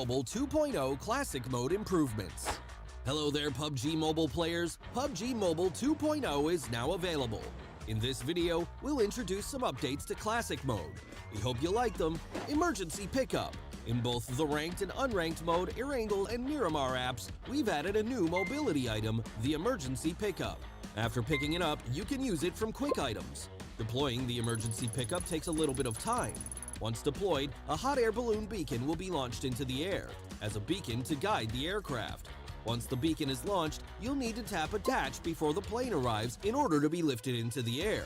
Mobile 2.0 Classic Mode improvements. Hello there PUBG Mobile players, PUBG Mobile 2.0 is now available. In this video, we'll introduce some updates to Classic Mode. We hope you like them. Emergency Pickup. In both the ranked and unranked mode, Erangel and Miramar apps, we've added a new mobility item, the Emergency Pickup. After picking it up, you can use it from quick items. Deploying the Emergency Pickup takes a little bit of time. Once deployed, a hot air balloon beacon will be launched into the air, as a beacon to guide the aircraft. Once the beacon is launched, you'll need to tap attach before the plane arrives in order to be lifted into the air.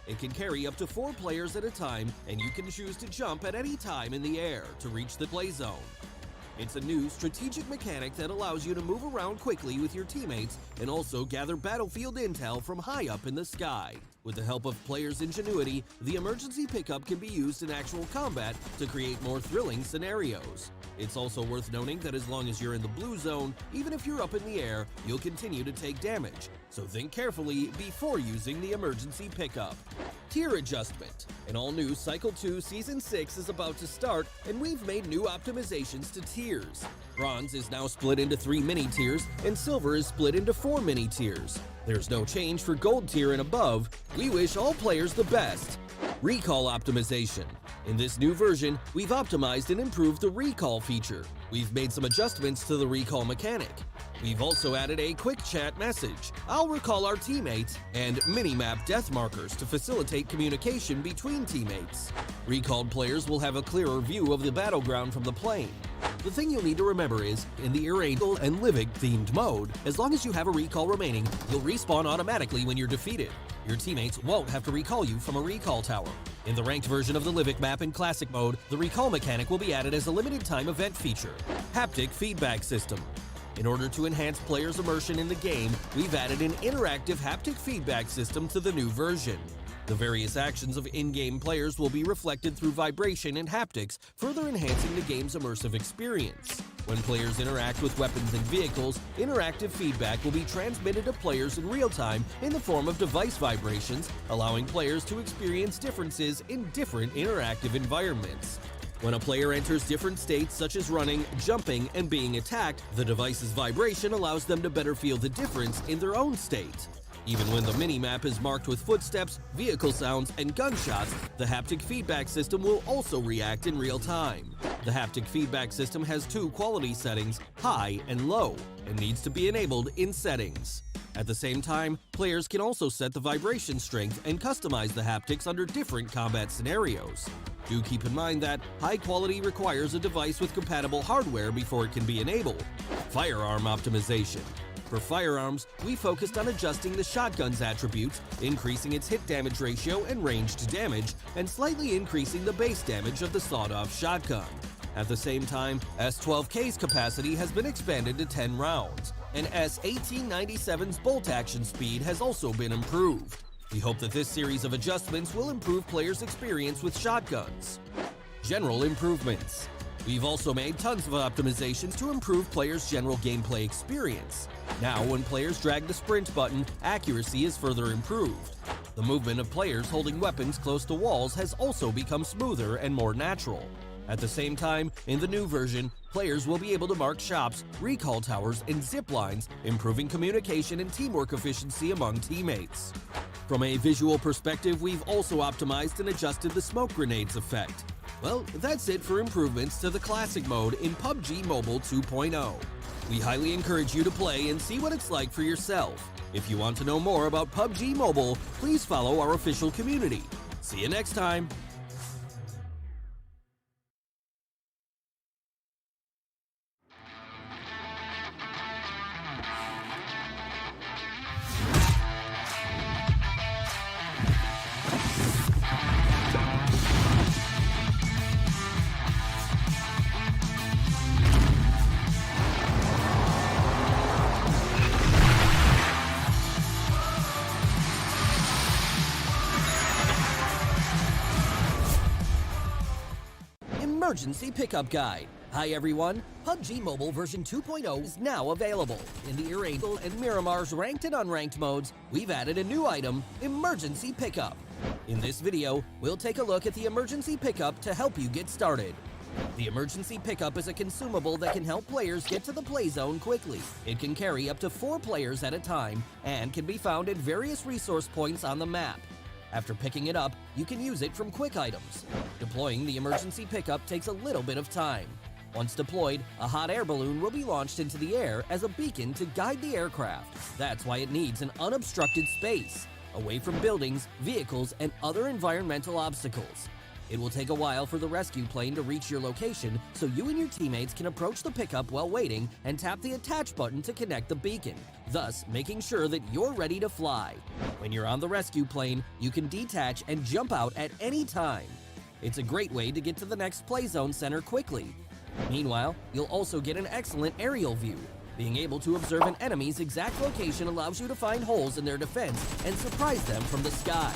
It can carry up to 4 players at a time, and you can choose to jump at any time in the air to reach the play zone. It's a new strategic mechanic that allows you to move around quickly with your teammates and also gather battlefield intel from high up in the sky. With the help of players' ingenuity, the emergency pickup can be used in actual combat to create more thrilling scenarios. It's also worth noting that as long as you're in the blue zone, even if you're up in the air, you'll continue to take damage, so think carefully before using the emergency pickup. Tier adjustment. An all-new Cycle 2 Season 6 is about to start, and we've made new optimizations to tiers. Bronze is now split into 3 mini-tiers, and Silver is split into 4 mini-tiers. There's no change for Gold tier and above. We wish all players the best. Recall optimization. In this new version, we've optimized and improved the recall feature. We've made some adjustments to the recall mechanic. We've also added a quick chat message, I'll recall our teammates, and minimap death markers to facilitate communication between teammates. Recalled players will have a clearer view of the battleground from the plane. The thing you'll need to remember is, in the Erangel and Livik themed mode, as long as you have a recall remaining, you'll respawn automatically when you're defeated. Your teammates won't have to recall you from a recall tower. In the ranked version of the Livik map in Classic mode, the recall mechanic will be added as a limited time event feature. Haptic feedback system. In order to enhance players' immersion in the game, we've added an interactive haptic feedback system to the new version. The various actions of in-game players will be reflected through vibration and haptics, further enhancing the game's immersive experience. When players interact with weapons and vehicles, interactive feedback will be transmitted to players in real time in the form of device vibrations, allowing players to experience differences in different interactive environments. When a player enters different states such as running, jumping, and being attacked, the device's vibration allows them to better feel the difference in their own state. Even when the minimap is marked with footsteps, vehicle sounds, and gunshots, the haptic feedback system will also react in real time. The haptic feedback system has 2 quality settings, high and low, and needs to be enabled in settings. At the same time, players can also set the vibration strength and customize the haptics under different combat scenarios. Do keep in mind that high quality requires a device with compatible hardware before it can be enabled. Firearm optimization. For firearms, we focused on adjusting the shotgun's attributes, increasing its hit damage ratio and range to damage, and slightly increasing the base damage of the sawed-off shotgun. At the same time, S12K's capacity has been expanded to 10 rounds, and S1897's bolt action speed has also been improved. We hope that this series of adjustments will improve players' experience with shotguns. General improvements. We've also made tons of optimizations to improve players' general gameplay experience. Now, when players drag the sprint button, accuracy is further improved. The movement of players holding weapons close to walls has also become smoother and more natural. At the same time, in the new version, players will be able to mark shops, recall towers, and zip lines, improving communication and teamwork efficiency among teammates. From a visual perspective, we've also optimized and adjusted the smoke grenades effect. Well, that's it for improvements to the Classic mode in PUBG Mobile 2.0. We highly encourage you to play and see what it's like for yourself. If you want to know more about PUBG Mobile, please follow our official community. See you next time! Emergency Pickup Guide. Hi everyone, PUBG Mobile version 2.0 is now available. In the Erangel and Miramar's ranked and unranked modes, we've added a new item, Emergency Pickup. In this video, we'll take a look at the Emergency Pickup to help you get started. The emergency pickup is a consumable that can help players get to the play zone quickly. It can carry up to 4 players at a time and can be found at various resource points on the map. After picking it up, you can use it from quick items. Deploying the emergency pickup takes a little bit of time. Once deployed, a hot air balloon will be launched into the air as a beacon to guide the aircraft. That's why it needs an unobstructed space, away from buildings, vehicles, and other environmental obstacles. It will take a while for the rescue plane to reach your location, so you and your teammates can approach the pickup while waiting and tap the attach button to connect the beacon, thus making sure that you're ready to fly. When you're on the rescue plane, you can detach and jump out at any time. It's a great way to get to the next play zone center quickly. Meanwhile, you'll also get an excellent aerial view. Being able to observe an enemy's exact location allows you to find holes in their defense and surprise them from the sky.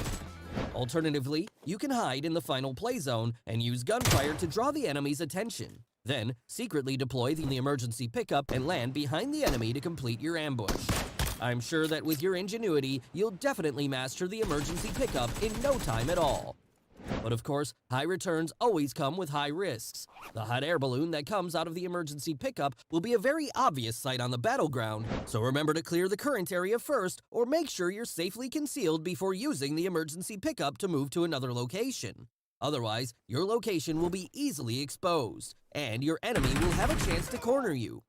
Alternatively, you can hide in the final play zone and use gunfire to draw the enemy's attention. Then, secretly deploy the emergency pickup and land behind the enemy to complete your ambush. I'm sure that with your ingenuity, you'll definitely master the emergency pickup in no time at all. But of course, high returns always come with high risks. The hot air balloon that comes out of the emergency pickup will be a very obvious sight on the battleground, so remember to clear the current area first or make sure you're safely concealed before using the emergency pickup to move to another location. Otherwise, your location will be easily exposed, and your enemy will have a chance to corner you.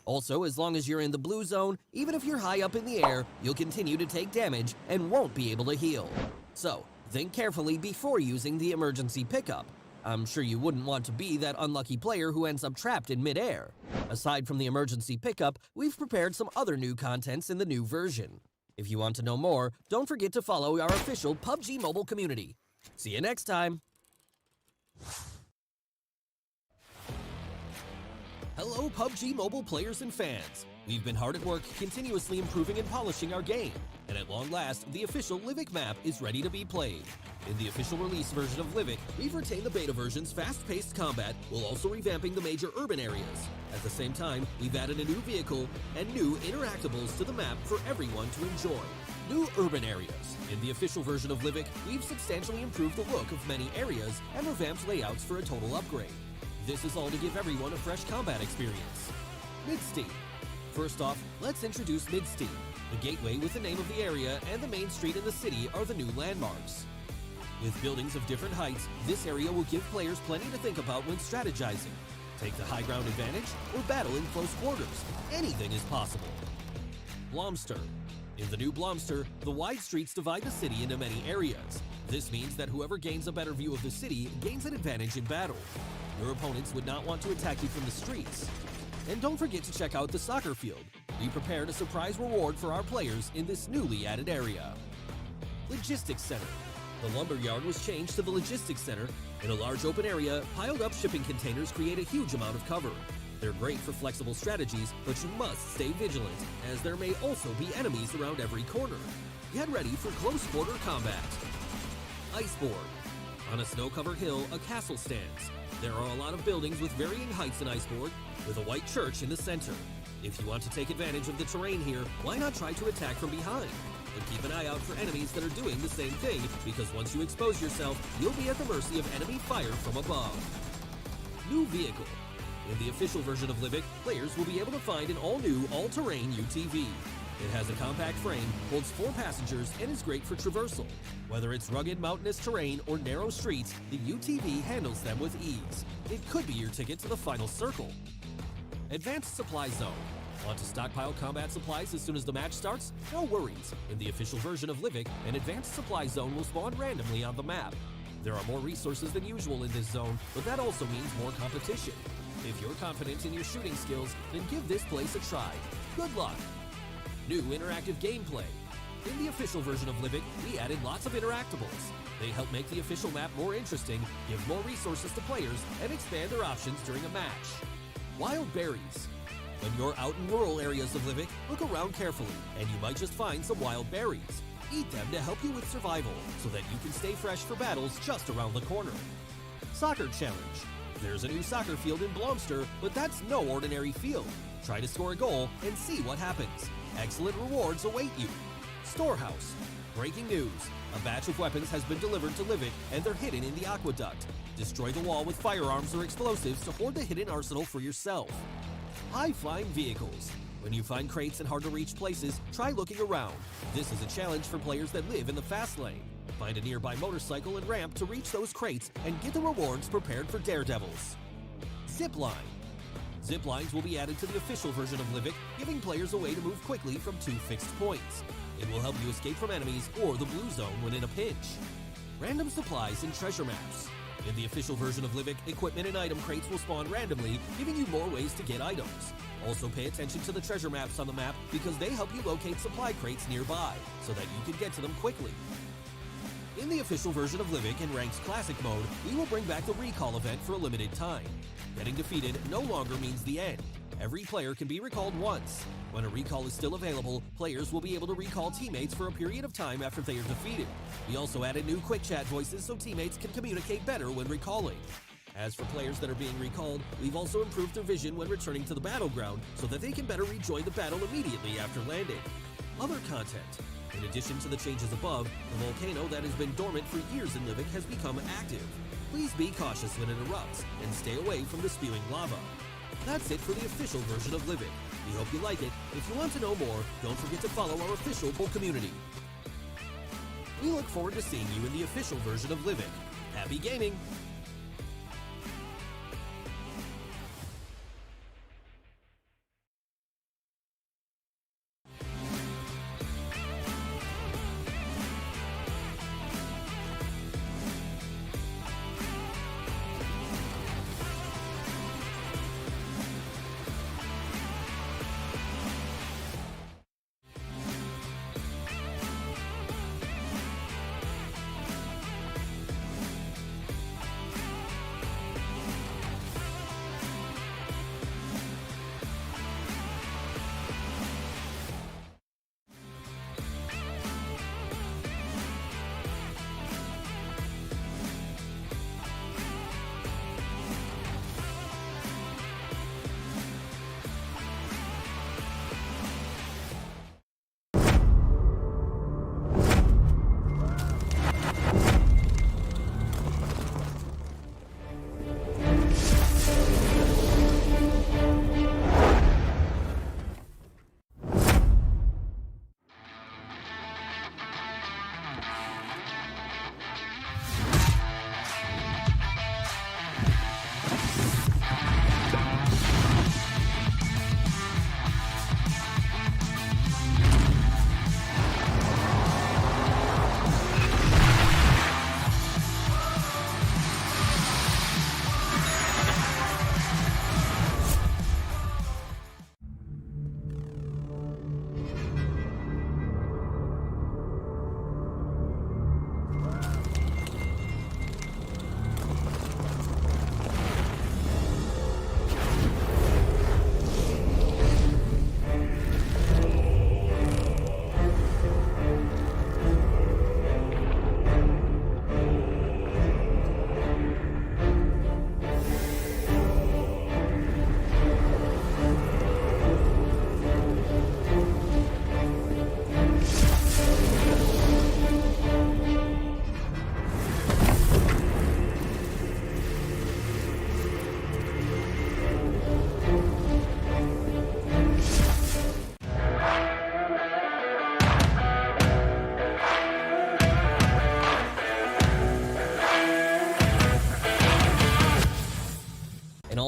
Also, as long as you're in the blue zone, even if you're high up in the air, you'll continue to take damage and won't be able to heal. So, think carefully before using the emergency pickup. I'm sure you wouldn't want to be that unlucky player who ends up trapped in midair. Aside from the emergency pickup, we've prepared some other new contents in the new version. If you want to know more, don't forget to follow our official PUBG Mobile community. See you next time! Hello PUBG Mobile players and fans! We've been hard at work continuously improving and polishing our game, and at long last, the official Livik map is ready to be played. In the official release version of Livik, we've retained the beta version's fast-paced combat while also revamping the major urban areas. At the same time, we've added a new vehicle and new interactables to the map for everyone to enjoy. New urban areas. In the official version of Livik, we've substantially improved the look of many areas and revamped layouts for a total upgrade. This is all to give everyone a fresh combat experience. Mid-Steam. First off, let's introduce Mid-Steam. The gateway with the name of the area and the main street in the city are the new landmarks. With buildings of different heights, this area will give players plenty to think about when strategizing. Take the high ground advantage or battle in close quarters. Anything is possible. Blomster. In the new Blomster, the wide streets divide the city into many areas. This means that whoever gains a better view of the city gains an advantage in battle. Your opponents would not want to attack you from the streets. And don't forget to check out the soccer field. We prepared a surprise reward for our players in this newly added area. Logistics Center. The lumber yard was changed to the Logistics Center. In a large open area, piled up shipping containers create a huge amount of cover. They're great for flexible strategies, but you must stay vigilant, as there may also be enemies around every corner. Get ready for close quarter combat. Iceboard. On a snow-covered hill, a castle stands. There are a lot of buildings with varying heights in Iceboard, with a white church in the center. If you want to take advantage of the terrain here, why not try to attack from behind? And keep an eye out for enemies that are doing the same thing, because once you expose yourself, you'll be at the mercy of enemy fire from above. New vehicle. In the official version of Livik, players will be able to find an all-new, all-terrain UTV. It has a compact frame, holds 4 passengers, and is great for traversal. Whether it's rugged mountainous terrain or narrow streets, the UTV handles them with ease. It could be your ticket to the final circle. Advanced Supply Zone. Want to stockpile combat supplies as soon as the match starts? No worries. In the official version of Livik, an Advanced Supply Zone will spawn randomly on the map. There are more resources than usual in this zone, but that also means more competition. If you're confident in your shooting skills, then give this place a try. Good luck! New interactive gameplay. In the official version of Livik, we added lots of interactables. They help make the official map more interesting, give more resources to players, and expand their options during a match. Wild berries. When you're out in rural areas of Livik, look around carefully, and you might just find some wild berries. Eat them to help you with survival, so that you can stay fresh for battles just around the corner. Soccer Challenge. There's a new soccer field in Blomster, but that's no ordinary field. Try to score a goal and see what happens. Excellent rewards await you. Storehouse. Breaking news. A batch of weapons has been delivered to Livik and they're hidden in the aqueduct. Destroy the wall with firearms or explosives to hoard the hidden arsenal for yourself. High-flying vehicles. When you find crates in hard-to-reach places, try looking around. This is a challenge for players that live in the fast lane. Find a nearby motorcycle and ramp to reach those crates and get the rewards prepared for daredevils. Zipline. Ziplines will be added to the official version of Livik, giving players a way to move quickly from 2 fixed points. It will help you escape from enemies or the blue zone when in a pinch. Random supplies and treasure maps. In the official version of Livik, equipment and item crates will spawn randomly, giving you more ways to get items. Also pay attention to the treasure maps on the map because they help you locate supply crates nearby, so that you can get to them quickly. In the official version of Livik in Ranked Classic mode, we will bring back the recall event for a limited time. Getting defeated no longer means the end. Every player can be recalled once. When a recall is still available, players will be able to recall teammates for a period of time after they are defeated. We also added new quick chat voices so teammates can communicate better when recalling. As for players that are being recalled, we've also improved their vision when returning to the battleground so that they can better rejoin the battle immediately after landing. Other content. In addition to the changes above, the volcano that has been dormant for years in Livik has become active. Please be cautious when it erupts and stay away from the spewing lava. That's it for the official version of Livik. We hope you like it. If you want to know more, don't forget to follow our official community. We look forward to seeing you in the official version of Livik. Happy gaming!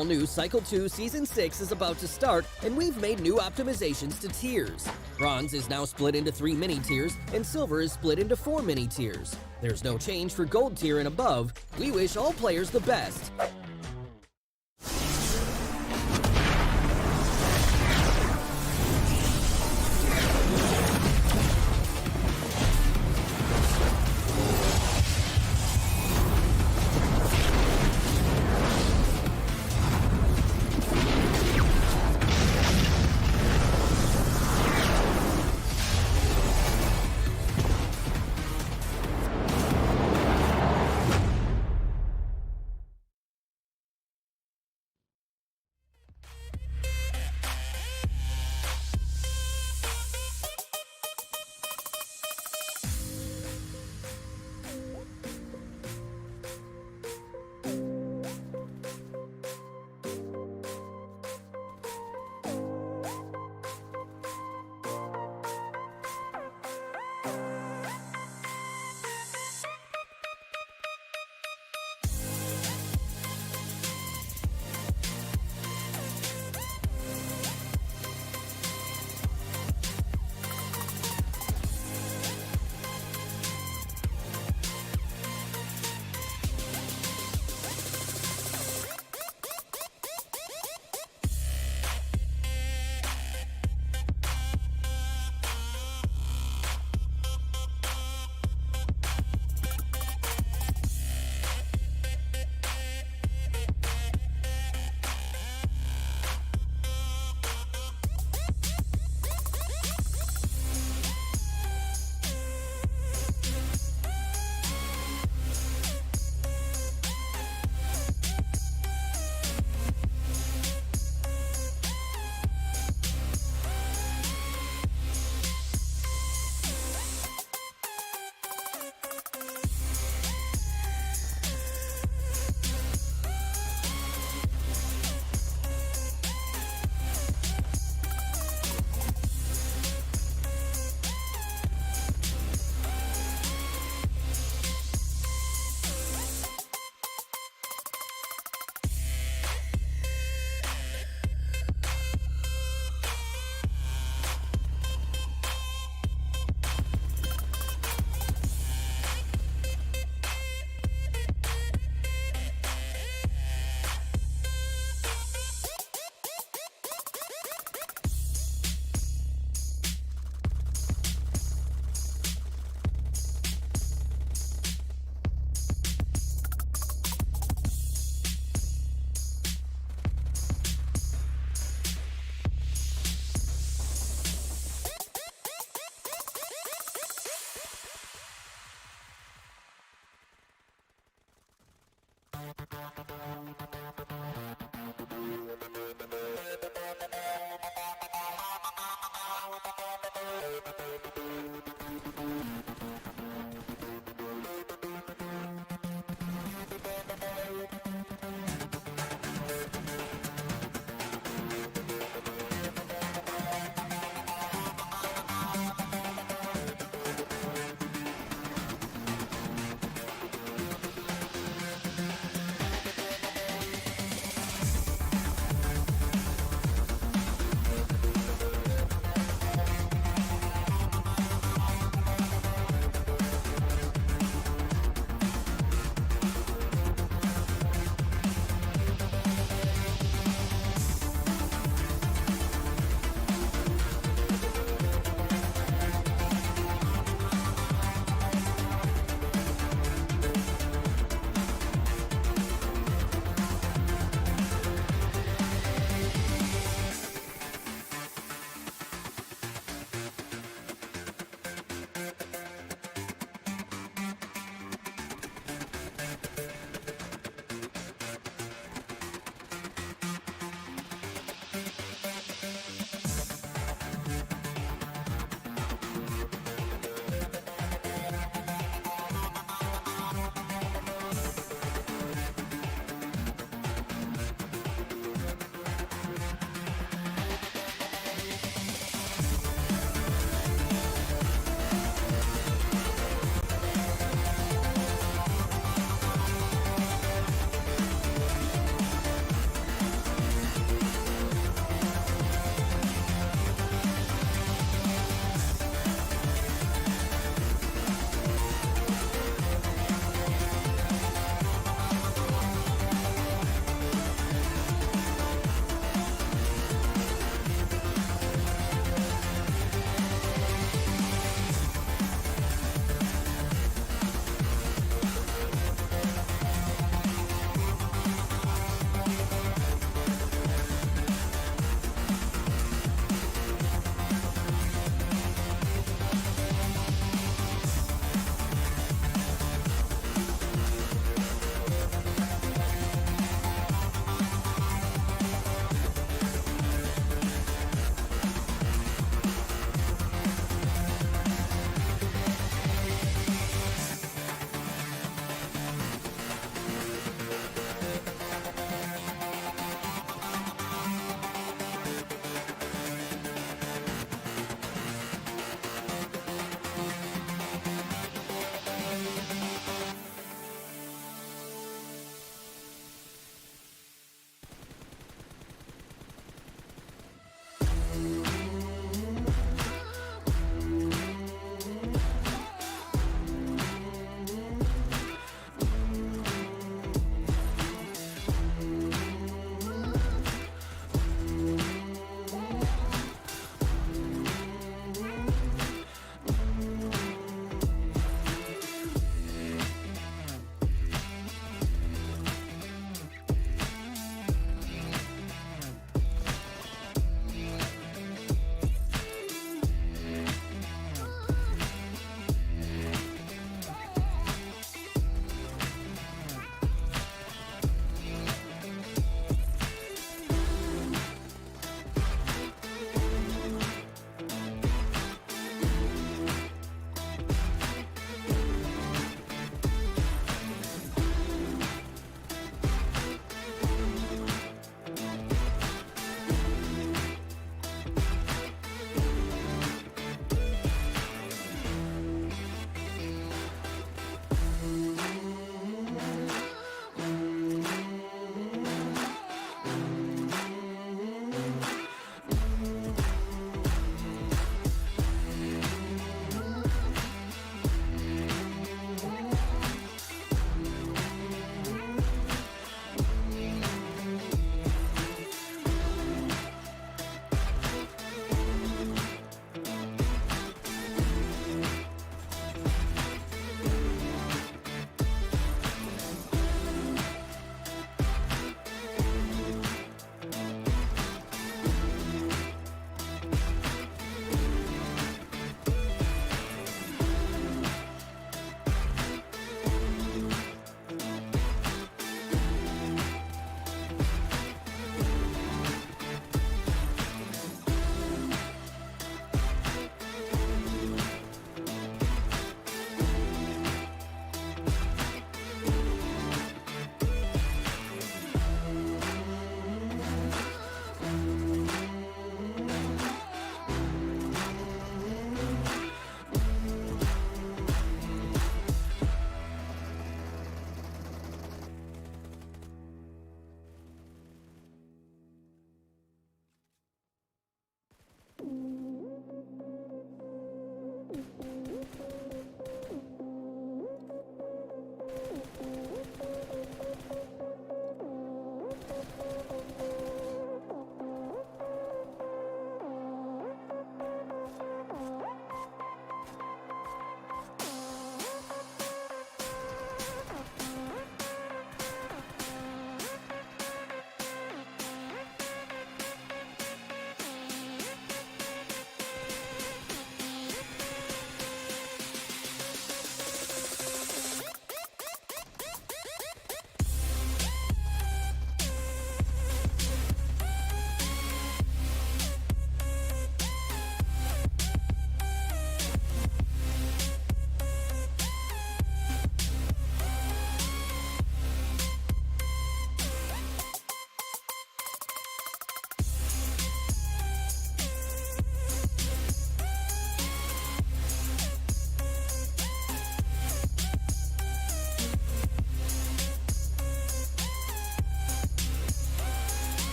all-new Cycle 2 Season 6 is about to start, and we've made new optimizations to tiers. Bronze is now split into 3 mini-tiers, and Silver is split into 4 mini-tiers. There's no change for Gold tier and above. We wish all players the best.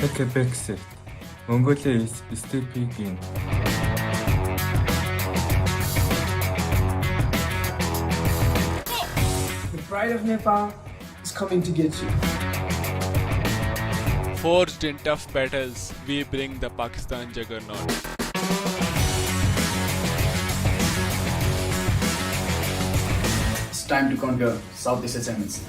take a back seat. Mongolia is stepping in. The pride of Nepal is coming to get you. Forged in tough battles, we bring the Pakistan juggernaut. It's time to conquer South Asia Championship.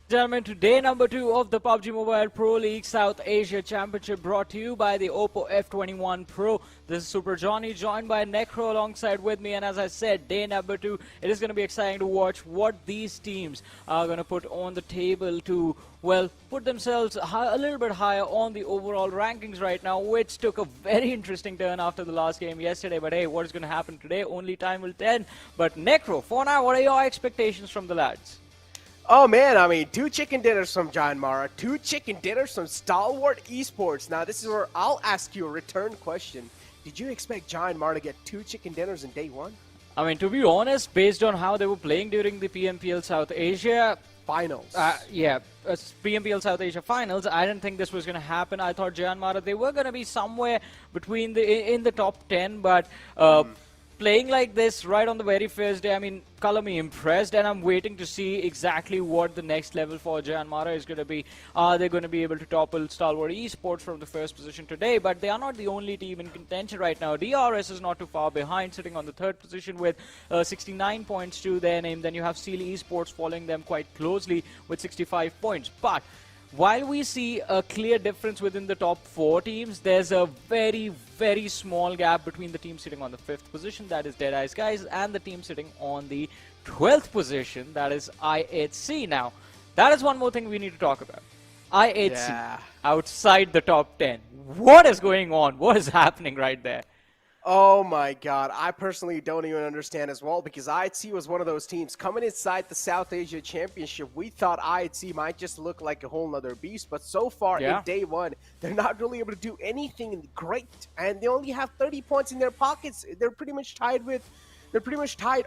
Gentlemen, to day number 2 of the PUBG Mobile Pro League South Asia Championship, brought to you by the Oppo F21 Pro. This is Super Johnny, joined by Necro alongside with me, and as I said, day number 2, it is going to be exciting to watch what these teams are going to put on the table to, well, put themselves a little bit higher on the overall rankings right now, which took a very interesting turn after the last game yesterday. But hey, what is going to happen today? Only time will tell. But Necro, for now, what are your expectations from the lads? Oh man, I mean, 2 chicken dinners from JyanMaara, 2 chicken dinners from Stalwart Esports. Now this is where I'll ask you a return question. Did you expect JyanMaara to get 2 chicken dinners in day 1? I mean, to be honest, based on how they were playing during the PMPL South Asia Finals. PMPL South Asia Finals, I didn't think this was going to happen. I thought JyanMaara, they were going to be somewhere between in the top 10, but playing like this right on the very first day, I mean, color me impressed, and I'm waiting to see exactly what the next level for JyanMaara is going to be. Are they going to be able to topple Stalwart Esports from the first position today? But they are not the only team in contention right now. DRS is not too far behind, sitting on the 3rd position with 69 points to their name. Then you have Seal Esports following them quite closely with 65 points. But while we see a clear difference within the top 4 teams, there's a very, very small gap between the team sitting on the 5th position, that is Deadeyes Guys, and the team sitting on the 12th position, that is I8C. Now, that is one more thing we need to talk about. I8C, outside the top 10. What is going on? What is happening right there? Oh my god, I personally don't even understand as well, because IHC was one of those teams coming inside the South Asia Championship. We thought IHC might just look like a whole nother beast, but so far in day 1, they're not really able to do anything great, and they only have 30 points in their pockets. They're pretty much tied with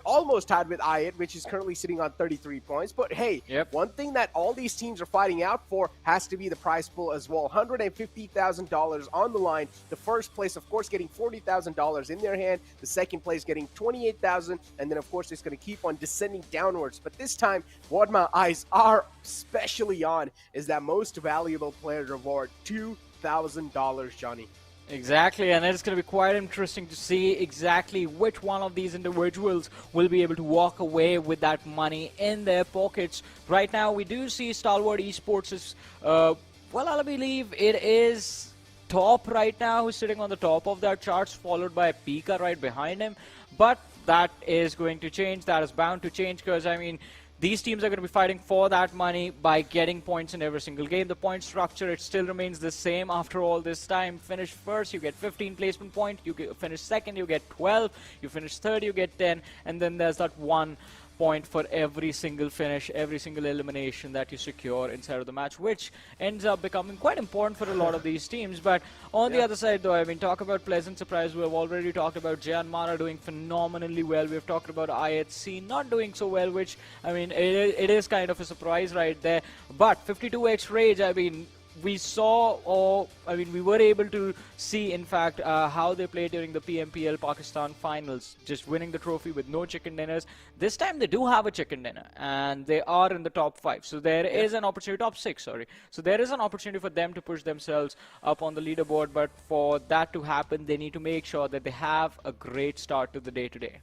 almost tied with IIT, which is currently sitting on 33 points. But hey, one thing that all these teams are fighting out for has to be the prize pool as well. $150,000 on the line. The first place, of course, getting $40,000 in their hand. The second place getting $28,000. And then, of course, it's going to keep on descending downwards. But this time, what my eyes are especially on is that most valuable player reward, $2,000, Johnny. Exactly, and it's going to be quite interesting to see exactly which one of these individuals will be able to walk away with that money in their pockets. Right now, we do see Stalwart Esports is, well, I believe it is top right now, who's sitting on the top of that charts, followed by Pika right behind him. But that is going to change. That is bound to change, because, I mean, these teams are going to be fighting for that money by getting points in every single game. The point structure, it still remains the same after all this time. Finish first, you get 15 placement point. You finish second, you get 12. You finish third, you get 10. And then there's that 1 point for every single finish, every single elimination that you secure inside of the match, which ends up becoming quite important for a lot of these teams. But on the other side, though, I mean, talk about pleasant surprise. We have already talked about JyanMaara doing phenomenally well. We've talked about IHC not doing so well, which, I mean, it is kind of a surprise right there. But 52x Rage, I mean, we saw, or I mean, we were able to see, in fact, how they played during the PMPL Pakistan finals, just winning the trophy with no chicken dinners. This time they do have a chicken dinner, and they are in the top 5. So there is an opportunity, top 6, sorry. So there is an opportunity for them to push themselves up on the leaderboard, but for that to happen, they need to make sure that they have a great start to the day today.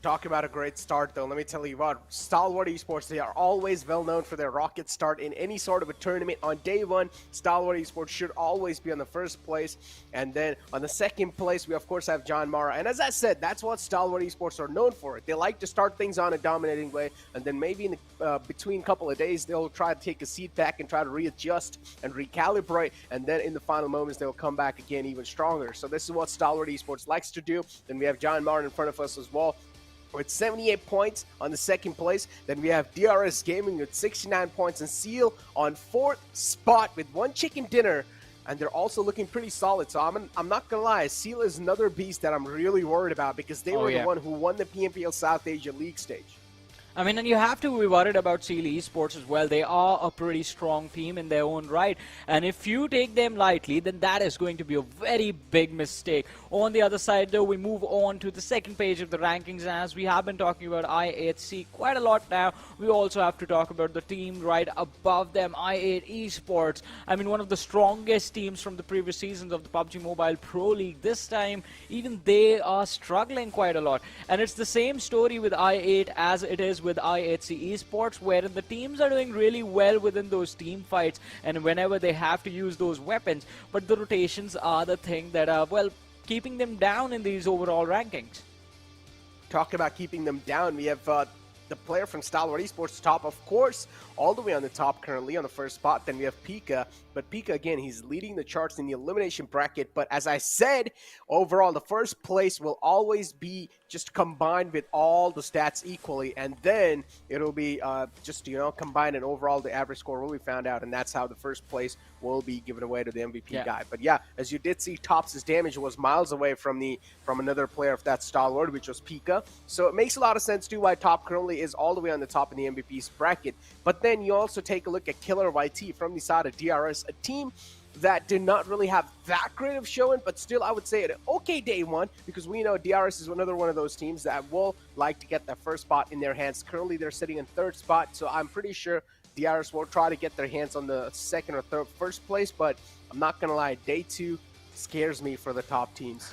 Talk about a great start, though. Let me tell you what, Stalwart Esports, they are always well known for their rocket start in any sort of a tournament. On day 1, Stalwart Esports should always be on the 1st place. And then on the 2nd place, we of course have JyanMaara. And as I said, that's what Stalwart Esports are known for. They like to start things on a dominating way, and then maybe in the, between a couple of days, they'll try to take a seat back and try to readjust and recalibrate. And then in the final moments, they'll come back again even stronger. So this is what Stalwart Esports likes to do. Then we have JyanMaara in front of us as well. with 78 points on the second place. Then we have DRS Gaming with 69 points and Seal on 4th spot with 1 chicken dinner. And they're also looking pretty solid. So I'm not going to lie, Seal is another beast that I'm really worried about because they were the one who won the PMPL South Asia League stage. I mean, and you have to be worried about Seal Esports as well. They are a pretty strong team in their own right. And if you take them lightly, then that is going to be a very big mistake. On the other side, though, we move on to the second page of the rankings. And as we have been talking about I8C quite a lot now, we also have to talk about the team right above them, I8 Esports. I mean, one of the strongest teams from the previous seasons of the PUBG Mobile Pro League. This time, even they are struggling quite a lot. And it's the same story with I8 as it is with I8C Esports, wherein the teams are doing really well within those team fights and whenever they have to use those weapons, but the rotations are the thing that are, well, keeping them down in these overall rankings. Talking about keeping them down, we have the player from Stalwart Esports top, of course, all the way on the top currently on the first spot. Then we have Pika, but Pika, again, he's leading the charts in the elimination bracket. But as I said, overall, the first place will always be just combined with all the stats equally, and then it'll be just, you know, combined, and overall the average score will be found out, and that's how the first place will be given away to the MVP guy. But yeah, as you did see, Tops' damage was miles away from another player of that Stalwart, which was Pika. So it makes a lot of sense too why Top currently is all the way on the top in the MVP's bracket. But then you also take a look at Killer YT from the side of DRS, a team that did not really have that great of showing, but still I would say an okay day one, because we know DRS is another one of those teams that will like to get that first spot in their hands. Currently they're sitting in 3rd spot, so I'm pretty sure DRS will try to get their hands on the 2nd or 3rd first place, but I'm not gonna lie, day 2 scares me for the top teams.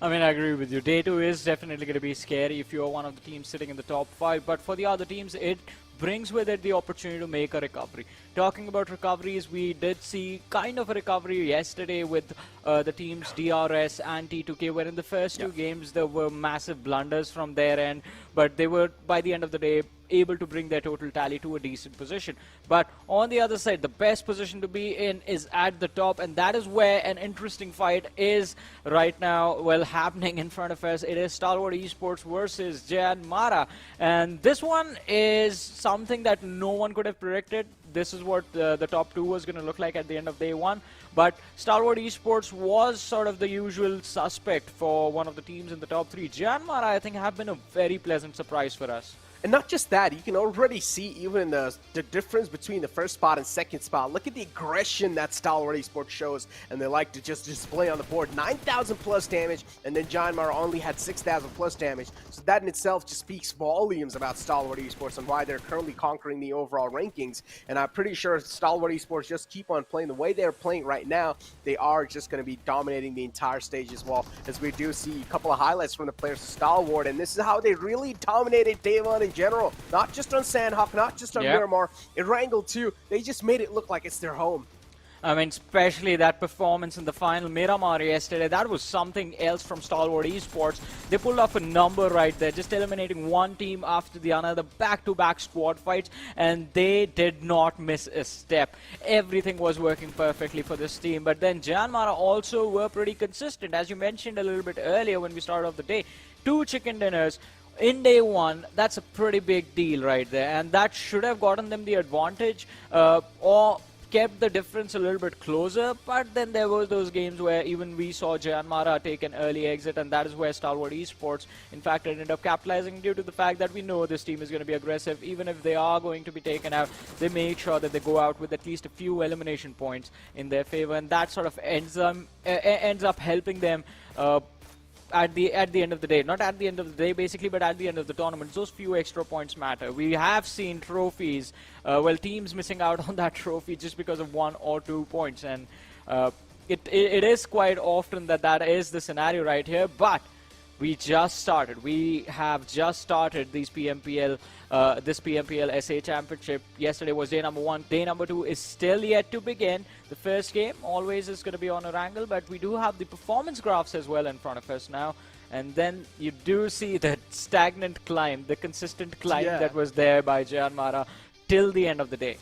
I mean, I agree with you. Day 2 is definitely going to be scary if you're one of the teams sitting in the top 5, but for the other teams, it brings with it the opportunity to make a recovery. Talking about recoveries, we did see kind of a recovery yesterday with the teams DRS and T2K, where in the first 2 games there were massive blunders from their end, but they were, by the end of the day, able to bring their total tally to a decent position. But on the other side, the best position to be in is at the top, and that is where an interesting fight is right now, well, happening in front of us. It is Stalwart Esports versus JyanMaara, and this one is something that no one could have predicted. This is what the top 2 was going to look like at the end of day 1. But Stalwart Esports was sort of the usual suspect for one of the teams in the top 3. JyanMaara, I think, have been a very pleasant surprise for us. And not just that, you can already see even the difference between the first spot and second spot. Look at the aggression that Stalwart Esports shows, and they like to just display on the board. 9,000 plus damage, and then JyanMaara only had 6,000 plus damage. So that in itself just speaks volumes about Stalwart Esports and why they're currently conquering the overall rankings. And I'm pretty sure Stalwart Esports just keep on playing the way they're playing right now. They are just going to be dominating the entire stage as well, as we do see a couple of highlights from the players of Stalwart, and this is how they really dominated day 1 in general. Not just on Sanhok, not just on Miramar, Erangel too. They just made it look like it's their home. I mean, especially that performance in the final Miramar yesterday, that was something else from Stalwart Esports. They pulled off a number right there, just eliminating one team after the other, back-to-back squad fights, and they did not miss a step. Everything was working perfectly for this team, but then JyanMaara also were pretty consistent. As you mentioned a little bit earlier when we started off the day, 2 chicken dinners in day 1, that's a pretty big deal right there, and that should have gotten them the advantage or kept the difference a little bit closer. But then there were those games where even we saw JyanMaara take an early exit, and that is where Stalwart Esports in fact ended up capitalizing, due to the fact that we know this team is going to be aggressive. Even if they are going to be taken out, they make sure that they go out with at least a few elimination points in their favor, and that sort of ends up helping them at the end of the day. Not at the end of the day basically, but at the end of the tournament. Those few extra points matter. We have seen trophies, well, teams missing out on that trophy just because of 1 or 2 points, and it is quite often that is the scenario right here. But we just started. We have just started these PMPL, this PMPL SA Championship. Yesterday was day number 1. Day number 2 is still yet to begin. The first game always is going to be on Erangel, but we do have the performance graphs as well in front of us now. And then you do see that stagnant climb, the consistent climb that was there by JyanMaara till the end of the day.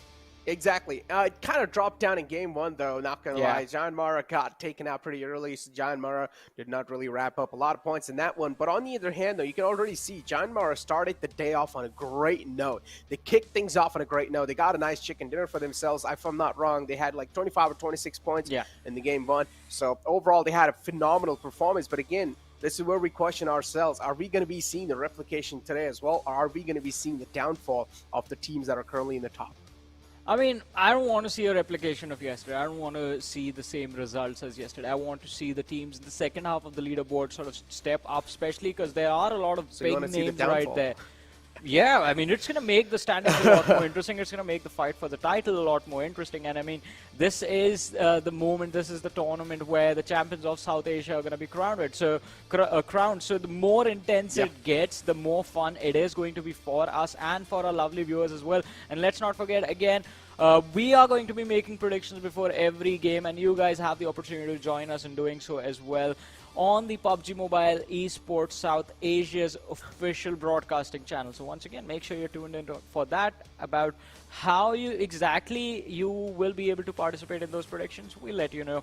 Exactly. It kind of dropped down in game one, though, not going to Yeah. lie. JyanMaara got taken out pretty early, so JyanMaara did not really wrap up a lot of points in that one. But on the other hand, though, you can already see JyanMaara started the day off on a great note. They kicked things off on a great note. They got a nice chicken dinner for themselves. If I'm not wrong, they had like 25 or 26 points in the game one. So overall, they had a phenomenal performance. But again, this is where we question ourselves. Are we going to be seeing the replication today as well? Or are we going to be seeing the downfall of the teams that are currently in the top? I mean, I don't want to see a replication of yesterday. I don't want to see the same results as yesterday. I want to see the teams in the second half of the leaderboard sort of step up, especially because there are a lot of big names right there. Yeah, I mean, it's going to make the standings a lot more interesting. It's going to make the fight for the title a lot more interesting. And I mean, this is the moment, this is the tournament where the champions of South Asia are going to be crowned. So, So the more intense it gets, the more fun it is going to be for us and for our lovely viewers as well. And let's not forget, again, we are going to be making predictions before every game, and you guys have the opportunity to join us in doing so as well on the PUBG Mobile Esports South Asia's official broadcasting channel. So once again, make sure you're tuned in for that. About how exactly you will be able to participate in those predictions, we'll let you know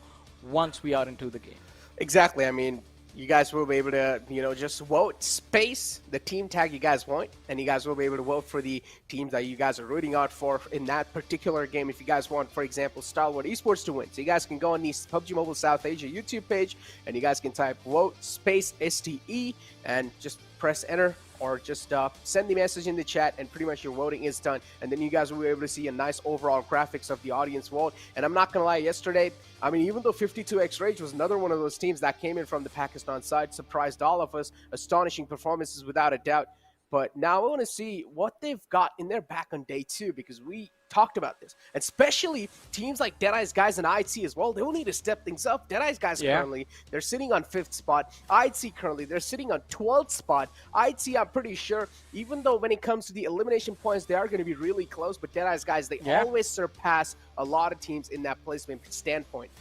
once we are into the game. Exactly. I mean, you guys will be able to, just vote space the team tag you guys want, and you guys will be able to vote for the teams that you guys are rooting out for in that particular game. If you guys want, for example, Stalwart Esports to win, so you guys can go on the PUBG Mobile South Asia YouTube page, and you guys can type vote space STE and just press enter, or just send the message in the chat, and pretty much your voting is done. And then you guys will be able to see a nice overall graphics of the audience vote. And I'm not going to lie, yesterday, I mean, even though 52X Rage was another one of those teams that came in from the Pakistan side, surprised all of us, astonishing performances without a doubt. But now I want to see what they've got in their back on day two, because we talked about this. And especially teams like Deadeyes Guys and IHC as well, they will need to step things up. Deadeyes Guys currently, they're sitting on 5th spot. IHC currently, they're sitting on 12th spot. IHC, I'm pretty sure, even though when it comes to the elimination points, they are going to be really close, but Deadeyes Guys, they always surpass a lot of teams in that placement standpoint.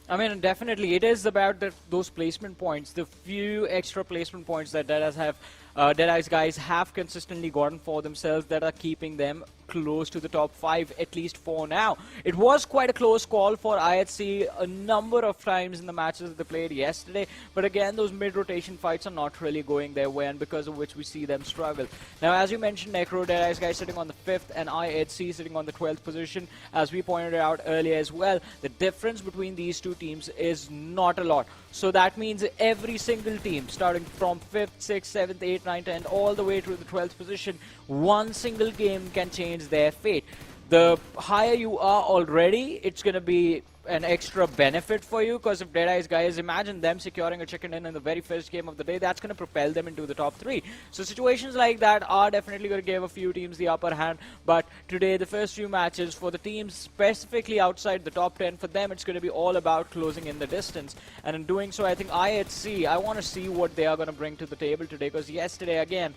I mean, definitely, it is about those placement points, the few extra placement points that Deadeyes Guys have consistently gotten for themselves that are keeping them close to the top 5, at least for now. It was quite a close call for IHC a number of times in the matches that they played yesterday, but again, those mid-rotation fights are not really going their way, and because of which we see them struggle. Now, as you mentioned, Necro, Deadeyes Guys sitting on the 5th and IHC sitting on the 12th position. As we pointed out earlier as well, the difference between these two teams is not a lot. So that means every single team, starting from 5th, 6th, 7th, 8th, 9th, and all the way to the 12th position, one single game can change their fate. The higher you are already, it's going to be an extra benefit for you, because if Deadeyes Guys, imagine them securing a chicken in the very first game of the day, that's going to propel them into the top 3. So situations like that are definitely going to give a few teams the upper hand, but today the first few matches for the teams specifically outside the top 10, for them it's going to be all about closing in the distance, and in doing so I think IHC, I want to see what they are going to bring to the table today, because yesterday again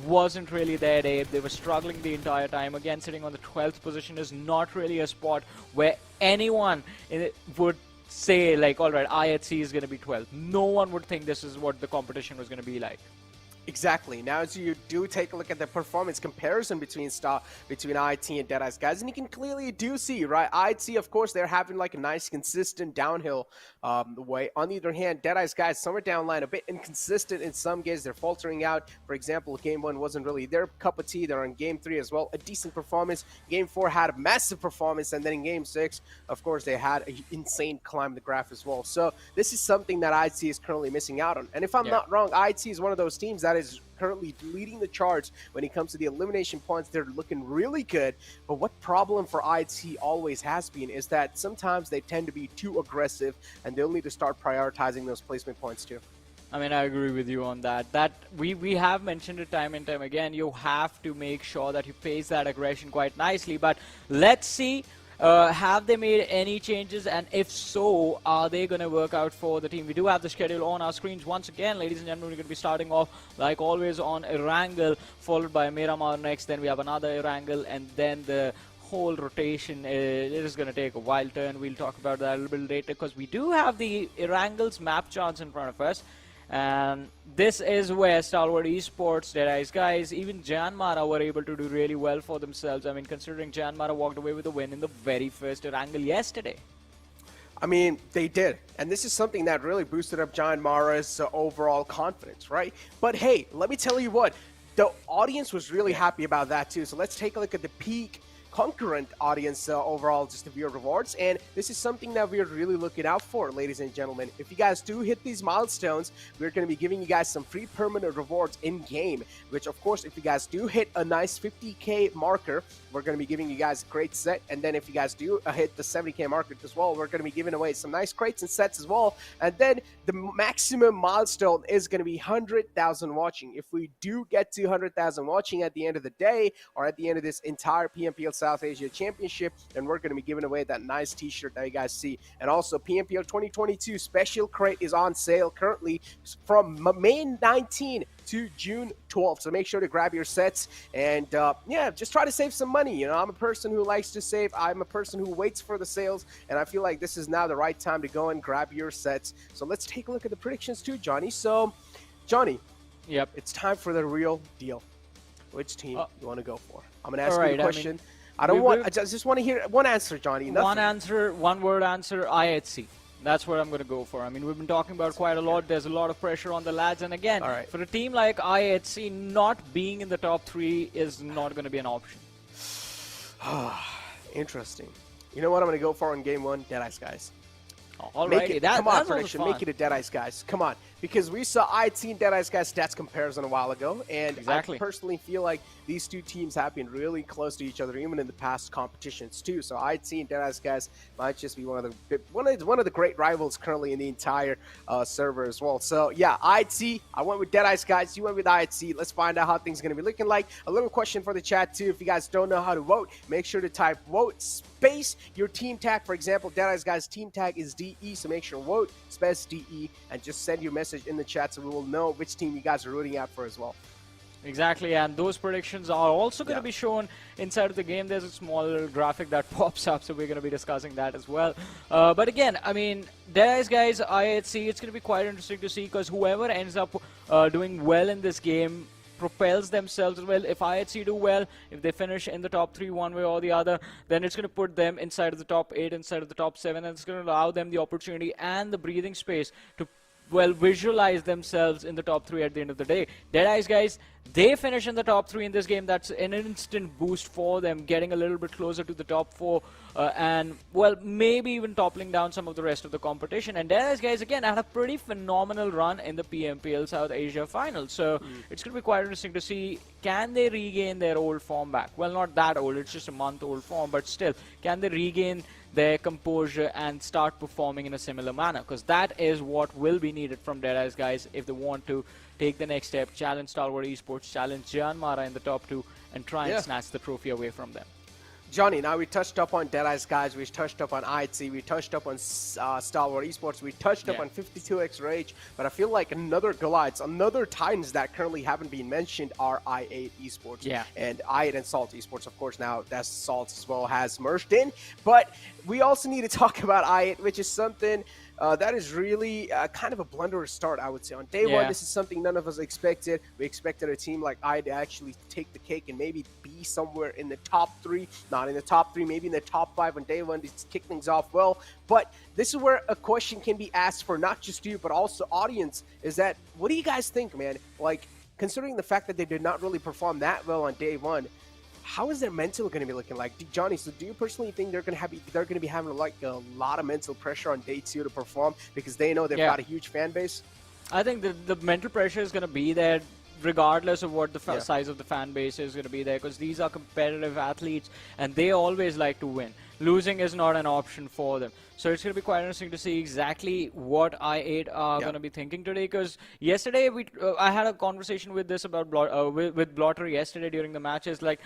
wasn't really their day. They were struggling the entire time. Again, sitting on the 12th position is not really a spot where anyone would say, like, all right, IHC is going to be 12th. No one would think this is what the competition was going to be like. Exactly. Now, as you do take a look at the performance comparison between IT and Deadeyes Guys, and you can clearly do see, right? IT, of course, they're having like a nice, consistent downhill way. On the other hand, Deadeyes Guys, some are down line, a bit inconsistent in some games. They're faltering out. For example, Game 1 wasn't really their cup of tea. They're on Game 3 as well. A decent performance. Game 4 had a massive performance, and then in Game 6, of course, they had an insane climb the graph as well. So this is something that IT is currently missing out on. And if I'm not wrong, IT is one of those teams that is currently leading the charts when it comes to the elimination points. They're looking really good, but what problem for IHC always has been is that sometimes they tend to be too aggressive, and they'll need to start prioritizing those placement points too. I mean, I agree with you on that. That we have mentioned it time and time again. You have to make sure that you pace that aggression quite nicely, but let's see. Have they made any changes, and if so, are they going to work out for the team? We do have the schedule on our screens once again, ladies and gentlemen. We're going to be starting off like always on Erangel, followed by Miramar next, then we have another Erangel, and then the whole rotation it is going to take a wild turn. We'll talk about that a little bit later, because we do have the Erangel's map charts in front of us, And this is where Stalwart Esports, Deadeyes Guys, even JyanMaara were able to do really well for themselves. I mean, considering JyanMaara walked away with a win in the very first Erangel yesterday. I mean, they did. And this is something that really boosted up JyanMaara's overall confidence, right? But hey, let me tell you what, the audience was really happy about that too. So let's take a look at the peak concurrent audience overall, just the viewer rewards, and this is something that we're really looking out for, ladies and gentlemen. If you guys do hit these milestones, we're going to be giving you guys some free permanent rewards in game, which of course, if you guys do hit a nice 50k marker, we're going to be giving you guys a great set. And then if you guys do hit the 70k marker as well, we're going to be giving away some nice crates and sets as well. And then the maximum milestone is going to be 100,000 watching. If we do get to 100,000 watching at the end of the day, or at the end of this entire PMPL South Asia Championship, and we're going to be giving away that nice t-shirt that you guys see. And also PMPL 2022 special crate is on sale currently from May 19 to June 12th, so make sure to grab your sets. And yeah, just try to save some money. You know, I'm a person who likes to save. I'm a person who waits for the sales, and I feel like this is now the right time to go and grab your sets. So let's take a look at the predictions too, Johnny. So Johnny, yep, it's time for the real deal. Which team you want to go for? I'm gonna ask you a question. I just want to hear one answer, Johnny. Nothing. One answer, one word answer, IHC. That's what I'm going to go for. I mean, we've been talking about quite a lot. There's a lot of pressure on the lads. And again, for a team like IHC, not being in the top 3 is not going to be an option. Interesting. You know what I'm going to go for in game 1? Deadeyes Guys. Alrighty, come on, prediction. Make it a Deadeyes Guys. Come on. Because we saw IHC and Deadeyes Guys stats comparison a while ago, and I personally feel like these two teams have been really close to each other, even in the past competitions too. So IHC and Deadeyes Guys might just be one of the great rivals currently in the entire server as well. So yeah, IHC, I went with Deadeyes Guys, you went with IHC. Let's find out how things are going to be looking like. A little question for the chat too. If you guys don't know how to vote, make sure to type vote space your team tag. For example, Deadeyes Guys team tag is DE, so make sure vote space DE and just send your message in the chat so we will know which team you guys are rooting at for as well. Exactly, and those predictions are also going to be shown inside of the game. There's a small little graphic that pops up, so we're going to be discussing that as well. But again, I mean, Deadeyes Guys, IHC, it's going to be quite interesting to see, because whoever ends up doing well in this game propels themselves as well. If IHC do well, if they finish in the top 3 one way or the other, then it's going to put them inside of the top 8, inside of the top 7, and it's going to allow them the opportunity and the breathing space to visualize themselves in the top 3 at the end of the day. Deadeyes Guys, they finish in the top 3 in this game. That's an instant boost for them, getting a little bit closer to the top 4 and, well, maybe even toppling down some of the rest of the competition. And Deadeyes Guys, again, had a pretty phenomenal run in the PMPL South Asia final. So it's going to be quite interesting to see, can they regain their old form back? Well, not that old, it's just a month-old form, but still, can they regain their composure and start performing in a similar manner? Because that is what will be needed from Deadeyes Guys if they want to take the next step, challenge Stalwart Esports, challenge JyanMaara in the top 2, and try and snatch the trophy away from them. Johnny, now we touched up on Deadeyes Guys, we touched up on IHC, we touched up on Stalwart Esports, we touched up on 52X Rage, but I feel like another Titans that currently haven't been mentioned are I8 Esports. And I8 and Salt Esports, of course, now that's Salt as well has merged in, but we also need to talk about I8, which is something that is really kind of a blunderous start, I would say. On day 1, this is something none of us expected. We expected a team like I to actually take the cake and maybe be somewhere in the top 3, not in the top 3, maybe in the top 5 on day 1 to kick things off well. But this is where a question can be asked for not just you, but also audience, is that, what do you guys think, man? Like, considering the fact that they did not really perform that well on day 1, how is their mental going to be looking like? Johnny, so do you personally think they're going to be having like a lot of mental pressure on day 2 to perform because they know they've got a huge fan base? I think the mental pressure is going to be there regardless of what the size of the fan base is going to be there, because these are competitive athletes and they always like to win. Losing is not an option for them. So it's going to be quite interesting to see exactly what I8 are going to be thinking today, because yesterday I had a conversation with this about with Blotter yesterday during the matches. Like,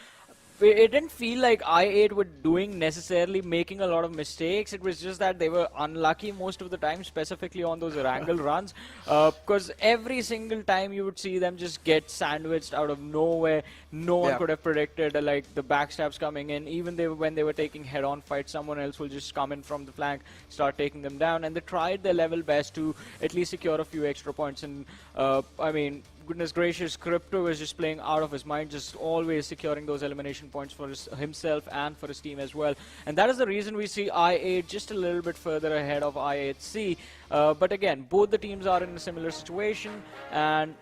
it didn't feel like I8 were necessarily making a lot of mistakes. It was just that they were unlucky most of the time, specifically on those Erangel runs. Because every single time you would see them just get sandwiched out of nowhere. No one could have predicted like the backstabs coming in. Even when they were taking head-on fights, someone else will just come in from the flank, start taking them down. And they tried their level best to at least secure a few extra points. And I mean, goodness gracious, Crypto was just playing out of his mind, just always securing those elimination points for himself and for his team as well. And that is the reason we see I8 just a little bit further ahead of I8C. But again, both the teams are in a similar situation, and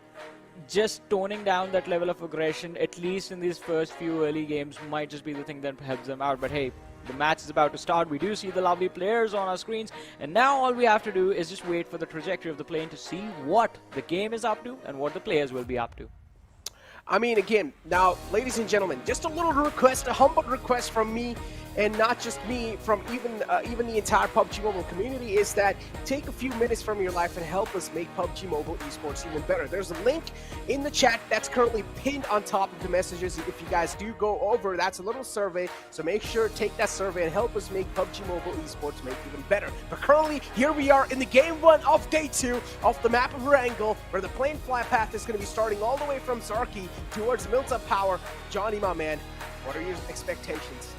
just toning down that level of aggression, at least in these first few early games, might just be the thing that helps them out. But hey, the match is about to start. We do see the lovely players on our screens, and now all we have to do is just wait for the trajectory of the plane to see what the game is up to and what the players will be up to. I mean, again, now, ladies and gentlemen, just a little request, a humble request from me, and not just me, from even the entire PUBG Mobile community, is that take a few minutes from your life and help us make PUBG Mobile Esports even better. There's a link in the chat that's currently pinned on top of the messages. If you guys do go over, that's a little survey, so make sure to take that survey and help us make PUBG Mobile Esports make even better. But currently, here we are in the game 1 of day 2 of the map of Erangel, where the plane fly path is going to be starting all the way from Zarki towards Milta Power. Johnny, my man, what are your expectations?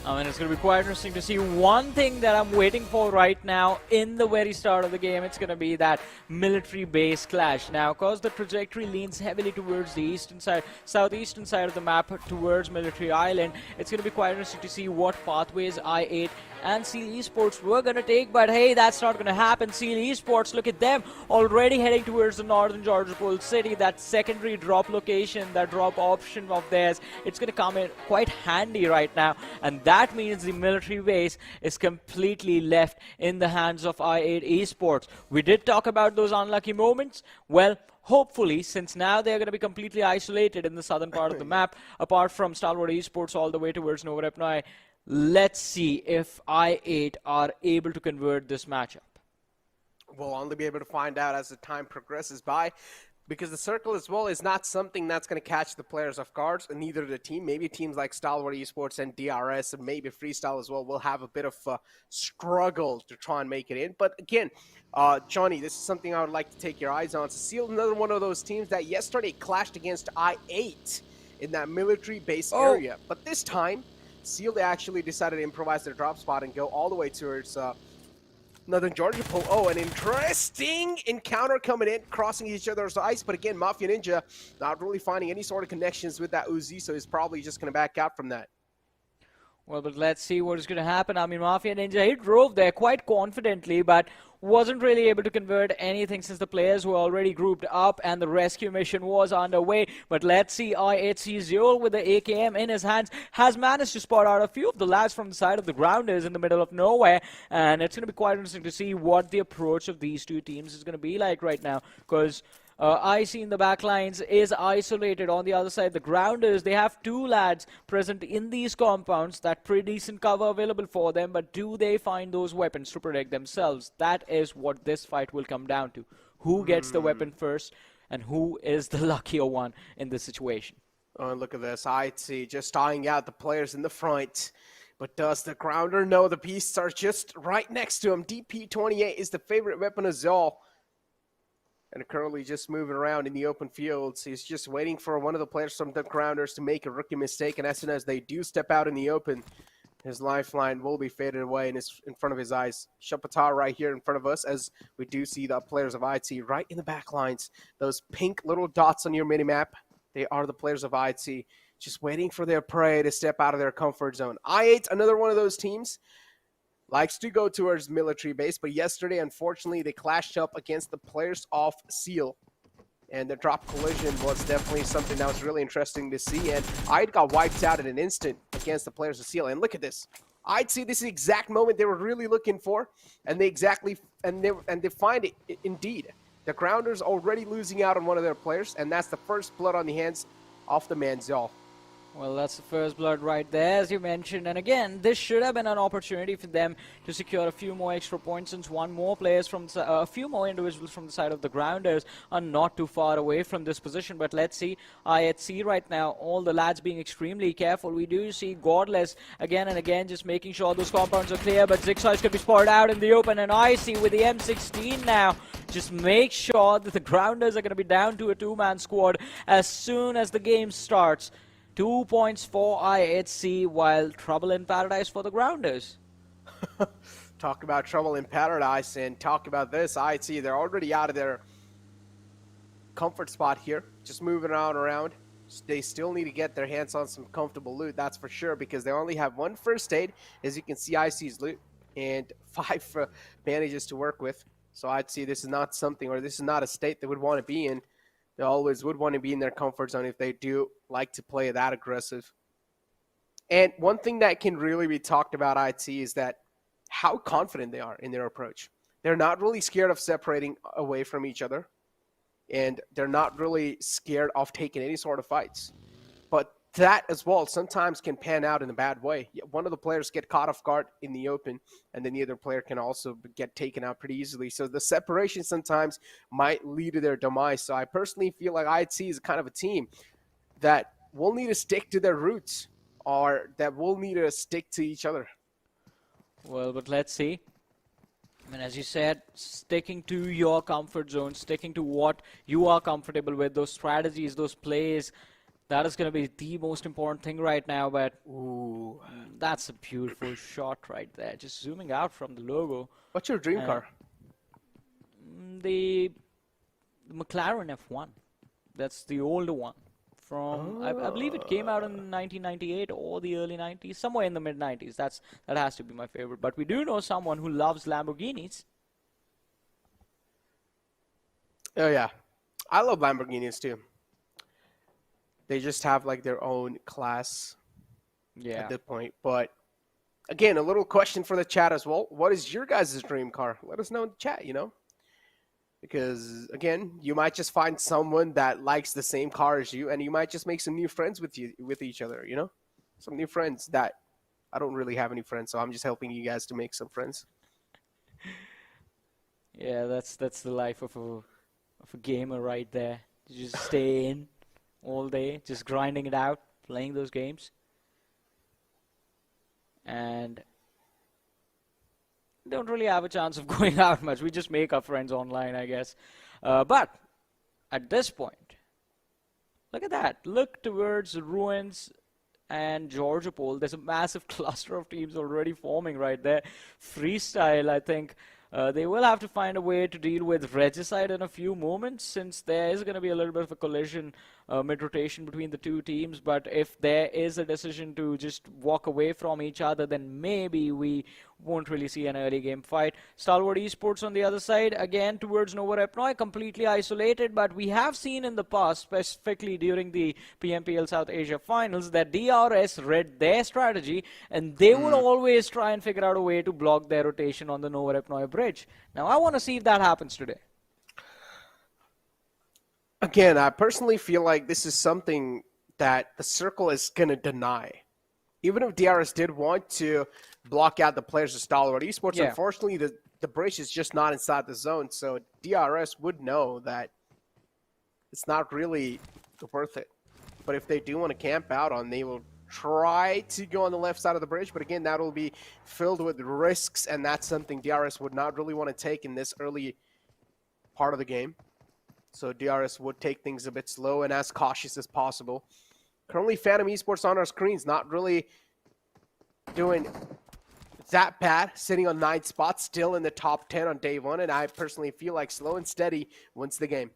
I mean, it's going to be quite interesting to see. One thing that I'm waiting for right now in the very start of the game, it's going to be that military base clash. Now, because the trajectory leans heavily towards the eastern side, southeastern side of the map, towards Military Island, it's going to be quite interesting to see what pathways I8 and Seal Esports were going to take. But hey, that's not going to happen. Seal Esports, look at them, already heading towards the northern Georgia Pool City. That secondary drop location, that drop option of theirs, it's going to come in quite handy right now. And that means the military base is completely left in the hands of I8 Esports. We did talk about those unlucky moments. Well, hopefully, since now they're going to be completely isolated in the southern part of the map, apart from Stalwart Esports all the way towards Novorepnoi, let's see if I8 are able to convert this matchup. We'll only be able to find out as the time progresses by, because the circle as well is not something that's going to catch the players off guard, and neither the team. Maybe teams like Stalwart Esports and DRS and maybe Freestyle as well will have a bit of a struggle to try and make it in. But again, Johnny, this is something I would like to take your eyes on. Seal, another one of those teams that yesterday clashed against I8 in that military base area. But this time, Seal actually decided to improvise their drop spot and go all the way towards Northern Georgia Pool. Oh, an interesting encounter coming in, crossing each other's ice. But again, Mafia Ninja not really finding any sort of connections with that Uzi, so he's probably just going to back out from that. Well, but let's see what is going to happen. I mean, Mafia Ninja, he drove there quite confidently, but wasn't really able to convert anything since the players were already grouped up and the rescue mission was underway. But let's see, I8C Zero with the AKM in his hands has managed to spot out a few of the lads from the side of the grounders in the middle of nowhere. And it's going to be quite interesting to see what the approach of these two teams is going to be like right now, because IC in the back lines is isolated. On the other side, the grounders, they have two lads present in these compounds. That pretty decent cover available for them, but do they find those weapons to protect themselves? That is what this fight will come down to. Who gets the weapon first, and who is the luckier one in this situation? Oh, look at this. IC just eyeing out the players in the front. But does the grounder know the beasts are just right next to him? DP28 is the favorite weapon of Zol. And currently just moving around in the open fields. He's just waiting for one of the players from the grounders to make a rookie mistake. And as soon as they do step out in the open, his lifeline will be faded away in front of his eyes. Shapatar right here in front of us, as we do see the players of IT right in the back lines. Those pink little dots on your minimap, they are the players of IT, just waiting for their prey to step out of their comfort zone. I8, another one of those teams, likes to go towards military base, but yesterday, unfortunately, they clashed up against the players of Seal. And the drop collision was definitely something that was really interesting to see. And I got wiped out in an instant against the players of Seal. And look at this. I'd see this is the exact moment they were really looking for. And they they find it indeed. The grounders already losing out on one of their players. And that's the first blood on the hands of the Manziel. Well, that's the first blood right there, as you mentioned. And again, this should have been an opportunity for them to secure a few more extra points, since a few more individuals from the side of the grounders are not too far away from this position. But let's see, IHC right now, all the lads being extremely careful. We do see Godless again and again just making sure those compounds are clear, but Zigzag could be spotted out in the open. And IC with the M16 now, just make sure that the grounders are going to be down to a two-man squad as soon as the game starts. 2 points for IHC, while trouble in paradise for the grounders. Talk about trouble in paradise and talk about this. IHC, they're already out of their comfort spot here, just moving around. They still need to get their hands on some comfortable loot, that's for sure, because they only have one first aid, as you can see IHC's loot, and 5 bandages to work with. So IHC, this is not something, or this is not a state they would want to be in. They always would want to be in their comfort zone if they do like to play that aggressive. And one thing that can really be talked about IHC is that how confident they are in their approach. They're not really scared of separating away from each other, and they're not really scared of taking any sort of fights. But that as well sometimes can pan out in a bad way. One of the players get caught off guard in the open, and then the other player can also get taken out pretty easily. So the separation sometimes might lead to their demise. So I personally feel like IHC is kind of a team that will need to stick to their roots, or that will need to stick to each other. Well, but let's see. I mean, as you said, sticking to your comfort zone, sticking to what you are comfortable with, those strategies, those plays, that is going to be the most important thing right now. But ooh, that's a beautiful shot right there. Just zooming out from the logo. What's your dream car? The McLaren F1. That's the older one. From I believe it came out in 1998 or the early 90s, somewhere in the mid 90s. That has to be my favorite. But we do know someone who loves Lamborghinis. Oh yeah, I love Lamborghinis too. They just have like their own class at this point. But again, a little question for the chat as well. What is your guys' dream car? Let us know in the chat, you know. Because, again, you might just find someone that likes the same car as you, and you might just make some new friends with each other, you know? Some new friends that I don't really have any friends, so I'm just helping you guys to make some friends. Yeah, that's the life of a gamer right there. You just stay in all day, just grinding it out, playing those games. And don't really have a chance of going out much. We just make our friends online, I guess. But at this point, look at that. Look towards Ruins and Georgiopol. There's a massive cluster of teams already forming right there. Freestyle, I think, they will have to find a way to deal with Regicide in a few moments, since there is going to be a little bit of a collision mid-rotation between the two teams. But if there is a decision to just walk away from each other, then maybe we won't really see an early game fight. Stalwart Esports on the other side, again towards Novorepnoy, completely isolated. But we have seen in the past, specifically during the PMPL South Asia finals, that DRS read their strategy, and they will always try and figure out a way to block their rotation on the Novorepnoy bridge. Now, I want to see if that happens today. Again, I personally feel like this is something that the Circle is going to deny. Even if DRS did want to block out the players of Stalwart Esports, unfortunately, the bridge is just not inside the zone. So DRS would know that it's not really worth it. But if they do want to camp out on, they will try to go on the left side of the bridge. But again, that will be filled with risks, and that's something DRS would not really want to take in this early part of the game. So DRS would take things a bit slow and as cautious as possible. Currently, Phantom Esports on our screens, not really doing that bad, sitting on 9 spots, still in the top 10 on day 1, and I personally feel like slow and steady wins the game.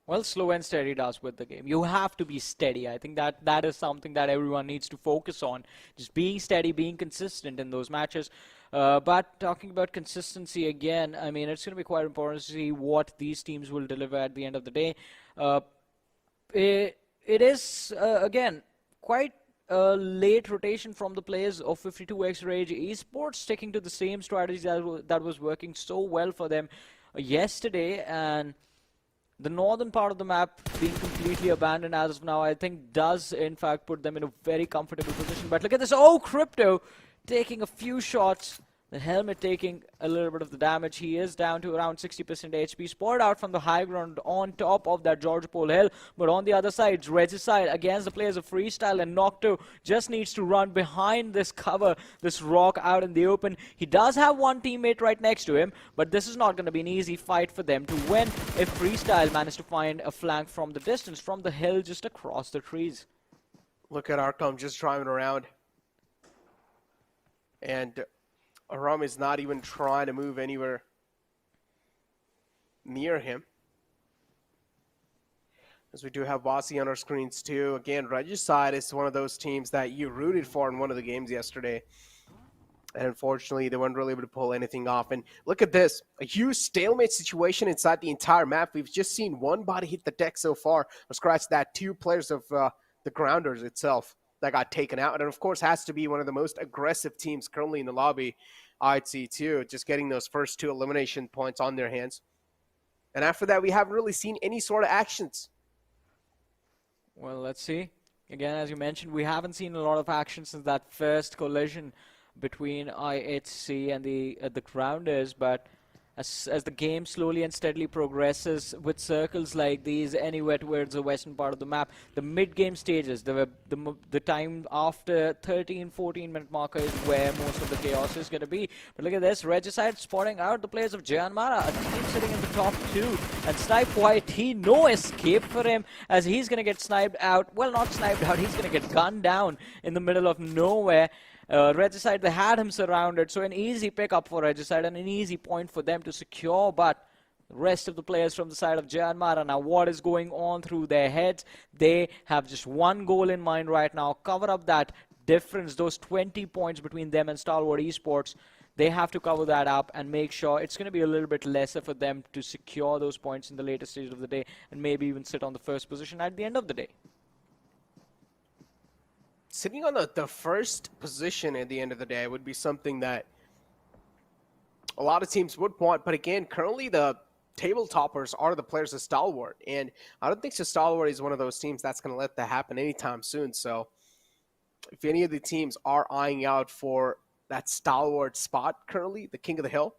Well, slow and steady does win the game. You have to be steady. I think that is something that everyone needs to focus on. Just being steady, being consistent in those matches. But talking about consistency again, I mean, it's going to be quite important to see what these teams will deliver at the end of the day. It is, again, quite a late rotation from the players of 52X Rage Esports, sticking to the same strategy that was working so well for them yesterday. And the northern part of the map being completely abandoned as of now, I think does in fact put them in a very comfortable position. But look at this. Oh, Crypto taking a few shots. The helmet taking a little bit of the damage. He is down to around 60% HP. Spotted out from the high ground on top of that Georgia Pole hill. But on the other side, Regicide against the players of Freestyle, and Nocto just needs to run behind this cover, this rock out in the open. He does have one teammate right next to him, but this is not going to be an easy fight for them to win if Freestyle manage to find a flank from the distance, from the hill just across the trees. Look at Arkham just driving around. And Aram is not even trying to move anywhere near him. As we do have Bossy on our screens too. Again, Regicide is one of those teams that you rooted for in one of the games yesterday. And unfortunately, they weren't really able to pull anything off. And look at this. A huge stalemate situation inside the entire map. We've just seen one body hit the deck so far. Or scratch that, 2 players of the Grounders itself that got taken out. And of course has to be one of the most aggressive teams currently in the lobby, I'd see too, just getting those first 2 elimination points on their hands. And after that, we haven't really seen any sort of actions. Well, let's see. Again, as you mentioned, we haven't seen a lot of action since that first collision between IHC and the Grounders, but as the game slowly and steadily progresses with circles like these anywhere towards the western part of the map, the mid-game stages, the time after 13-14 minute marker is where most of the chaos is going to be. But look at this, Regicide spotting out the players of JyanMaara, a team sitting in the top 2, and Snipe YT, no escape for him as he's going to get sniped out. Well, not sniped out, he's going to get gunned down in the middle of nowhere. Regicide, they had him surrounded, so an easy pickup for Regicide and an easy point for them to secure, but the rest of the players from the side of JyanMaara, now what is going on through their heads? They have just one goal in mind right now, cover up that difference, those 20 points between them and Stalwart Esports. They have to cover that up and make sure it's going to be a little bit lesser for them to secure those points in the later stage of the day and maybe even sit on the first position at the end of the day. Sitting on the first position at the end of the day would be something that a lot of teams would want. But again, currently the table toppers are the players of Stalwart. And I don't think Stalwart is one of those teams that's going to let that happen anytime soon. So if any of the teams are eyeing out for that Stalwart spot currently, the King of the Hill,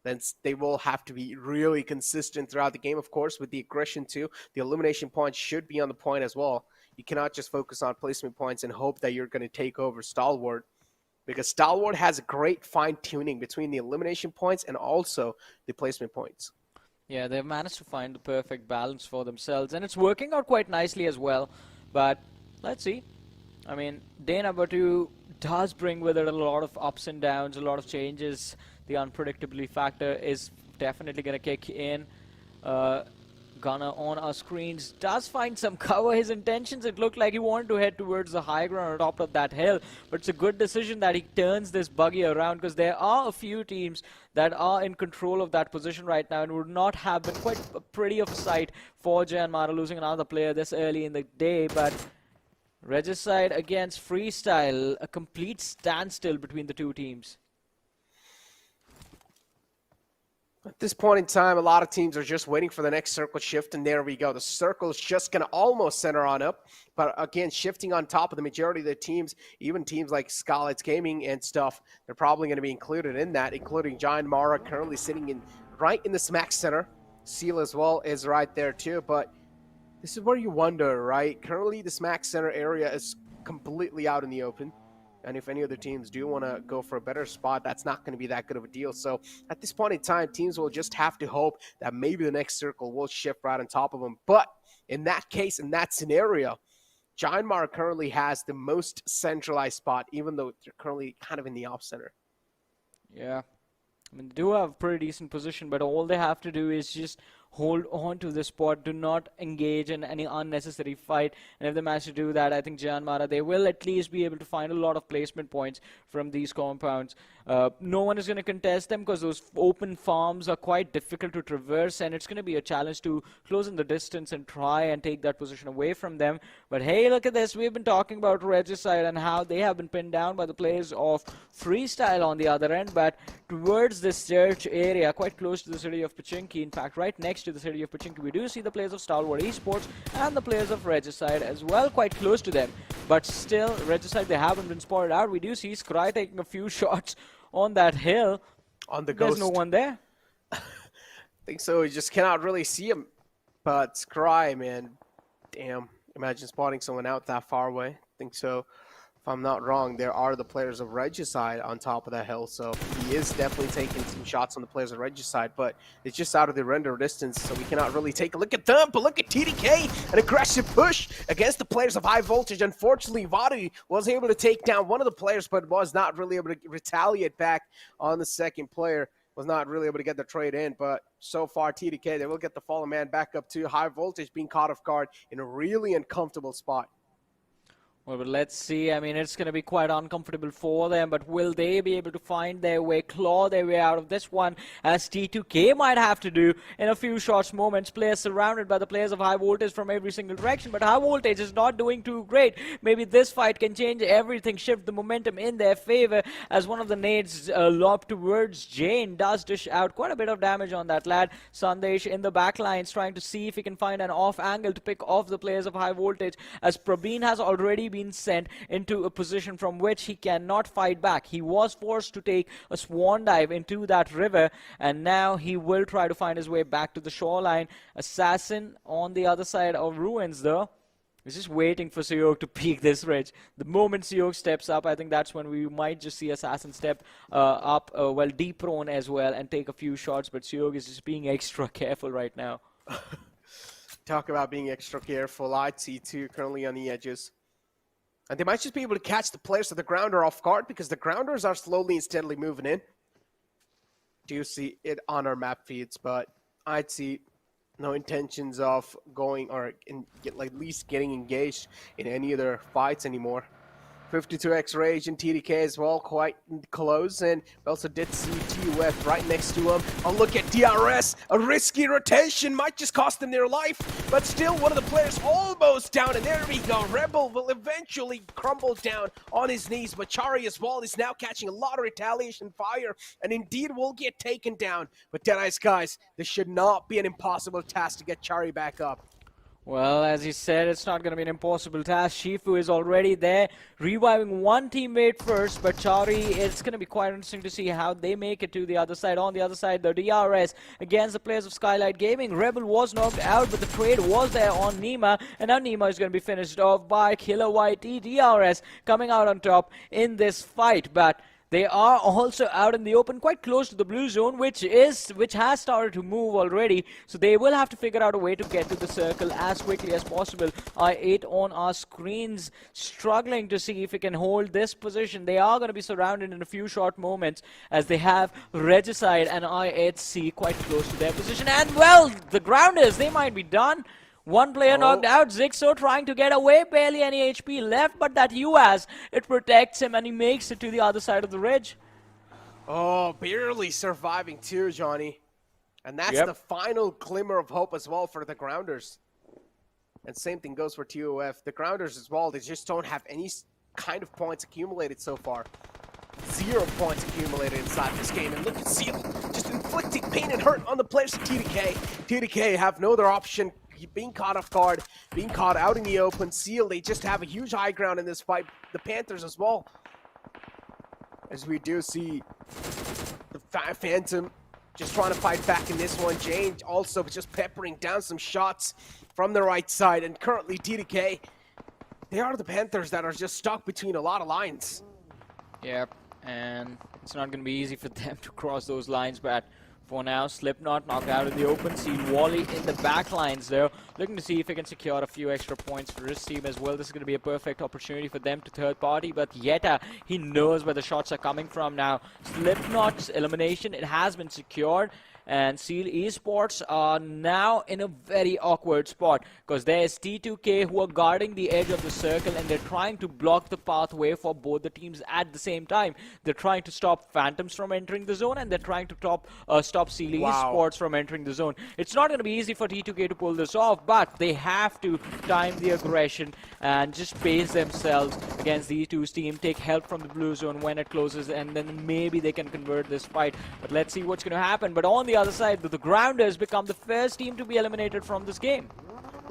then they will have to be really consistent throughout the game, of course, with the aggression too. The elimination points should be on the point as well. You cannot just focus on placement points and hope that you're going to take over Stalwart, because Stalwart has a great fine-tuning between the elimination points and also the placement points. Yeah, they've managed to find the perfect balance for themselves, and it's working out quite nicely as well. But let's see. I mean, day number 2 does bring with it a lot of ups and downs, a lot of changes. The unpredictability factor is definitely going to kick in. Gunner on our screens does find some cover. His intentions, it looked like he wanted to head towards the high ground on top of that hill, but it's a good decision that he turns this buggy around, because there are a few teams that are in control of that position right now and would not have been quite pretty of a sight for JyanMaara losing another player this early in the day. But Regicide against Freestyle, a complete standstill between the two teams. At this point in time, a lot of teams are just waiting for the next circle shift, and there we go. The circle is just going to almost center on up, but again, shifting on top of the majority of the teams, even teams like Skylightz Gaming and stuff, they're probably going to be included in that, including JyanMaara currently sitting in right in the smack center. Seal as well is right there too, but this is where you wonder, right? Currently, the smack center area is completely out in the open. And if any other teams do want to go for a better spot, that's not going to be that good of a deal. So at this point in time, teams will just have to hope that maybe the next circle will shift right on top of them. But in that case, in that scenario, JyanMaara currently has the most centralized spot, even though they're currently kind of in the off center. Yeah. I mean, they do have a pretty decent position, but all they have to do is just hold on to the spot, do not engage in any unnecessary fight. And if they manage to do that, I think JyanMaara, they will at least be able to find a lot of placement points from these compounds. No one is going to contest them because those open farms are quite difficult to traverse, and it's going to be a challenge to close in the distance and try and take that position away from them. But hey, look at this. We've been talking about Regicide and how they have been pinned down by the players of Freestyle on the other end, but towards this church area, quite close to the city of Pachinki, in fact, right next next to the city of Pochinki. We do see the players of Stalwart Esports and the players of Regicide as well, quite close to them. But still, Regicide, they haven't been spotted out. We do see Scry taking a few shots on that hill. On the There's ghost. no one there. I think so. You just cannot really see him. But Scry, man, damn. Imagine spotting someone out that far away. I think so. If I'm not wrong, there are the players of Regicide on top of that hill, so he is definitely taking some shots on the players of Regicide, but it's just out of the render distance, so we cannot really take a look at them. But look at TDK, an aggressive push against the players of High Voltage. Unfortunately, Vadu was able to take down one of the players, but was not really able to retaliate back on the second player. Was not really able to get the trade in, but so far TDK, they will get the fallen man back up to High Voltage, being caught off guard in a really uncomfortable spot. Well, but let's see. I mean, it's going to be quite uncomfortable for them, but will they be able to find their way, claw their way out of this one, as T2K might have to do in a few short moments? Players surrounded by the players of High Voltage from every single direction, but High Voltage is not doing too great. Maybe this fight can change everything, shift the momentum in their favor, as one of the nades lob towards Jane does dish out quite a bit of damage on that lad. Sandesh in the back lines trying to see if he can find an off angle to pick off the players of High Voltage, as Prabeen has already been sent into a position from which he cannot fight back. He was forced to take a swan dive into that river, and now he will try to find his way back to the shoreline. Assassin on the other side of Ruins, though, is just waiting for Seog to peek this ridge. The moment Seog steps up, I think that's when we might just see Assassin step up, well, deep prone as well, and take a few shots, but Seog is just being extra careful right now. Talk about being extra careful. I'd see two currently on the edges. And they might just be able to catch the players of the grounder off guard, because the grounders are slowly and steadily moving in. Do you see it on our map feeds, but I'd see no intentions of going or at least getting engaged in any other fights anymore. 52x Rage and TDK as well, quite close, and we also did see TUF right next to him. A look at DRS, a risky rotation, might just cost them their life, but still one of the players almost down, and there we go. Rebel will eventually crumble down on his knees, but Chari as well is now catching a lot of retaliation fire, and indeed will get taken down. But Deadeyes Guys, this should not be an impossible task to get Chari back up. Well, as he said, it's not going to be an impossible task. Shifu is already there, reviving one teammate first, but Chari, it's going to be quite interesting to see how they make it to the other side. On the other side, the DRS against the players of Skylightz Gaming. Rebel was knocked out, but the trade was there on Nima, and now Nima is going to be finished off by Killer YT. DRS coming out on top in this fight, but they are also out in the open, quite close to the blue zone, which has started to move already. So they will have to figure out a way to get to the circle as quickly as possible. I8 on our screens, struggling to see if we can hold this position. They are going to be surrounded in a few short moments, as they have Regicide and I8C quite close to their position. And well, the grounders, they might be done. One player knocked out. Zixo trying to get away, barely any HP left, but that UAS, it protects him and he makes it to the other side of the ridge. Oh, barely surviving too, Johnny. And that's the final glimmer of hope as well for the grounders. And same thing goes for TOF. The grounders as well, they just don't have any kind of points accumulated so far. 0 points accumulated inside this game. And look at Seal, just inflicting pain and hurt on the players of TDK. TDK have no other option. Being caught off guard, being caught out in the open. Seal, they just have a huge high ground in this fight. The Panthers as well. As we do see the Phantom just trying to fight back in this one. Jane also just peppering down some shots from the right side. And currently TDK, they are the Panthers that are just stuck between a lot of lines. Yep, and it's not going to be easy for them to cross those lines, but for now, Slipknot knocked out in the open. See Wally in the back lines there, looking to see if he can secure a few extra points for his team as well. This is going to be a perfect opportunity for them to third party, but Yeta, he knows where the shots are coming from now. Slipknot's elimination, it has been secured. And Seal Esports are now in a very awkward spot, because there's T2K who are guarding the edge of the circle, and they're trying to block the pathway for both the teams at the same time. They're trying to stop Phantoms from entering the zone, and they're trying to stop Seal Esports from entering the zone. It's not going to be easy for T2K to pull this off, but they have to time the aggression and just pace themselves against these two teams, take help from the blue zone when it closes, and then maybe they can convert this fight. But let's see what's going to happen. But on the other side, the Grounders become the first team to be eliminated from this game.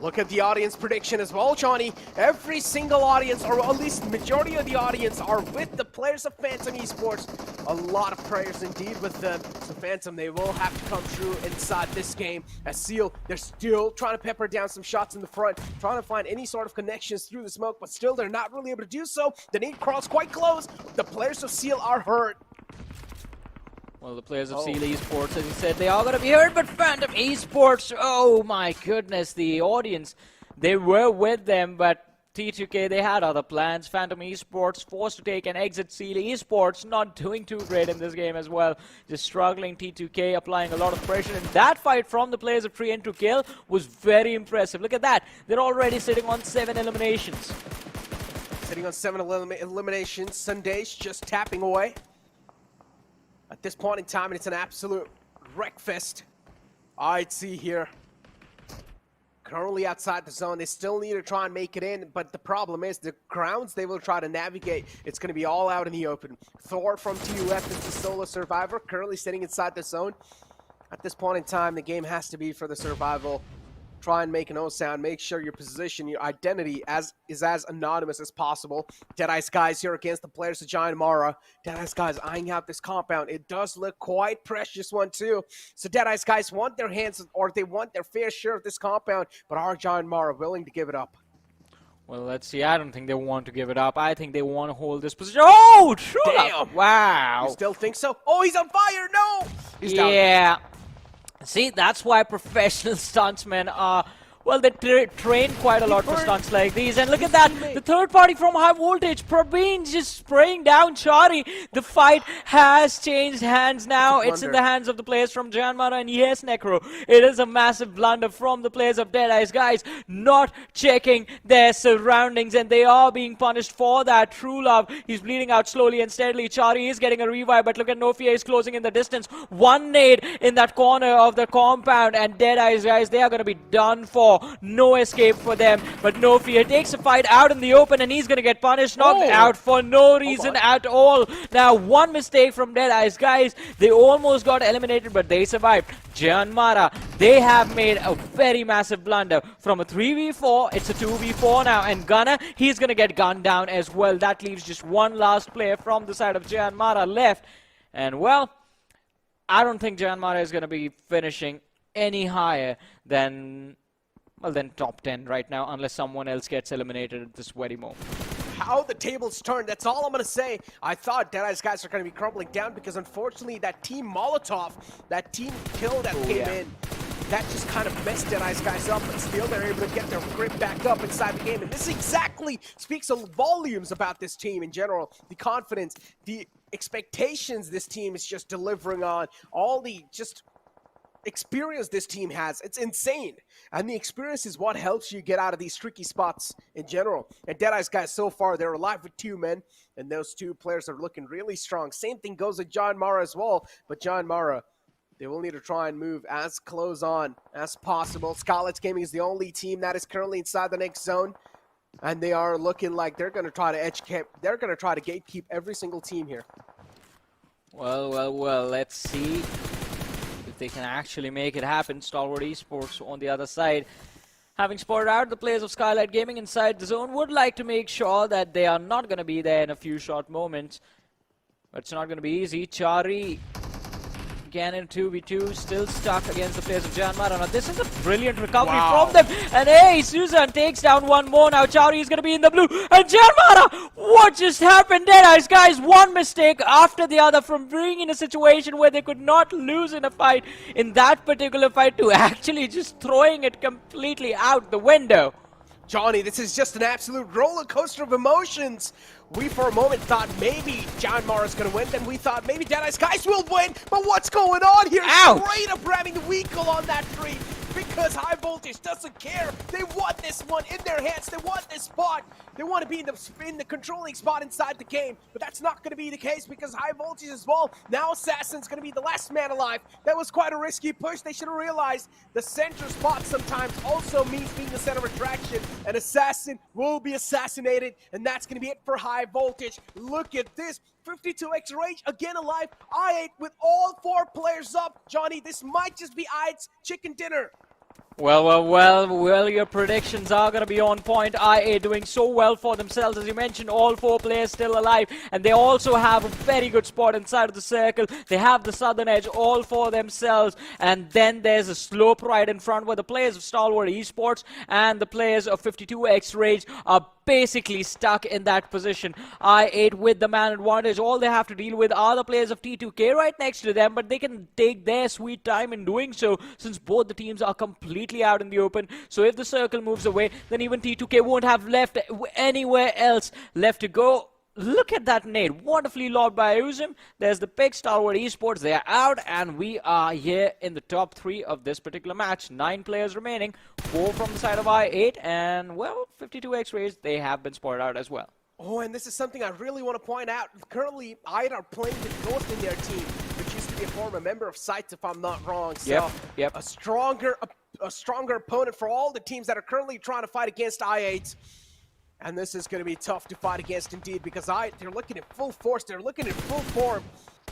Look at the audience prediction as well, Johnny. Every single audience, or at least majority of the audience, are with the players of Phantom Esports. A lot of prayers indeed with them. So Phantom, they will have to come through inside this game. As Seal, they're still trying to pepper down some shots in the front, trying to find any sort of connections through the smoke, but still they're not really able to do so. The nade crawls quite close. The players of Seal are hurt. Well, the players of Seal Esports, as you said, they are going to be hurt, but Phantom Esports, oh my goodness, the audience, they were with them, but T2K, they had other plans. Phantom Esports forced to take an exit. Seal Esports not doing too great in this game as well. Just struggling. T2K applying a lot of pressure. And that fight from the players of Tree to Kill was very impressive. Look at that. They're already sitting on 7 eliminations. Sitting on 7 eliminations. Sundays just tapping away. At this point in time, it's an absolute wreckfest. I'd see here. Currently outside the zone, they still need to try and make it in, but the problem is the grounds they will try to navigate, it's going to be all out in the open. Thor from TUF is the solo survivor, currently sitting inside the zone. At this point in time, the game has to be for the survival. Try and make no sound, make sure your position, your identity is as anonymous as possible. Deadeyes Guys here against the players of JyanMaara. Deadeyes Guys eyeing out this compound. It does look quite precious one too. So Deadeyes Guys want their hands, or they want their fair share of this compound, but are JyanMaara willing to give it up? Well, let's see. I don't think they want to give it up. I think they want to hold this position. Oh, true! Damn! Wow! You still think so? Oh, he's on fire! No! He's down. Yeah. See, that's why professional stuntsmen are, well, they train quite a lot for stunts like these. And look at that, the third party from High Voltage, Praveen just spraying down Chari. The fight has changed hands now. It's in the hands of the players from JyanMaara. And yes, Necro, it is a massive blunder from the players of Deadeyes Guys, not checking their surroundings. And they are being punished for that. True Love, he's bleeding out slowly and steadily. Chari is getting a revive, but look at Nofia is closing in the distance. One nade in that corner of the compound. And Deadeyes Guys, they are going to be done for. No escape for them, but Nofia takes a fight out in the open and he's gonna get punished, knocked out for no reason at all. Now, one mistake from Deadeyes Guys, they almost got eliminated, but they survived. JyanMaara, they have made a very massive blunder. From a 3v4, it's a 2v4 now, and Gunner, he's gonna get gunned down as well. That leaves just one last player from the side of JyanMaara left, and well, I don't think JyanMaara is gonna be finishing any higher than, well, then top 10 right now, unless someone else gets eliminated at this very moment. How the tables turned, that's all I'm going to say. I thought Deadeyes Guys are going to be crumbling down because unfortunately that team Molotov, that team kill that came in, that just kind of messed Deadeyes Guys up, but still they're able to get their grip back up inside the game. And this exactly speaks volumes about this team in general. The confidence, the expectations this team is just delivering on, all the just experience this team has. It's insane. And the experience is what helps you get out of these tricky spots in general. And Deadeyes Guys, so far, they're alive with 2 men. And those 2 players are looking really strong. Same thing goes with JyanMaara as well. But JyanMaara, they will need to try and move as close on as possible. Skylightz Gaming is the only team that is currently inside the next zone. And they are looking like they're going to try to they're going to try to gatekeep every single team here. Well, let's see if they can actually make it happen. Stalwart Esports on the other side, having spotted out the players of Skylightz Gaming inside the zone, would like to make sure that they are not going to be there in a few short moments. But it's not going to be easy. Chari again in 2v2, still stuck against the players of JyanMaara. Now this is a brilliant recovery from them. And hey, Susan takes down one more. Now Chari is going to be in the blue. And JyanMaara, what just happened? Deadeyes Guys, one mistake after the other from being in a situation where they could not lose in a fight, in that particular fight, to actually just throwing it completely out the window. Johnny, this is just an absolute roller coaster of emotions. We for a moment thought maybe JyanMaara is going to win, then we thought maybe Deadeyes Guys will win, but what's going on here? Ouch. Straight up grabbing the vehicle on that tree, because because High Voltage doesn't care. They want this one in their hands. They want this spot. They want to be in the controlling spot inside the game, but that's not going to be the case because High Voltage as well. Now Assassin's going to be the last man alive. That was quite a risky push. They should have realized the center spot sometimes also means being the center of attraction, and Assassin will be assassinated, and that's going to be it for High Voltage. Look at this. 52x Rage again alive. I8 with all 4 players up. Johnny, this might just be I8's chicken dinner. Well, your predictions are going to be on point. IA doing so well for themselves. As you mentioned, all 4 players still alive. And they also have a very good spot inside of the circle. They have the southern edge all for themselves. And then there's a slope right in front where the players of Stalwart Esports and the players of 52x Rage are basically stuck in that position. I8 with the man advantage. All they have to deal with are the players of T2K right next to them, but they can take their sweet time in doing so since both the teams are completely out in the open. So if the circle moves away, then even T2K won't have left anywhere else left to go. Look at that nade. Wonderfully lobbed by Uzim. There's the pick. Stalwart Esports. They are out, and we are here in the top 3 of this particular match. 9 players remaining. 4 from the side of I8, and, well, 52x Rays, they have been spotted out as well. Oh, and this is something I really want to point out. Currently, I8 are playing with Ghost in their team, which used to be a former member of Sights, if I'm not wrong. So, yep. a stronger opponent for all the teams that are currently trying to fight against I8. And this is going to be tough to fight against indeed, because they're looking at full force, they're looking at full form,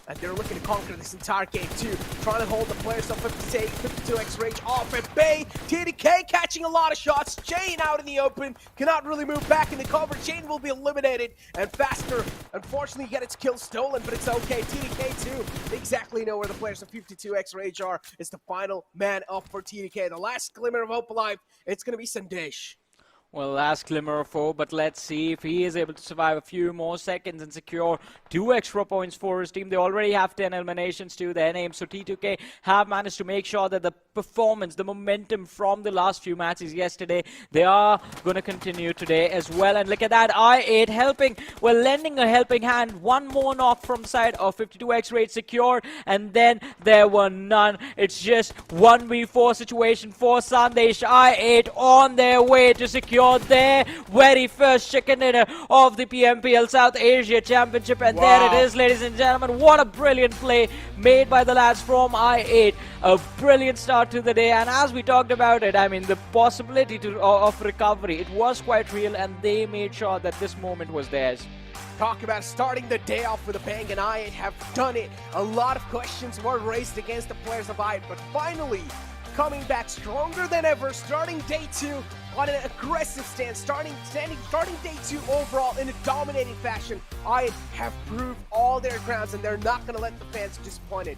and they're looking to conquer this entire game too. Trying to hold the players of 52x Rage off at bay. TDK catching a lot of shots. Jane out in the open, cannot really move back in the cover. Jane will be eliminated, and Faster unfortunately get its kill stolen, but it's okay. TDK too, they exactly know where the players of 52x Rage are. It's the final man up for TDK. The last glimmer of hope alive, it's going to be Sandesh. Well, last glimmer of hope, but let's see if he is able to survive a few more seconds and secure 2 extra points for his team. They already have 10 eliminations to their name, so T2K have managed to make sure that the performance, the momentum from the last few matches yesterday, they are going to continue today as well. And look at that, I8 helping, well, lending a helping hand. One more knock from the side of 52x Rage secured, and then there were none. It's just 1v4 situation for Sandesh. I8 on their way to secure their very first chicken dinner of the PMPL South Asia Championship, and there it is, ladies and gentlemen. What a brilliant play made by the lads from I8. A brilliant start to the day, and as we talked about it, I mean, the possibility of recovery, it was quite real, and they made sure that this moment was theirs. Talk about starting the day off with a bang, and I8 have done it. A lot of questions were raised against the players of I8, but finally coming back stronger than ever, starting day 2 on an aggressive stance, starting day 2 overall in a dominating fashion. I8 have proved all their grounds, and they're not going to let the fans disappointed.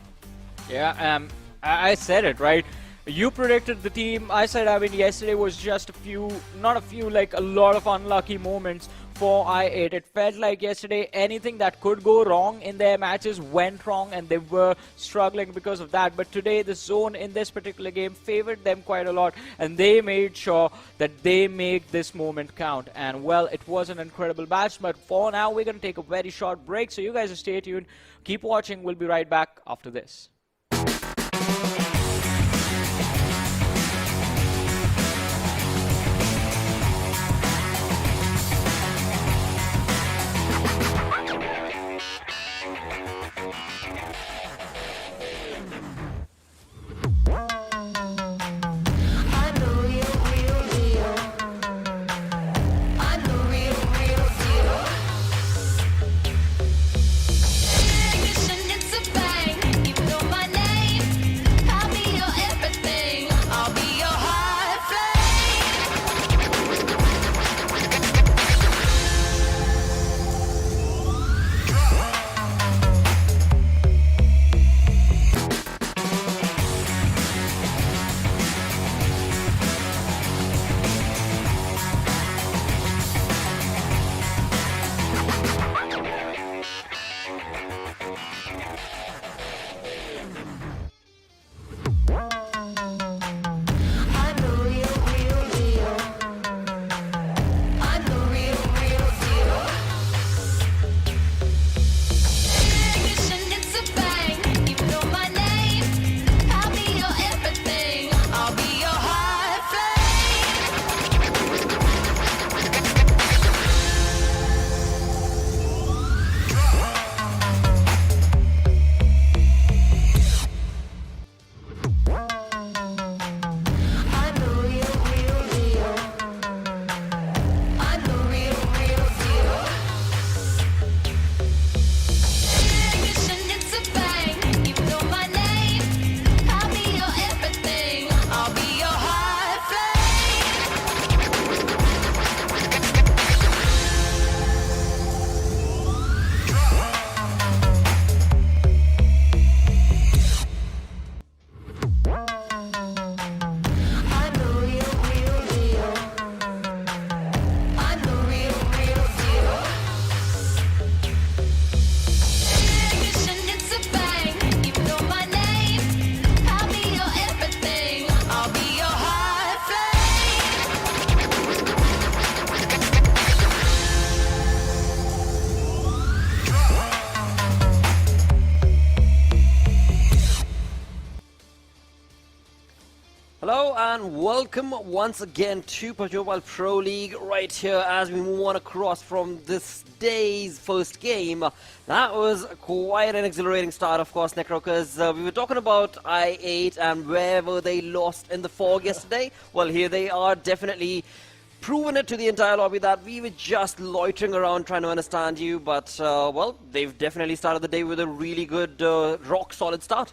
Yeah, I said it, right? You predicted the team. I said, I mean, yesterday was just like a lot of unlucky moments for I8. It felt like yesterday anything that could go wrong in their matches went wrong, and they were struggling because of that. But today, the zone in this particular game favored them quite a lot, and they made sure that they make this moment count. And, well, it was an incredible match, but for now, we're going to take a very short break, so you guys stay tuned. Keep watching. We'll be right back after this. It's a bang, even though my and welcome once again to PUBG Mobile Pro League right here as we move on across from this day's first game. That was quite an exhilarating start, of course, Necro, because we were talking about I8 and wherever they lost in the fog yesterday. Well, here they are, definitely proven it to the entire lobby that we were just loitering around trying to understand you, but, well, they've definitely started the day with a really good, rock-solid start.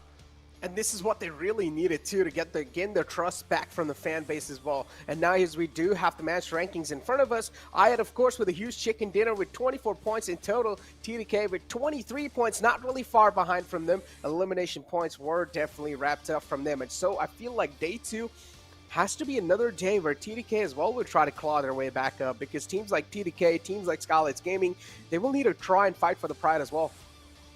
And this is what they really needed too, to gain their trust back from the fan base as well. And now as we do have the match rankings in front of us, I had, of course, with a huge chicken dinner with 24 points in total. TDK with 23 points, not really far behind from them. Elimination points were definitely wrapped up from them. And so I feel like day 2 has to be another day where TDK as well will try to claw their way back up, because teams like TDK, teams like Skylightz Gaming, they will need to try and fight for the pride as well.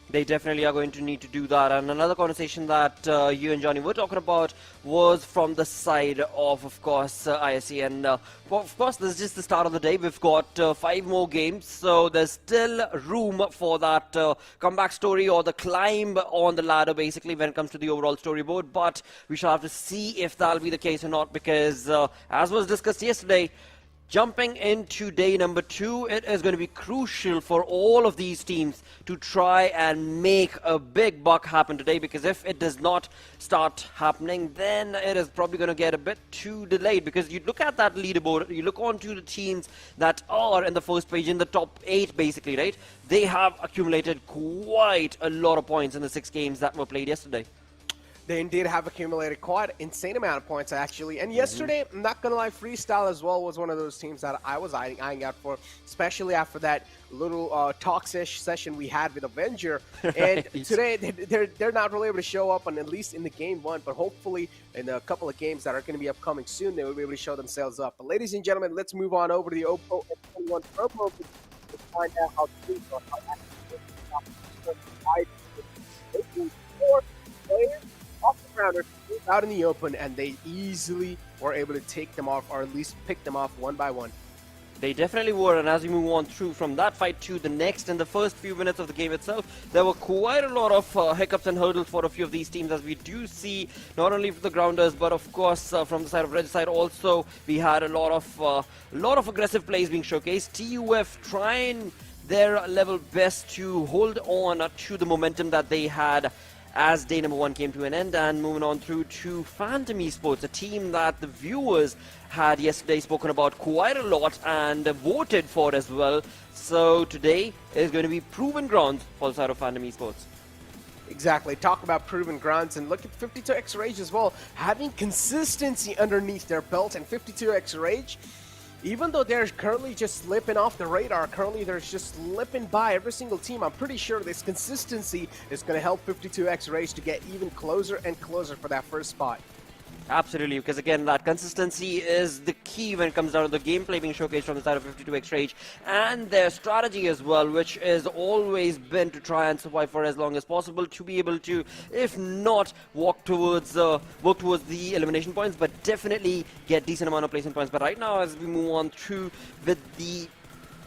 They definitely are going to need to do that. And another conversation that you and Johnny were talking about was from the side of course, ISC. And of course, this is just the start of the day. We've got 5 more games, so there's still room for that comeback story or the climb on the ladder, basically, when it comes to the overall storyboard. But we shall have to see if that'll be the case or not, because as was discussed yesterday, jumping into day number 2, it is going to be crucial for all of these teams to try and make a big buck happen today, because if it does not start happening, then it is probably going to get a bit too delayed, because you look at that leaderboard, you look onto the teams that are in the first page, in the top 8 basically, right? They have accumulated quite a lot of points in the 6 games that were played yesterday. They indeed have accumulated quite an insane amount of points, actually. And yesterday, I'm not going to lie, Freestyle as well was one of those teams that I was eyeing out for, especially after that little talk-ish session we had with Avenger. And today, they're not really able to show up, on at least in the game 1, but hopefully in a couple of games that are going to be upcoming soon, they will be able to show themselves up. But ladies and gentlemen, let's move on over to the Oppo F21 promo to find out how teams are actually players off the grounders out in the open, and they easily were able to take them off, or at least pick them off one by one. They definitely were, and as we move on through from that fight to the next, in the first few minutes of the game itself, there were quite a lot of hiccups and hurdles for a few of these teams, as we do see not only for the grounders, but of course from the side of Regicide also, we had a lot of aggressive plays being showcased. TUF trying their level best to hold on to the momentum that they had as day number 1 came to an end, and moving on through to Phantom Esports, a team that the viewers had yesterday spoken about quite a lot and voted for as well. So today is going to be proven grounds for the side of Phantom Esports. Exactly. Talk about proven grounds, and look at 52x Rage as well, having consistency underneath their belt. And 52x Rage, even though they're currently just slipping off the radar, currently they're just slipping by every single team, I'm pretty sure this consistency is going to help 52x Rage to get even closer and closer for that first spot. Absolutely, because again, that consistency is the key when it comes down to the gameplay being showcased from the side of 52x Rage, and their strategy as well, which has always been to try and survive for as long as possible, to be able to, if not work towards the elimination points, but definitely get decent amount of placement points. But right now, as we move on through with the,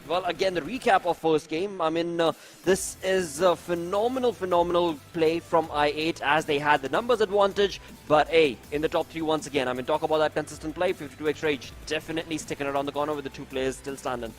well, again, the recap of first game, I mean, this is a phenomenal play from I8, as they had the numbers advantage, but hey, in the top 3 once again. I mean, talk about that consistent play. 52x Rage definitely sticking around the corner with the 2 players still standing.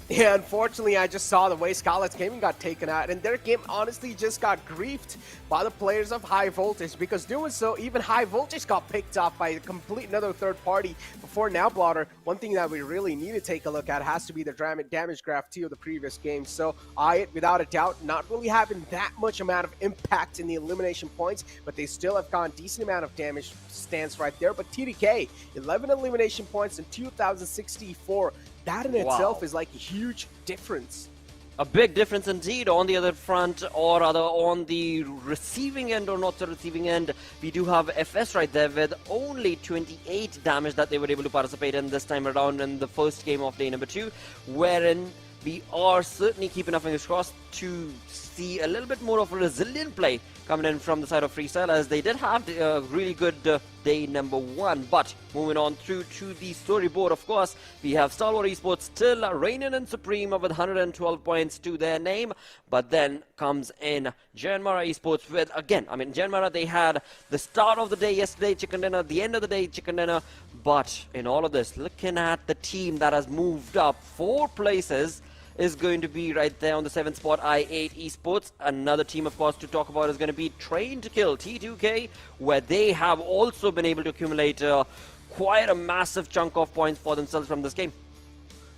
Yeah, unfortunately, I just saw the way Skylightz Gaming got taken out, and their game honestly just got griefed by the players of High Voltage, because doing so, even High Voltage got picked off by a complete another third party before Now Blotter. One thing that we really need to take a look at has to be the damage graph too of the previous game. So I8, without a doubt, not really having that much amount of impact in the elimination points, but they still have got a decent amount of damage stance right there. But TDK, 11 elimination points and 2,064. That in itself is like a huge difference. A big difference indeed. On the other front, or rather on the receiving end, or not the receiving end, we do have FS right there with only 28 damage that they were able to participate in this time around in the first game of day number 2, wherein we are certainly keeping our fingers crossed to see see a little bit more of a resilient play coming in from the side of Freestyle, as they did have a really good day number 1. But moving on through to the storyboard, of course, we have Stalwart Esports still reigning and supreme with 112 points to their name. But then comes in JyanMaara Esports with, again, I mean, JyanMaara, they had the start of the day yesterday, chicken dinner, the end of the day, chicken dinner. But in all of this, looking at the team that has moved up 4 places, is going to be right there on the 7th spot, i8 Esports. Another team, of course, to talk about is going to be Train to Kill, T2K, where they have also been able to accumulate quite a massive chunk of points for themselves from this game.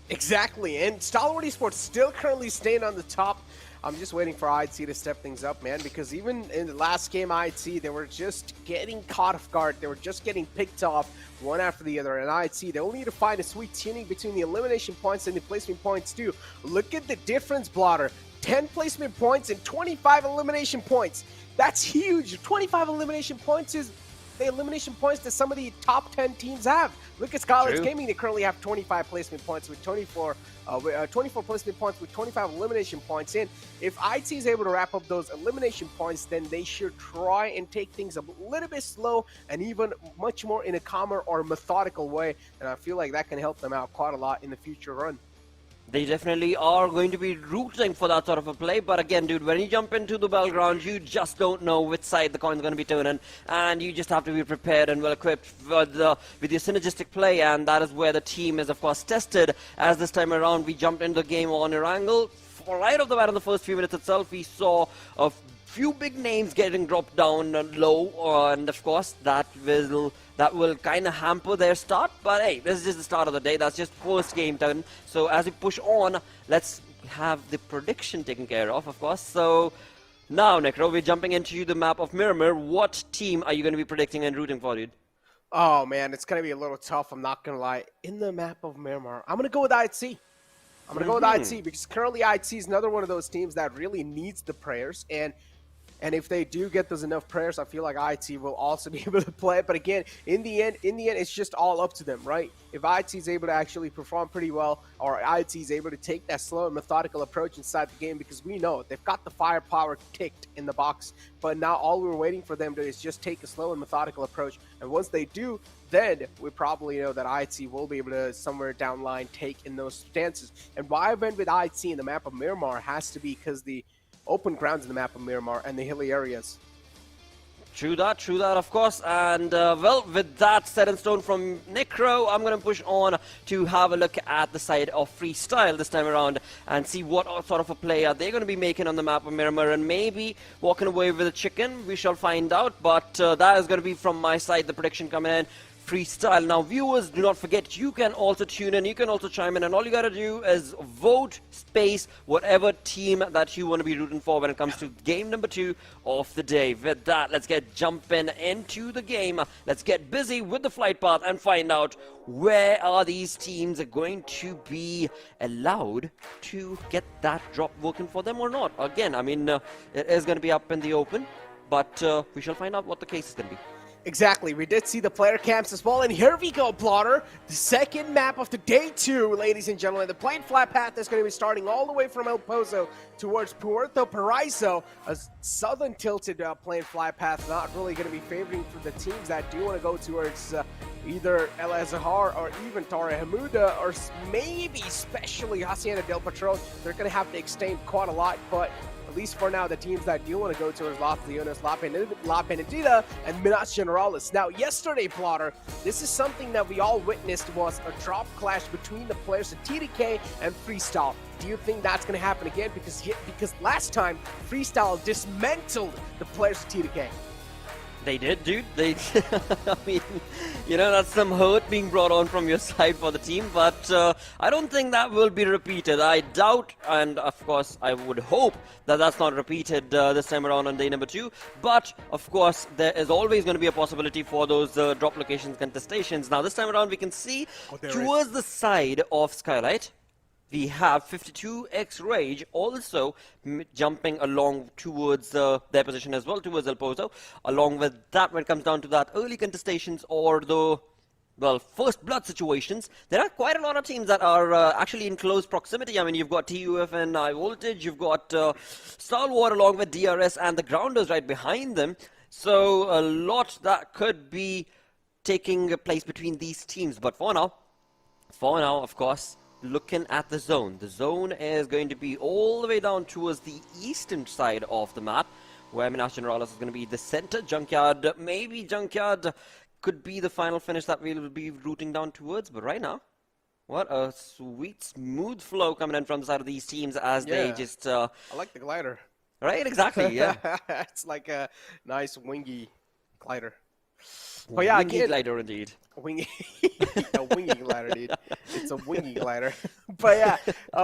Exactly, and Stalwart Esports still currently staying on the top. I'm just waiting for IC to step things up, man, because even in the last game, IC, they were just getting caught off guard. They were just getting picked off one after the other. And IC, they only need to find a sweet tuning between the elimination points and the placement points, too. Look at the difference, Blotter. 10 placement points and 25 elimination points. That's huge. 25 elimination points is the elimination points that some of the top 10 teams have. Look at Skylightz Gaming. They currently have 25 placement points with 24 placement points with 25 elimination points in. If IT is able to wrap up those elimination points, then they should try and take things a little bit slow and even much more in a calmer or methodical way. And I feel like that can help them out quite a lot in the future run. They definitely are going to be rooting for that sort of a play. But again, dude, when you jump into the battlegrounds, you just don't know which side the coin's going to be turning. And you just have to be prepared and well-equipped with your synergistic play. And that is where the team is, of course, tested. As this time around, we jumped into the game on Erangel. Right off the bat in the first few minutes itself, we saw a few big names getting dropped down low. And, of course, that will kind of hamper their start. But hey, this is just the start of the day. That's just first game turn. So as we push on, let's have the prediction taken care of course. So now, Necro, we're jumping into the map of Miramar. What team are you going to be predicting and rooting for, dude? Oh, man, it's going to be a little tough. I'm not going to lie. In the map of Miramar, I'm going to go with IC. I'm going to go with IC because currently IC is another one of those teams that really needs the prayers. And if they do get those enough prayers, I feel like IT will also be able to play it. But again, in the end, it's just all up to them, right? If IT is able to actually perform pretty well, or IT is able to take that slow and methodical approach inside the game, because we know they've got the firepower ticked in the box. But now all we're waiting for them to is just take a slow and methodical approach. And once they do, then we probably know that IT will be able to somewhere down the line take in those stances. And why I went with IT in the map of Miramar has to be because the open grounds in the map of Miramar and the hilly areas. True that, of course. And, well, with that set in stone from Necro, I'm going to push on to have a look at the side of Freestyle this time around and see what sort of a play are they going to be making on the map of Miramar, and maybe walking away with a chicken. We shall find out, but that is going to be from my side, the prediction coming in. Freestyle. Now, viewers, do not forget, you can also tune in, you can also chime in, and all you gotta do is vote, space, whatever team that you want to be rooting for when it comes to game number 2 of the day. With that, let's get jumping into the game. Let's get busy with the flight path and find out where are these teams going to be allowed to get that drop working for them or not. Again, I mean, it is going to be up in the open, but we shall find out what the case is going to be. Exactly, we did see the player camps as well, and here we go, Blotter. The second map of the day 2, ladies and gentlemen. The plain flat path is going to be starting all the way from El Pozo towards Puerto Paraiso. A southern tilted plain flat path, not really going to be favoring for the teams that do want to go towards either El Azahar or even Torre Hamuda, or maybe especially Hacienda del Patron. They're going to have to extend quite a lot, but at least for now, the teams that do want to go towards Los Leones, La Penedida, and Minas Generalis. Now, yesterday, Plotter, this is something that we all witnessed was a drop clash between the players of TDK and Freestyle. Do you think that's going to happen again? Because last time, Freestyle dismantled the players of TDK. They did, dude. They, I mean, you know, that's some hurt being brought on from your side for the team, but I don't think that will be repeated. I doubt, and of course, I would hope that that's not repeated this time around on day number 2. But, of course, there is always going to be a possibility for those drop locations contestations. Now, this time around, we can see towards the side of Skylight, we have 52X Rage also jumping along towards their position as well, towards El Pozo. Along with that, when it comes down to that early contestations or the well, first blood situations, there are quite a lot of teams that are actually in close proximity. I mean, you've got TUF and High Voltage, you've got Stalwart along with DRS and the Grounders right behind them. So a lot that could be taking place between these teams. But for now, of course, looking at the zone. The zone is going to be all the way down towards the eastern side of the map, where Minas Generalis is going to be the center. Junkyard, maybe Junkyard could be the final finish that we'll be rooting down towards, but right now, what a sweet, smooth flow coming in from the side of these teams as they just... I like the glider. Right, exactly, yeah. It's like a nice wingy glider. But yeah, wingy glider indeed. Wingy, a wingy glider, dude. It's a wingy glider. But yeah,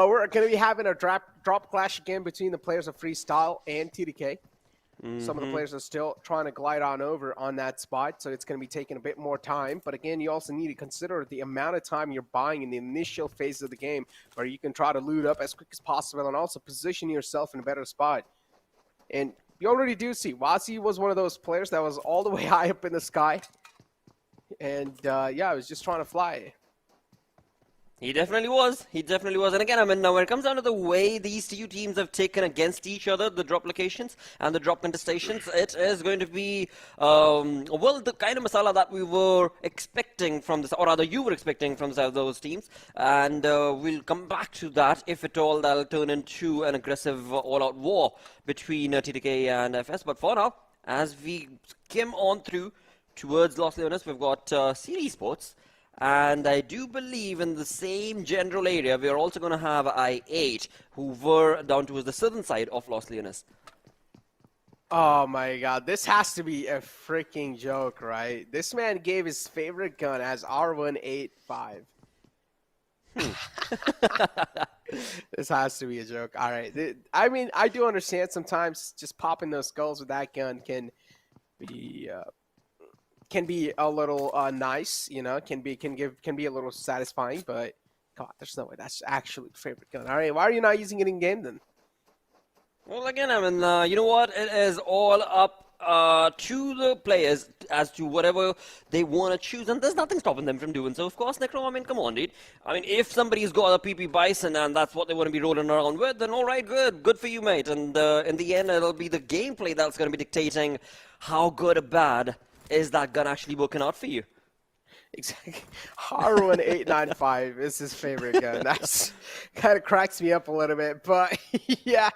we're going to be having a drop clash again between the players of Freestyle and TDK. Some of the players are still trying to glide on over on that spot, so it's going to be taking a bit more time. But again, you also need to consider the amount of time you're buying in the initial phase of the game, where you can try to loot up as quick as possible and also position yourself in a better spot. And you already do see, Wasi was one of those players that was all the way high up in the sky. And yeah, I was just trying to fly. He definitely was. He definitely was. And again, I mean, now when it comes down to the way these two teams have taken against each other, the drop locations and the drop contestations, it is going to be, well, the kind of masala that we were expecting from this, or rather you were expecting from those teams. And we'll come back to that. If at all, that'll turn into an aggressive all-out war between TDK and FS. But for now, as we skim on through towards Los Leones, we've got JyanMaara Esports. And I do believe in the same general area, we are also going to have I8, who were down towards the southern side of Los Leones. Oh my god, this has to be a freaking joke, right? This man gave his favorite gun as R185. This has to be a joke. All right. I mean, I do understand sometimes just popping those skulls with that gun can be a little nice, you know, can be a little satisfying, but God, there's no way that's actually favorite gun. All right, why are you not using it in game then? Well, again, I mean, you know what? It is all up to the players as to whatever they want to choose, and there's nothing stopping them from doing so. Of course, Necro, I mean, come on, dude. I mean, if somebody's got a PP Bison and that's what they want to be rolling around with, then all right, good for you, mate. And in the end, it'll be the gameplay that's going to be dictating how good or bad is that gun actually working out for you. Exactly. R1895 is his favorite gun. That's kind of cracks me up a little bit, but yeah,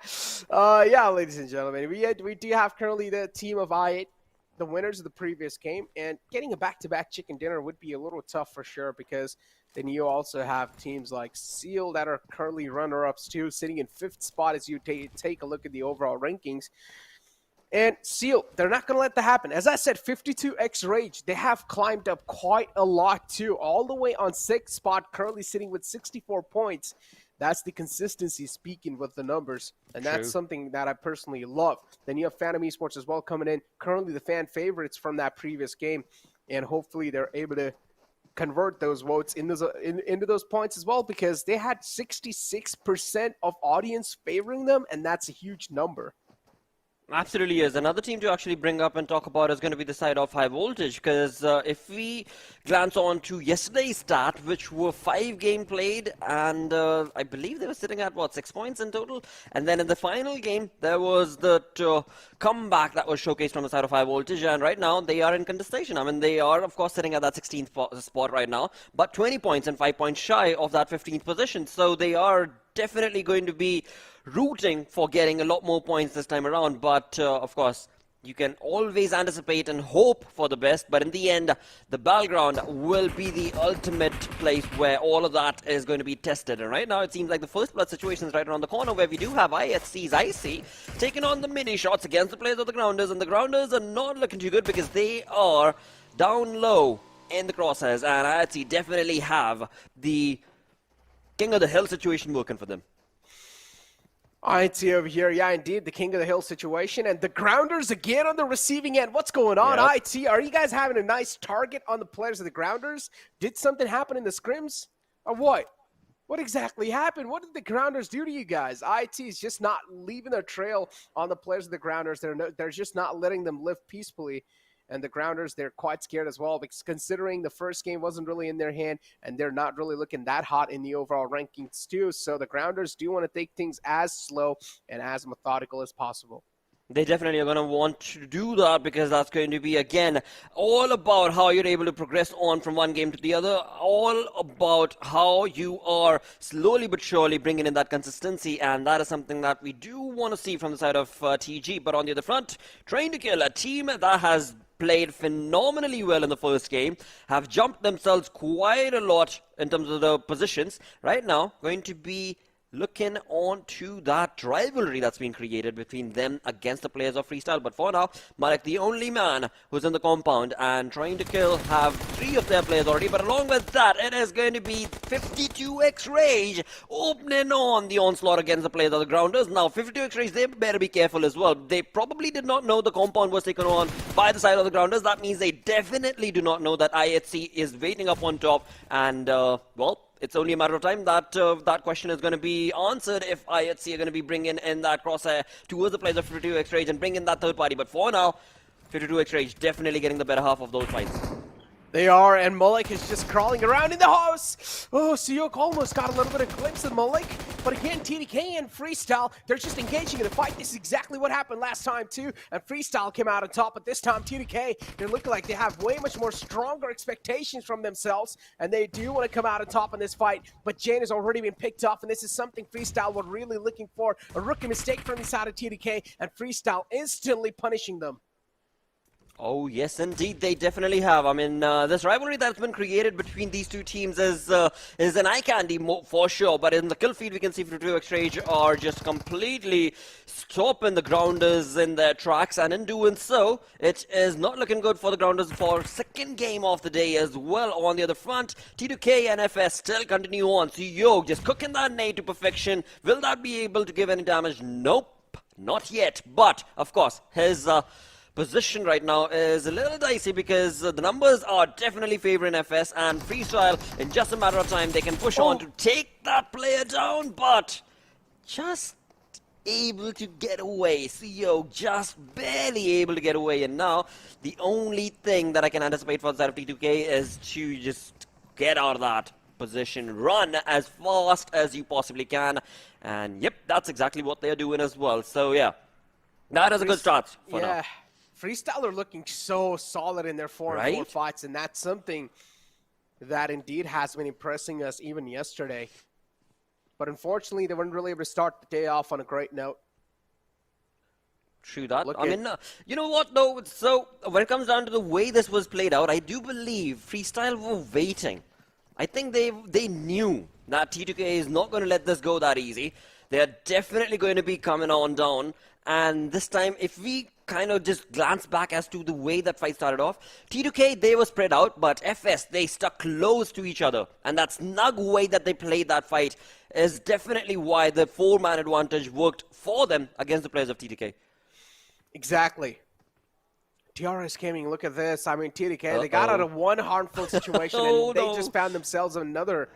yeah, ladies and gentlemen, we do have currently the team of I8, the winners of the previous game, and getting a back-to-back chicken dinner would be a little tough for sure, because then you also have teams like Seal that are currently runner-ups too, sitting in 5th spot as you take a look at the overall rankings. And Seal, they're not going to let that happen. As I said, 52x Rage, they have climbed up quite a lot too, all the way on 6th spot, currently sitting with 64 points. That's the consistency speaking with the numbers, and that's something that I personally love. Then you have Phantom Esports as well coming in, currently the fan favorites from that previous game, and hopefully they're able to convert those votes into those points as well, because they had 66% of audience favoring them, and that's a huge number. Absolutely is. Another team to actually bring up and talk about is going to be the side of High Voltage, because if we glance on to yesterday's stat, which were 5 games played, and I believe they were sitting at, what, 6 points in total? And then in the final game, there was the comeback that was showcased from the side of High Voltage, and right now they are in contestation. I mean, they are, of course, sitting at that 16th spot right now, but 20 points and 5 points shy of that 15th position. So they are definitely going to be rooting for getting a lot more points this time around, but of course you can always anticipate and hope for the best, but in the end the battleground will be the ultimate place where all of that is going to be tested. And right now it seems like the first blood situation is right around the corner, where we do have ISC's IC taking on the mini shots against the players of the Grounders, and the Grounders are not looking too good because they are down low in the crosshairs, and ISC definitely have the King of the Hill situation working for them. IT over here, yeah, indeed, the King of the Hill situation, and the Grounders again on the receiving end. What's going on, IT? Are you guys having a nice target on the players of the Grounders? Did something happen in the scrims, or what? What exactly happened? What did the Grounders do to you guys? IT is just not leaving their trail on the players of the Grounders. They're just not letting them live peacefully. And the Grounders, they're quite scared as well, because considering the first game wasn't really in their hand and they're not really looking that hot in the overall rankings too. So the Grounders do want to take things as slow and as methodical as possible. They definitely are going to want to do that, because that's going to be, again, all about how you're able to progress on from one game to the other, all about how you are slowly but surely bringing in that consistency, and that is something that we do want to see from the side of TG. But on the other front, trying to kill a team that has played phenomenally well in the first game, have jumped themselves quite a lot in terms of the positions. Right now, going to be looking on to that rivalry that's been created between them against the players of Freestyle. But for now, Marek, the only man who's in the compound and trying to kill, have 3 of their players already. But along with that, it is going to be 52x Rage opening on the onslaught against the players of the Grounders. Now, 52x Rage, they better be careful as well. They probably did not know the compound was taken on by the side of the Grounders. That means they definitely do not know that IHC is waiting up on top. And, well, it's only a matter of time that that question is going to be answered if IHC are going to be bringing in that crosshair towards the players of 52x Rage and bring in that third party. But for now, 52x Rage definitely getting the better half of those fights. They are, and Mullik is just crawling around in the house. Oh, Sanhok almost got a little bit of glimpse of Mullik. But again, TDK and Freestyle, they're just engaging in the fight. This is exactly what happened last time, too. And Freestyle came out on top, but this time TDK, they're looking like they have way much more stronger expectations from themselves. And they do want to come out on top in this fight. But Jane has already been picked off, and this is something Freestyle were really looking for. A rookie mistake from the side of TDK, and Freestyle instantly punishing them. Oh, yes, indeed, they definitely have. I mean, this rivalry that's been created between these two teams is an eye candy for sure. But in the kill feed, we can see 52x Rage are just completely stopping the Grounders in their tracks. And in doing so, it is not looking good for the Grounders for second game of the day as well. On the other front, T2K and FS still continue on. So Yo, just cooking that nade to perfection. Will that be able to give any damage? Nope, not yet. But, of course, his position right now is a little dicey, because the numbers are definitely favoring FS, and Freestyle, in just a matter of time, they can push on to take that player down, but just able to get away. CEO just barely able to get away, and now the only thing that I can anticipate for the side of T2K is to just get out of that position, run as fast as you possibly can, and yep, that's exactly what they're doing as well. So yeah, that is a good start for now. Freestyle are looking so solid in their 4-on-4 fights, and that's something that indeed has been impressing us even yesterday. But unfortunately, they weren't really able to start the day off on a great note. True that. I mean, you know what though? So when it comes down to the way this was played out, I do believe Freestyle were waiting. I think they knew that T2K is not going to let this go that easy. They're definitely going to be coming on down. And this time, if we kind of just glance back as to the way that fight started off, T2K, they were spread out, but FS, they stuck close to each other. And that snug way that they played that fight is definitely why the 4-man advantage worked for them against the players of T2K. Exactly. DRS Gaming, look at this. I mean, TDK, they got out of one harmful situation, and they just found themselves another.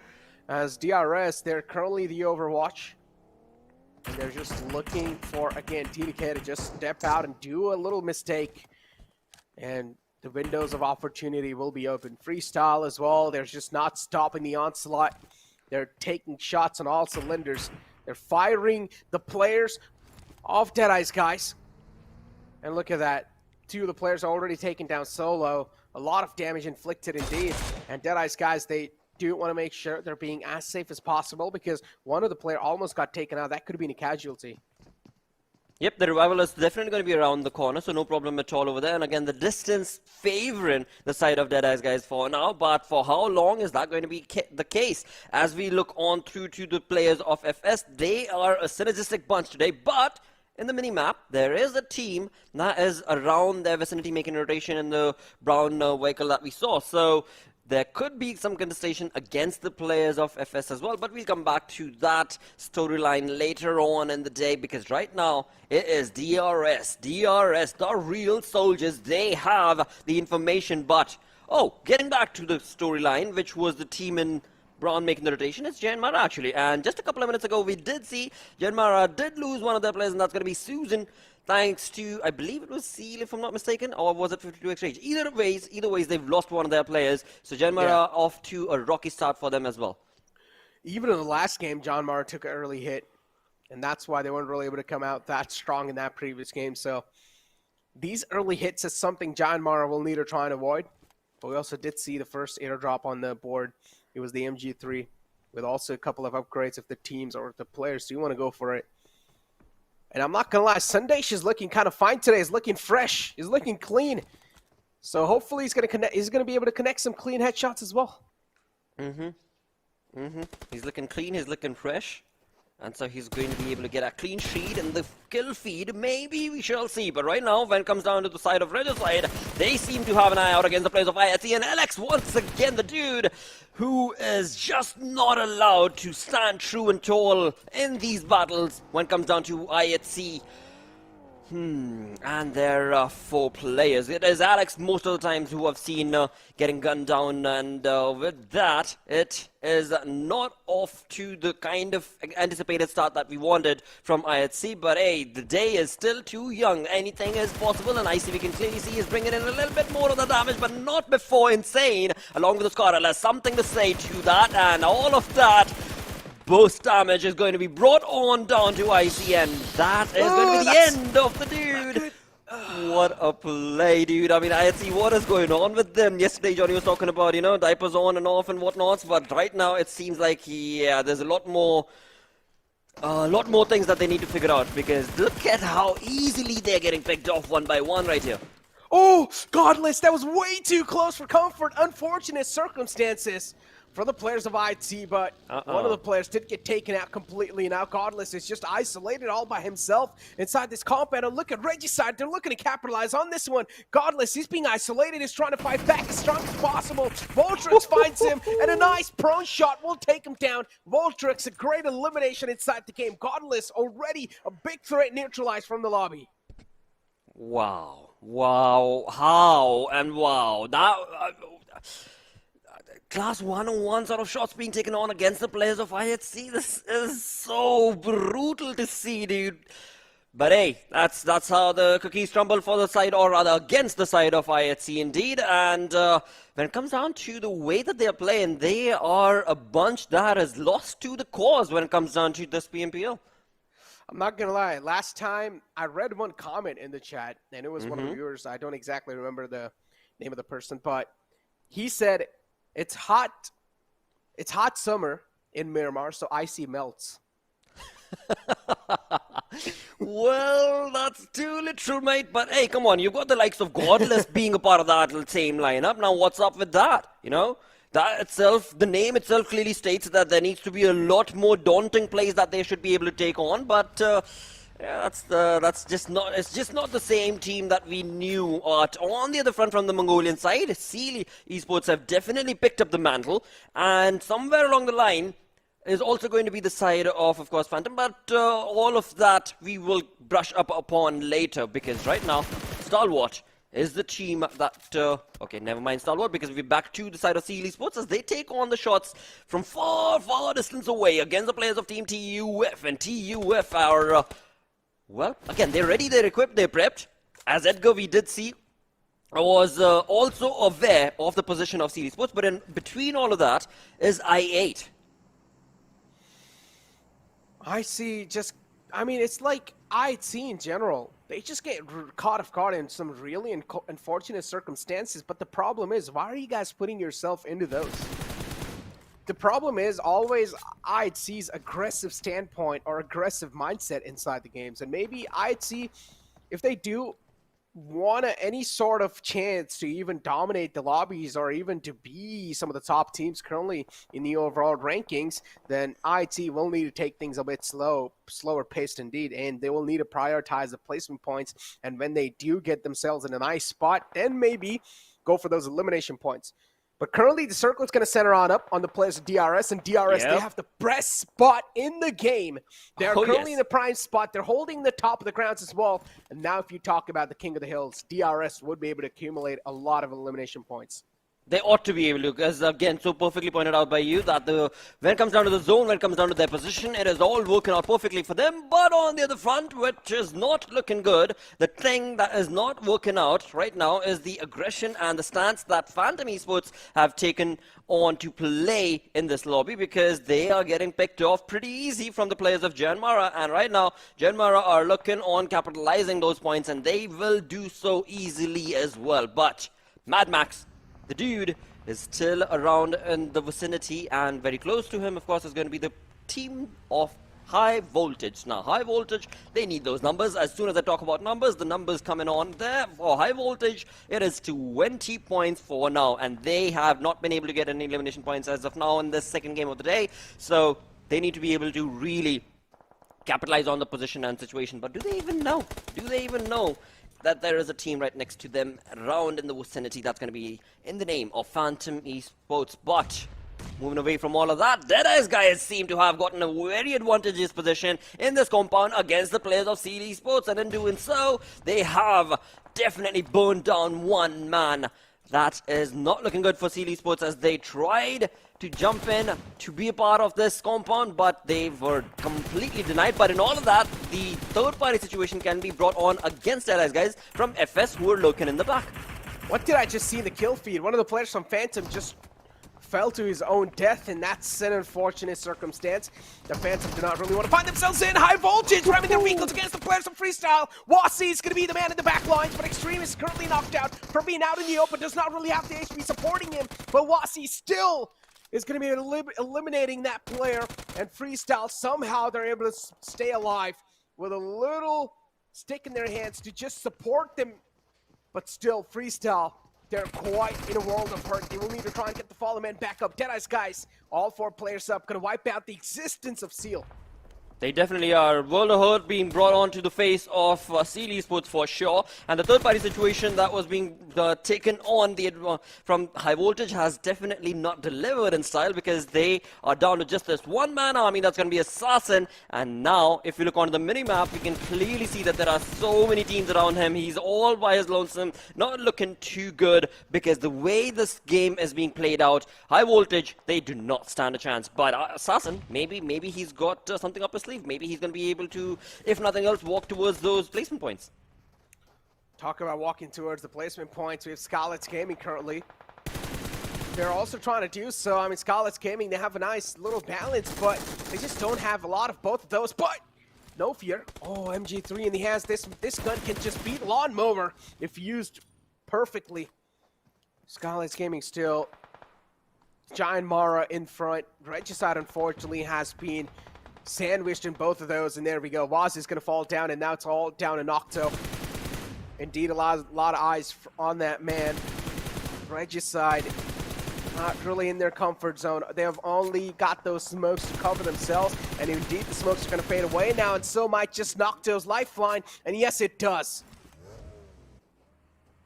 As DRS, they're currently the Overwatch. And they're just looking for, again, TDK to just step out and do a little mistake. And the windows of opportunity will be open. Freestyle as well. They're just not stopping the onslaught. They're taking shots on all cylinders. They're firing the players of Deadeyes Guys. And look at that. 2 of the players are already taken down solo. A lot of damage inflicted indeed. And Deadeyes Guys, they do want to make sure they're being as safe as possible, because one of the players almost got taken out. That could have been a casualty. Yep, the revival is definitely going to be around the corner, so no problem at all over there. And again, the distance favoring the side of Deadeyes Guys for now, but for how long is that going to be the case? As we look on through to the players of FS, they are a synergistic bunch today, but in the mini-map, there is a team that is around their vicinity making rotation in the brown vehicle that we saw. So there could be some contestation against the players of FS as well, but we'll come back to that storyline later on in the day, because right now it is DRS, the real soldiers. They have the information, but getting back to the storyline, which was the team in Braun making the rotation. It's JyanMaara actually. And just a couple of minutes ago, we did see JyanMaara did lose one of their players, and that's going to be Susan, thanks to, I believe it was Seal, if I'm not mistaken, or was it 52 exchange? Either ways, they've lost one of their players. So JyanMaara off to a rocky start for them as well. Even in the last game, JyanMaara took an early hit, and that's why they weren't really able to come out that strong in that previous game. So these early hits is something JyanMaara will need to try and avoid. But we also did see the first airdrop on the board. It was the MG3 with also a couple of upgrades if the teams or the players do want to go for it. And I'm not going to lie, Sundash is looking kind of fine today. He's looking fresh. He's looking clean. So hopefully he's going to be able to connect some clean headshots as well. He's looking clean, he's looking fresh. And so he's going to be able to get a clean sheet in the kill feed. Maybe we shall see. But right now, when it comes down to the side of Regicide, they seem to have an eye out against the players of IHC. And Alex, once again, the dude who is just not allowed to stand true and tall in these battles when it comes down to IHC. And there are 4 players. It is Alex most of the times who I've seen getting gunned down, and with that, it is not off to the kind of anticipated start that we wanted from IHC, but hey, the day is still too young. Anything is possible, and IC we can clearly see is bringing in a little bit more of the damage, but not before Insane, along with the squad. Has something to say to that, and all of that burst damage is going to be brought on down to ICN. That is going to be the end of the dude. What a play, dude. I mean, I see what is going on with them. Yesterday, Johnny was talking about, you know, diapers on and off and whatnot. But right now, it seems like, yeah, there's a lot more things that they need to figure out. Because look at how easily they're getting picked off one by one right here. Oh, Godless, that was way too close for comfort. Unfortunate circumstances for the players of IT, but one of the players did get taken out completely. Now Godless is just isolated all by himself inside this compound. And look at Regicide, they're looking to capitalize on this one. Godless, he's being isolated, he's trying to fight back as strong as possible. Voltrix finds him, and a nice prone shot will take him down. Voltrix, a great elimination inside the game. Godless already a big threat neutralized from the lobby. Wow, how and wow. That... Class 101 sort of shots being taken on against the players of IHC. This is so brutal to see, dude. But hey, that's how the cookies crumble for the side, or rather against the side of IHC indeed. And when it comes down to the way that they are playing, they are a bunch that is lost to the cause when it comes down to this PMPL. I'm not going to lie. Last time, I read one comment in the chat, and it was one of the viewers. I don't exactly remember the name of the person, but he said, It's hot summer in Miramar, so icy melts. Well, that's too literal, mate. But hey, come on, you've got the likes of Godless being a part of that same lineup. Now, what's up with that? You know, that itself, the name itself clearly states that there needs to be a lot more daunting plays that they should be able to take on. But yeah, it's just not the same team that we knew. On the other front, from the Mongolian side, Stalwart Esports have definitely picked up the mantle, and somewhere along the line is also going to be the side of course, Phantom. But all of that we will brush up upon later, because right now, Stalwart is the team that... okay, never mind Stalwart, because we're back to the side of Stalwart Esports as they take on the shots from far, far distance away against the players of Team TUF, and TUF are... well, again, they're ready, they're equipped, they're prepped. As Edgar, we did see, was also aware of the position of Stalwart Esports, but in between all of that is I8. I see just, I mean, it's like IHC in general. They just get caught off guard in some really unfortunate circumstances, but the problem is, why are you guys putting yourself into those? The problem is always IHC's aggressive standpoint or aggressive mindset inside the games. And maybe IHC, if they do want any sort of chance to even dominate the lobbies or even to be some of the top teams currently in the overall rankings, then IHC will need to take things a bit slower paced indeed. And they will need to prioritize the placement points. And when they do get themselves in a nice spot, then maybe go for those elimination points. But currently, the circle is going to center up on the players of DRS, and DRS, they have the best spot in the game. They're currently in the prime spot. They're holding the top of the grounds as well. And now if you talk about the King of the Hills, DRS would be able to accumulate a lot of elimination points. They ought to be able to, as again so perfectly pointed out by you, that when it comes down to the zone, when it comes down to their position, it is all working out perfectly for them. But on the other front, which is not looking good, the thing that is not working out right now is the aggression and the stance that Phantom Esports have taken on to play in this lobby, because they are getting picked off pretty easy from the players of JyanMaara. And right now, JyanMaara are looking on capitalizing those points, and they will do so easily as well. But Mad Max, the dude, is still around in the vicinity, and very close to him, of course, is going to be the team of High Voltage. Now, High Voltage, they need those numbers. As soon as I talk about numbers, the numbers coming on there. For High Voltage, it is 20 points for now, and they have not been able to get any elimination points as of now in this second game of the day. So they need to be able to really capitalize on the position and situation. But do they even know? Do they even know that there is a team right next to them around in the vicinity that's going to be in the name of Phantom Esports? But moving away from all of that, Deadeyes Guys seem to have gotten a very advantageous position in this compound against the players of Seal Esports, and in doing so, they have definitely burned down one man. That is not looking good for Seal Esports, as they tried to jump in to be a part of this compound, but they were completely denied. But in all of that, the third-party situation can be brought on against Deadeyes Guys from FS, who are lurking in the back. What did I just see in the kill feed? One of the players from Phantom just fell to his own death, and that's an unfortunate circumstance. The Phantom do not really want to find themselves in. High Voltage ramming their vehicles against the players from Freestyle. Wassy is going to be the man in the back lines, but Extreme is currently knocked out for being out in the open. Does not really have the HP supporting him, but Wassy still is going to be eliminating that player, and Freestyle, somehow they're able to stay alive with a little stick in their hands to just support them. But still, Freestyle, they're quite in a world of hurt. They will need to try and get the fallen man back up. Deadeyes Guys, all 4 players up, going to wipe out the existence of Seal. They definitely are. World of Hurt being brought onto the face of Seal Esports for sure. And the third-party situation that was being taken on from High Voltage has definitely not delivered in style, because they are down to just this one-man army that's going to be Assassin. And now, if you look onto the mini-map, you can clearly see that there are so many teams around him. He's all by his lonesome, not looking too good, because the way this game is being played out, High Voltage, they do not stand a chance. But Assassin, maybe he's got something up his sleeve. Maybe he's going to be able to, if nothing else, walk towards those placement points. Talk about walking towards the placement points. We have Skylightz Gaming currently. They're also trying to do so. I mean, Skylightz Gaming, they have a nice little balance, but they just don't have a lot of both of those. But no fear. Oh, MG3 in the hands. This gun can just beat Lawnmower if used perfectly. Skylightz Gaming still. JyanMaara in front. Regicide, unfortunately, has been sandwiched in both of those, and there we go. Waz is going to fall down, and now it's all down to Nocto. Indeed, a lot of eyes on that man. Regicide, not really in their comfort zone. They have only got those smokes to cover themselves, and indeed the smokes are going to fade away now, and so might just Nocto's lifeline, and yes, it does.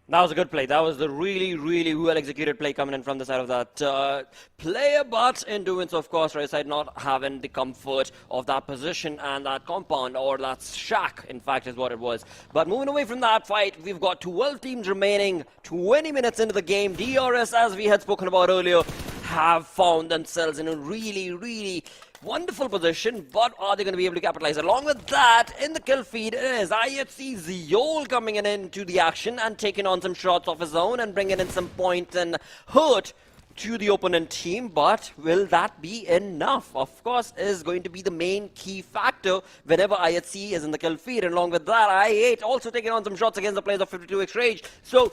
That was a good play. That was the really, really well-executed play coming in from the side of that player. But in doing so, of course, right side not having the comfort of that position and that compound, or that shack, in fact, is what it was. But moving away from that fight, we've got 12 teams remaining, 20 minutes into the game. DRS, as we had spoken about earlier, have found themselves in a really, really wonderful position, but are they going to be able to capitalize? Along with that, in the kill feed is IHC Ziol coming into the action and taking on some shots of his own and bringing in some points and hurt to the opponent team. But will that be enough? Of course, is going to be the main key factor whenever IHC is in the kill feed. And along with that, I8 also taking on some shots against the players of 52X Rage. So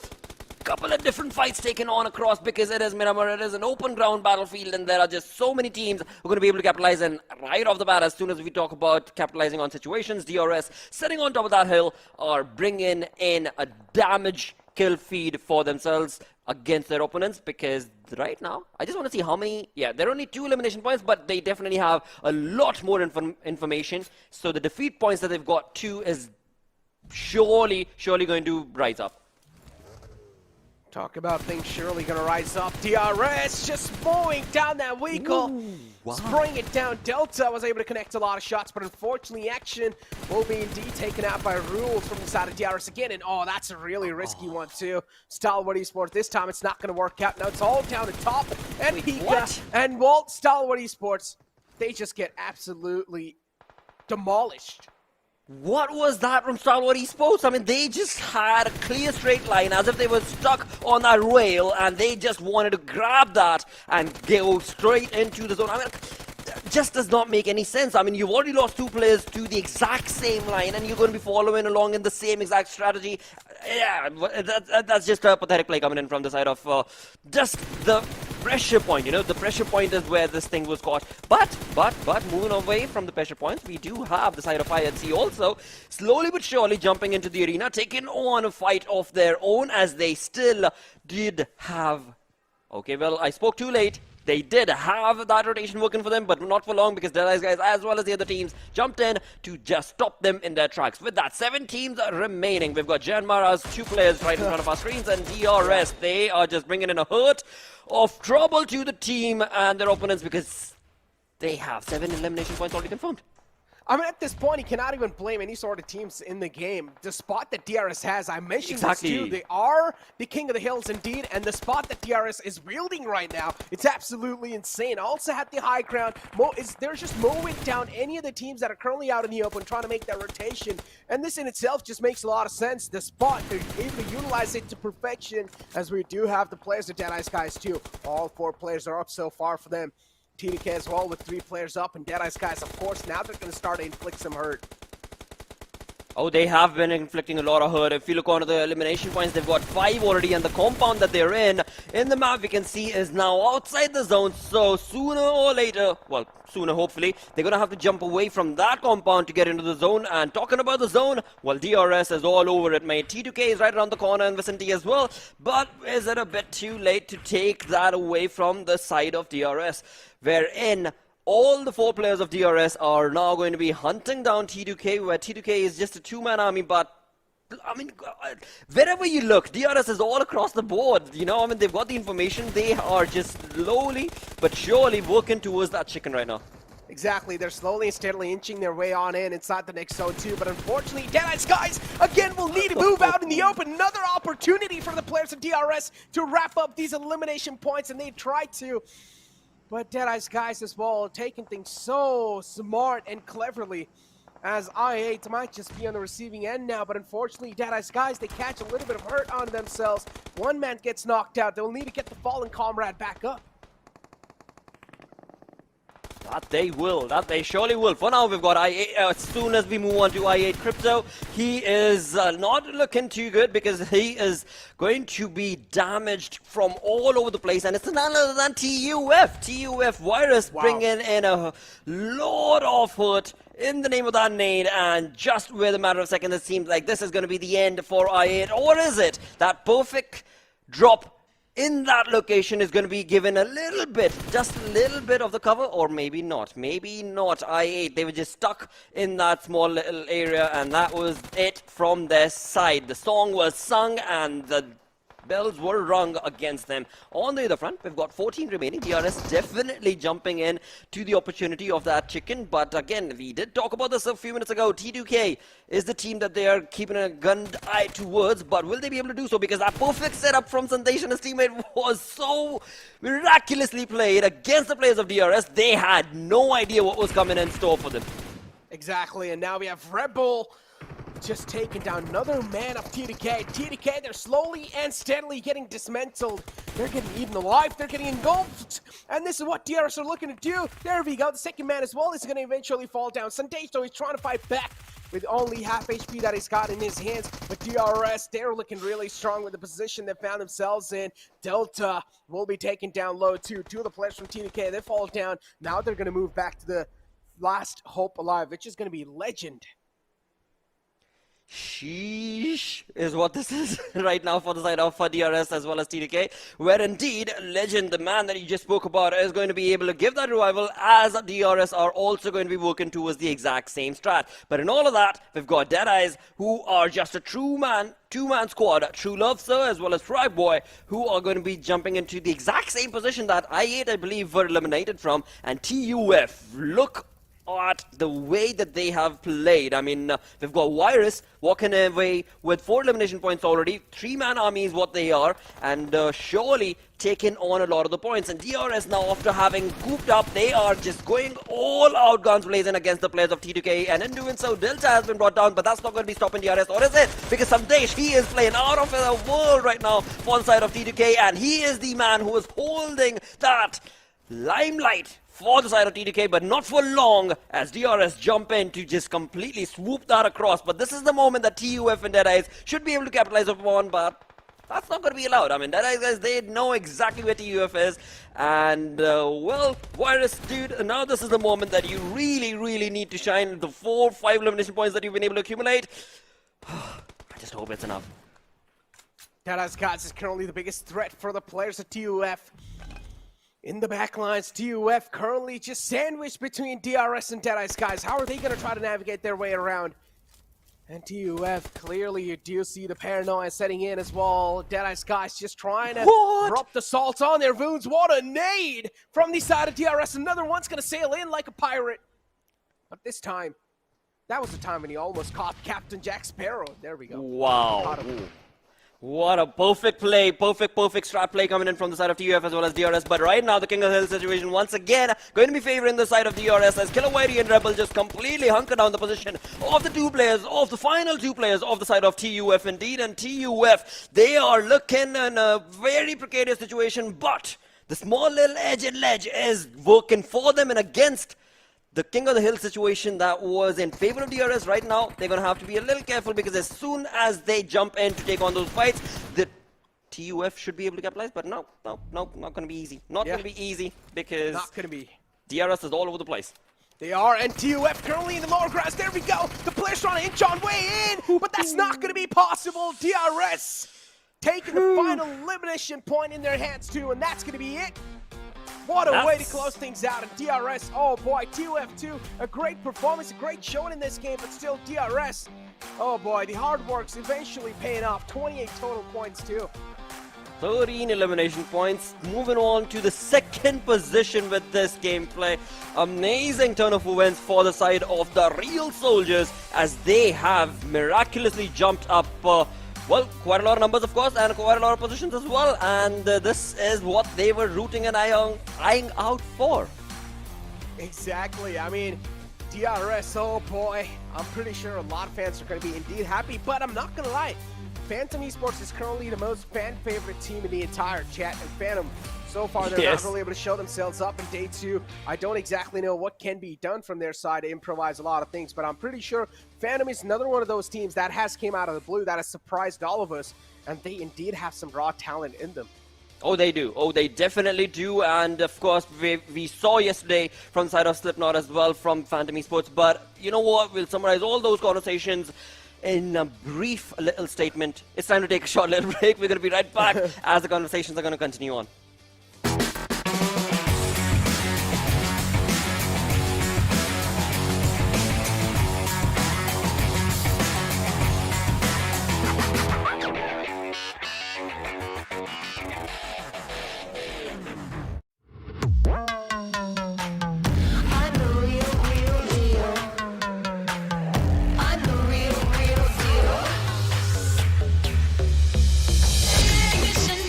couple of different fights taken on across, because it is Miramar, it is an open ground battlefield, and there are just so many teams who are going to be able to capitalize. And right off the bat, as soon as we talk about capitalizing on situations, DRS sitting on top of that hill are bringing in a damage kill feed for themselves against their opponents, because right now, I just want to see how many, there are only 2 elimination points, but they definitely have a lot more information. So the defeat points that they've got 2 is surely going to rise up. Talk about things surely gonna rise up. DRS just mowing down that vehicle. Spraying it down. Delta was able to connect a lot of shots, but unfortunately action will be indeed taken out by rules from the side of DRS again. And oh, that's a really risky one too. Stalwart Esports, this time it's not gonna work out. Now it's all down to top and Pika and Walt. Stalwart Esports, they just get absolutely demolished. What was that from Stalwart Esports? I mean, they just had a clear straight line as if they were stuck on that rail and they just wanted to grab that and go straight into the zone. I mean, just does not make any sense. I mean, you've already lost 2 players to the exact same line and you're going to be following along in the same exact strategy. Yeah, that's just a pathetic play coming in from the side of just the pressure point. You know, the pressure point is where this thing was caught. But moving away from the pressure points, we do have the side of IHC also slowly but surely jumping into the arena, taking on a fight of their own as they still did have... Okay, well, I spoke too late. They did have that rotation working for them, but not for long because Deadeyes Guys, as well as the other teams, jumped in to just stop them in their tracks. With that, 7 teams remaining. We've got JyanMaara's 2 players right in front of our screens, and DRS, they are just bringing in a hurt of trouble to the team and their opponents because they have 7 elimination points already confirmed. I mean, at this point, you cannot even blame any sort of teams in the game. The spot that DRS has, I mentioned this too, they are the king of the hills indeed, and the spot that DRS is wielding right now, it's absolutely insane. Also had the high ground. They're just mowing down any of the teams that are currently out in the open, trying to make that rotation, and this in itself just makes a lot of sense. The spot, they're able to utilize it to perfection, as we do have the players of Deadeyes Guys too. All 4 players are up so far for them. TDK as well with 3 players up, and Deadeyes Guys, of course, now they're going to start to inflict some hurt. Oh, they have been inflicting a lot of hurt. If you look onto the elimination points, they've got 5 already, and the compound that they're in the map, we can see, is now outside the zone. So sooner or later, well, sooner hopefully, they're going to have to jump away from that compound to get into the zone. And talking about the zone, well, DRS is all over it, mate. T2K is right around the corner in vicinity as well. But is it a bit too late to take that away from the side of DRS? Wherein all the 4 players of DRS are now going to be hunting down T2K, where T2K is just a 2-man army, but I mean, wherever you look, DRS is all across the board, you know, I mean, they've got the information, they are just slowly but surely working towards that chicken right now. Exactly, they're slowly and steadily inching their way on in inside the next zone too, but unfortunately, Deadeyes Guys, again, will need to move out in the open. Another opportunity for the players of DRS to wrap up these elimination points, and they try to. But Deadeyes Guys as well, taking things so smart and cleverly, as I8 might just be on the receiving end now, but unfortunately, Deadeyes Guys, they catch a little bit of hurt on themselves. 1 man gets knocked out. They'll need to get the fallen comrade back up. That they will. That they surely will. For now, we've got I8. As soon as we move on to I8 Crypto, he is not looking too good because he is going to be damaged from all over the place. And it's none other than TUF. TUF Virus bringing in a lot of hurt in the name of that nade. And just with a matter of seconds, it seems like this is going to be the end for I8. Or is it? That perfect drop in that location is going to be given a little bit, just a little bit of the cover, or maybe not. Maybe not. I8, they were just stuck in that small little area, and that was it from their side. The song was sung, and the bells were rung against them. On the other front, we've got 14 remaining. DRS definitely jumping in to the opportunity of that chicken. But again, we did talk about this a few minutes ago. T2K is the team that they are keeping a gunned eye towards. But will they be able to do so? Because that perfect setup from Sandesh and his teammate was so miraculously played against the players of DRS. They had no idea what was coming in store for them. Exactly, and now we have Red Bull just taking down another man of TDK. TDK, they're slowly and steadily getting dismantled. They're getting eaten alive. They're getting engulfed. And this is what DRS are looking to do. There we go. The second man as well is going to eventually fall down. Sandesh, though, he's trying to fight back with only half HP that he's got in his hands. But DRS, they're looking really strong with the position they found themselves in. Delta will be taken down low, too. 2 of the players from TDK, they fall down. Now they're going to move back to the last hope alive, which is going to be Legend. Sheesh is what this is right now for the side of DRS as well as TDK, where indeed Legend, the man that you just spoke about, is going to be able to give that revival, as DRS are also going to be working towards the exact same strat. But in all of that, we've got Deadeyes, who are just a two-man squad, True Love Sir as well as Frag Boy, who are going to be jumping into the exact same position that I8, I believe, were eliminated from, and TUF, look at the way that they have played. I mean, we've got Virus walking away with 4 elimination points already. 3-man army is what they are, and surely taking on a lot of the points. And DRS now, after having cooped up, they are just going all out guns blazing against the players of T2K, and in doing so, Delta has been brought down, but that's not going to be stopping DRS, or is it? Because Sandesh, he is playing out of the world right now for the side of T2K, and he is the man who is holding that limelight for the side of TDK, but not for long, as DRS jump in to just completely swoop that across. But this is the moment that TUF and Deadeyes should be able to capitalize upon, but that's not going to be allowed. I mean, Deadeyes guys, they know exactly where TUF is, and well, Virus, dude, now this is the moment that you really need to shine. The 4-5 elimination points that you've been able to accumulate, I just hope it's enough. Deadeyes Guys is currently the biggest threat for the players of TUF. In the backlines, TUF currently just sandwiched between DRS and Deadeyes Guys. How are they going to try to navigate their way around? And TUF, clearly you do see the paranoia setting in as well. Deadeyes Guys just trying to drop the salt on their wounds. What a nade from the side of DRS. Another one's going to sail in like a pirate. But this time, that was the time when he almost caught Captain Jack Sparrow. There we go. Wow. What a perfect play, perfect strat play coming in from the side of TUF as well as DRS. But right now, the King of the Hill situation once again going to be favoring the side of DRS, as Killer Whitey and Rebel just completely hunker down the position of the the final two players of the side of TUF indeed. And TUF, they are looking in a very precarious situation, but the small little edge and ledge is working for them and against the King of the Hill situation that was in favor of DRS. Right now, they're going to have to be a little careful, because as soon as they jump in to take on those fights, the TUF should be able to capitalize. But no, not going to be easy. Not going to be easy, because not going to be. DRS is all over the place. They are, and TUF currently in the lower grass. There we go. The player's trying to inch on way in, but that's not going to be possible. DRS taking the final elimination point in their hands too, and that's going to be it. What a way to close things out. And DRS, oh boy, TUF2, a great performance, a great showing in this game, but still DRS, oh boy, the hard work's eventually paying off. 28 total points too. 13 elimination points, moving on to the second position with this gameplay. Amazing turn of events for the side of the Real Soldiers, as they have miraculously jumped up well, quite a lot of numbers, of course, and quite a lot of positions as well. And this is what they were rooting and eyeing out for. Exactly. I mean, DRS, oh boy, I'm pretty sure a lot of fans are going to be indeed happy, but I'm not going to lie. Phantom Esports is currently the most fan-favorite team in the entire chat, and Phantom, so far, they're not really able to show themselves up in day 2. I don't exactly know what can be done from their side to improvise a lot of things, but I'm pretty sure Phantom is another one of those teams that has came out of the blue, that has surprised all of us, and they indeed have some raw talent in them. Oh, they do. Oh, they definitely do. And of course, we saw yesterday from the side of Slipknot as well from Phantom Esports. But you know what? We'll summarize all those conversations in a brief little statement. It's time to take a short little break. We're going to be right back as the conversations are going to continue on.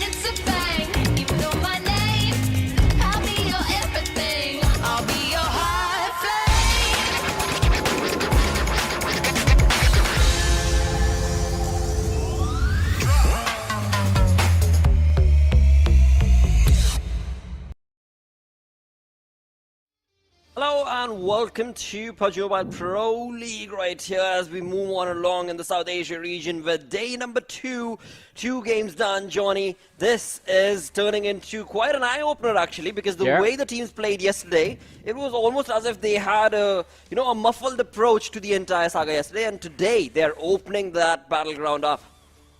It's a bang, even though Hello and welcome to PUBG Mobile Pro League right here as we move on along in the South Asia region with day number 2. 2 games done, Johnny. This is turning into quite an eye-opener actually, because the way the teams played yesterday, it was almost as if they had a muffled approach to the entire saga yesterday, and today they're opening that battleground up.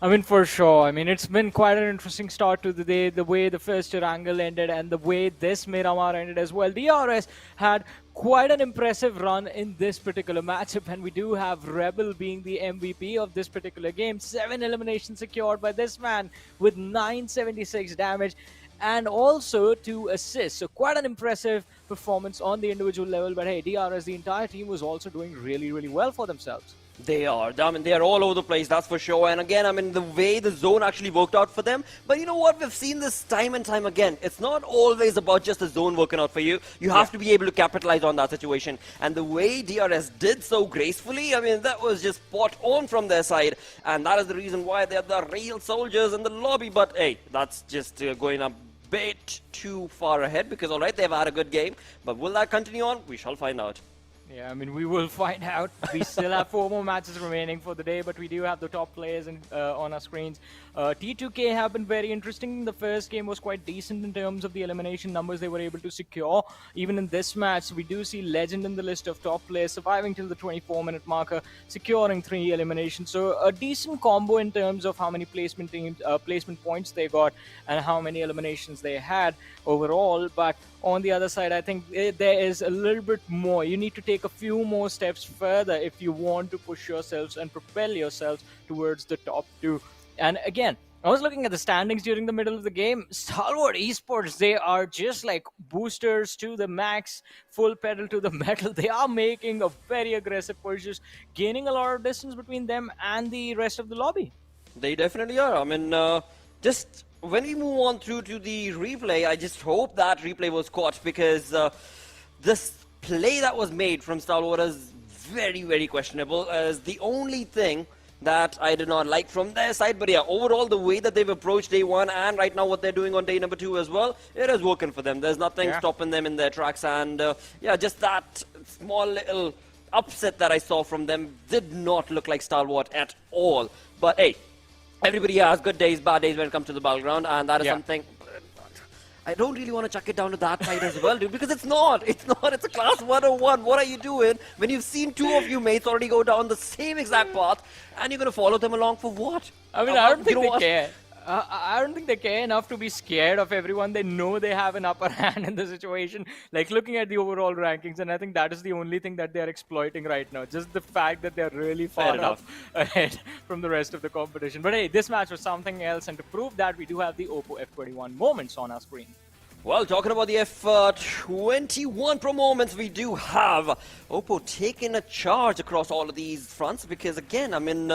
I mean, for sure. I mean, it's been quite an interesting start to the day, the way the first Erangel ended and the way this Miramar ended as well. DRS had quite an impressive run in this particular matchup, and we do have Rebel being the MVP of this particular game. 7 eliminations secured by this man with 976 damage and also 2 assists. So quite an impressive performance on the individual level. But hey, DRS, the entire team was also doing really, really well for themselves. They are. I mean, they are all over the place, that's for sure. And again, I mean, the way the zone actually worked out for them. But you know what? We've seen this time and time again. It's not always about just the zone working out for you. You have to be able to capitalize on that situation. And the way DRS did so gracefully, I mean, that was just spot on from their side. And that is the reason why they're the real soldiers in the lobby. But hey, that's just going a bit too far ahead because, all right, they've had a good game. But will that continue on? We shall find out. Yeah, I mean, we will find out. We still have 4 more matches remaining for the day, but we do have the top players on our screens. T2K have been very interesting. The first game was quite decent in terms of the elimination numbers they were able to secure. Even in this match, we do see Legend in the list of top players, surviving till the 24-minute marker, securing 3 eliminations. So a decent combo in terms of how many placement points they got and how many eliminations they had overall. But on the other side, I think there is a little bit more. You need to take a few more steps further if you want to push yourselves and propel yourselves towards the top 2. And again, I was looking at the standings during the middle of the game. Stalwart Esports, they are just like boosters to the max, full pedal to the metal. They are making a very aggressive push, gaining a lot of distance between them and the rest of the lobby. They definitely are. I mean, just when we move on through to the replay, I just hope that replay was caught, because this play that was made from Stalwart is very, very questionable. As the only thing that I did not like from their side. But yeah, overall, the way that they've approached day 1 and right now what they're doing on day number 2 as well, it is working for them. There's nothing stopping them in their tracks. And yeah, just that small little upset that I saw from them did not look like Stalwart at all. But hey, everybody has good days, bad days when it comes to the battleground, and that is something. I don't really want to chuck it down to that side as well, dude, because it's not. It's a class 101. What are you doing when you've seen 2 of you mates already go down the same exact path, and you're going to follow them along for what? I mean, I don't think they care. I don't think they care enough to be scared of everyone. They know they have an upper hand in the situation. Like, looking at the overall rankings, and I think that is the only thing that they're exploiting right now. Just the fact that they're really far enough ahead from the rest of the competition. But hey, this match was something else, and to prove that, we do have the Oppo F21 moments on our screen. Well, talking about the F21 Pro moments, we do have Oppo taking a charge across all of these fronts, because again, I mean,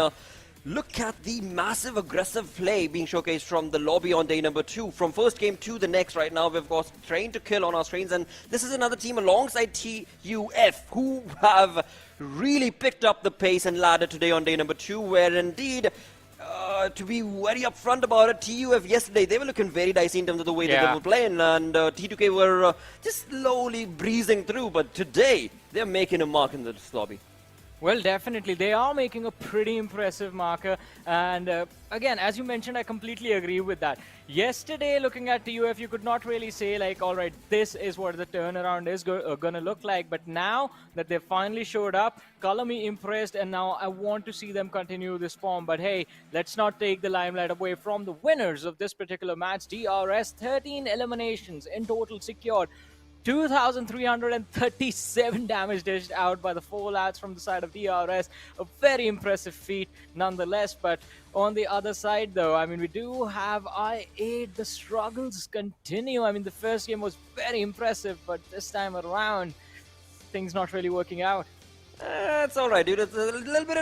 look at the massive aggressive play being showcased from the lobby on day number 2. From first game to the next right now, we've got Train to Kill on our screens, and this is another team alongside TUF who have really picked up the pace and ladder today on day number 2, where indeed, to be very upfront about it, TUF yesterday, they were looking very dicey in terms of the way that they were playing, and T2K were just slowly breezing through, but today, they're making a mark in this lobby. Well, definitely. They are making a pretty impressive marker. And again, as you mentioned, I completely agree with that. Yesterday, looking at TUF, you could not really say, like, all right, this is what the turnaround is going to look like. But now that they finally showed up, color me impressed. And now I want to see them continue this form. But hey, let's not take the limelight away from the winners of this particular match. DRS, 13 eliminations in total secured. 2,337 damage dished out by the 4 lads from the side of DRS. A very impressive feat nonetheless. But on the other side, though, I mean, we do have I8. The struggles continue. I mean, the first game was very impressive, but this time around, things not really working out. It's alright, dude. It's a little bit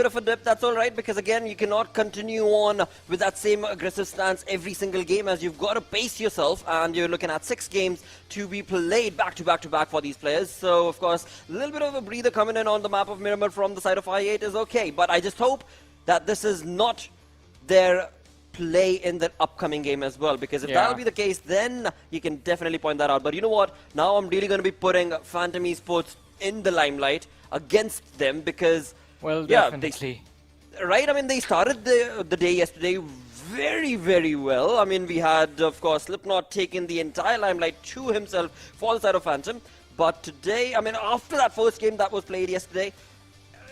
of a dip, that's alright, because again, you cannot continue on with that same aggressive stance every single game, as you've got to pace yourself, and you're looking at 6 games to be played back to back for these players. So, of course, a little bit of a breather coming in on the map of Miramar from the side of I8 is okay, but I just hope that this is not their play in the upcoming game as well, because if that'll be the case, then you can definitely point that out. But you know what? Now I'm really going to be putting Phantom Esports in the limelight against them, because definitely. Right? I mean, they started the day yesterday very, very well. I mean, we had, of course, Slipknot taking the entire limelight to himself for the side of Phantom. But today, I mean, after that first game that was played yesterday,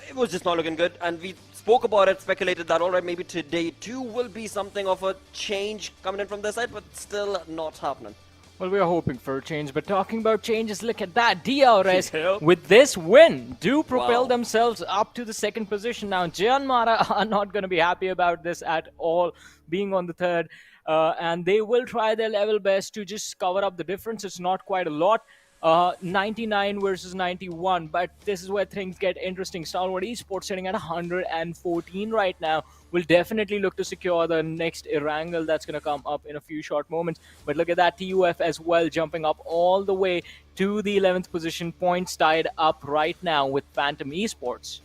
it was just not looking good. And we spoke about it, speculated that, all right, maybe today too will be something of a change coming in from their side, but still not happening. Well, we are hoping for a change, but talking about changes, look at that. DRS, with this win, do propel themselves up to the second position. Now, JyanMaara are not going to be happy about this at all, being on the third, and they will try their level best to just cover up the difference. It's not quite a lot. 99 versus 91, but this is where things get interesting. Stalwart Esports sitting at 114 right now. Will definitely look to secure the next Erangel that's going to come up in a few short moments. But look at that, TUF as well, jumping up all the way to the 11th position. Points tied up right now with Phantom Esports.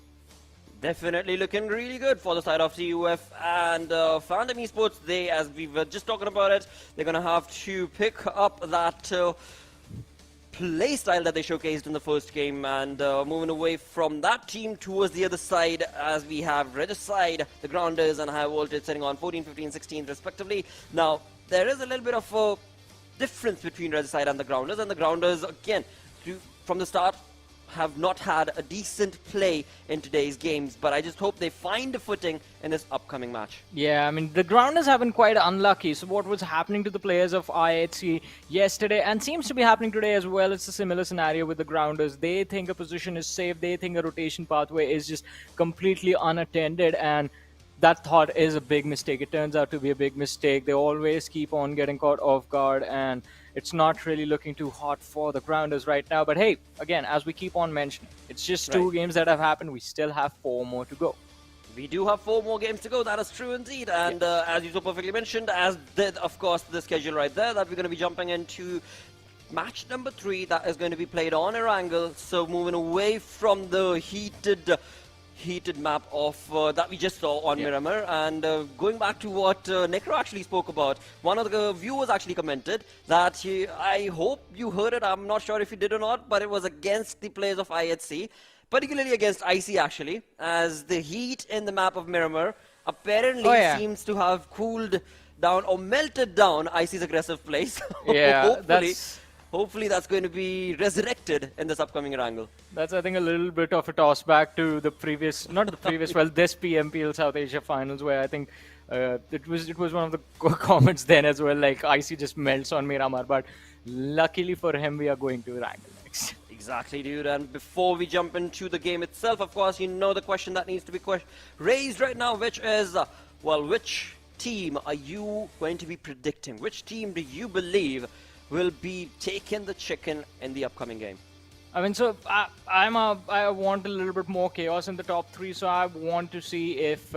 Definitely looking really good for the side of TUF and Phantom Esports. They, as we were just talking about it, they're going to have to pick up that play style that they showcased in the first game, and moving away from that team towards the other side, as we have Regicide, the Grounders, and High Voltage sitting on 14, 15, 16 respectively. Now, there is a little bit of a difference between Regicide and the Grounders, again, from the start, have not had a decent play in today's games, but I just hope they find a footing in this upcoming match. Yeah, I mean, the Grounders have been quite unlucky. So what was happening to the players of IHC yesterday, and seems to be happening today as well, it's a similar scenario with the Grounders. They think a position is safe, they think a rotation pathway is just completely unattended, and that thought is a big mistake. It turns out to be a big mistake. They always keep on getting caught off guard, and it's not really looking too hot for the Grounders right now. But hey, again, as we keep on mentioning, it's just 2 games that have happened. We still have 4 more to go. We do have 4 more games to go. That is true indeed. And as you so perfectly mentioned, as did, of course, the schedule right there, that we're going to be jumping into match number 3 that is going to be played on Erangel. So moving away from the heated map of that we just saw on Miramar, and going back to what Necro actually spoke about, one of the viewers actually commented that I hope you heard it, I'm not sure if you did or not, but it was against the players of IHC, particularly against IC actually, as the heat in the map of Miramar apparently seems to have cooled down or melted down IC's aggressive plays. Hopefully that's going to be resurrected in this upcoming Erangel. That's, I think, a little bit of a toss back to the previous, not the previous, well, this PMPL South Asia finals, where I think it was one of the comments then as well, like IC just melts on Miramar, but luckily for him, we are going to Erangel next. Exactly, dude. And before we jump into the game itself, of course, you know the question that needs to be raised right now, which is, well, which team are you going to be predicting? Which team do you believe will be taking the chicken in the upcoming game? I mean, so I want a little bit more chaos in the top 3, so I want to see if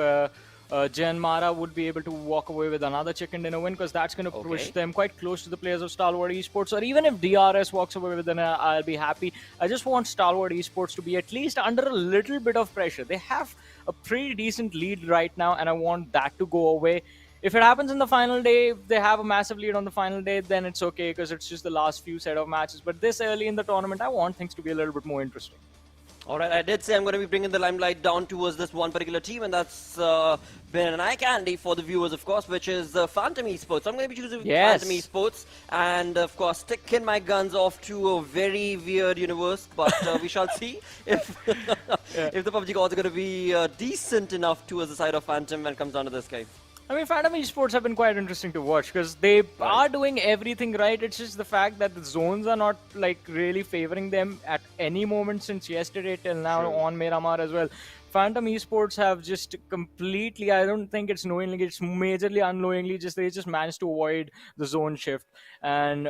JyanMaara would be able to walk away with another chicken dinner win, because that's going to push them quite close to the players of Stalwart Esports. Or even if DRS walks away with it, I'll be happy. I just want Stalwart Esports to be at least under a little bit of pressure. They have a pretty decent lead right now, and I want that to go away. If it happens in the final day, if they have a massive lead on the final day, then it's okay, because it's just the last few set of matches. But this early in the tournament, I want things to be a little bit more interesting. All right, I did say I'm going to be bringing the limelight down towards this one particular team, and that's been an eye candy for the viewers, of course, which is Phantom Esports. I'm going to be choosing Phantom Esports, and of course, sticking my guns off to a very weird universe, but we shall see if if the PUBG gods are going to be decent enough towards the side of Phantom when it comes down to this game. I mean, Phantom Esports have been quite interesting to watch, because they are doing everything right. It's just the fact that the zones are not like really favoring them at any moment since yesterday till now on Miramar as well. Phantom Esports have just completely, I don't think it's knowingly, it's majorly unknowingly, they just managed to avoid the zone shift. And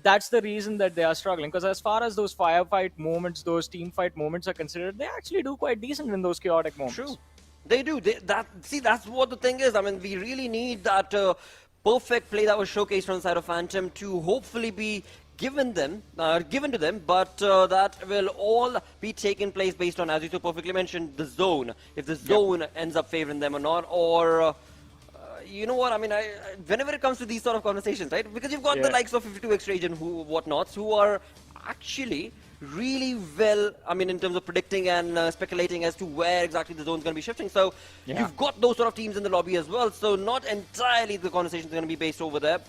that's the reason that they are struggling, because as far as those firefight moments, those team fight moments are considered, they actually do quite decent in those chaotic moments. True. They do. That's what the thing is. I mean, we really need that perfect play that was showcased on the side of Phantom to hopefully be given to them, but that will all be taking place based on, as you so perfectly mentioned, the zone. If the zone ends up favoring them or not, or you know what, I mean, whenever it comes to these sort of conversations, right? Because you've got the likes of 52X Rage and whatnots who are actually really well, I mean, in terms of predicting and speculating as to where exactly the zone's going to be shifting. So you've got those sort of teams in the lobby as well. So not entirely the conversations are going to be based over there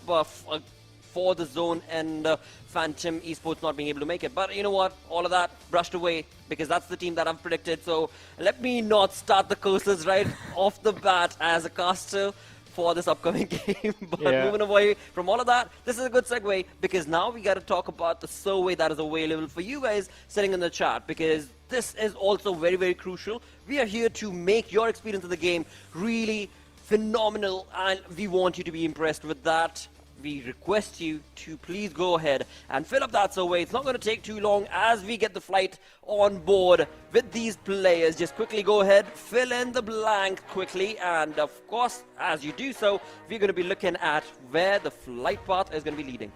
for the zone and Phantom Esports not being able to make it. But you know what? All of that brushed away because that's the team that I've predicted. So let me not start the curses right off the bat as a caster for this upcoming game. But moving away from all of that, this is a good segue because now we got to talk about the survey that is available for you guys sitting in the chat, because this is also very, very crucial. We are here to make your experience of the game really phenomenal, and we want you to be impressed with that. We request you to please go ahead and fill up that survey. It's not going to take too long as we get the flight on board with these players. Just quickly go ahead, fill in the blank quickly, and of course, as you do so, we're going to be looking at where the flight path is going to be leading.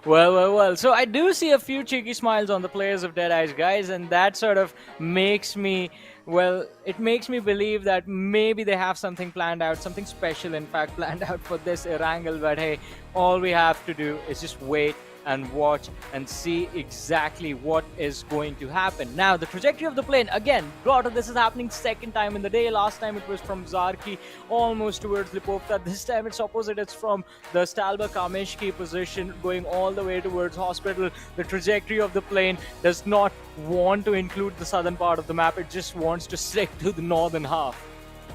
Well. So I do see a few cheeky smiles on the players of Deadeyes Guys, and that sort of makes me, well, it makes me believe that maybe they have something planned out, something special, in fact, planned out for this Erangel. But hey, all we have to do is just wait and watch and see exactly what is going to happen. Now, the trajectory of the plane, again, this is happening second time in the day. Last time it was from Zarki almost towards Lipovka. This time it's opposite. It's from the Stalwart Kamishki position going all the way towards Hospital. The trajectory of the plane does not want to include the southern part of the map. It just wants to stick to the northern half.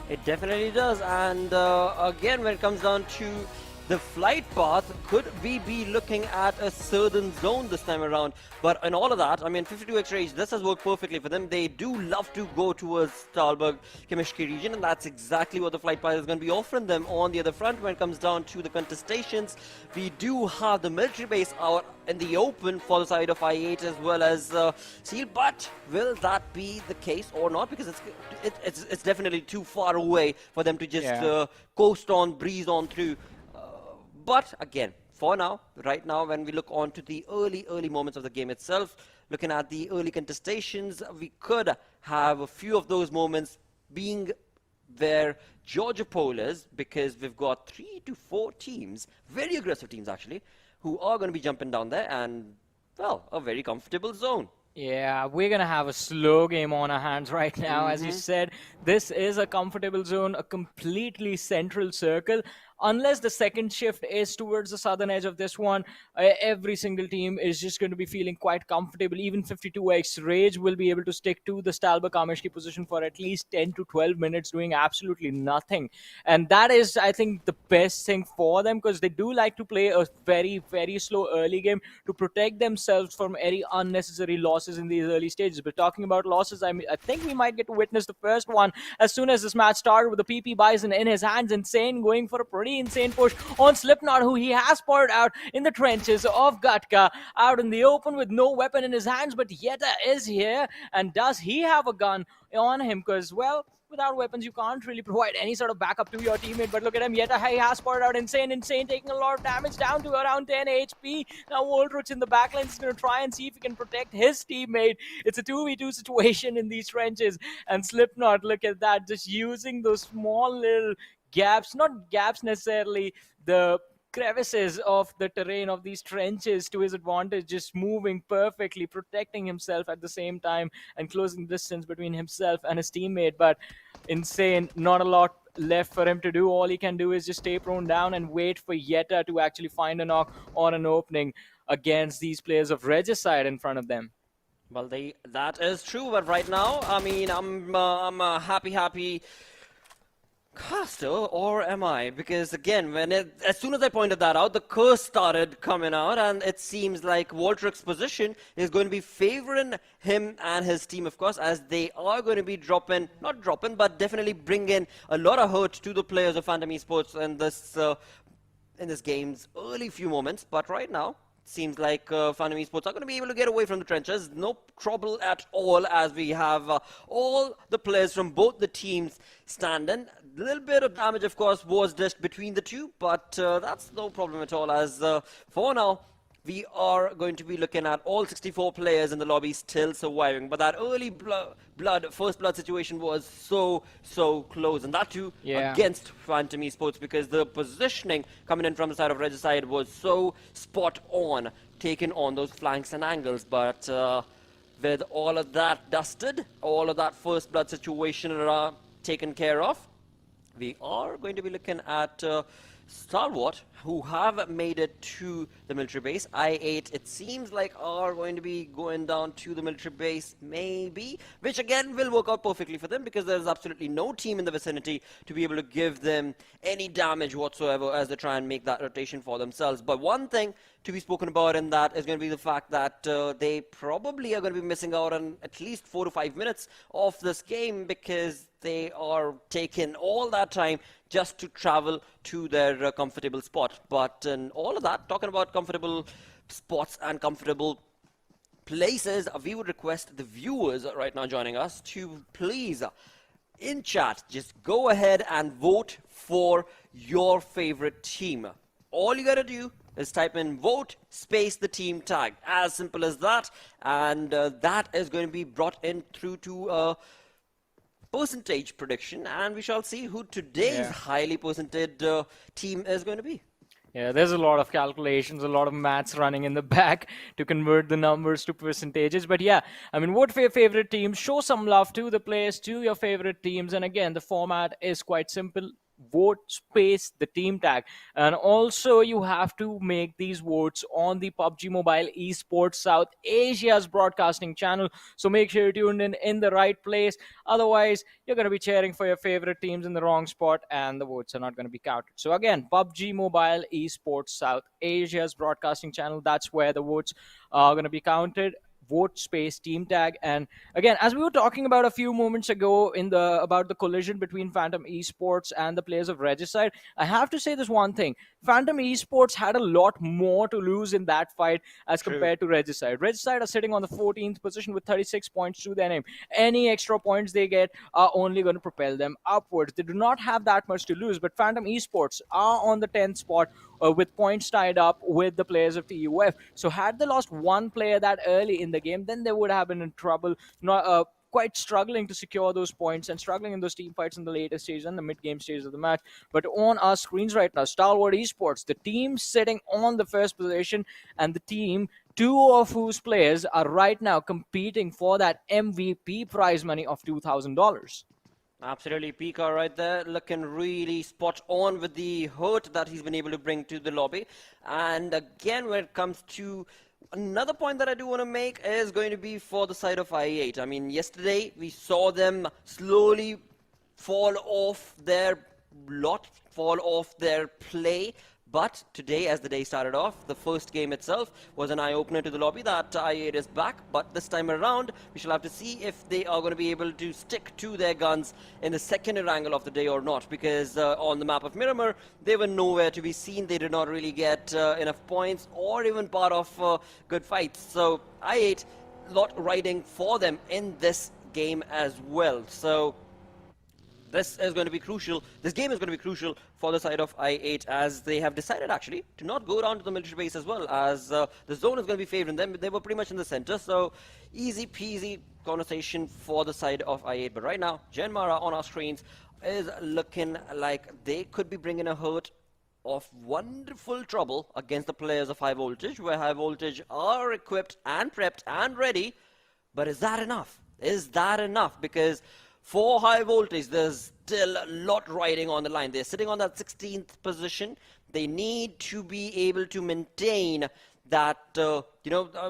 It definitely does. And again, when it comes down to the flight path, could we be looking at a southern zone this time around? But in all of that, I mean, 52X Rage, this has worked perfectly for them. They do love to go towards Stalwart Kamishki region, and that's exactly what the flight path is going to be offering them. On the other front, when it comes down to the contestations, we do have the military base out in the open for the side of I-8 as well as Seal. But will that be the case or not? Because it's definitely too far away for them to just coast on, breeze on through. But again, for now, right now, when we look on to the early moments of the game itself, looking at the early contestations, we could have a few of those moments being their Georgia Polars, because we've got 3 to 4 teams, very aggressive teams actually, who are going to be jumping down there and, well, a very comfortable zone. Yeah, we're going to have a slow game on our hands right now. As you said, this is a comfortable zone, a completely central circle. Unless the second shift is towards the southern edge of this one, every single team is just going to be feeling quite comfortable. Even 52X Rage will be able to stick to the Stalwart Kamishki position for at least 10 to 12 minutes doing absolutely nothing. And that is, I think, the best thing for them, because they do like to play a very, very slow early game to protect themselves from any unnecessary losses in these early stages. But talking about losses, I think we might get to witness the first one as soon as this match started with the PP Bison in his hands. Insane going for a pretty insane push on Slipknot, who he has spotted out in the trenches of Gatka, out in the open with no weapon in his hands. But Yeta is here, and does he have a gun on him? Because, well, without weapons, you can't really provide any sort of backup to your teammate. But look at him, Yeta, he has spotted out Insane, taking a lot of damage, down to around 10 HP. Now Voltruch in the backline is going to try and see if he can protect his teammate. It's a 2v2 situation in these trenches, and Slipknot, look at that, just using those small little gaps, not gaps necessarily, the crevices of the terrain of these trenches to his advantage, just moving perfectly, protecting himself at the same time and closing distance between himself and his teammate. But Insane, not a lot left for him to do. All he can do is just stay prone down and wait for Yeta to actually find a knock or an opening against these players of Regicide in front of them. Well, that is true, but right now, I mean, I'm a happy caster, or am I? Because again, as soon as I pointed that out, the curse started coming out, and it seems like Voltruch's position is going to be favoring him and his team, of course, as they are going to be not dropping, but definitely bringing a lot of hurt to the players of Phantom Esports in this game's early few moments. But right now, seems like Phantom Esports are going to be able to get away from the trenches. No trouble at all, as we have all the players from both the teams standing. A little bit of damage, of course, was dished between the two, but that's no problem at all, as for now, we are going to be looking at all 64 players in the lobby still surviving. But that early first blood situation was so close. And that too against Phantom Esports, because the positioning coming in from the side of Regicide was so spot on, taking on those flanks and angles. But with all of that dusted, all of that first blood situation taken care of, we are going to be looking at Stalwart, who have made it to the military base. I8, it seems like, are going to be going down to the military base, maybe, which again will work out perfectly for them, because there's absolutely no team in the vicinity to be able to give them any damage whatsoever as they try and make that rotation for themselves. But one thing to be spoken about in that is going to be the fact that they probably are going to be missing out on at least 4 to 5 minutes of this game, because they are taking all that time just to travel to their comfortable spot. But in all of that, talking about comfortable spots and comfortable places, we would request the viewers right now joining us to please, in chat, just go ahead and vote for your favorite team. All you gotta do is type in vote space the team tag. As simple as that. And that is going to be brought in through to percentage prediction, and we shall see who today's highly percented team is going to be. Yeah, there's a lot of calculations, a lot of maths running in the back to convert the numbers to percentages. But yeah, I mean, vote for your favorite teams, show some love to the players, to your favorite teams. And again, the format is quite simple. Vote space the team tag, and also you have to make these votes on the PUBG Mobile Esports South Asia's broadcasting channel, so make sure you're tuned in the right place. Otherwise, you're going to be cheering for your favorite teams in the wrong spot, and the votes are not going to be counted. So again, PUBG Mobile Esports South Asia's broadcasting channel, that's where the votes are going to be counted. Vote space team tag. And again, as we were talking about a few moments ago about the collision between Phantom Esports and the players of Regicide, I have to say this one thing: Phantom Esports had a lot more to lose in that fight as compared to Regicide. Regicide are sitting on the 14th position with 36 points to their name. Any extra points they get are only going to propel them upwards. They do not have that much to lose, but Phantom Esports are on the 10th spot with points tied up with the players of TUF. So had they lost one player that early in the game, then they would have been in trouble, quite struggling to secure those points and struggling in those team fights in the later stage and the mid-game stage of the match. But on our screens right now, Stalwart Esports, the team sitting on the first position, and the team, two of whose players are right now competing for that MVP prize money of $2,000. Absolutely, Pika right there, looking really spot on with the hurt that he's been able to bring to the lobby. And again, when it comes to another point that I do want to make is going to be for the side of I8. I mean, yesterday we saw them slowly fall off their play. But today, as the day started off, the first game itself was an eye-opener to the lobby that I8 is back. But this time around, we shall have to see if they are going to be able to stick to their guns in the second Erangel of the day or not. Because on the map of Miramar, they were nowhere to be seen. They did not really get enough points or even part of good fights. So I8, lot riding for them in this game as well. So this is going to be crucial. This game is going to be crucial for the side of I8, as they have decided actually to not go down to the military base as well, as the zone is going to be favoring them. They were pretty much in the center, so easy peasy conversation for the side of I8. But right now, JyanMaara on our screens is looking like they could be bringing a hurt of wonderful trouble against the players of High Voltage, where High Voltage are equipped and prepped and ready. But is that enough? Is that enough? Because for High Voltage, there's still a lot riding on the line. They're sitting on that 16th position. They need to be able to maintain that,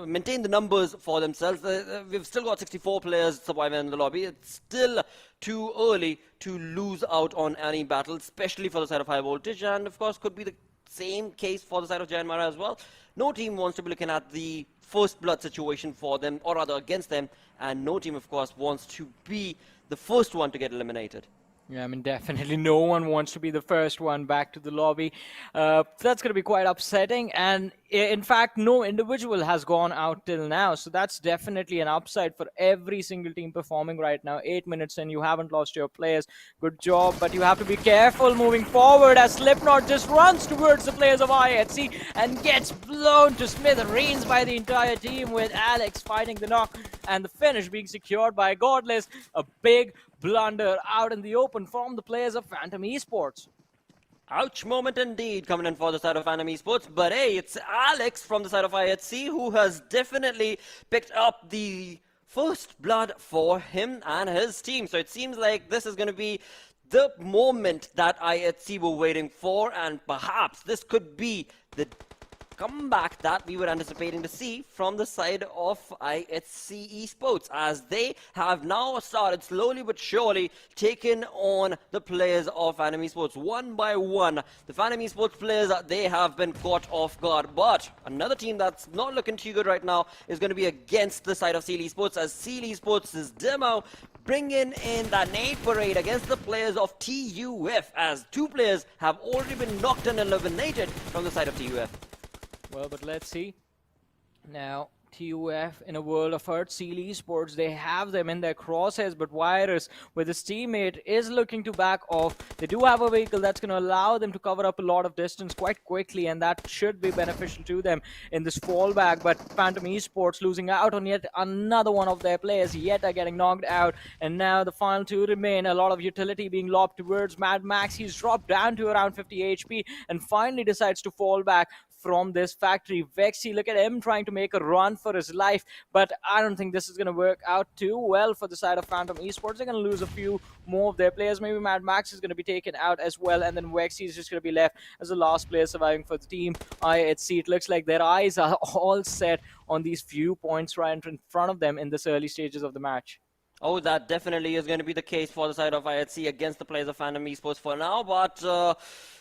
maintain the numbers for themselves. We've still got 64 players surviving in the lobby. It's still too early to lose out on any battle, especially for the side of High Voltage. And of course, could be the same case for the side of JyanMaara as well. No team wants to be looking at the first blood situation for them, or rather against them. And no team, of course, wants to be the first one to get eliminated. Yeah, I mean, definitely no one wants to be the first one back to the lobby. That's going to be quite upsetting. And in fact, no individual has gone out till now. So that's definitely an upside for every single team performing right now. 8 minutes in, you haven't lost your players. Good job, but you have to be careful moving forward as Slipknot just runs towards the players of IHC and gets blown to smithereens by the entire team, with Alex fighting the knock and the finish being secured by Godless. A big blunder out in the open from the players of Phantom Esports. Ouch moment indeed coming in for the side of Phantom Esports, but hey, it's Alex from the side of IHC who has definitely picked up the first blood for him and his team. So it seems like this is going to be the moment that IHC were waiting for, and perhaps this could be the comeback that we were anticipating to see from the side of IHC Esports, as they have now started slowly but surely taking on the players of Phantom Esports one by one. The Phantom Esports players, they have been caught off guard, but another team that's not looking too good right now is going to be against the side of Seal Esports, as Seal Esports' demo bringing in that nade parade against the players of TUF, as two players have already been knocked and eliminated from the side of TUF. Well, but let's see. Now, TUF in a world of hurt, Seal Esports, they have them in their crosshairs, but Virus with his teammate is looking to back off. They do have a vehicle that's going to allow them to cover up a lot of distance quite quickly, and that should be beneficial to them in this fallback. But Phantom Esports losing out on yet another one of their players, yet are getting knocked out, and now the final two remain. A lot of utility being lobbed towards Mad Max. He's dropped down to around 50 HP and finally decides to fall back from this factory. Vexy, look at him trying to make a run for his life, but I don't think this is going to work out too well for the side of Phantom Esports. They're going to lose a few more of their players. Maybe Mad Max is going to be taken out as well, and then Vexy is just going to be left as the last player surviving for the team. IHC, it looks like their eyes are all set on these few points right in front of them in this early stages of the match. Oh, that definitely is going to be the case for the side of IHC against the players of Phantom Esports for now, but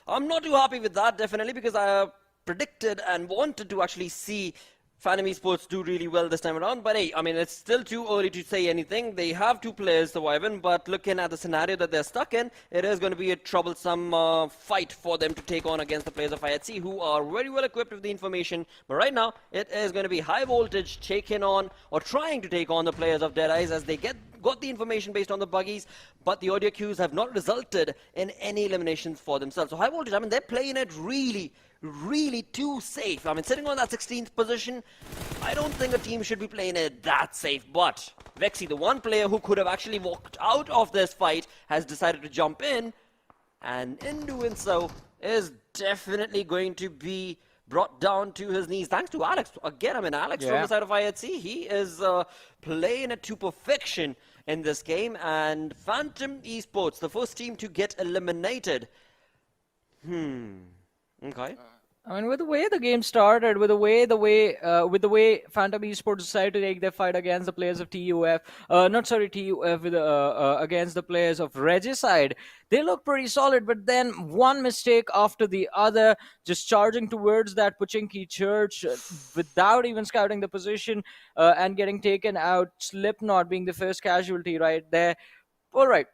I'm not too happy with that, definitely, because I predicted and wanted to actually see Phantom Esports do really well this time around. But hey, I mean, it's still too early to say anything. They have two players surviving, but looking at the scenario that they're stuck in, it is going to be a troublesome fight for them to take on against the players of IHC, who are very well equipped with the information. But right now, it is going to be high voltage taking on, or trying to take on, the players of Deadeyes, as they got the information based on the buggies, but the audio cues have not resulted in any eliminations for themselves. So high voltage, I mean, they're playing it really too safe. I mean, sitting on that 16th position, I don't think a team should be playing it that safe. But Vexy, the one player who could have actually walked out of this fight, has decided to jump in, and in doing so is definitely going to be brought down to his knees, thanks to Alex. Again, I mean, Alex from the side of IHC, he is playing it to perfection in this game. And Phantom Esports, the first team to get eliminated. Okay. I mean, with the way the game started, with the way Phantom Esports decided to take their fight against the players of TUF, against the players of Regicide, they look pretty solid. But then one mistake after the other, just charging towards that Pochinki church without even scouting the position and getting taken out. Slipknot being the first casualty right there. All right,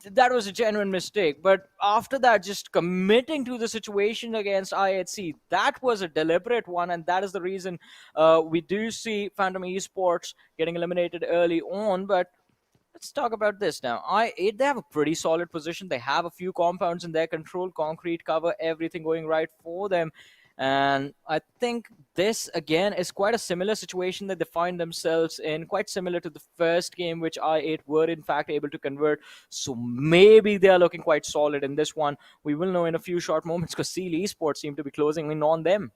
that was a genuine mistake. But after that, just committing to the situation against IHC, that was a deliberate one, and that is the reason we do see Phantom Esports getting eliminated early on. But let's talk about this now. They have a pretty solid position. They have a few compounds in their control, concrete cover, everything going right for them. And I think this, again, is quite a similar situation that they find themselves in, quite similar to the first game, which I8 were, in fact, able to convert. So maybe they are looking quite solid in this one. We will know in a few short moments, because Seal Esports seem to be closing in on them.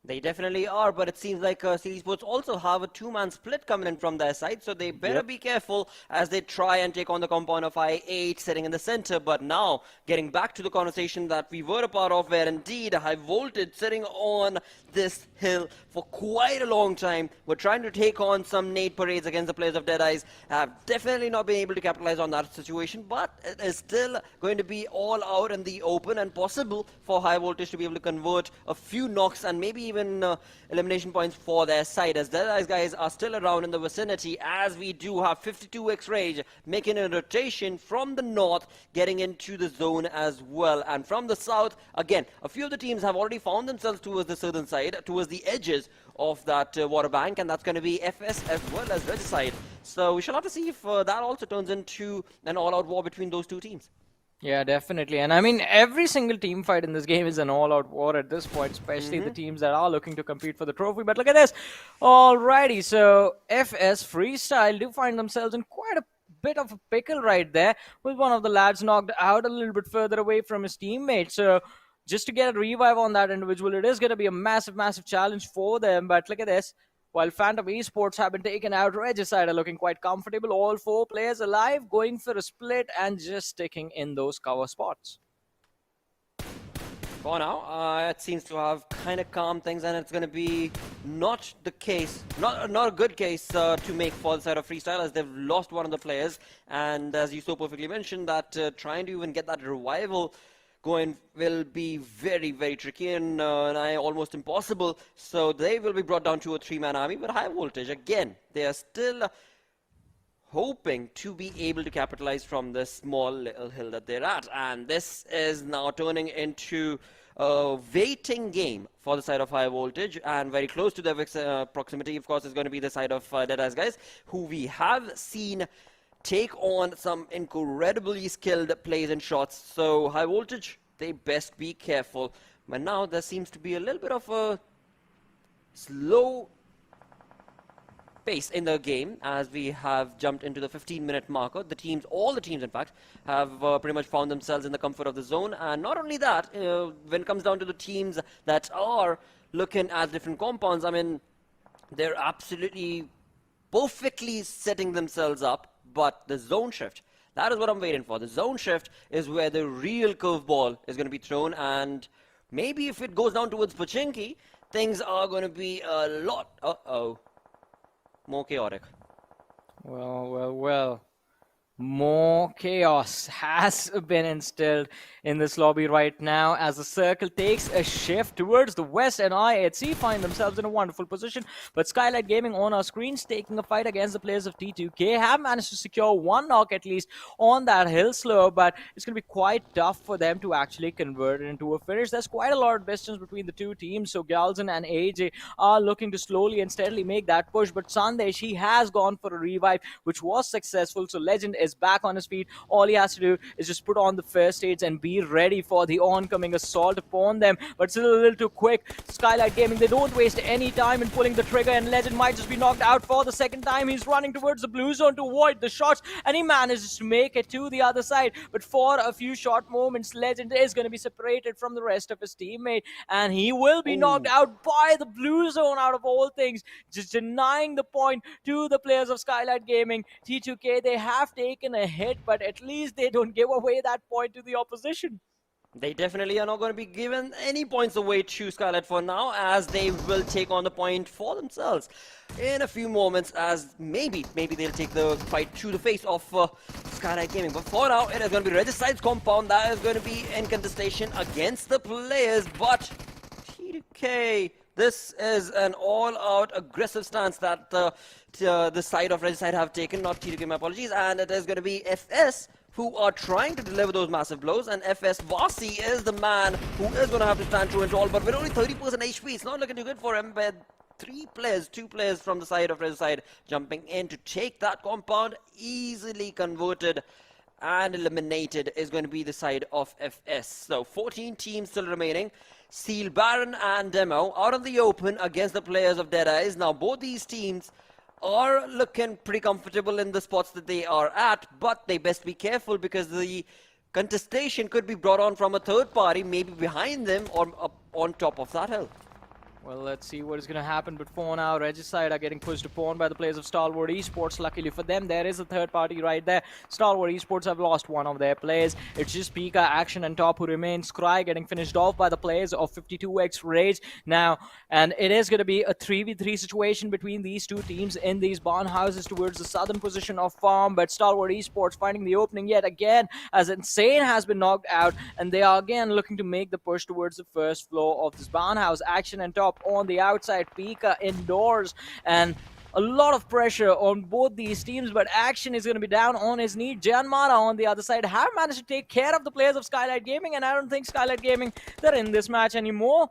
They definitely are, but it seems like Seal Esports also have a two-man split coming in from their side, so they better be careful as they try and take on the compound of I8 sitting in the center. But now, getting back to the conversation that we were a part of, where indeed High Voltage sitting on this hill for quite a long time, we're trying to take on some nade parades against the players of Deadeyes. Have definitely not been able to capitalize on that situation, but it is still going to be all out in the open, and possible for High Voltage to be able to convert a few knocks and maybe even even elimination points for their side, as Deadeyes Guys are still around in the vicinity, as we do have 52x Rage making a rotation from the north, getting into the zone as well. And from the south, again, a few of the teams have already found themselves towards the southern side, towards the edges of that water bank, and that's going to be FS as well as Regicide. So we shall have to see if that also turns into an all-out war between those two teams. Yeah, definitely. And I mean, every single team fight in this game is an all-out war at this point, especially the teams that are looking to compete for the trophy. But look at this. Alrighty, so FS Freestyle do find themselves in quite a bit of a pickle right there, with one of the lads knocked out a little bit further away from his teammate. So just to get a revive on that individual, it is going to be a massive, massive challenge for them. But look at this. While Phantom Esports have been taken out, Regicide are looking quite comfortable. All 4 players alive, going for a split and just sticking in those cover spots. For now, it seems to have kind of calmed things, and it's going to be not the case, not a good case to make for the side of Freestyle, as they've lost one of the players. And as you so perfectly mentioned, that trying to even get that revival going will be very, very tricky and almost impossible. So they will be brought down to a 3-man army, but high voltage. Again, they are still hoping to be able to capitalize from this small little hill that they're at. And this is now turning into a waiting game for the side of high voltage, and very close to their proximity, of course, is going to be the side of Deadeyes Guys, who we have seen take on some incredibly skilled plays and shots. So high voltage, they best be careful. But now there seems to be a little bit of a slow pace in the game, as we have jumped into the 15-minute marker. The teams, all the teams in fact, have pretty much found themselves in the comfort of the zone. And not only that, when it comes down to the teams that are looking at different compounds, I mean, they're absolutely perfectly setting themselves up. But the zone shift, that is what I'm waiting for. The zone shift is where the real curveball is going to be thrown, and maybe if it goes down towards Pachinki, things are going to be a lot, more chaotic. Well. More chaos has been instilled in this lobby right now, as the circle takes a shift towards the west, and IHC find themselves in a wonderful position. But Skylightz Gaming on our screens taking a fight against the players of T2K have managed to secure 1 knock at least on that hill slope, but it's going to be quite tough for them to actually convert it into a finish. There's quite a lot of distance between the two teams, so Galzin and AJ are looking to slowly and steadily make that push. But Sandesh, he has gone for a revive, which was successful, so Legend is back on his feet. All he has to do is just put on the first aids and be ready for the oncoming assault upon them. But still a little too quick. Skylightz Gaming, they don't waste any time in pulling the trigger, and Legend might just be knocked out for the second time. He's running towards the blue zone to avoid the shots, and he manages to make it to the other side. But for a few short moments, Legend is going to be separated from the rest of his teammate, and he will be knocked out by the blue zone out of all things, just denying the point to the players of Skylightz Gaming. T2K, they have taken a hit, but at least they don't give away that point to the opposition. They definitely are not going to be given any points away to Skylightz for now, as they will take on the point for themselves in a few moments, as maybe they'll take the fight to the face of Skylightz Gaming. But for now, it is going to be Regicide's compound that is going to be in contestation against the players. But T2K, this is an all-out aggressive stance that the side of Regicide have taken, not T2K, my apologies, and it is going to be FS who are trying to deliver those massive blows, and FS Vasi is the man who is going to have to stand true and all, but with only 30% HP, it's not looking too good for him. But 2 players from the side of Regicide jumping in to take that compound, easily converted and eliminated is going to be the side of FS. So 14 teams still remaining. Seal, Baron and Demo out of the open against the players of Deadeyes. Now both these teams are looking pretty comfortable in the spots that they are at, but they best be careful, because the contestation could be brought on from a third party, maybe behind them or up on top of that hill. Well, let's see what is going to happen. But for now, Regicide are getting pushed upon by the players of Stalwart Esports. Luckily for them, there is a third party right there. Stalwart Esports have lost one of their players. It's just Pika, Action and Top who remain. Scry getting finished off by the players of 52x Rage now. And it is going to be a 3v3 situation between these two teams in these barn houses towards the southern position of farm. But Stalwart Esports finding the opening yet again, as Insane has been knocked out. And they are again looking to make the push towards the first floor of this barn house. Action and Top Sanhok on the outside, Pika indoors, and a lot of pressure on both these teams, but Action is going to be down on his knee. JyanMaara on the other side have managed to take care of the players of Skylightz Gaming, and I don't think Skylightz Gaming, they're in this match anymore.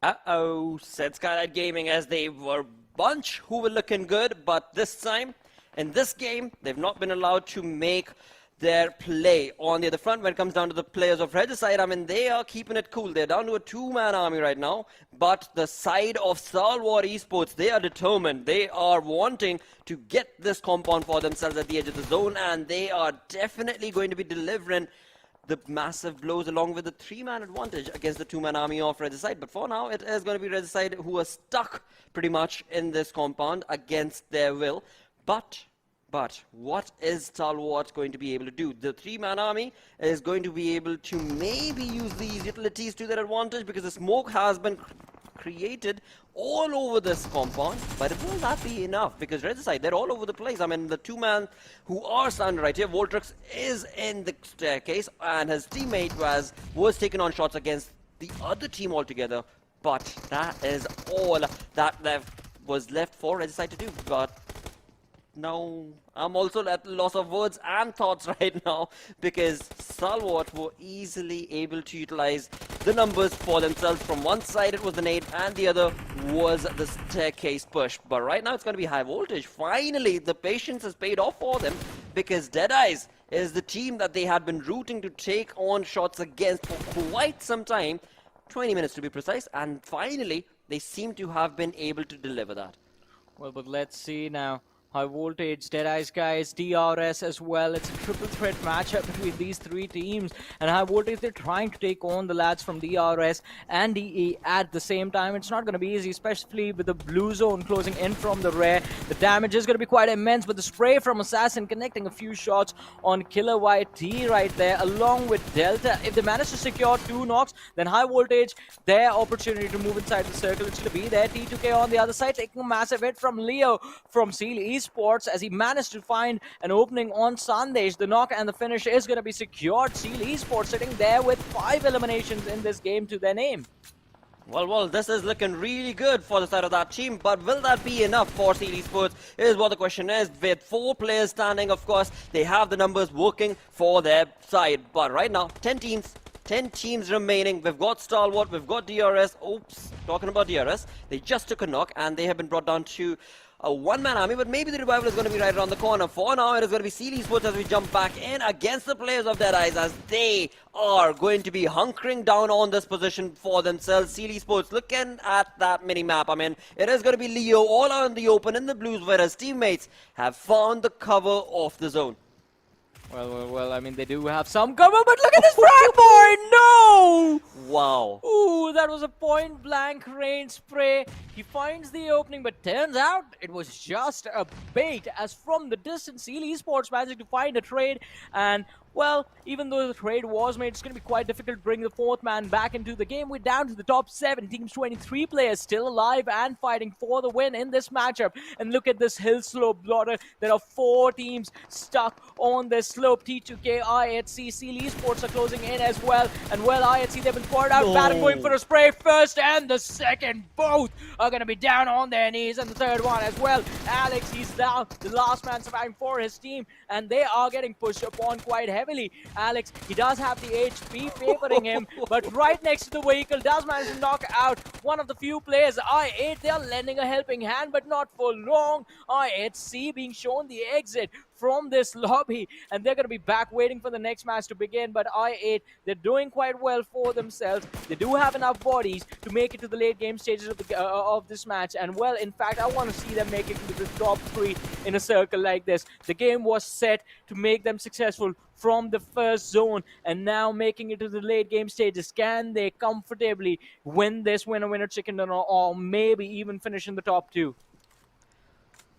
Uh-oh, said Skylightz Gaming, as they were bunch who were looking good, but this time, in this game, they've not been allowed to make their play on the other front when it comes down to the players of Regicide. I mean, they are keeping it cool. They're down to a two-man army right now, but the side of Stalwart Esports, they are determined. They are wanting to get this compound for themselves at the edge of the zone, and they are definitely going to be delivering the massive blows along with the three-man advantage against the two-man army of Regicide. But for now, it is going to be Regicide who are stuck pretty much in this compound against their will. But what is Stalwart going to be able to do? The three-man army is going to be able to maybe use these utilities to their advantage, because the smoke has been created all over this compound, but will that be enough? Because Regicide, they're all over the place. I mean, the two-man who are standing right here, Voltrix is in the staircase, and his teammate was taking on shots against the other team altogether, but that is all that was left for Regicide to do. But now, I'm also at loss of words and thoughts right now, because Stalwart were easily able to utilize the numbers for themselves. From one side it was the nade, and the other was the staircase push. But right now it's going to be high voltage. Finally, the patience has paid off for them, because Deadeyes is the team that they had been rooting to take on shots against for quite some time, 20 minutes to be precise, and finally they seem to have been able to deliver that. Well, but let's see now. High voltage, Deadeyes Guys, DRS as well. It's a triple threat matchup between these three teams. And high voltage, they're trying to take on the lads from DRS and DE at the same time. It's not going to be easy, especially with the blue zone closing in from the rear. The damage is going to be quite immense, but the spray from Assassin connecting a few shots on Killer YT right there, along with Delta. If they manage to secure 2 knocks, then high voltage, their opportunity to move inside the circle is going to be there. T2K on the other side, taking a massive hit from Leo from Stalwart Esports, as he managed to find an opening on Sandesh. The knock and the finish is going to be secured. Stalwart Esports sitting there with 5 eliminations in this game to their name. Well, this is looking really good for the side of that team, but will that be enough for Stalwart Esports is what the question is. With 4 players standing, of course, they have the numbers working for their side. But right now, 10 teams remaining. We've got Stalwart, we've got DRS. Oops, talking about DRS, they just took a knock and they have been brought down to a one-man army, but maybe the revival is going to be right around the corner. For now, it is going to be Stalwart Esports as we jump back in against the players of Deadeyes, as they are going to be hunkering down on this position for themselves. Stalwart Esports looking at that mini-map. I mean, it is going to be Leo all out in the open in the blues, whereas teammates have found the cover of the zone. Well, I mean, they do have some cover, but look at this frag boy! No! Wow. Ooh, that was a point-blank range spray. He finds the opening, but turns out it was just a bait, as from the distance, Stalwart Esports managed to find a trade, and well, even though the trade was made, it's going to be quite difficult to bring the 4th man back into the game. We're down to the top 7. Teams 23 players still alive and fighting for the win in this matchup. And look at this hill slope blotter. There are 4 teams stuck on this slope. T2K, IHC, Stalwart Esports are closing in as well. And well, IHC, they've been poured out. Batten going for a spray first and the second. Both are going to be down on their knees. And the third one as well. Alex, he's down. The last man surviving for his team. And they are getting pushed upon quite heavily. Alex, he does have the HP favoring him, but right next to the vehicle does manage to knock out one of the few players. I8, they are lending a helping hand, but not for long. I8C being shown the exit from this lobby, and they're going to be back waiting for the next match to begin. But I8, they're doing quite well for themselves. They do have enough bodies to make it to the late game stages of this match, and well, in fact, I want to see them make it to the top 3 in a circle like this. The game was set to make them successful from the first zone, and now making it to the late game stages. Can they comfortably win this winner chicken dinner, or maybe even finish in the top 2?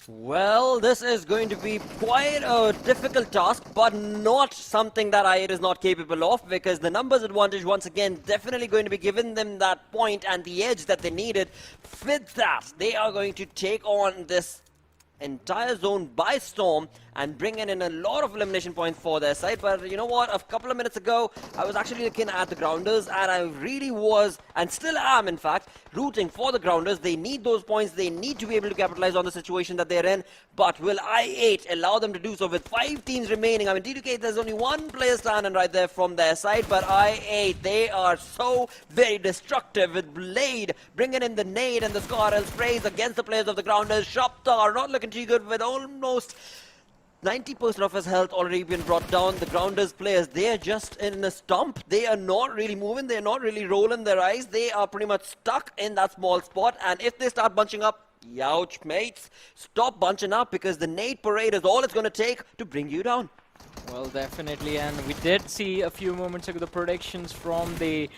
Well, this is going to be quite a difficult task, but not something that I8 is not capable of, because the numbers advantage, once again, definitely going to be giving them that point and the edge that they needed. With that, they are going to take on this entire zone by storm and bringing in a lot of elimination points for their side. But you know what? A couple of minutes ago, I was actually looking at the Grounders, and I really was, and still am in fact, rooting for the Grounders. They need those points. They need to be able to capitalize on the situation that they're in. But will I-8 allow them to do so with 5 teams remaining? I mean, DDK, there's only one player standing right there from their side, but I-8, they are so very destructive with Blade bringing in the nade and the Scarlet sprays against the players of the Grounders. Shoptar not looking too good with almost 90% of his health already been brought down. The Grounders players, they are just in a stump. They are not really moving. They are not really rolling their eyes. They are pretty much stuck in that small spot. And if they start bunching up, youch, mates. Stop bunching up, because the nade parade is all it's going to take to bring you down. Well, definitely. And we did see a few moments ago the predictions from the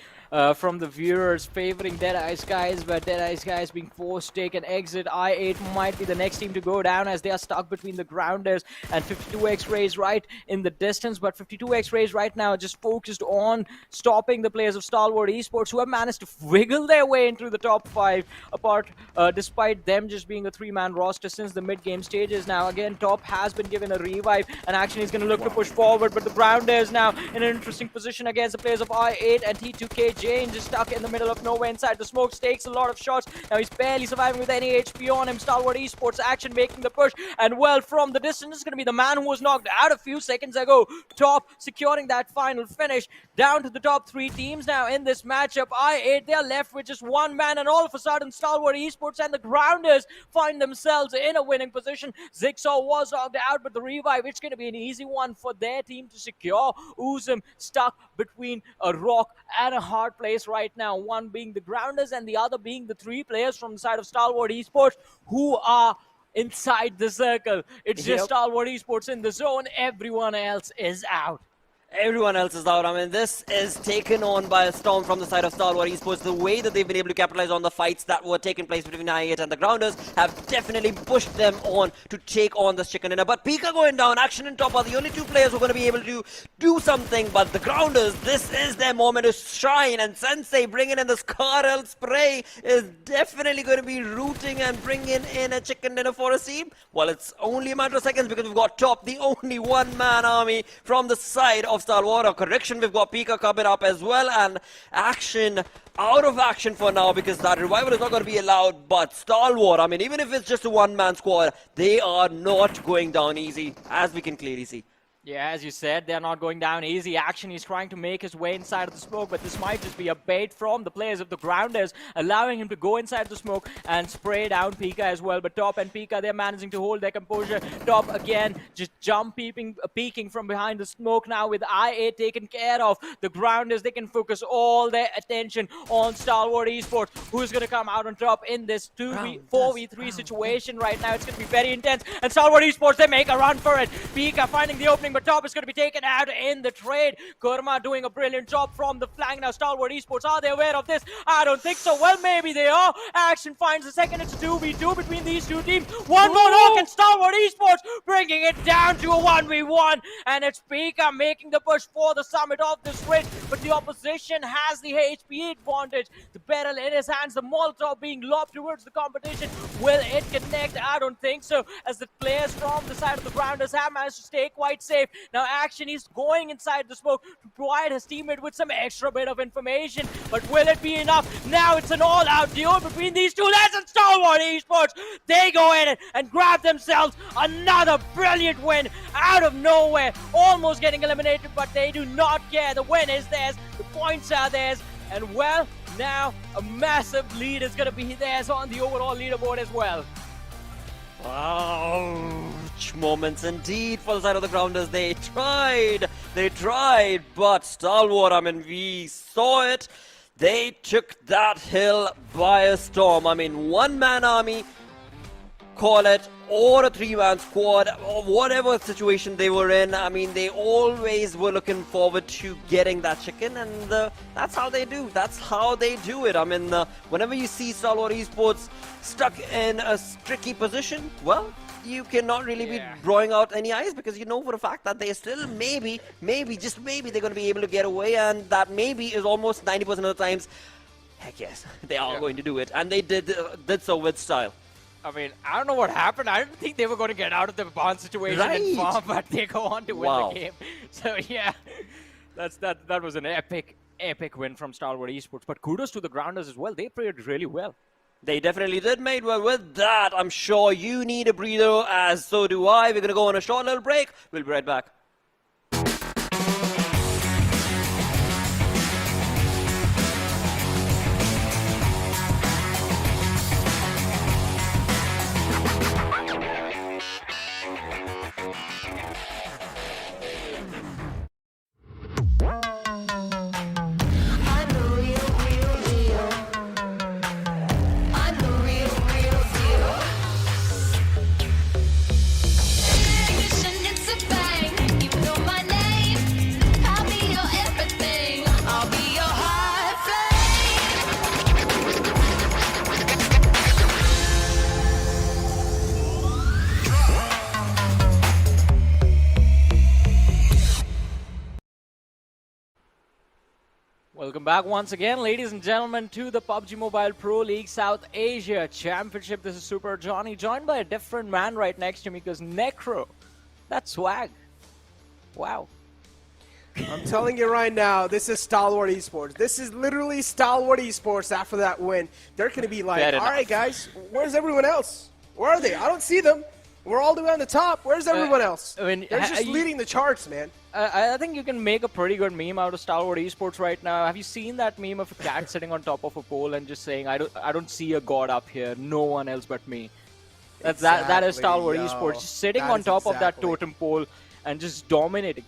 viewers favoring Deadeyes Guys, but Deadeyes Guys being forced to take an exit. I-8 might be the next team to go down, as they are stuck between the Grounders and 52X Rays right in the distance. But 52X Rays right now just focused on stopping the players of Stalwart Esports, who have managed to wiggle their way into the top 5, despite them just being a 3-man roster since the mid-game stages. Now again, top has been given a revive, and Action is going to look to push forward, but the Grounders now in an interesting position against the players of I-8 and T2K. Jane just stuck in the middle of nowhere inside the smoke, takes a lot of shots. Now he's barely surviving with any HP on him. Stalwart Esports Action making the push, and well, from the distance is going to be the man who was knocked out a few seconds ago. Top securing that final finish. Down to the top 3 teams now in this matchup. I-8, they're left with just one man, and all of a sudden Stalwart Esports and the Grounders find themselves in a winning position. Zigsaw was knocked out, but the revive, it's going to be an easy one for their team to secure. Uzum stuck between a rock and a hard place right now, one being the Grounders and the other being the 3 players from the side of Stalwart Esports who are inside the circle. It's just Stalwart Esports in the zone. Everyone else is out. Everyone else is out. I mean, this is taken on by a storm from the side of Stalwart Esports. The way that they've been able to capitalize on the fights that were taking place between I-8 and the Grounders have definitely pushed them on to take on this chicken dinner. But Pika going down, Action and Top are the only 2 players who are going to be able to do something. But the Grounders, this is their moment to shine. And Sensei bringing in the Scarlet spray is definitely going to be rooting and bringing in a chicken dinner for a team. Well, it's only a matter of seconds, because we've got Top, the only 1-man army from the side of Stalwart. Correction, we've got Pika coming up as well, and Action out of action for now, because that revival is not going to be allowed. But Stalwart, I mean, even if it's just a 1-man squad, they are not going down easy, as we can clearly see. Yeah, as you said, they're not going down easy. Action is trying to make his way inside of the smoke, but this might just be a bait from the players of the Grounders, allowing him to go inside the smoke and spray down Pika as well. But Top and Pika, they're managing to hold their composure. Top again, just peeking from behind the smoke now with I-8 taken care of. The Grounders, they can focus all their attention on Stalwart Esports, who's going to come out on top in this 4v3 situation right now. It's going to be very intense, and Stalwart Esports, they make a run for it. Pika finding the opening, but Top is going to be taken out in the trade. Kurma doing a brilliant job from the flank. Now Stalwart Esports, are they aware of this? I don't think so. Well, maybe they are. Action finds the second. It's a 2v2 between these 2 teams. One more knock, and Stalwart Esports bringing it down to a 1v1. And it's Pika making the push for the summit of this raid. But the opposition has the HP advantage. The barrel in his hands, the Molotov being lobbed towards the competition. Will it connect? I don't think so, as the players from the side of the Grounders have managed to stay quite safe. Now Action is going inside the smoke to provide his teammate with some extra bit of information, but will it be enough? Now it's an all-out duel between these 2 lads, and Stalwart Esports, they go in and grab themselves another brilliant win out of nowhere, almost getting eliminated, but they do not care. The win is theirs, the points are theirs, and well, now a massive lead is going to be theirs on the overall leaderboard as well. Ouch moments indeed for the side of the Grounders. They tried, but Stalwart, I mean, we saw it. They took that hill by a storm. I mean, 1-man army, call it, or a 3-man squad, or whatever situation they were in. I mean, they always were looking forward to getting that chicken, and that's how they do. That's how they do it. I mean, whenever you see Stalwart Esports stuck in a tricky position, well, you cannot really be drawing out any eyes, because you know for a fact that they still maybe, just maybe, they're going to be able to get away, and that maybe is almost 90% of the times. Heck yes, they are going to do it, and they did so with style. I mean, I don't know what happened. I didn't think they were going to get out of the barn situation and farm, but they go on to win the game. So yeah, that was an epic win from Stalwart Esports. But kudos to the grounders as well. They played really well. They definitely did, mate. Well, with that, I'm sure you need a breather, as so do I. We're going to go on a short little break. We'll be right back. Welcome back once again, ladies and gentlemen, to the PUBG Mobile Pro League South Asia Championship. This is Super Johnny, joined by a different man right next to me, because Necro, that's swag. Wow. I'm telling you right now, this is Stalwart Esports. This is literally Stalwart Esports after that win. They're going to be like, all right, guys, where's everyone else? Where are they? I don't see them. We're all the way on the top. Where's everyone else? I mean, they're just leading the charts, man. I think you can make a pretty good meme out of Stalwart Esports right now. Have you seen that meme of a cat sitting on top of a pole and just saying, I don't see a god up here, no one else but me? That's that is Stalwart Esports, just sitting on top of that totem pole and just dominating.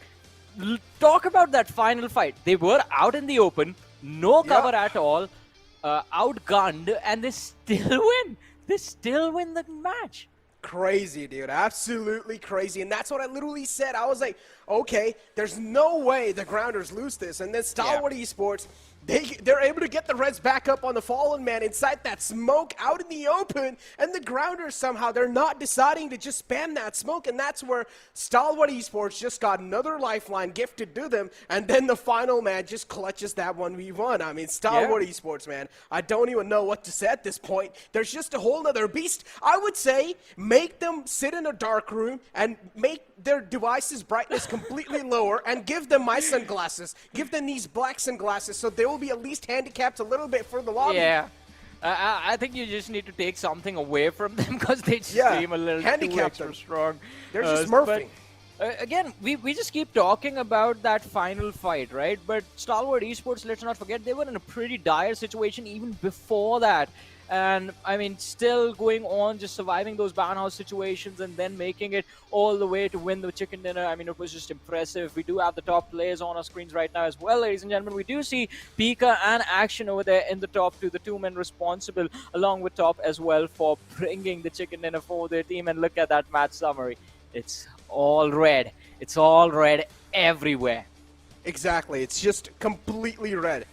Talk about that final fight. They were out in the open, no cover at all, outgunned, and they still win. They still win the match. Crazy, dude. Absolutely crazy. And that's what I literally said. I was like, okay, there's no way the grounders lose this. And then Stalwart Esports, they're able to get the Reds back up on the Fallen Man inside that smoke out in the open. And the grounders somehow, they're not deciding to just spam that smoke. And that's where Stalwart Esports just got another lifeline gifted to them. And then the final man just clutches that 1v1. I mean, Stalwart Esports, man, I don't even know what to say at this point. There's just a whole other beast. I would say make them sit in a dark room and make their device's brightness completely lower and give them my sunglasses. Give them these black sunglasses so they will be at least handicapped a little bit for the lobby. Yeah. I think you just need to take something away from them, because they just seem a little too extra strong. They're just smurfing. Again, we just keep talking about that final fight, right? But Stalwart Esports, let's not forget, they were in a pretty dire situation even before that. And, I mean, still going on, just surviving those barnhouse situations and then making it all the way to win the chicken dinner. I mean, it was just impressive. We do have the top players on our screens right now as well, ladies and gentlemen. We do see Pika and Action over there in the top two, the two men responsible, along with Top as well, for bringing the chicken dinner for their team. And look at that match summary. It's all red. It's all red everywhere. Exactly. It's just completely red.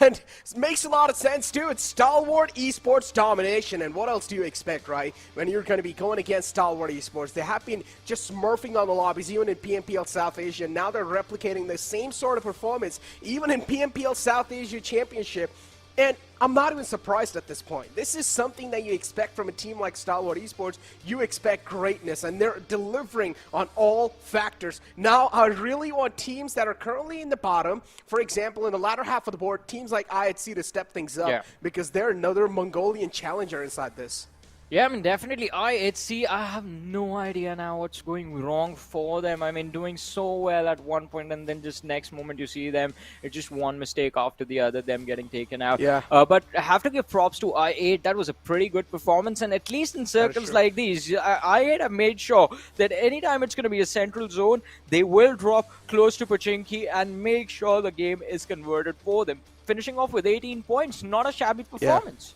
And it makes a lot of sense, too. It's Stalwart Esports domination. And what else do you expect, right? When you're going to be going against Stalwart Esports. They have been just smurfing on the lobbies, even in PMPL South Asia. And now they're replicating the same sort of performance, even in PMPL South Asia Championship. And I'm not even surprised at this point. This is something that you expect from a team like Stalwart Esports. You expect greatness, and they're delivering on all factors. Now, I really want teams that are currently in the bottom, for example, in the latter half of the board, teams like IHC to step things up, because they're another Mongolian challenger inside this. Yeah, I mean, definitely IHC, I have no idea now what's going wrong for them. I mean, doing so well at one point, and then just next moment you see them, it's just one mistake after the other, them getting taken out. Yeah. But I have to give props to I8. That was a pretty good performance, and at least in circles like these, I8 have made sure that anytime it's going to be a central zone, they will drop close to Pachinki and make sure the game is converted for them. Finishing off with 18 points, not a shabby performance. Yeah.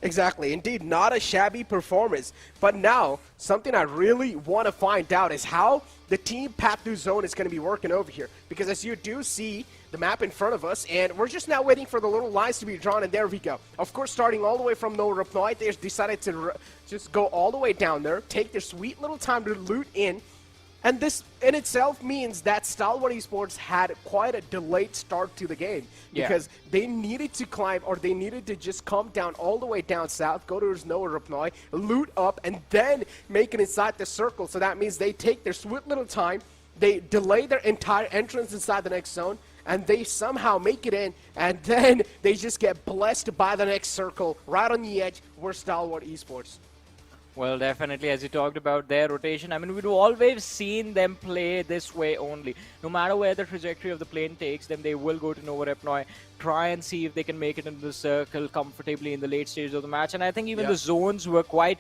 Exactly. Indeed, not a shabby performance. But now, something I really want to find out is how the team path through zone is going to be working over here. Because as you do see the map in front of us, and we're just now waiting for the little lines to be drawn, and there we go. Of course, starting all the way from No Reply, they decided to just go all the way down there, take their sweet little time to loot in, And this in itself means that Stalwart Esports had quite a delayed start to the game because they needed to climb, or they needed to just come down all the way down south, go to Rupnoi, loot up, and then make it inside the circle. So that means they take their sweet little time, they delay their entire entrance inside the next zone, and they somehow make it in, and then they just get blessed by the next circle right on the edge where Stalwart Esports. Well, definitely, as you talked about their rotation, I mean, we've always seen them play this way only. No matter where the trajectory of the plane takes them, they will go to Novorepnoi, try and see if they can make it into the circle comfortably in the late stages of the match. And I think even the zones were quite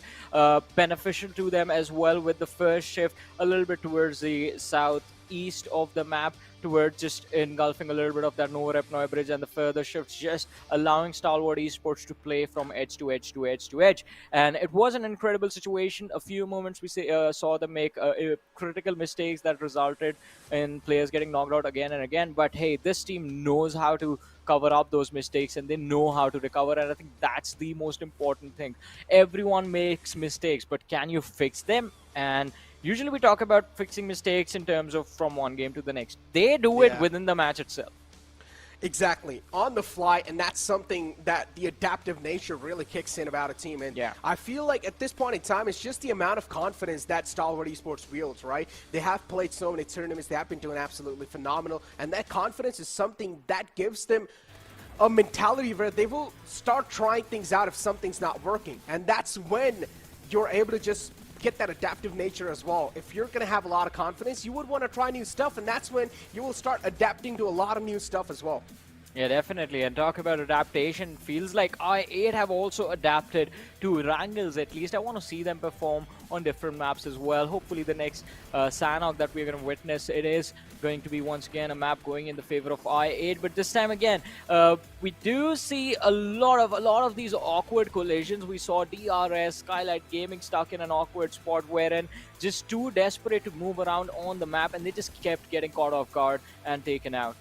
beneficial to them as well, with the first shift a little bit towards the southeast of the map, towards just engulfing a little bit of that Novorepnoi bridge, and the further shifts just allowing Stalwart Esports to play from edge to edge to edge to edge. And it was an incredible situation. A few moments we saw them make critical mistakes that resulted in players getting knocked out again and again. But hey, this team knows how to cover up those mistakes, and they know how to recover, and I think that's the most important thing. Everyone makes mistakes, but can you fix them? And usually we talk about fixing mistakes in terms of from one game to the next. They do it within the match itself. Exactly, on the fly, and that's something that the adaptive nature really kicks in about a team. And I feel like at this point in time, it's just the amount of confidence that Stalwart Esports wields, right? They have played so many tournaments, they have been doing absolutely phenomenal, and that confidence is something that gives them a mentality where they will start trying things out if something's not working. And that's when you're able to just get that adaptive nature as well. If you're going to have a lot of confidence, you would want to try new stuff, and that's when you will start adapting to a lot of new stuff as well. Yeah, definitely. And talk about adaptation, feels like I8 have also adapted to Erangels at least. I want to see them perform on different maps as well. Hopefully the next Sanhok that we're going to witness, it is going to be once again a map going in the favor of I8. But this time again, we do see a lot of these awkward collisions. We saw DRS, Skylightz Gaming stuck in an awkward spot wherein just too desperate to move around on the map, and they just kept getting caught off guard and taken out.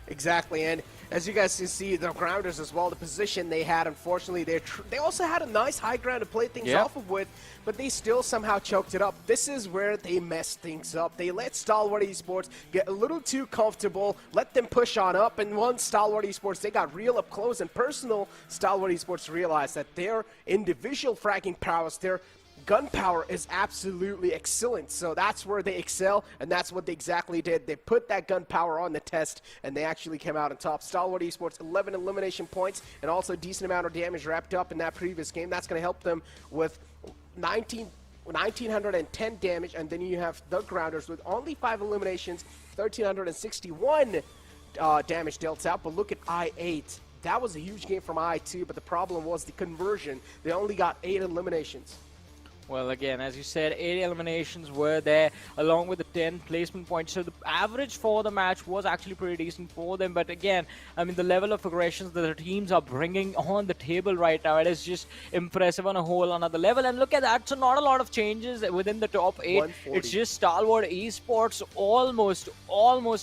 Exactly, and as you guys can see, the grounders as well, the position they had, unfortunately, they also had a nice high ground to play things off of with, but they still somehow choked it up. This is where they messed things up. They let Stalwart Esports get a little too comfortable, let them push on up, and once Stalwart Esports, they got real up close and personal, Stalwart Esports realized that their individual fragging prowess, their gun power is absolutely excellent. So that's where they excel, and that's what they exactly did. They put that gun power on the test, and they actually came out on top. Stalwart Esports, 11 elimination points, and also a decent amount of damage wrapped up in that previous game. That's going to help them with 1,910 damage, and then you have the grounders with only 5 eliminations, 1,361 damage dealt out. But look at I8. That was a huge game from I2, but the problem was the conversion. They only got 8 eliminations. Well, again, as you said, 8 eliminations were there, along with the 10 placement points. So the average for the match was actually pretty decent for them. But again, I mean, the level of aggressions that the teams are bringing on the table right now, it is just impressive on a whole another level. And look at that, so not a lot of changes within the top 8. It's just Stalwart Esports almost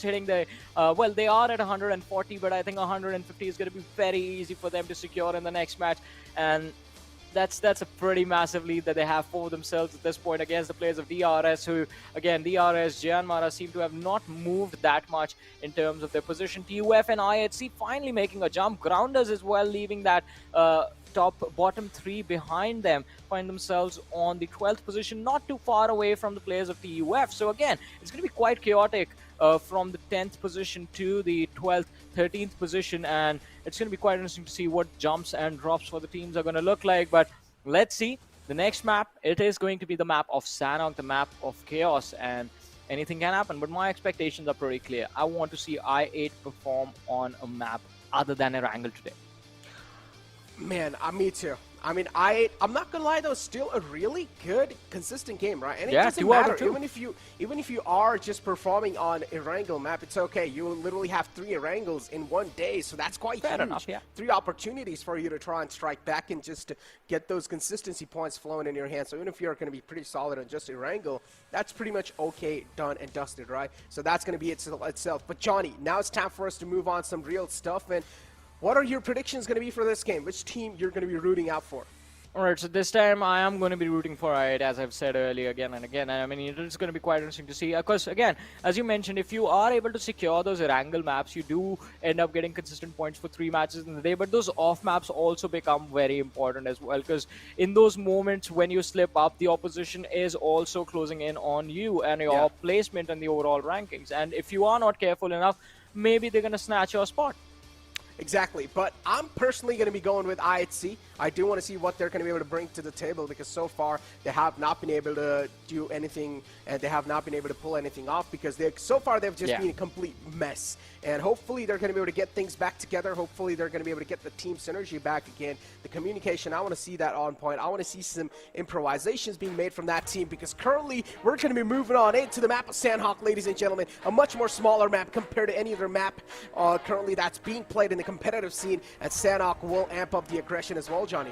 hitting the, well, they are at 140, but I think 150 is going to be very easy for them to secure in the next match. And that's a pretty massive lead that they have for themselves at this point against the players of DRS, who, again, DRS, JyanMaara seem to have not moved that much in terms of their position. TUF and IHC finally making a jump. Grounders as well, leaving that bottom 3 behind them, find themselves on the 12th position, not too far away from the players of TUF. So again, it's going to be quite chaotic from the 10th position to the 12th, 13th position, and it's going to be quite interesting to see what jumps and drops for the teams are going to look like. But let's see. The next map, it is going to be the map of Sanhok, the map of chaos, and anything can happen. But my expectations are pretty clear. I want to see I8 perform on a map other than Erangel today. Man, me too. I mean, I'm not gonna lie though, still a really good, consistent game, right? And it doesn't matter, even if you are just performing on Erangel map, it's okay. You literally have 3 Erangels in one day, so that's quite huge. Enough, 3 opportunities for you to try and strike back and just to get those consistency points flowing in your hands. So even if you're gonna be pretty solid on just Erangel, that's pretty much okay, done and dusted, right? So that's gonna be itself. But Johnny, now it's time for us to move on some real stuff. And what are your predictions going to be for this game? Which team you're going to be rooting out for? Alright, so this time I am going to be rooting for it, as I've said earlier again and again. And I mean, it's going to be quite interesting to see. Because, again, as you mentioned, if you are able to secure those Erangel maps, you do end up getting consistent points for 3 matches in the day. But those off maps also become very important as well. Because in those moments when you slip up, the opposition is also closing in on you and your placement and the overall rankings. And if you are not careful enough, maybe they're going to snatch your spot. Exactly, but I'm personally going to be going with IHC. I do want to see what they're going to be able to bring to the table because so far they have not been able to do anything and they have not been able to pull anything off because so far they've just been a complete mess. And hopefully they're going to be able to get things back together. Hopefully they're going to be able to get the team synergy back again. The communication, I want to see that on point. I want to see some improvisations being made from that team because currently we're going to be moving on into the map of Sanhok, ladies and gentlemen. A much more smaller map compared to any other map currently that's being played in the competitive scene, and Sanhok will amp up the aggression as well, Johnny.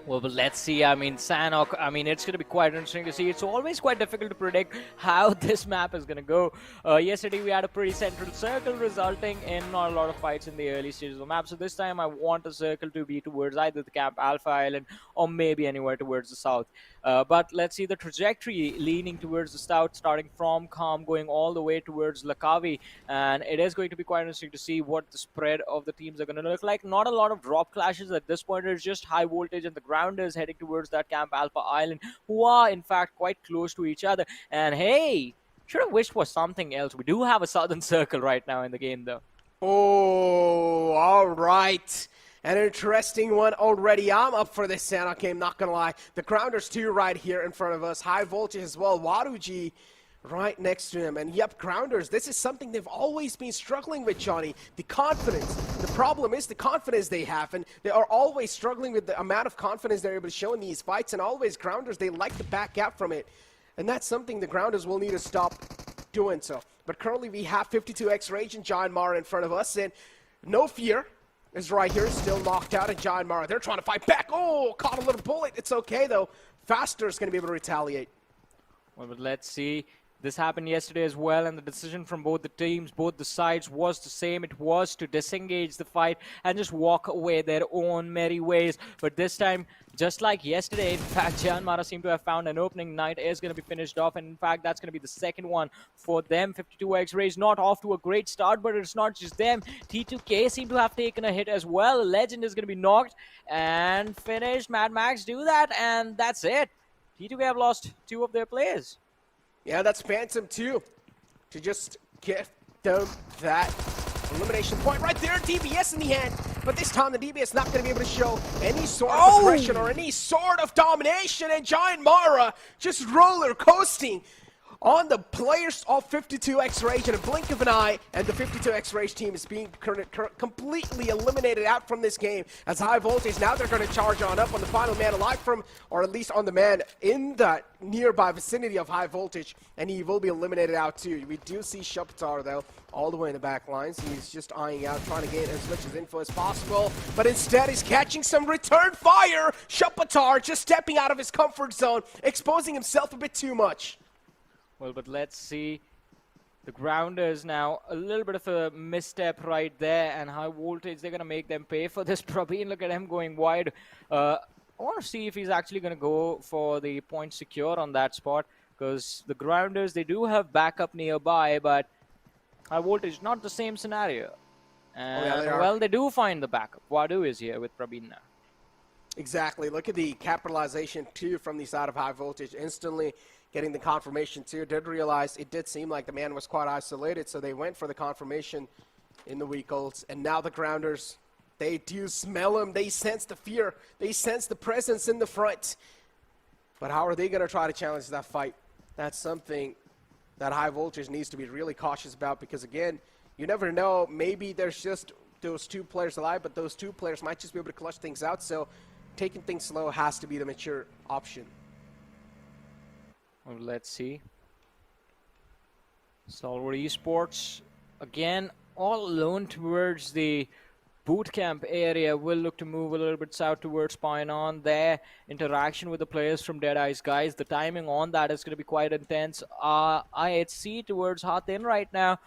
Well, but let's see. I mean, Sanhok, I mean, it's going to be quite interesting to see. It's always quite difficult to predict how this map is going to go. Yesterday, we had a pretty central circle resulting in not a lot of fights in the early stages of the map. So this time, I want the circle to be towards either the Camp Alpha Island or maybe anywhere towards the south. But let's see the trajectory leaning towards the south, starting from Kham, going all the way towards Lakavi. And it is going to be quite interesting to see what the spread of the teams are going to look like. Not a lot of drop clashes at this point. It's just high voltage and the grounders heading towards that Camp Alpha Island, who are in fact quite close to each other. And hey, should have wished for something else. We do have a southern circle right now in the game, though. Oh, all right. An interesting one already. I'm up for this Sanhok game, not gonna lie. The grounders too right here in front of us. High voltage as well. Waruji right next to him. And yep, grounders, this is something they've always been struggling with, Johnny. The confidence. The problem is the confidence they have, and they are always struggling with the amount of confidence they're able to show in these fights, and always grounders, they like to back out from it. And that's something the grounders will need to stop doing so. But currently we have 52x Rage and JyanMaara in front of us, and No Fear is right here, still knocked out, and JyanMaara, they're trying to fight back. Oh, caught a little bullet. It's okay, though. Faster is going to be able to retaliate. Well, but let's see. This happened yesterday as well, and the decision from both the teams, both the sides, was the same. It was to disengage the fight and just walk away their own merry ways. But this time, just like yesterday, in fact, JyanMaara seemed to have found an opening. Night is going to be finished off, and in fact, that's going to be the second one for them. 52x Rays not off to a great start, but it's not just them. T2K seem to have taken a hit as well. Legend is going to be knocked and finished. Mad Max do that, and that's it. T2K have lost 2 of their players. Yeah, that's Phantom too, to just get them that elimination point right there. DBS in the hand, but this time the DBS not going to be able to show any sort of aggression or any sort of domination, and JyanMaara just roller coasting on the players of 52x Rage in a blink of an eye, and the 52x Rage team is being completely eliminated out from this game as High Voltage, now they're going to charge on up on the final man alive from, or at least on the man in the nearby vicinity of High Voltage, and he will be eliminated out too. We do see Shapatar though, all the way in the back lines. He's just eyeing out, trying to get as much as info as possible, but instead he's catching some return fire. Shapatar just stepping out of his comfort zone, exposing himself a bit too much. Well, but let's see. The grounders now, a little bit of a misstep right there, and High Voltage, they're going to make them pay for this. Praveen, look at him going wide. I want to see if he's actually going to go for the point secure on that spot, because the grounders, they do have backup nearby, but High Voltage, not the same scenario. And, well, they do find the backup. Wadu is here with Praveen now. Exactly. Look at the capitalization, too, from the side of High Voltage. Instantly getting the confirmation, too. Did realize it did seem like the man was quite isolated, so they went for the confirmation in the weak ults. And now the grounders, they do smell him. They sense the fear. They sense the presence in the front. But how are they going to try to challenge that fight? That's something that High Voltage needs to be really cautious about, because, again, you never know. Maybe there's just those 2 players alive, but those 2 players might just be able to clutch things out. So taking things slow has to be the mature option. Well, let's see. Stalwart Esports, again, all alone towards the boot camp area. Will look to move a little bit south towards Pioneer. Their interaction with the players from Deadeyes Guys, the timing on that is going to be quite intense. IHC towards Hathin right now.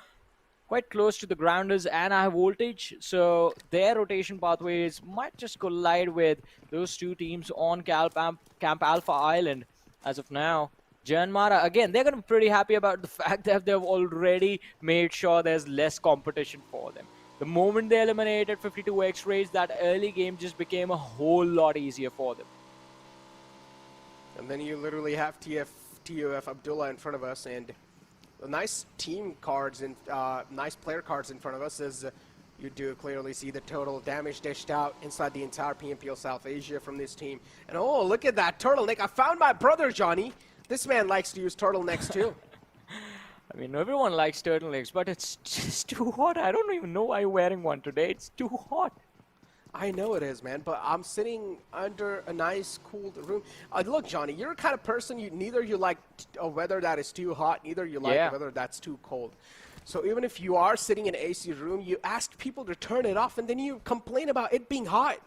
quite close to the grounders and high voltage, so their rotation pathways might just collide with those two teams on Camp Alpha Island as of now. JyanMaara, again, they're going to be pretty happy about the fact that they've already made sure there's less competition for them. The moment they eliminated 52 X-rays, that early game just became a whole lot easier for them. And then you literally have TUF Abdullah in front of us, and nice team cards and nice player cards in front of us, as you do clearly see the total damage dished out inside the entire PMPL South Asia from this team. And oh, look at that turtleneck. I found my brother, Johnny. This man likes to use turtlenecks too. I mean, everyone likes turtlenecks, but it's just too hot. I don't even know why you're wearing one today. It's too hot. I know it is, man, but I'm sitting under a nice, cool room. Look, Johnny, you're the kind of person, neither you like a weather that is too hot, neither you like a weather that's too cold. So even if you are sitting in an AC room, you ask people to turn it off, and then you complain about it being hot.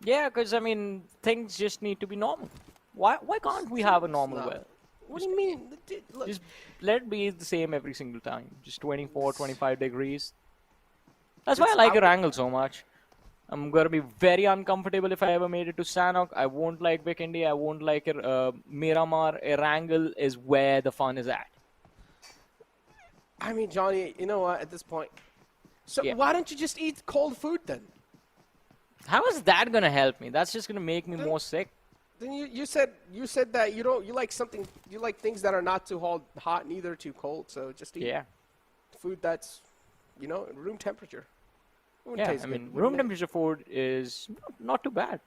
Yeah, because, I mean, things just need to be normal. Why can't we have a normal weather? What do you mean? Look. Just let it be the same every single time. Just 24, 25 degrees. That's why I like Erangel so much. I'm going to be very uncomfortable if I ever made it to Sanhok. I won't like Vikendi. I won't like Miramar. Erangel is where the fun is at. I mean, Johnny, you know what, at this point. So why don't you just eat cold food then? How is that going to help me? That's just going to make me more sick. Then you said that you like things that are not too hot, neither too cold. So just eat food that's, room temperature. Yeah, I mean, room temperature food is not too bad.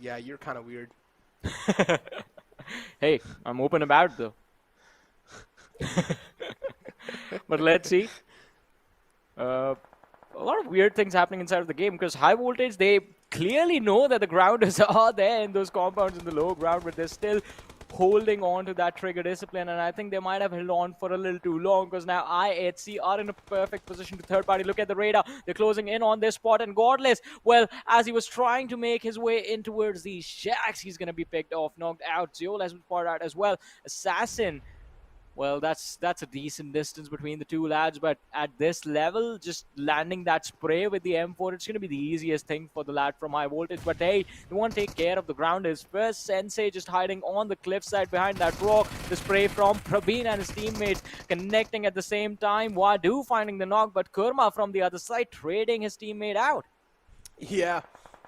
Yeah, you're kind of weird. Hey, I'm open about it though. But let's see. A lot of weird things happening inside of the game, because high voltage, they clearly know that the grounders are there in those compounds in the low ground, but they're still holding on to that trigger discipline, and I think they might have held on for a little too long, because now IHC are in a perfect position to third party. Look at the radar. They're closing in on this spot, and Godless, well, as he was trying to make his way in towards these shacks, he's going to be picked off, knocked out. Zeol has been spotted out as well. Assassin, well, that's a decent distance between the two lads, but at this level, just landing that spray with the M4, it's going to be the easiest thing for the lad from high voltage. But hey, they want to take care of the grounders. First, Sensei just hiding on the cliffside behind that rock. The spray from Praveen and his teammates connecting at the same time. Wadu finding the knock, but Kurma from the other side trading his teammate out. Yeah.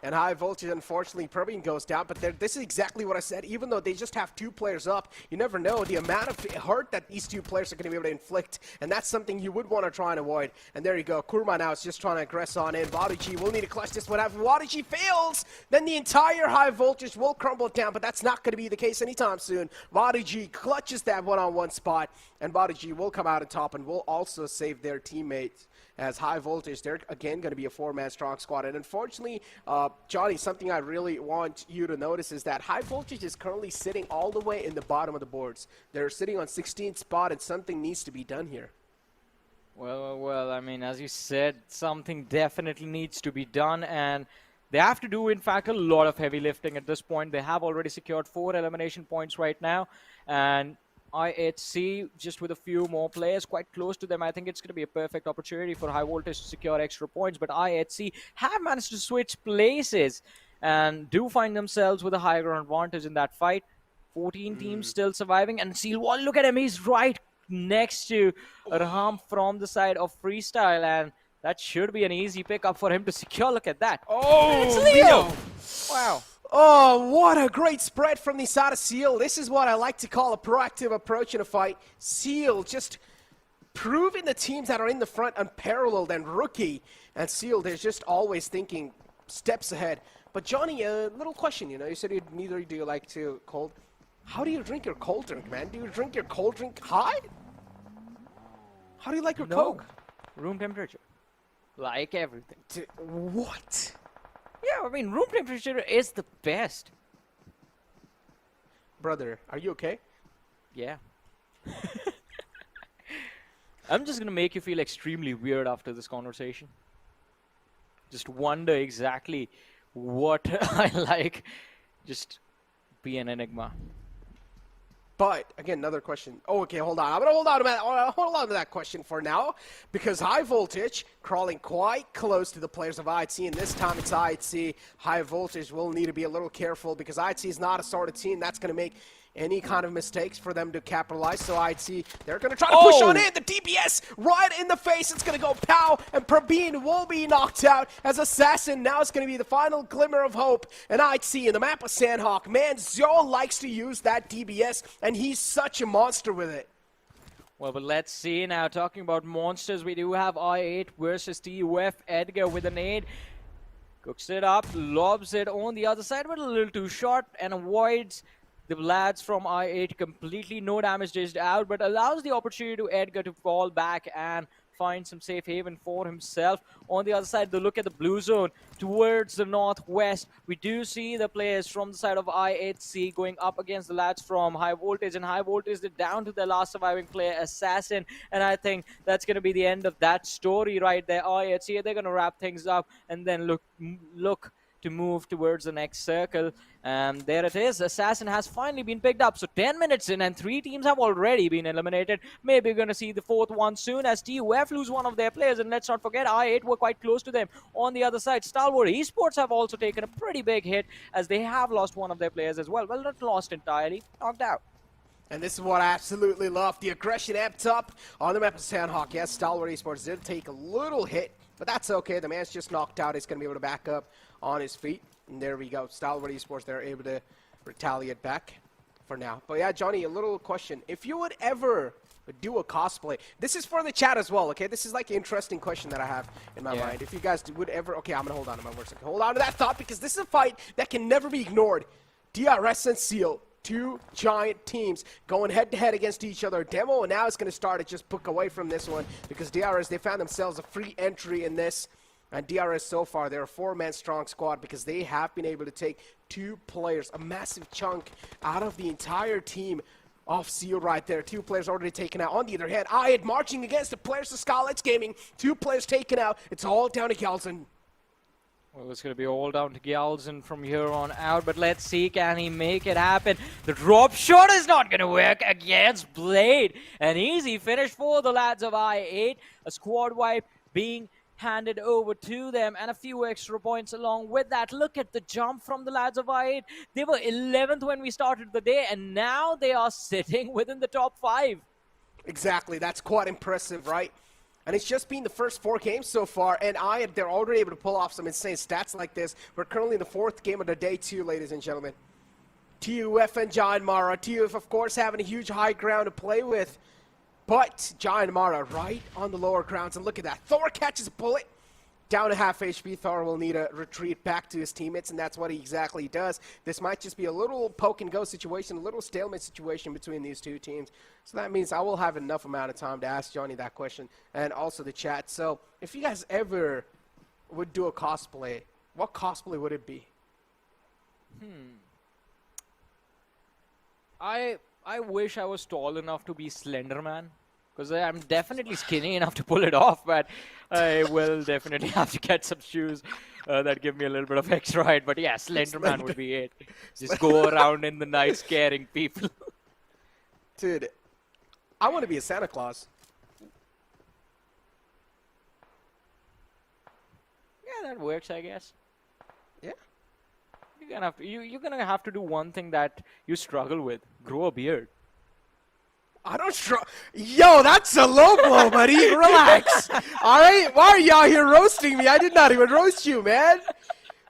And high voltage, unfortunately, Praveen goes down. But this is exactly what I said. Even though they just have two players up, you never know the amount of hurt that these two players are going to be able to inflict. And that's something you would want to try and avoid. And there you go. Kurma now is just trying to aggress on in. Waduji will need to clutch this one out. If Waduji fails, then the entire high voltage will crumble down. But that's not going to be the case anytime soon. Waduji clutches that one-on-one spot. And Waduji will come out on top and will also save their teammates. As high voltage, they're again going to be a four-man strong squad. And unfortunately, Johnny, something I really want you to notice is that high voltage is currently sitting all the way in the bottom of the boards. They're sitting on 16th spot, and something needs to be done here. Well, I mean, as you said, something definitely needs to be done, and they have to do, in fact, a lot of heavy lifting at this point. They have already secured 4 elimination points right now, and IHC, just with a few more players quite close to them, I think it's going to be a perfect opportunity for high voltage to secure extra points. But IHC have managed to switch places and do find themselves with a higher ground advantage in that fight. 14 teams still surviving, and Sealwall, look at him, he's right next to Raham from the side of Freestyle, and that should be an easy pickup for him to secure. Look at that. Oh, it's Leo! Wow. Oh, what a great spread from the side of Seal. This is what I like to call a proactive approach in a fight. Seal just proving the teams that are in the front unparalleled and rookie. And Seal, they're just always thinking steps ahead. But Johnny, a little question, you said neither do you like to cold. How do you drink your cold drink, man? Do you drink your cold drink hot? How do you like your Coke? Room temperature. Like everything. What? Yeah, I mean, room temperature is the best. Brother, are you okay? Yeah. I'm just going to make you feel extremely weird after this conversation. Just wonder exactly what I like. Just be an enigma. But, again, another question. Oh, okay, hold on. I'm going to hold on to that question for now, because High Voltage crawling quite close to the players of IHC, and this time it's IHC. High Voltage will need to be a little careful, because IHC is not a sort of team that's going to make any kind of mistakes for them to capitalize. So IHC, they're going to try to push on in. The DBS right in the face. It's going to go pow, and Praveen will be knocked out as Assassin. Now it's going to be the final glimmer of hope. And IHC in the map of Sanhok. Man, Zio likes to use that DBS, and he's such a monster with it. Well, but let's see now. Talking about monsters, we do have I8 versus TUF. Edgar with a nade. Cooks it up, lobs it on the other side, but a little too short, and avoids the lads from I8 completely. No damage dished out, but allows the opportunity to Edgar to fall back and find some safe haven for himself. On the other side, the look at the blue zone towards the northwest. We do see the players from the side of I8C going up against the lads from High Voltage, and High Voltage is down to their last surviving player, Assassin, and I think that's going to be the end of that story right there. I8C, they're going to wrap things up and then look to move towards the next circle. And there it is. Assassin has finally been picked up. So 10 minutes in and 3 teams have already been eliminated. Maybe we're going to see the 4th one soon as TUF lose one of their players. And let's not forget, I8 were quite close to them. On the other side, Stalwart Esports have also taken a pretty big hit as they have lost one of their players as well. Well, not lost entirely, knocked out. And this is what I absolutely love. The aggression amped up on the map of Sanhok. Yes, Stalwart Esports did take a little hit, but that's okay. The man's just knocked out. He's going to be able to back up on his feet. And there we go. Stalwart Esports, they're able to retaliate back for now. But yeah, Johnny, a little question. If you would ever do a cosplay, this is for the chat as well, okay? This is like an interesting question that I have in my mind. If you guys would ever, okay, I'm going to hold on to my words. Hold on to that thought, because this is a fight that can never be ignored. DRS and Seal. 2 giant teams going head-to-head against each other. Demo now is going to start to just book away from this one, because DRS, they found themselves a free entry in this. And DRS so far, they're a 4-man strong squad, because they have been able to take 2 players, a massive chunk out of the entire team of Seal right there. 2 players already taken out. On the other hand, I8 marching against the players of Skylightz Gaming. 2 players taken out. It's all down to Galzen. Well, it's going to be all down to Galzen from here on out, but let's see, can he make it happen? The drop shot is not going to work against Blade. An easy finish for the lads of I8. A squad wipe being handed over to them, and a few extra points along with that. Look at the jump from the lads of I8. They were 11th when we started the day, and now they are sitting within the top 5. Exactly. That's quite impressive, right? And it's just been the first 4 games so far, and they're already able to pull off some insane stats like this. We're currently in the 4th game of the day 2, ladies and gentlemen. TUF and JyanMaara. TUF, of course, having a huge high ground to play with. But JyanMaara right on the lower grounds, and look at that. Thor catches a bullet. Down to half HP, Thor will need a retreat back to his teammates, and that's what he exactly does. This might just be a little poke-and-go situation, a little stalemate situation between these 2 teams. So that means I will have enough amount of time to ask Johnny that question, and also the chat. So if you guys ever would do a cosplay, what cosplay would it be? I wish I was tall enough to be Slenderman, because I'm definitely skinny enough to pull it off, but I will definitely have to get some shoes that give me a little bit of extra height. But yeah, Slenderman would be it. Just go around in the night scaring people. Dude, I want to be a Santa Claus. Yeah, that works, I guess. Yeah. You're gonna have to do one thing that you struggle with: grow a beard. I don't struggle. Yo, that's a low blow, buddy. Relax. All right? Why are y'all here roasting me? I did not even roast you, man.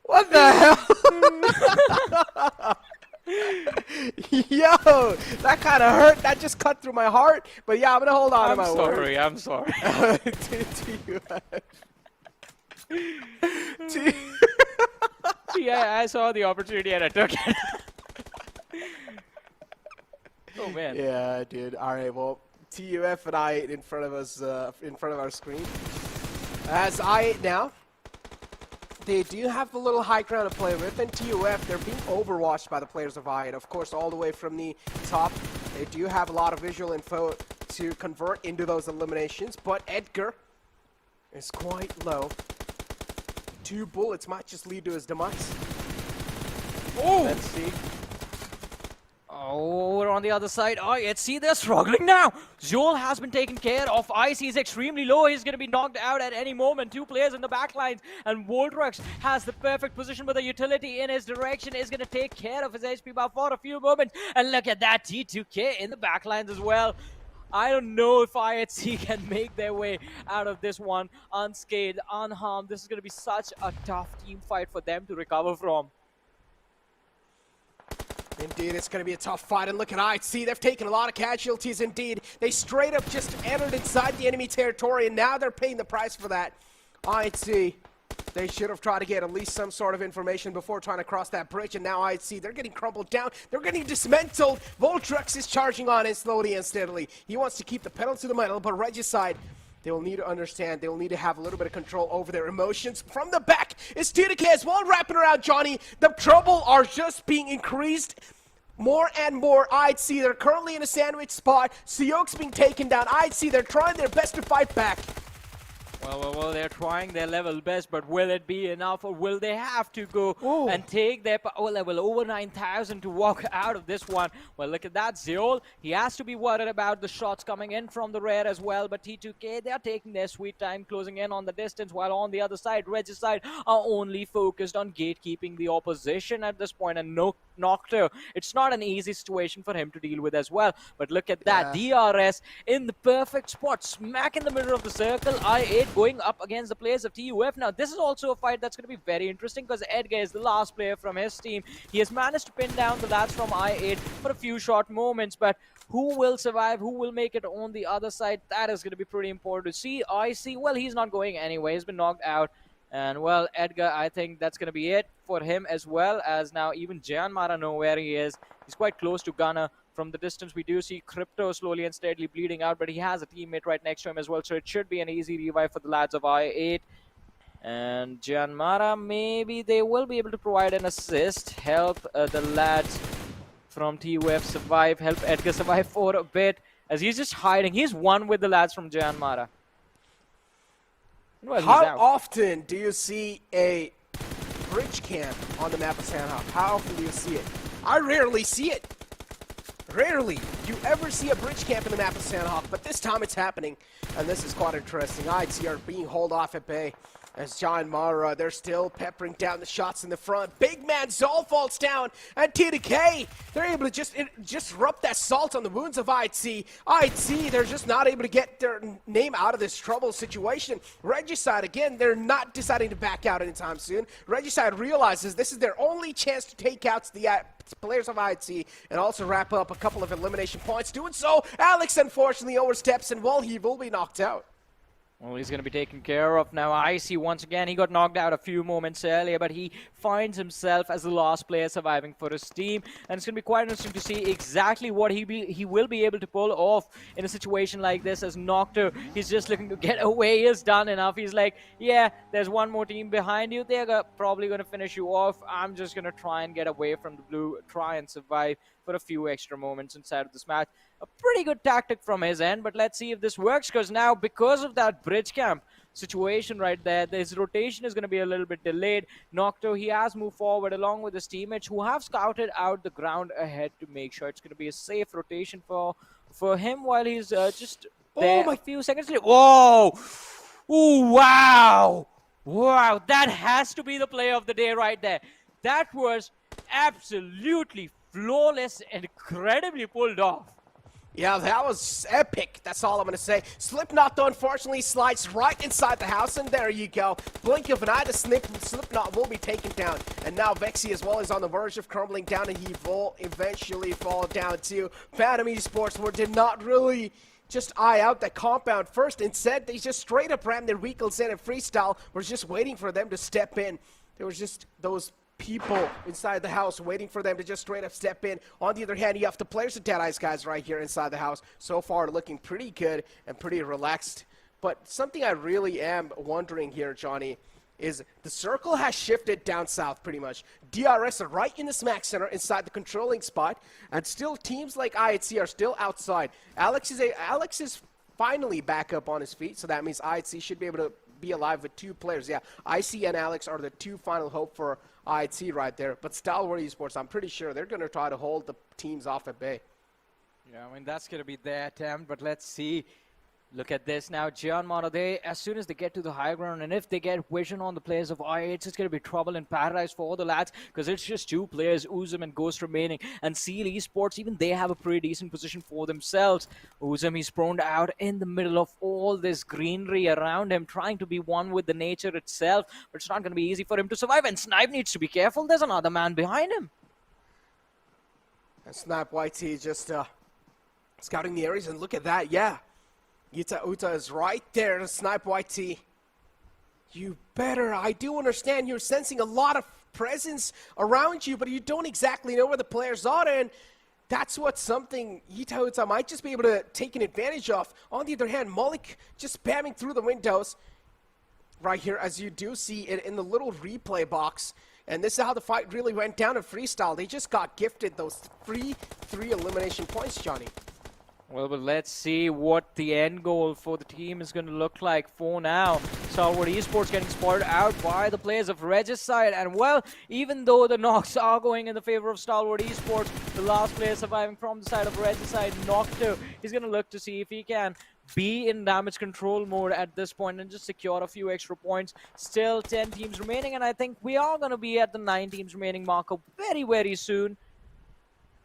What the hell? Yo, that kind of hurt. That just cut through my heart. But yeah, I'm going to hold on to my word. I'm sorry. Yeah, I saw the opportunity and I took it. Oh man. Yeah, dude. All right. Well, TUF and I8 in front of us, in front of our screen. As I8 now, they do have the little high ground to play with, and TUF, they're being overwatched by the players of I8. Of course, all the way from the top, they do have a lot of visual info to convert into those eliminations, but Edgar is quite low. 2 bullets might just lead to his demise. Oh! Let's see. Over on the other side, IHC, they're struggling now. Zol has been taken care of. IC is extremely low. He's going to be knocked out at any moment. Two players in the back lines, and Voltrux has the perfect position, but the utility in his direction is going to take care of his HP buff for a few moments. And look at that, T2K in the back lines as well. I don't know if IHC can make their way out of this one unscathed, unharmed. This is going to be such a tough team fight for them to recover from. Indeed, it's going to be a tough fight, and look at IHC. They've taken a lot of casualties indeed. They straight up just entered inside the enemy territory, and now they're paying the price for that. IHC, they should have tried to get at least some sort of information before trying to cross that bridge, and now IHC, they're getting crumpled down. They're getting dismantled. Voltrux is charging on in slowly and steadily. He wants to keep the pedal to the metal, but Regicide, they will need to understand, they will need to have a little bit of control over their emotions. From the back, it's T2K as well wrapping around Johnny. The trouble are just being increased more and more. IHC, they're currently in a sandwich spot. Seok's being taken down. IHC, they're trying their best to fight back. Well, they're trying their level best, but will it be enough, or will they have to go and take their power level over 9,000 to walk out of this one? Well, look at that, Zeol. He has to be worried about the shots coming in from the rear as well, but T2K, they're taking their sweet time, closing in on the distance, while on the other side, Regicide are only focused on gatekeeping the opposition at this point, and Nocto, it's not an easy situation for him to deal with as well. But look at that, DRS in the perfect spot, smack in the middle of the circle. I8 going up against the players of TUF. Now, this is also a fight that's going to be very interesting because Edgar is the last player from his team. He has managed to pin down the lads from I8 for a few short moments, but who will survive? Who will make it on the other side? That is going to be pretty important to see. IC, well, he's not going anyway. He's been knocked out. And, well, Edgar, I think that's going to be it for him as well, as now even JyanMaara know where he is. He's quite close to Gunner. From the distance, we do see Crypto slowly and steadily bleeding out, but he has a teammate right next to him as well, so it should be an easy revive for the lads of I8. And JyanMaara, maybe they will be able to provide an assist, help the lads from TUF survive, help Edgar survive for a bit, as he's just hiding. He's one with the lads from JyanMaara. Well, how often do you see a bridge camp on the map of Sanhok? How often do you see it? I rarely see it. Rarely do you ever see a bridge camp in the map of Sanhok, but this time it's happening, and this is quite interesting. IHC are being hauled off at bay as JyanMaara, they're still peppering down the shots in the front. Big man Zol falls down, and T2K, they're able to just rub that salt on the wounds of IHC. IHC, they're just not able to get their name out of this trouble situation. Regicide, again, they're not deciding to back out anytime soon. Regicide realizes this is their only chance to take out the players of IHC and also wrap up a couple of elimination points. Doing so, Alex unfortunately oversteps, and well, he will be knocked out. Well, he's going to be taken care of now. IC, once again, he got knocked out a few moments earlier, but he finds himself as the last player surviving for his team. And it's going to be quite interesting to see exactly what he will be able to pull off in a situation like this, as Nocto, he's just looking to get away. He has done enough. He's like, yeah, there's one more team behind you. They're probably going to finish you off. I'm just going to try and get away from the blue, try and survive for a few extra moments inside of this match. A pretty good tactic from his end, but let's see if this works, because now, because of that bridge camp situation right there, his rotation is going to be a little bit delayed. Nocto, he has moved forward along with his teammates who have scouted out the ground ahead to make sure it's going to be a safe rotation for him while he's just there a few seconds later. Whoa! Ooh, wow! Wow, that has to be the play of the day right there. That was absolutely flawless and incredibly pulled off. Yeah, that was epic. That's all I'm going to say. Slipknot, though, unfortunately slides right inside the house, and there you go. Blink of an eye, the Slipknot will be taken down. And now Vexy as well is on the verge of crumbling down, and he will eventually fall down too. Phantom Esports did not really just eye out that compound first. Instead, they just straight up rammed their vehicles in and freestyle. We're just waiting for them to step in. There was just those people inside the house waiting for them to just straight up step in. On the other hand, you have the players of Deadeyes Guys right here inside the house. So far looking pretty good and pretty relaxed. But something I really am wondering here, Johnny, is the circle has shifted down south pretty much. DRS are right in the smack center inside the controlling spot, and still teams like IHC are still outside. Alex is finally back up on his feet, so that means IHC should be able to be alive with two players. Yeah, IC and Alex are the two final hope for IHC right there. But Stalwart Esports, I'm pretty sure they're going to try to hold the teams off at bay. Yeah, I mean, that's going to be their attempt, but let's see. Look at this now, JyanMaara, as soon as they get to the high ground, and if they get vision on the players of IH, it's going to be trouble in paradise for all the lads, because it's just 2 players, Uzum and Ghost remaining. And Seal Esports, even they have a pretty decent position for themselves. Uzum, he's prone out in the middle of all this greenery around him, trying to be one with the nature itself, but it's not going to be easy for him to survive. And Snipe needs to be careful, there's another man behind him. And Snipe YT just scouting the areas, and look at that, yeah. Uta is right there to Snipe YT. You better, I do understand you're sensing a lot of presence around you, but you don't exactly know where the players are, and that's what something Uta might just be able to take an advantage of. On the other hand, Malik just spamming through the windows right here, as you do see it in the little replay box. And this is how the fight really went down in Freestyle. They just got gifted those free 3 elimination points, Johnny. Well, but let's see what the end goal for the team is going to look like for now. Stalwart Esports getting spotted out by the players of Regicide. And, well, even though the knocks are going in the favor of Stalwart Esports, the last player surviving from the side of Regicide, Nocto, he's going to look to see if he can be in damage control mode at this point and just secure a few extra points. Still 10 teams remaining, and I think we are going to be at the 9 teams remaining marker very, very soon.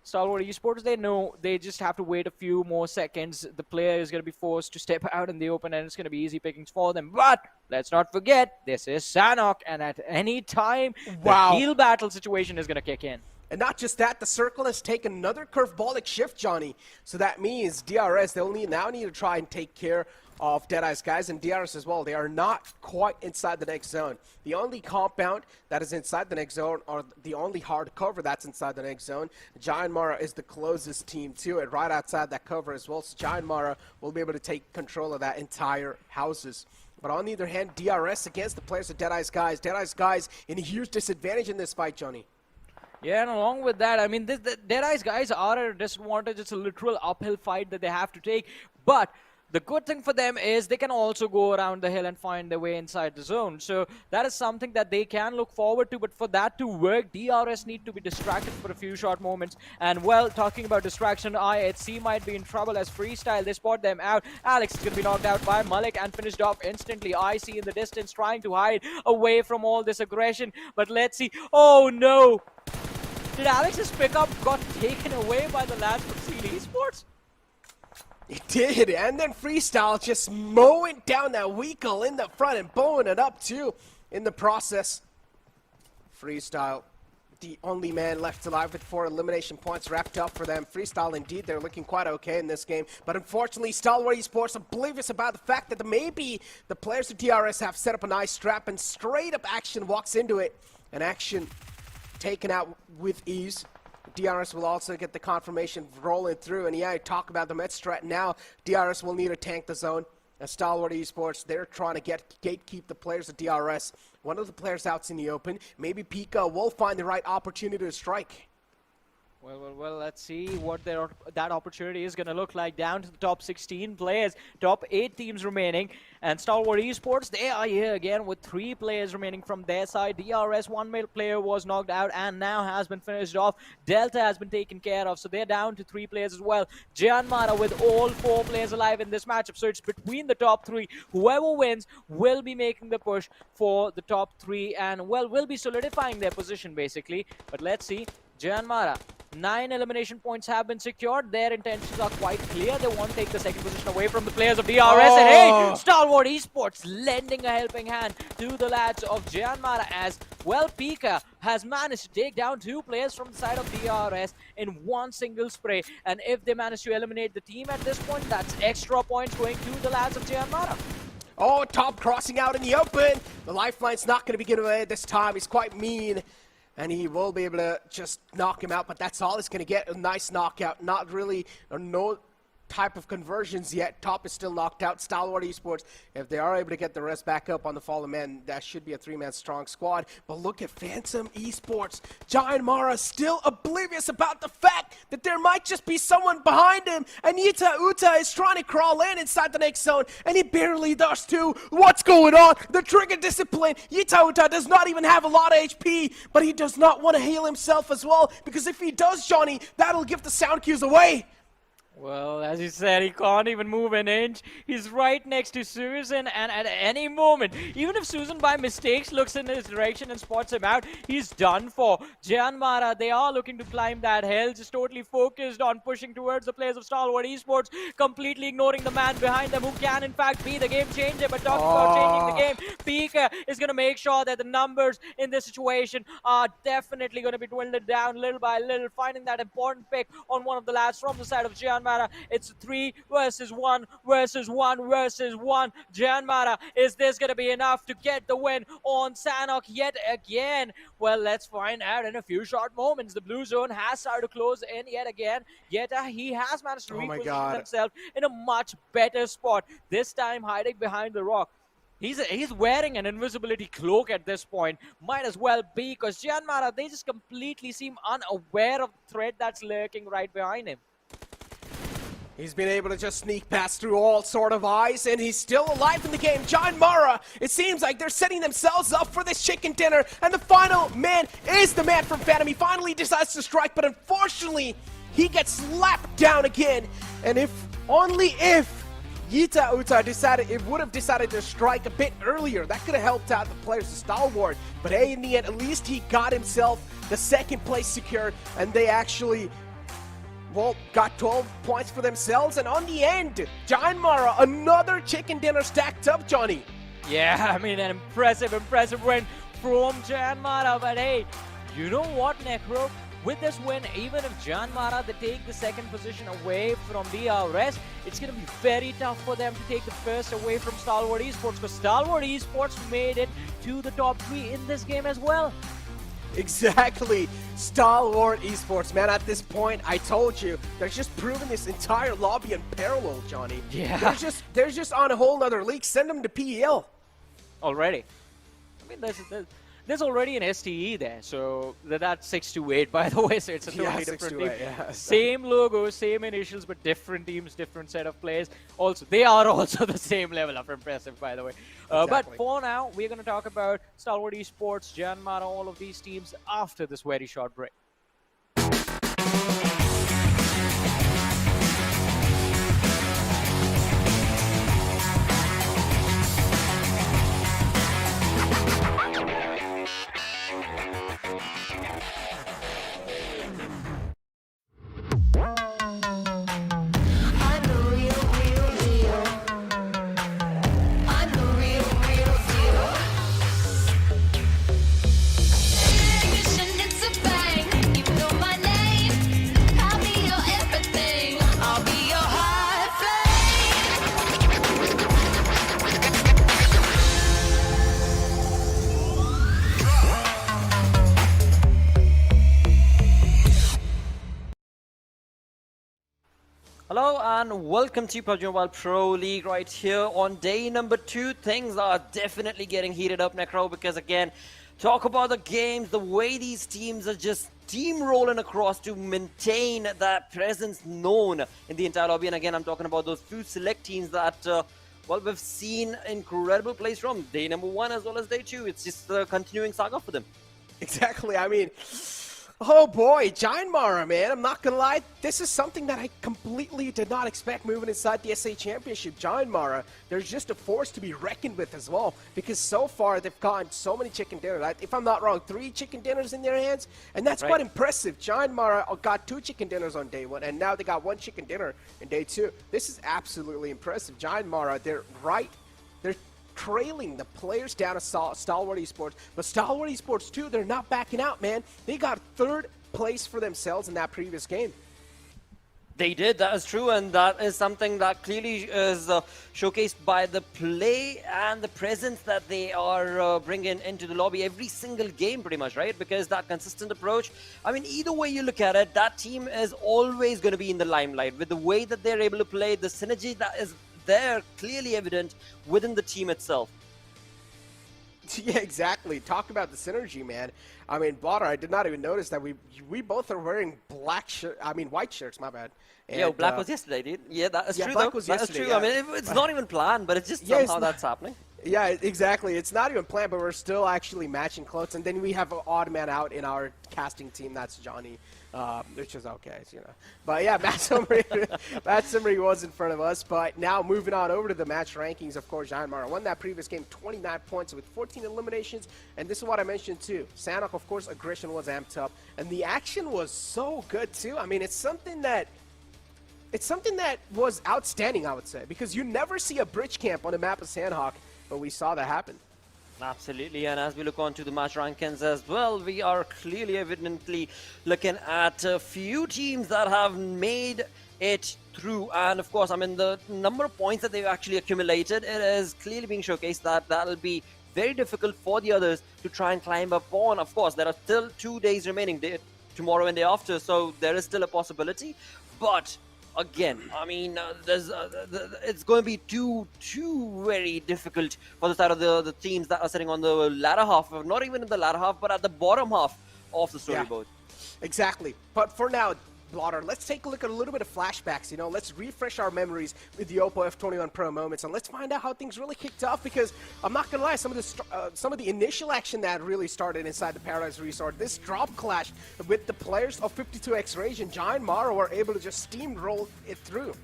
Stalwart Esports, they know they just have to wait a few more seconds. The player is going to be forced to step out in the open, and it's going to be easy pickings for them. But let's not forget, this is Sanhok, and at any time, the heal battle situation is going to kick in. And not just that, the circle has taken another curveball shift, Johnny. So that means DRS, they'll now need to try and take care of Deadeyes Guys and DRS as well. They are not quite inside the next zone. The only compound that is inside the next zone, or the only hard cover that's inside the next zone, JyanMaara is the closest team to it, right outside that cover as well. So JyanMaara will be able to take control of that entire houses. But on the other hand, DRS against the players of Deadeyes Guys. Deadeyes Guys in a huge disadvantage in this fight, Johnny. Yeah, and along with that, I mean, the Deadeyes Guys are at a disadvantage. It's a literal uphill fight that they have to take. But the good thing for them is they can also go around the hill and find their way inside the zone. So that is something that they can look forward to. But for that to work, DRS need to be distracted for a few short moments. And, well, talking about distraction, IHC might be in trouble as Freestyle. They spot them out. Alex is going to be knocked out by Malik and finished off instantly. IC in the distance trying to hide away from all this aggression. But let's see. Oh, no. Did Alex's pickup got taken away by the lads from Seal Esports? It did, and then Freestyle just mowing down that Weekle in the front and blowing it up too in the process. Freestyle, the only man left alive with 4 elimination points wrapped up for them. Freestyle, indeed, they're looking quite okay in this game, but unfortunately, Stalwart Esports oblivious about the fact that maybe the players of DRS have set up a nice trap, and straight up Action walks into it, and Action taken out with ease. DRS will also get the confirmation rolling through, and yeah, talk about the Mets strat now. DRS will need to tank the zone. As Stalwart Esports, they're trying to gatekeep the players of DRS. One of the players out's in the open. Maybe Pika will find the right opportunity to strike. Well, let's see what that opportunity is going to look like. Down to the top 16 players, top 8 teams remaining. And Stalwart Esports, they are here again with 3 players remaining from their side. DRS, 1 male player was knocked out and now has been finished off. Delta has been taken care of, so they're down to 3 players as well. JyanMaara with all 4 players alive in this matchup, so it's between the top 3. Whoever wins will be making the push for the top 3 and, well, will be solidifying their position basically. But let's see. JyanMaara, 9 elimination points have been secured. Their intentions are quite clear. They want to take the second position away from the players of DRS. And hey, Stalwart Esports lending a helping hand to the lads of JyanMaara as, well, Pika has managed to take down 2 players from the side of DRS in one single spray. And if they manage to eliminate the team at this point, that's extra points going to the lads of JyanMaara. Oh, Top crossing out in the open. The lifeline's not going to be given away this time. He's quite mean. And he will be able to just knock him out, but that's all he's going to get, a nice knockout. Not really, no type of conversions yet. Top is still knocked out. Stalwart Esports, if they are able to get the rest back up on the fallen man, that should be a 3-man strong squad. But look at Phantom Esports. JyanMaara still oblivious about the fact that there might just be someone behind him, and Yita Uta is trying to crawl in inside the next zone, and he barely does too. What's going on? The trigger discipline. Yita Uta does not even have a lot of HP, but he does not want to heal himself as well, because if he does, Johnny, that'll give the sound cues away. Well, as you said, he can't even move an inch. He's right next to Susan, and at any moment, even if Susan by mistakes looks in his direction and spots him out, he's done for. JyanMaara, they are looking to climb that hill, just totally focused on pushing towards the players of Stalwart Esports, completely ignoring the man behind them who can in fact be the game changer. But talking about changing the game, Pika is going to make sure that the numbers in this situation are definitely going to be dwindled down little by little, finding that important pick on one of the lads from the side of JyanMaara. It's 3 versus 1 versus 1 versus 1. JyanMaara, is this going to be enough to get the win on Sanhok yet again? Well, let's find out in a few short moments. The blue zone has started to close in yet again. Yet he has managed to reposition himself in a much better spot, this time hiding behind the rock. He's wearing an invisibility cloak at this point. Might as well be, because JyanMaara, they just completely seem unaware of the threat that's lurking right behind him. He's been able to just sneak past through all sort of eyes, and he's still alive in the game. JyanMaara, it seems like they're setting themselves up for this chicken dinner, and the final man is the man from Phantom. He finally decides to strike, but unfortunately, he gets slapped down again. And only if Yita Uta would have decided to strike a bit earlier, that could have helped out the players of Stalwart. But hey, in the end, at least he got himself the second place secured, and they actually, well, got 12 points for themselves. And on the end, JyanMaara, another chicken dinner stacked up, Johnny. Yeah, I mean, an impressive win from JyanMaara. But hey, you know what, Necro? With this win, even if JyanMaara, they take the second position away from DRS, it's going to be very tough for them to take the first away from Stalwart Esports, because Stalwart Esports made it to the top 3 in this game as well. Exactly. Stalwart Esports, man, at this point, I told you, they're just proving this entire lobby unparalleled, Johnny. Yeah. They're just on a whole nother league. Send them to PEL. Already. I mean, there's already an STE there, so that's 628, by the way, so it's a totally different team. Yeah. Same logo, same initials, but different teams, different set of players. Also, they are also the same level of impressive, by the way. Exactly. But for now, we're going to talk about Stalwart Esports, JyanMaara, all of these teams after this very short break. Hello and welcome to PUBG Mobile Pro League right here on day number 2. Things are definitely getting heated up, Necro, because again, talk about the games, the way these teams are just steamrolling across to maintain that presence known in the entire lobby. And again, I'm talking about those few select teams that, well, we've seen incredible plays from day number 1 as well as day 2. It's just a continuing saga for them. Exactly. I mean, oh boy, JyanMaara, man, I'm not gonna lie, this is something that I completely did not expect moving inside the SA Championship. JyanMaara, there's just a force to be reckoned with as well, because so far they've gotten so many chicken dinners. If I'm not wrong, 3 chicken dinners in their hands, and that's quite impressive. JyanMaara got 2 chicken dinners on day 1, and now they got 1 chicken dinner in day 2. This is absolutely impressive. JyanMaara, they're trailing the players down to Stalwart Esports, but Stalwart Esports too, they're not backing out, man. They got 3rd place for themselves in that previous game. They did, that is true, and that is something that clearly is showcased by the play and the presence that they are bringing into the lobby every single game pretty much, right? Because that consistent approach, I mean, either way you look at it, that team is always going to be in the limelight with the way that they're able to play, the synergy that is there, clearly evident within the team itself. Yeah, exactly. Talk about the synergy, man. I mean, Blotter, I did not even notice that we both are wearing white shirts, my bad. And, yeah, black was yesterday, dude. Yeah, that is true, black though. was That is yesterday, true. yeah. I mean, it's not even planned, but it's just somehow that's happening. Yeah, exactly. It's not even planned, but we're still actually matching clothes. And then we have an odd man out in our casting team. That's Johnny, which is okay, you know. But yeah, Matt Simmery was in front of us. But now moving on over to the match rankings, of course, JyanMaara won that previous game 29 points with 14 eliminations. And this is what I mentioned too. Sanhok, of course, aggression was amped up. And the action was so good too. I mean, it's something that was outstanding, I would say, because you never see a bridge camp on the map of Sanhok. But we saw that happen. Absolutely, and as we look on to the match rankings as well, we are clearly evidently looking at a few teams that have made it through. And of course, I mean, the number of points that they've actually accumulated, it is clearly being showcased that that'll be very difficult for the others to try and climb up on. Of course, there are still 2 days remaining, tomorrow and day after, so there is still a possibility. But again, I mean, it's going to be too very difficult for the side of the teams that are sitting on the latter half, not even in the latter half, but at the bottom half of the storyboard. Yeah, exactly. But for now, Blotter, let's take a look at a little bit of flashbacks, you know, let's refresh our memories with the Oppo F21 Pro moments, and let's find out how things really kicked off, because I'm not gonna lie, some of the initial action that really started inside the Paradise Resort, this drop clash with the players of 52X Rage and JyanMaara were able to just steamroll it through.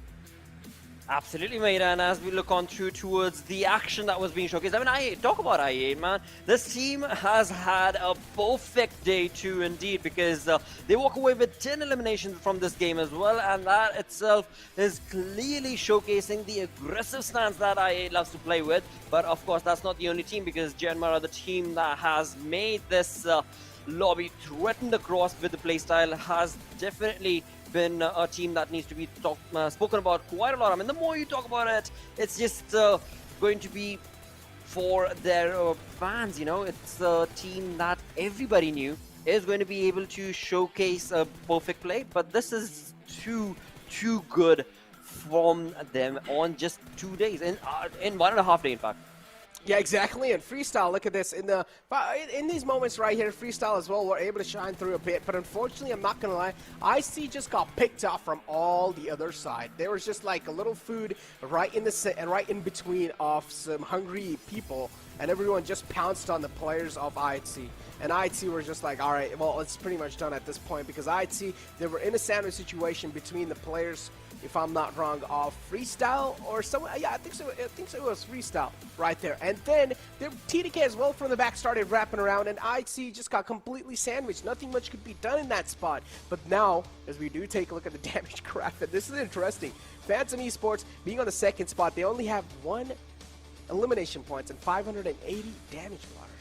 Absolutely, mate, and as we look on through towards the action that was being showcased, I mean, talk about IA, man. This team has had a perfect day too, indeed, because they walk away with 10 eliminations from this game as well, and that itself is clearly showcasing the aggressive stance that IA loves to play with. But of course, that's not the only team, because JyanMaara, the team that has made this lobby threatened across with the playstyle, has definitely been a team that needs to be spoken about quite a lot. I mean, the more you talk about it, it's just going to be for their fans, you know. It's a team that everybody knew is going to be able to showcase a perfect play, but this is too good from them on just 2 days, in 1.5 days, in fact. Yeah, exactly. And Freestyle, look at this. In these moments right here, Freestyle as well were able to shine through a bit. But unfortunately, I'm not going to lie, IC just got picked off from all the other side. There was just like a little food right in between of some hungry people. And everyone just pounced on the players of IHC. And IHC were just like, all right, well, it's pretty much done at this point. Because IHC, they were in a sandwich situation between the players, if I'm not wrong, of Freestyle or someone. Yeah, I think so it was Freestyle right there. And then TDK as well from the back started wrapping around, and IHC just got completely sandwiched. Nothing much could be done in that spot. But now, as we do take a look at the damage graph, and this is interesting. Phantom Esports being on the second spot, they only have 1 elimination points and 580 damage, Blotter.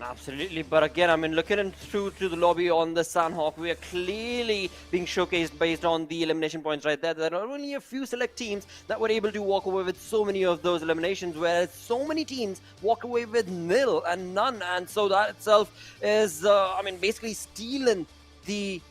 Absolutely, but again, I mean, looking through to the lobby on the Sanhok, we are clearly being showcased based on the elimination points right there. There are only a few select teams that were able to walk away with so many of those eliminations, whereas so many teams walk away with nil and none, and so that itself is, I mean, basically stealing the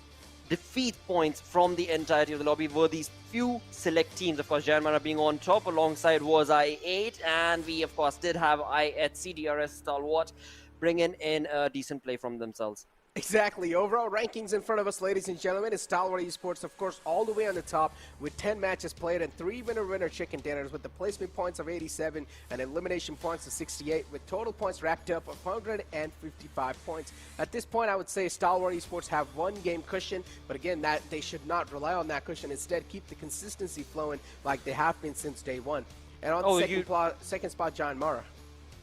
defeat points from the entirety of the lobby were these few select teams. Of course, JyanMaara being on top, alongside was I8, and we of course did have I8 DRS Stalwart bringing in a decent play from themselves. Exactly. Overall rankings in front of us, ladies and gentlemen, is Stalwart Esports, of course, all the way on the top with 10 matches played and 3 winner-winner chicken dinners with the placement points of 87 and elimination points of 68, with total points wrapped up of 155 points. At this point, I would say Stalwart Esports have 1 game cushion, but again, that they should not rely on that cushion. Instead, keep the consistency flowing like they have been since day 1. And on the second spot, JyanMaara.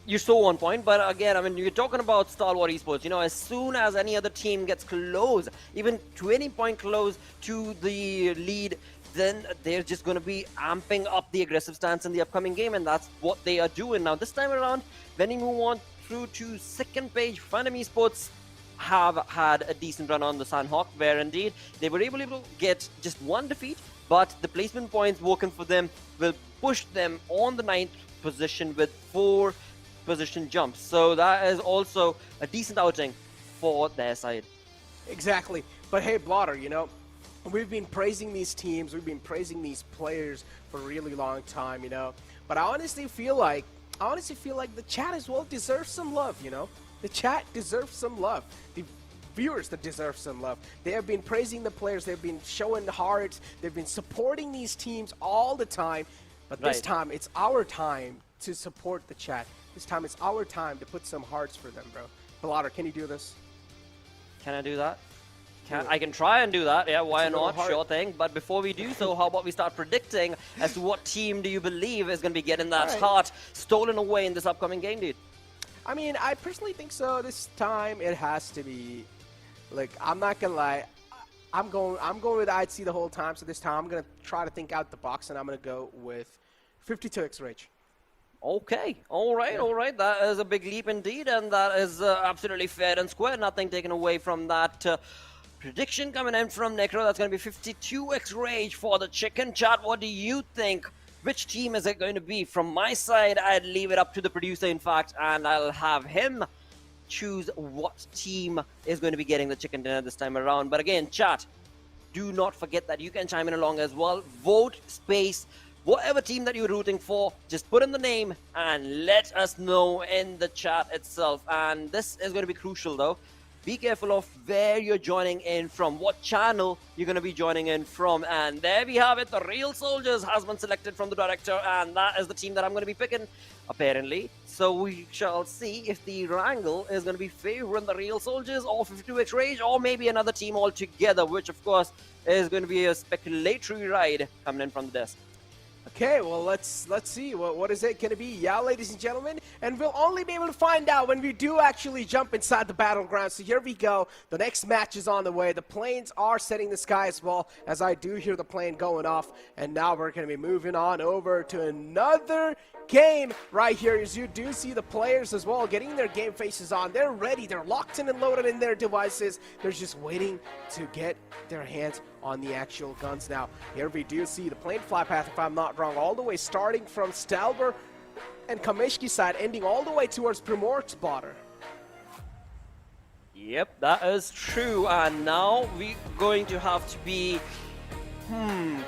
You're so on point, but again, I mean, you're talking about Stalwart Esports. You know, as soon as any other team gets close, even 20 point close to the lead, then they're just going to be amping up the aggressive stance in the upcoming game, and that's what they are doing. Now, this time around, when we move on through to second page, Phantom Esports have had a decent run on the Sanhok, where indeed they were able to get just 1 defeat but the placement points working for them will push them on the 9th position with 4 position jumps. So that is also a decent outing for their side. Exactly. But hey, Blotter, you know, we've been praising these teams, we've been praising these players for a really long time, you know. But I honestly feel like the chat as well deserves some love, you know. The chat deserves some love. The viewers that deserve some love. They have been praising the players, they've been showing hearts, they've been supporting these teams all the time. But this time, it's our time to support the chat. This time, it's our time to put some hearts for them, bro. Blotter, can you do this? Can I do that? I can try and do that, yeah, why not? Sure thing. But before we do so, how about we start predicting as to what team do you believe is going to be getting that heart stolen away in this upcoming game, dude? I mean, I personally think so. This time, it has to be, like, I'm not going to lie. I'm going with IC the whole time, so this time I'm going to try to think out the box, and I'm going to go with 52X Rage. Okay, all right, that is a big leap indeed, and that is absolutely fair and square, nothing taken away from that. Prediction coming in from Necro, that's going to be 52X Rage for the chicken chat. What do you think? Which team is it going to be? From my side, I'd leave it up to the producer, in fact, and I'll have him choose what team is going to be getting the chicken dinner this time around. But again, chat, do not forget that you can chime in along as well. Vote, space, whatever team that you're rooting for, just put in the name and let us know in the chat itself. And this is going to be crucial though. Be careful of where you're joining in from, what channel you're going to be joining in from. And there we have it, the Real Soldiers has been selected from the director, and that is the team that I'm going to be picking, apparently. So we shall see if the Erangel is going to be favoring the Real Soldiers or 52X Rage, or maybe another team altogether, which of course is going to be a speculatory ride coming in from the desk. Okay, well, let's see. What is it going to be? Yeah, ladies and gentlemen, and we'll only be able to find out when we do actually jump inside the battlegrounds. So here we go. The next match is on the way. The planes are setting the sky as well, as I do hear the plane going off. And now we're going to be moving on over to another game right here, as you do see the players as well getting their game faces on. They're ready. They're locked in and loaded in their devices. They're just waiting to get their hands on the actual guns now. Here we do see the plane fly path, if I'm not wrong, all the way starting from Stalwart and Kameshki side, ending all the way towards Primor's Blotter. Yep, that is true. And now we're going to have to be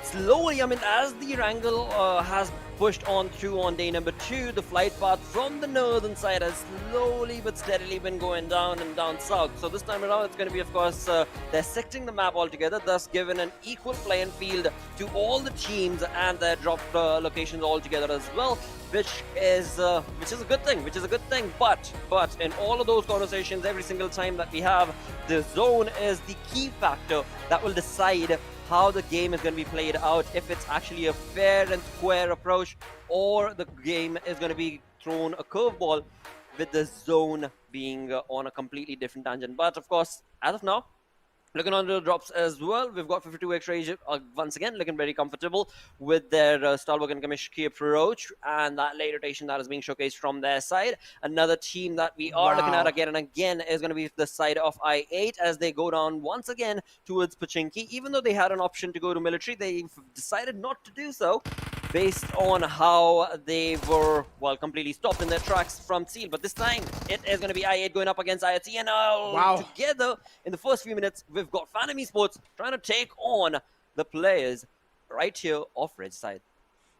slowly, I mean, as the Erangel has pushed on through on day number 2, the flight path from the northern side has slowly but steadily been going down and down south. So this time around, it's going to be, of course, dissecting the map altogether, thus giving an equal playing field to all the teams and their drop locations altogether as well, which is a good thing. But in all of those conversations, every single time that we have, the zone is the key factor that will decide how the game is going to be played out, if it's actually a fair and square approach, or the game is going to be thrown a curveball with the zone being on a completely different tangent. But of course, as of now, looking onto the drops as well, we've got 52X Rage once again looking very comfortable with their Stalwart and Kameshki approach, and that late rotation that is being showcased from their side. Another team that we are looking at again and again is going to be the side of I8 as they go down once again towards Pachinki. Even though they had an option to go to military, they decided not to do so, based on how they were, well, completely stopped in their tracks from Seal. But this time, it is going to be I8 going up against IRT, and together, in the first few minutes, we've got Phantom Esports trying to take on the players right here of Red side.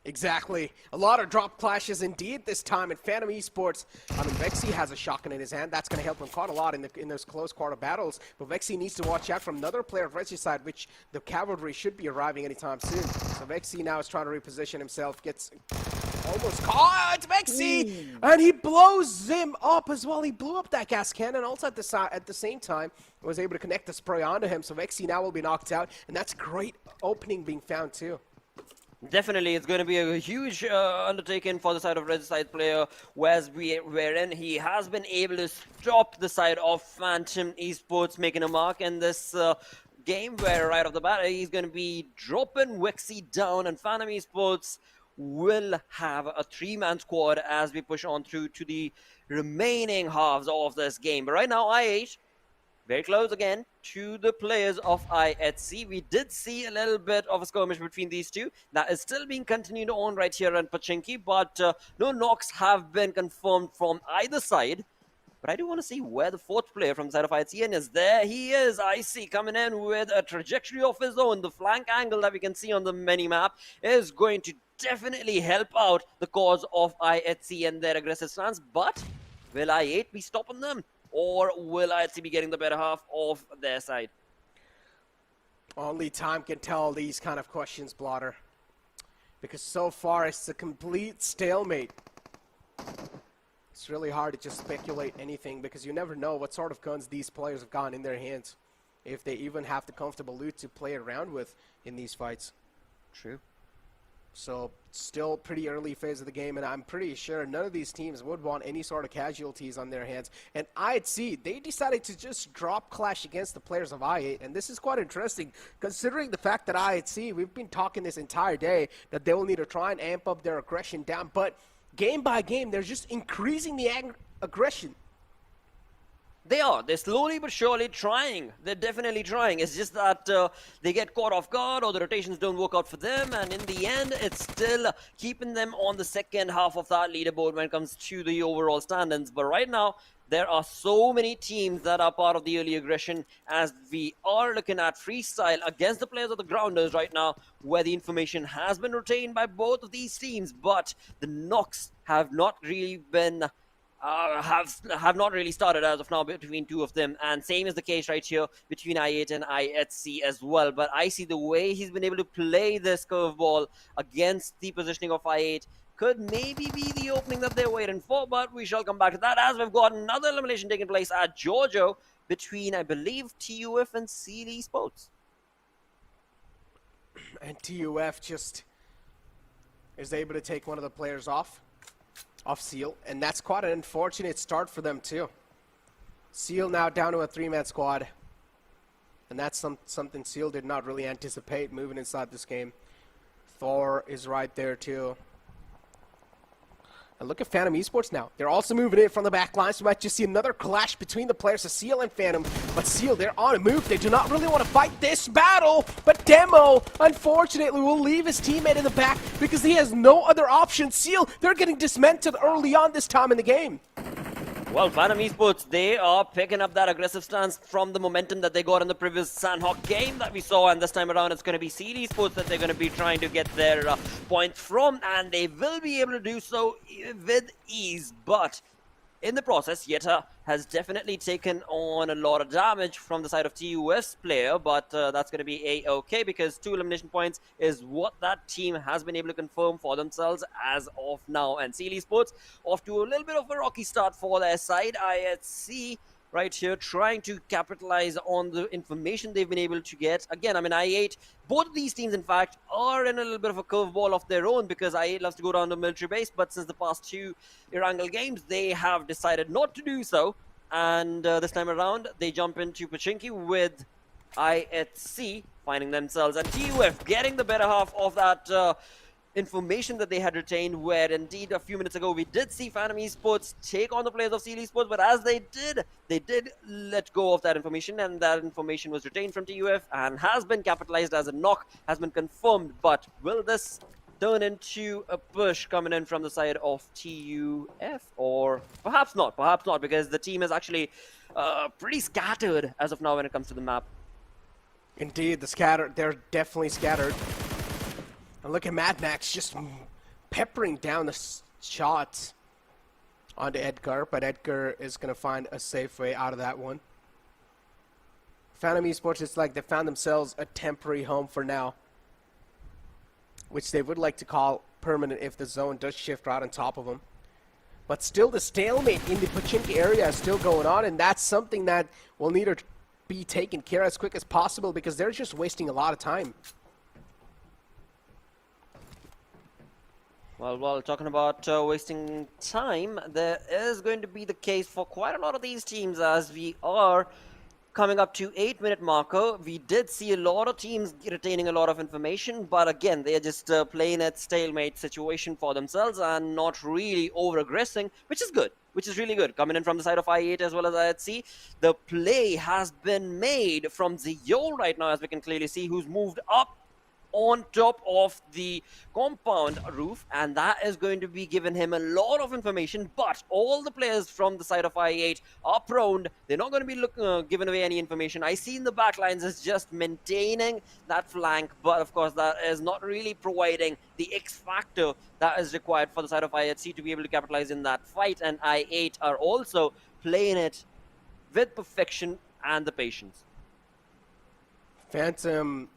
Exactly. A lot of drop clashes indeed this time in Phantom Esports. I mean, Vexy has a shotgun in his hand. That's going to help him quite a lot in those close quarter battles. But Vexy needs to watch out from another player of Reggie side, which the cavalry should be arriving anytime soon. So Vexy now is trying to reposition himself, gets almost caught. Vexy! And he blows him up as well. He blew up that gas cannon. Also at the same time, was able to connect the spray onto him. So Vexy now will be knocked out. And that's a great opening being found too. Definitely, it's going to be a huge undertaking for the side of Red side player, wherein he has been able to stop the side of Phantom Esports making a mark in this game, where right off the bat he's going to be dropping Wexy down, and Phantom Esports will have a 3-man squad as we push on through to the remaining halves of this game. But right now, I8 very close again to the players of IHC. We did see a little bit of a skirmish between these two. That is still being continued on right here in Pochinki, but no knocks have been confirmed from either side. But I do want to see where the fourth player from the side of IHC is. There he is, IC, coming in with a trajectory of his own. The flank angle that we can see on the mini-map is going to definitely help out the cause of IHC and their aggressive stance. But will I8 be stopping them? Or will IHC be getting the better half of their side? Only time can tell these kind of questions, Blotter. Because so far it's a complete stalemate. It's really hard to just speculate anything because you never know what sort of guns these players have gotten in their hands. If they even have the comfortable loot to play around with in these fights. True. So, still pretty early phase of the game, and I'm pretty sure none of these teams would want any sort of casualties on their hands. And IHC, they decided to just drop clash against the players of I8, and this is quite interesting, considering the fact that IHC, we've been talking this entire day, that they will need to try and amp up their aggression down, but game by game, they're just increasing the aggression. They are. They're slowly but surely trying. They're definitely trying. It's just that they get caught off guard or the rotations don't work out for them. And in the end, it's still keeping them on the second half of that leaderboard when it comes to the overall standings. But right now, there are so many teams that are part of the early aggression as we are looking at freestyle against the players of the grounders right now, where the information has been retained by both of these teams. But the knocks have not really been... have not really started as of now between two of them, and same is the case right here between I8 and IHC as well. But I see the way he's been able to play this curveball against the positioning of I8 could maybe be the opening that they're waiting for, but we shall come back to that as we've got another elimination taking place at Giorgio between, I believe, TUF and Stalwart Esports. And TUF just is able to take one of the players off Seal, and that's quite an unfortunate start for them too. Seal now down to a 3-man squad, and that's something Seal did not really anticipate moving inside this game. Thor is right there too. And look at Phantom Esports now. They're also moving in from the back lines. We might just see another clash between the players of Seal and Phantom. But Seal, they're on a move. They do not really want to fight this battle. But Demo, unfortunately, will leave his teammate in the back because he has no other option. Seal, they're getting dismantled early on this time in the game. Well, Phantom Esports, they are picking up that aggressive stance from the momentum that they got in the previous Sanhok game that we saw, and this time around it's going to be Stalwart Esports that they're going to be trying to get their points from, and they will be able to do so with ease. But in the process, Yeta has definitely taken on a lot of damage from the side of TUF's player, but that's going to be A-okay because 2 elimination points is what that team has been able to confirm for themselves as of now. And Stalwart Esports off to a little bit of a rocky start for their side. IHC right here trying to capitalize on the information they've been able to get. Again, I mean, I8, both of these teams, in fact, are in a little bit of a curveball of their own because I8 loves to go down to military base, but since the past 2 Erangel games, they have decided not to do so. And this time around, they jump into Pochinki with IHC finding themselves, and TUF getting the better half of that information that they had retained, where indeed a few minutes ago we did see Phantom Esports take on the players of Stalwart Esports, but as they did let go of that information, and that information was retained from TUF and has been capitalized as a knock, has been confirmed. But will this turn into a push coming in from the side of TUF, or perhaps not, because the team is actually pretty scattered as of now when it comes to the map. Indeed, they're definitely scattered. And look at Mad Max just peppering down the shots onto Edgar, but Edgar is going to find a safe way out of that one. Phantom Esports, it's like they found themselves a temporary home for now, which they would like to call permanent if the zone does shift right on top of them. But still, the stalemate in the Pochinki area is still going on, and that's something that will need to be taken care of as quick as possible because they're just wasting a lot of time. Well, while talking about wasting time, there is going to be the case for quite a lot of these teams as we are coming up to 8-minute marker. We did see a lot of teams retaining a lot of information, but again, they are just playing at stalemate situation for themselves and not really over-aggressing, which is good, which is really good. Coming in from the side of I8 as well as IHC, the play has been made from Ziyol right now, as we can clearly see, who's moved up on top of the compound roof, and that is going to be giving him a lot of information. But all the players from the side of I8 are prone. They're not going to be giving away any information. I see in the back lines is just maintaining that flank, but of course that is not really providing the X factor that is required for the side of IHC to be able to capitalize in that fight, and I8 are also playing it with perfection and the patience. Phantom,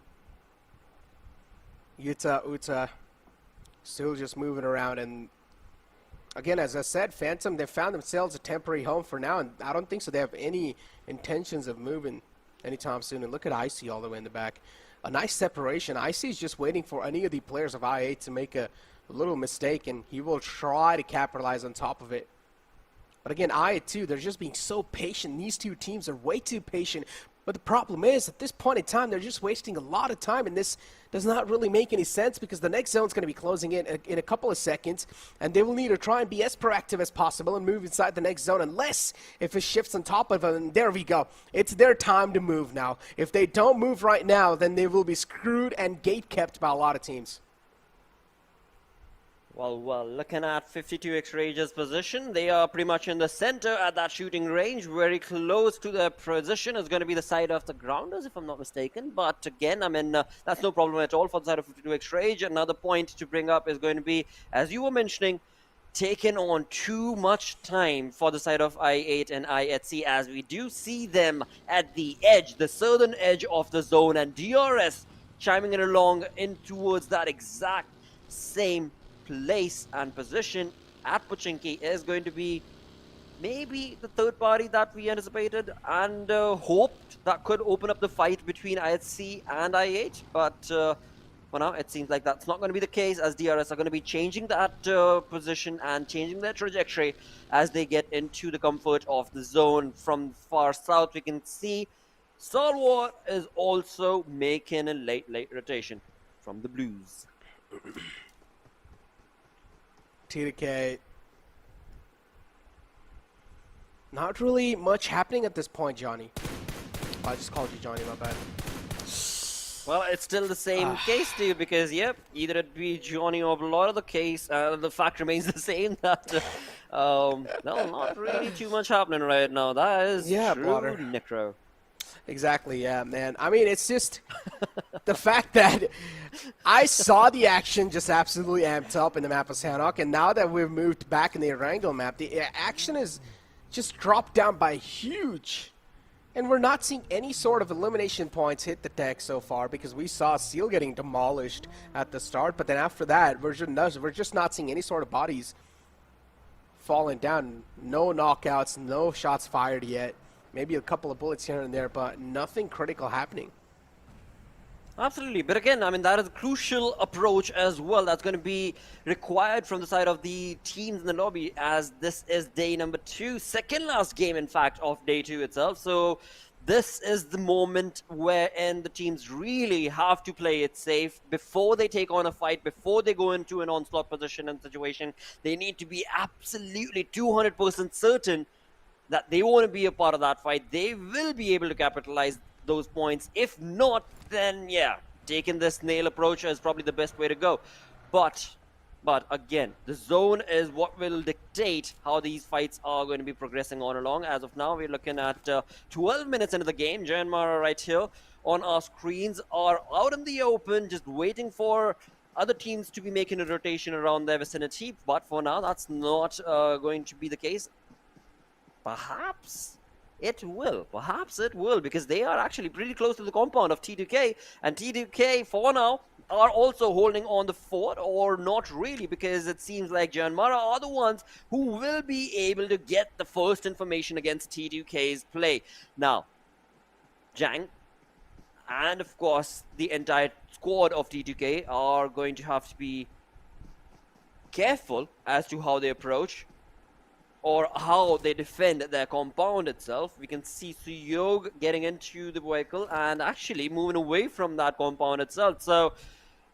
Uta still just moving around, and again, as I said, Phantom, they found themselves a temporary home for now, and I don't think so they have any intentions of moving anytime soon. And look at Icy all the way in the back. A nice separation. Icy is just waiting for any of the players of I8 to make a little mistake, and he will try to capitalize on top of it. But again, I8 too, they're just being so patient. These two teams are way too patient. But the problem is, at this point in time, they're just wasting a lot of time, and this does not really make any sense because the next zone is going to be closing in a couple of seconds, and they will need to try and be as proactive as possible and move inside the next zone, unless if it shifts on top of them. And there we go. It's their time to move now. If they don't move right now, then they will be screwed and gate-kept by a lot of teams. Well, looking at 52X Rage's position, they are pretty much in the center at that shooting range, very close to their position. Is going to be the side of the grounders, if I'm not mistaken. But again, I mean, that's no problem at all for the side of 52X Rage. Another point to bring up is going to be, as you were mentioning, taken on too much time for the side of I8 and IHC, as we do see them at the edge, the southern edge of the zone, and DRS chiming in along in towards that exact same place and position at Pochinki is going to be maybe the third party that we anticipated and hoped that could open up the fight between IHC and I8, but for now it seems like that's not going to be the case, as DRS are going to be changing that position and changing their trajectory as they get into the comfort of the zone. From far south we can see Stalwart is also making a late rotation from the blues. TDK, not really much happening at this point, Johnny. Oh, I just called you Johnny, my bad. Well, it's still the same case to you, because, yep, either it be Johnny or Blood, the case, the fact remains the same that, no, not really too much happening right now. That is true, Blotter. Necro. Exactly, yeah, man. I mean, it's just the fact that I saw the action just absolutely amped up in the map of Sanhok, and now that we've moved back in the Erangel map, the action is just dropped down by huge. And we're not seeing any sort of elimination points hit the deck so far, because we saw Seal getting demolished at the start, but then after that, we're just not seeing any sort of bodies falling down. No knockouts, no shots fired yet. Maybe a couple of bullets here and there, but nothing critical happening. Absolutely, but again, I mean, that is a crucial approach as well that's going to be required from the side of the teams in the lobby, as this is day number 2, second last game, in fact, of day 2 itself. So this is the moment wherein the teams really have to play it safe before they take on a fight, before they go into an onslaught position and situation. They need to be absolutely 200% certain that they want to be a part of that fight. They will be able to capitalize those points. If not, then yeah, taking the snail approach is probably the best way to go. But again, the zone is what will dictate how these fights are going to be progressing on along. As of now, we're looking at 12 minutes into the game. JyanMaara right here on our screens are out in the open, just waiting for other teams to be making a rotation around their vicinity. But for now, that's not going to be the case. Perhaps it will, because they are actually pretty close to the compound of T2K, and T2K for now are also holding on the fort, or not really, because it seems like JyanMaara are the ones who will be able to get the first information against T2K's play. Now, Jang and of course the entire squad of T2K are going to have to be careful as to how they approach. or how they defend their compound itself. We can see Suyog getting into the vehicle and actually moving away from that compound itself. So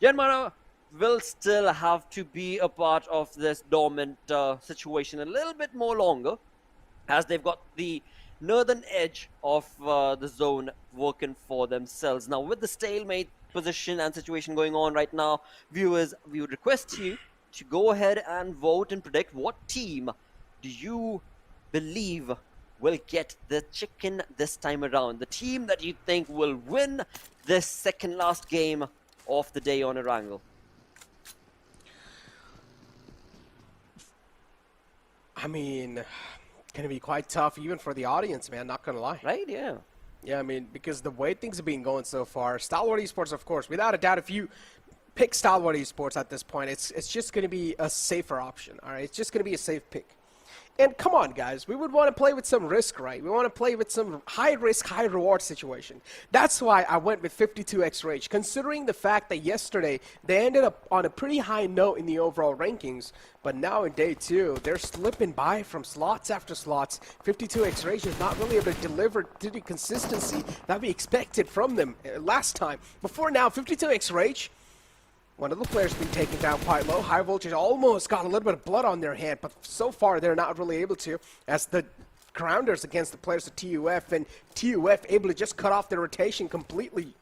JyanMaara will still have to be a part of this dormant situation a little bit more longer, as they've got the northern edge of the zone working for themselves. Now, with the stalemate position and situation going on right now, viewers, we would request you to go ahead and vote and predict what team do you believe will get the chicken this time around? The team that you think will win this second last game of the day on Erangel. I mean, gonna be quite tough even for the audience, man, not gonna lie. Right, yeah. Yeah, I mean, because the way things have been going so far, Stalwart Esports, of course, without a doubt, if you pick Stalwart Esports at this point, it's just going to be a safer option, all right? It's just going to be a safe pick. And come on, guys, we would want to play with some risk, right? We want to play with some high-risk, high-reward situation. That's why I went with 52x Rage, considering the fact that yesterday they ended up on a pretty high note in the overall rankings, but now in day 2, they're slipping by from slots after slots. 52x Rage is not really able to deliver to the consistency that we expected from them last time. Before now, 52x Rage, one of the players been taken down quite low. High Voltage almost got a little bit of blood on their hand, but so far they're not really able to, as the grounders against the players of TUF, and TUF able to just cut off their rotation completely.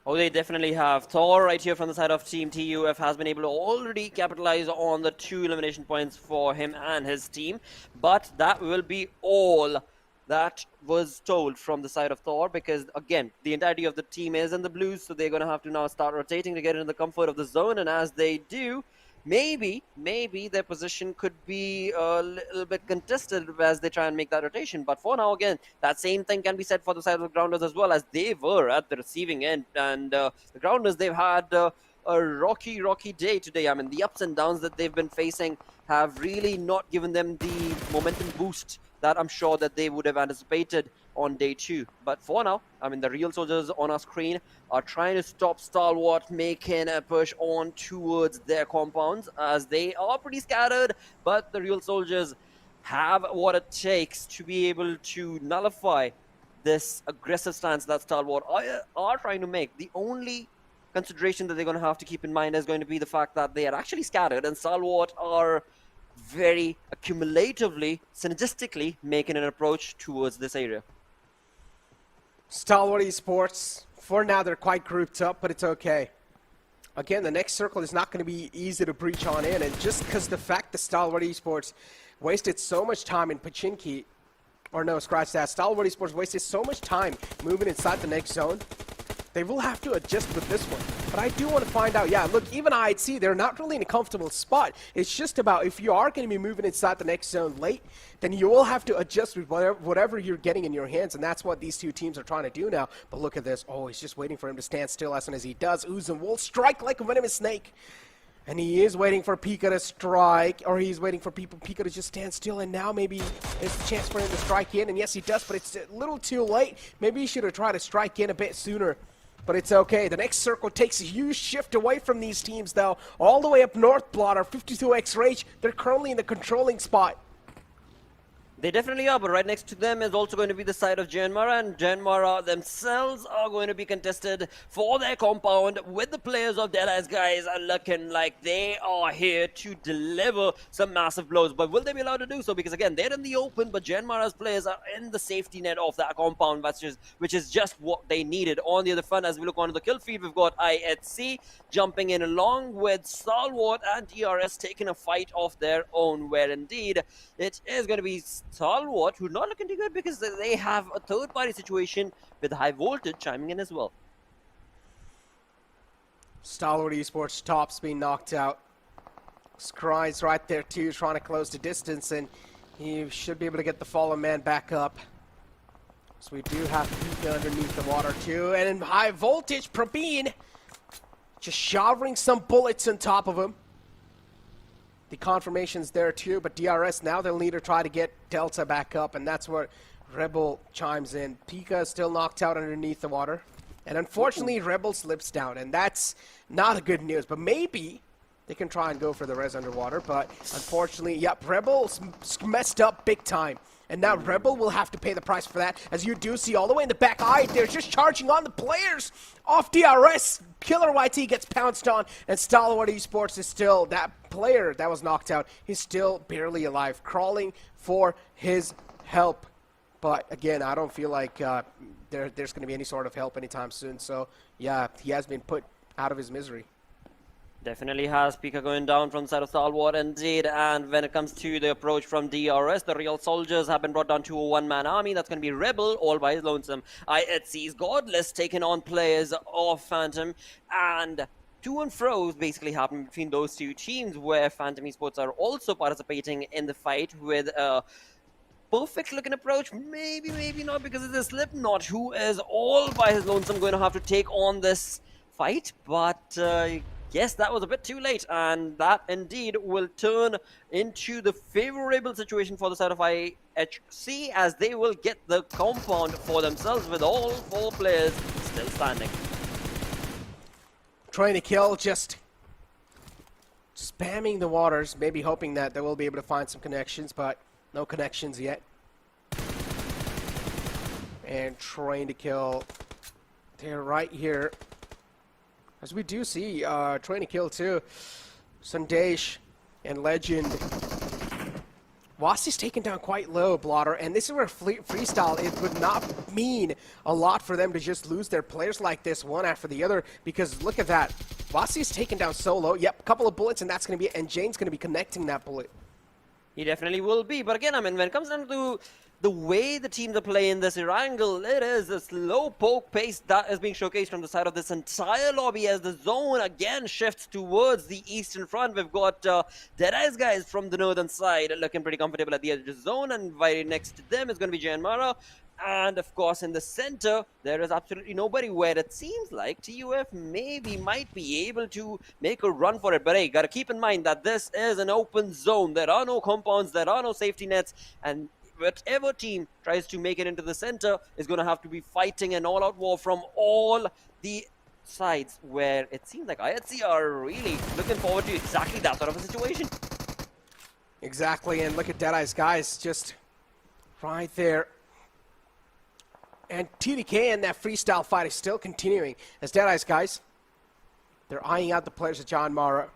Oh, they definitely have. Thor right here from the side of Team TUF has been able to already capitalize on the 2 elimination points for him and his team, but that will be all that was told from the side of Thor, because again, the entirety of the team is in the blues, so they're going to have to now start rotating to get into the comfort of the zone, and as they do, maybe their position could be a little bit contested as they try and make that rotation. But for now, again, that same thing can be said for the side of the Grounders as well, as they were at the receiving end, and the Grounders, they've had a rocky day today. I mean, the ups and downs that they've been facing have really not given them the momentum boost that I'm sure that they would have anticipated on day 2. But for now, I mean, the real soldiers on our screen are trying to stop Stalwart making a push on towards their compounds, as they are pretty scattered, but the real soldiers have what it takes to be able to nullify this aggressive stance that Stalwart are trying to make. The only consideration that they're going to have to keep in mind is going to be the fact that they are actually scattered, and Stalwart are very accumulatively, synergistically making an approach towards this area. Stalwart Esports, for now they're quite grouped up, but it's okay. Again, the next circle is not going to be easy to breach on in, and just because the fact that Stalwart Esports wasted so much time in Pachinki, or no, scratch that, Stalwart Esports wasted so much time moving inside the next zone, they will have to adjust with this one. But I do want to find out, yeah, look, even IHC, they're not really in a comfortable spot. It's just about if you are going to be moving inside the next zone late, then you will have to adjust with whatever you're getting in your hands, and that's what these two teams are trying to do now. But look at this. Oh, he's just waiting for him to stand still. As soon as he does, Uzum will strike like a venomous snake. And he is waiting for Pika to strike, or he's waiting for Pika to just stand still, and now maybe it's a chance for him to strike in. And yes, he does, but it's a little too late. Maybe he should have tried to strike in a bit sooner. But it's okay. The next circle takes a huge shift away from these teams, though. All the way up north, Blotter, 52x Rage, they're currently in the controlling spot. They definitely are, but right next to them is also going to be the side of JyanMaara, and JyanMaara themselves are going to be contested for their compound, with the players of Deadeyes Guys are looking like they are here to deliver some massive blows. But will they be allowed to do so? Because again, they're in the open, but JyanMaara's players are in the safety net of that compound, which is just what they needed. On the other front, as we look onto the kill feed, we've got IHC jumping in along with Stalwart and DRS taking a fight of their own, where indeed it is going to be Stalwart, who not looking too good because they have a third-party situation with High Voltage chiming in as well. Stalwart Esports top's being knocked out. Scry's right there too, trying to close the distance, and he should be able to get the fallen man back up. So we do have Pika underneath the water too, and in High Voltage, Prabeen just showering some bullets on top of him. The confirmation's there too, but DRS now they'll need to try to get Delta back up, and that's where Rebel chimes in. Pika is still knocked out underneath the water, and unfortunately Rebel slips down, and that's not a good news. But maybe they can try and go for the res underwater, but unfortunately, yep, Rebel's messed up big time. And now Rebel will have to pay the price for that, as you do see all the way in the back. They're just charging on the players off DRS. Killer YT gets pounced on, and Stalwart Esports is still, that player that was knocked out, he's still barely alive, crawling for his help. But again, I don't feel like there's going to be any sort of help anytime soon. So yeah, he has been put out of his misery. Definitely has. Pika going down from the side of Stalwart indeed. And when it comes to the approach from DRS, the real soldiers have been brought down to a one-man army. That's going to be Rebel all by his lonesome. IHC's Godless taking on players of Phantom. And to and fro's basically happening between those two teams, where Phantom Esports are also participating in the fight with a perfect looking approach. Maybe not, because it's a Slipknot who is all by his lonesome going to have to take on this fight. But yes, that was a bit too late, and that indeed will turn into the favorable situation for the side of IHC, as they will get the compound for themselves with all 4 players still standing. Trying to kill, just spamming the waters, maybe hoping that they will be able to find some connections, but no connections yet. And trying to kill, they're right here. As we do see, trying to kill too, Sandesh and Legend. Wasi's taken down quite low, Blotter, and this is where freestyle, it would not mean a lot for them to just lose their players like this one after the other, because look at that. Wasi's taken down so low. Yep, a couple of bullets, and that's going to be, and Jane's going to be connecting that bullet. He definitely will be, but again, I mean, when it comes down to the way the teams are playing this Erangel, it is a slow poke pace that is being showcased from the side of this entire lobby, as the zone again shifts towards the eastern front. We've got Deadeyes Guys from the northern side looking pretty comfortable at the edge of the zone, and right next to them is going to be JyanMaara. And of course, in the center, there is absolutely nobody, where it seems like TUF maybe might be able to make a run for it. But hey, gotta keep in mind that this is an open zone. There are no compounds, there are no safety nets, and whatever team tries to make it into the center is going to have to be fighting an all-out war from all the sides, where it seems like IHC are really looking forward to exactly that sort of a situation. Exactly, and look at Deadeyes Guys just right there. And TDK and that freestyle fight is still continuing, as Deadeyes Guys, they're eyeing out the players of JyanMaara.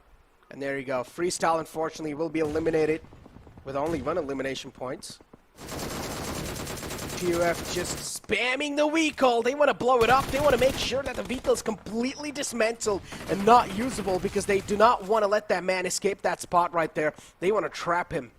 And there you go. Freestyle, unfortunately, will be eliminated with only 1 elimination points. TUF just spamming the vehicle. They want to blow it up. They want to make sure that the vehicle is completely dismantled and not usable, because they do not want to let that man escape that spot right there. They want to trap him.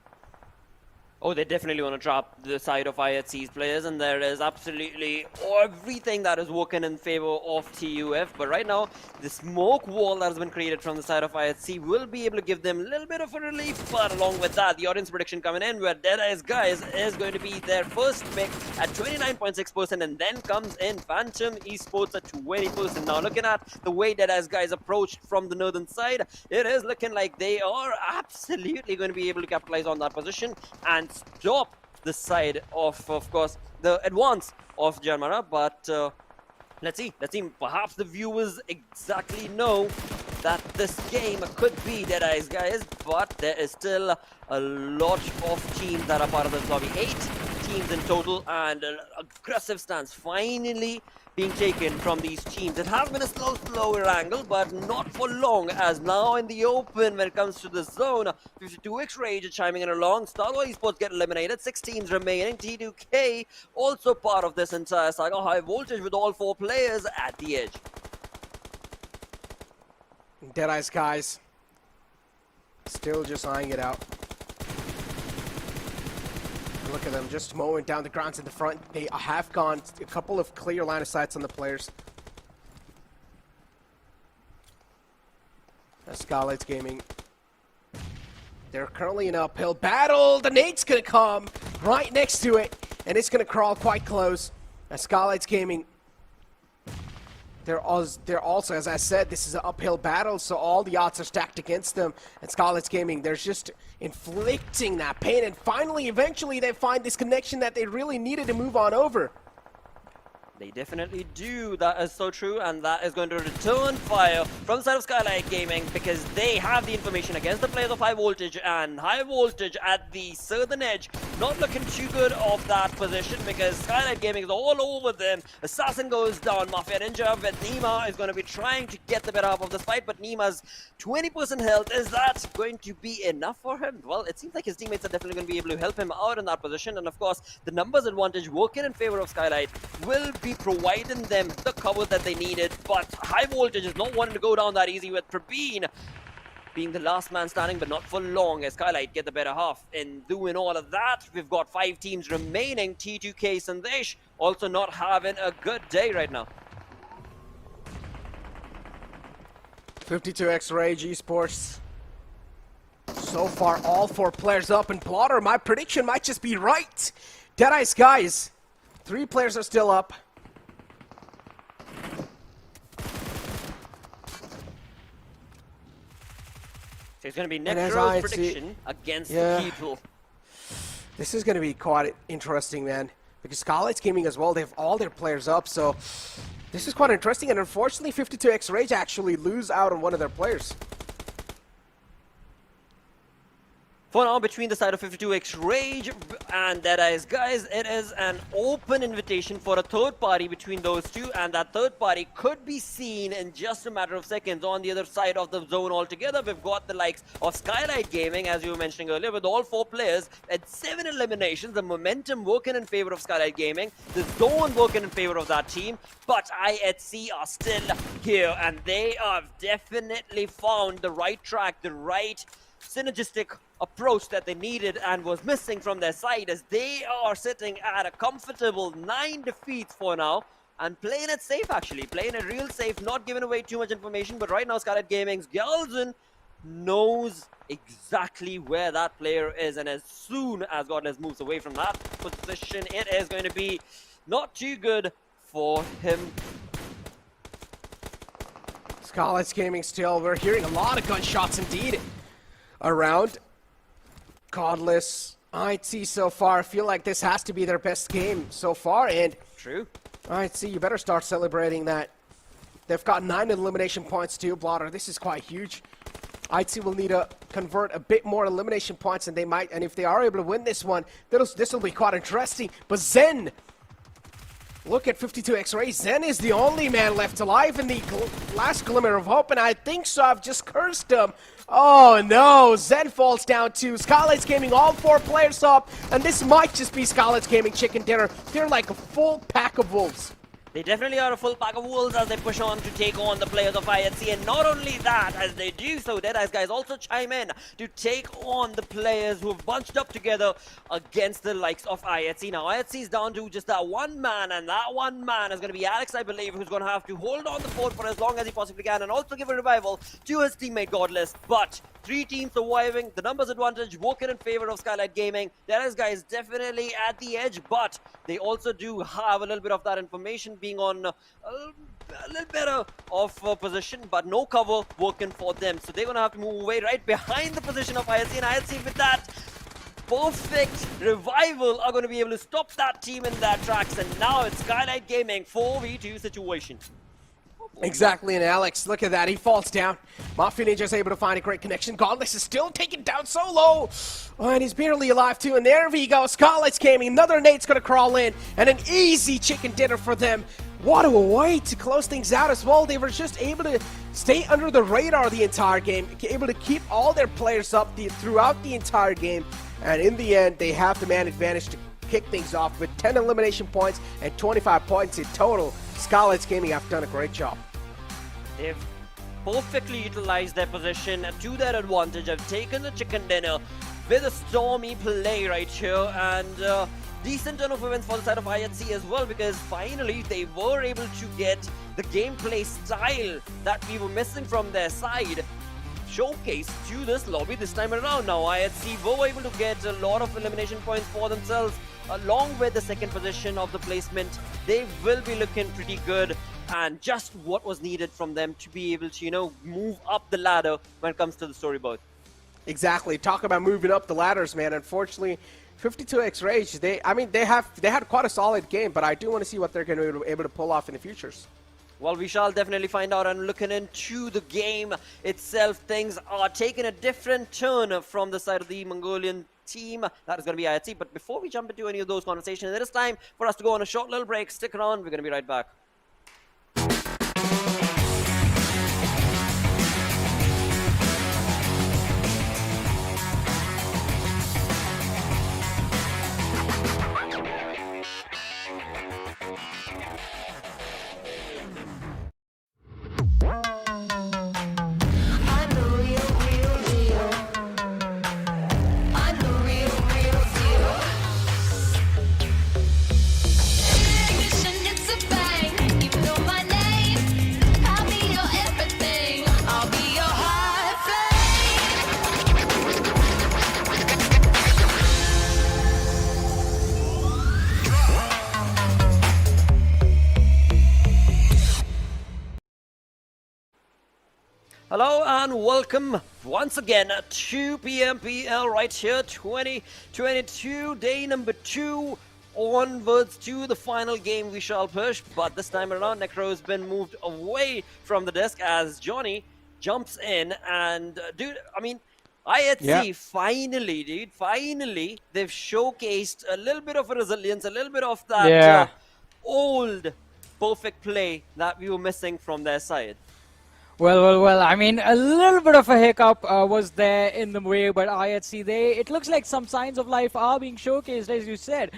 Oh, they definitely want to trap the side of IHC's players, and there is absolutely everything that is working in favor of TUF. But right now, the smoke wall that has been created from the side of IHC will be able to give them a little bit of a relief. But along with that, the audience prediction coming in, where Deadeyes Guys is going to be their first pick at 29.6%, and then comes in Phantom Esports at 20%. Now, looking at the way Deadeyes Guys approached from the northern side, it is looking like they are absolutely going to be able to capitalize on that position and stop the side of course, the advance of JyanMaara. But let's see, perhaps the viewers exactly know that this game could be Deadeyes Guys, but there is still a lot of teams that are part of this lobby. 8 teams in total, and an aggressive stance finally being taken from these teams. It has been a slower angle, but not for long, as now in the open when it comes to the zone, 52x Rage chiming in along. Stalwart Esports get eliminated, 6 teams remaining. T2K also part of this entire saga. High voltage with all 4 players at the edge. Deadeyes Guys still just eyeing it out. Look at them just mowing down the grounds in the front. They have gone a couple of clear line of sights on the players. That's Skylightz Gaming. They're currently in an uphill battle. The nade's going to come right next to it, and it's going to crawl quite close. That's Skylightz Gaming. They're also, as I said, this is an uphill battle, so all the odds are stacked against them. And Skylightz Gaming, they're just inflicting that pain. And finally, eventually, they find this connection that they really needed to move on over. They definitely do. That is so true, and that is going to return fire from the side of Skylightz Gaming because they have the information against the players of High Voltage, and High Voltage at the southern edge not looking too good off that position because Skylightz Gaming is all over them. Assassin goes down, Mafia Ninja with Nima is going to be trying to get the better half of this fight, but Nima's 20% health, is that going to be enough for him? Well, it seems like his teammates are definitely going to be able to help him out in that position, and of course, the numbers advantage working in favor of Skylightz will be providing them the cover that they needed, but High Voltage is not wanting to go down that easy with Prabeen being the last man standing, but not for long as Skylightz get the better half. In doing all of that, we've got 5 teams remaining. T2K Sandesh also not having a good day right now. 52X Rage Esports. So far, all 4 players up, and Blotter, my prediction might just be right. Deadeyes Guys, 3 players are still up. So it's going to be Necro's prediction against the people. This is going to be quite interesting, man. Because Skylightz Gaming as well, they have all their players up, so this is quite interesting. And unfortunately, 52X Rage actually lose out on one of their players. For now, between the side of 52X Rage and Deadeyes Guys, it is an open invitation for a third party between those two, and that third party could be seen in just a matter of seconds on the other side of the zone altogether. We've got the likes of Skylightz Gaming, as you were mentioning earlier, with all 4 players at 7 eliminations. The momentum working in favor of Skylightz Gaming, the zone working in favor of that team, but IHC are still here, and they have definitely found the right track, the right synergistic approach that they needed and was missing from their side, as they are sitting at a comfortable 9 defeats for now and playing it safe, actually playing it real safe, not giving away too much information. But right now Skylightz Gaming's Galzin knows exactly where that player is, and as soon as Godless moves away from that position, it is going to be not too good for him. Skylightz Gaming still, we're hearing a lot of gunshots indeed around. Godless, IHC so far, I feel like this has to be their best game so far, and true. IHC, you better start celebrating that. They've got 9 elimination points too, Blotter. This is quite huge. IHC will need to convert a bit more elimination points, and they might, and if they are able to win this one, this will be quite interesting. But Zen, look at 52X Ray. Zen is the only man left alive in the last glimmer of hope, and I think so. I've just cursed him. Oh no, Zen falls down too. Skylightz Gaming, all 4 players up, and this might just be Skylightz Gaming chicken dinner. They're like a full pack of wolves. They definitely are a full pack of wolves as they push on to take on the players of IHC, and not only that, as they do so, Deadeyes Guys also chime in to take on the players who have bunched up together against the likes of IHC. Now, IHC is down to just that one man, and that one man is going to be Alex, I believe, who's going to have to hold on the fort for as long as he possibly can, and also give a revival to his teammate Godless. But 3 teams surviving, the numbers advantage working in favor of Skylightz Gaming. Deadeyes Guys definitely at the edge, but they also do have a little bit of that information, being on a little better of a position, but no cover working for them. So they're going to have to move away right behind the position of IHC, and IHC with that perfect revival are going to be able to stop that team in their tracks. And now it's Skylightz Gaming 4v2 situation. Exactly, and Alex, look at that, he falls down. Mafia Ninja is able to find a great connection. Godless is still taken down so low. Oh, and he's barely alive too, and there we go. Skylightz Gaming, another nade's gonna crawl in, and an easy chicken dinner for them. What a way to close things out as well. They were just able to stay under the radar the entire game, able to keep all their players up throughout the entire game, and in the end, they have the man advantage to kick things off with 10 elimination points and 25 points in total. Skylightz Gaming have done a great job. They've perfectly utilized their position to their advantage. Have taken the chicken dinner with a stormy play right here, and decent turn of events for the side of IHC as well, because finally they were able to get the gameplay style that we were missing from their side showcased to this lobby this time around. Now IHC were able to get a lot of elimination points for themselves, along with the second position of the placement. They will be looking pretty good, and just what was needed from them to be able to, you know, move up the ladder when it comes to the storyboard. Exactly. Talk about moving up the ladders, man. Unfortunately, 52X Rage, they had quite a solid game, but I do want to see what they're going to be able to pull off in the futures. Well, we shall definitely find out. And looking into the game itself, things are taking a different turn from the side of the Mongolian team. That is going to be IHC. But before we jump into any of those conversations, it is time for us to go on a short little break. Stick around. We're going to be right back. Hello and welcome once again to PMPL right here, 2022, day number 2, onwards to the final game we shall push. But this time around, Necro has been moved away from the desk as Johnny jumps in. And dude, I mean, IHC finally, they've showcased a little bit of a resilience, a little bit of that old perfect play that we were missing from their side. Well, I mean, a little bit of a hiccup was there in the way, but IHC, it looks like some signs of life are being showcased, as you said.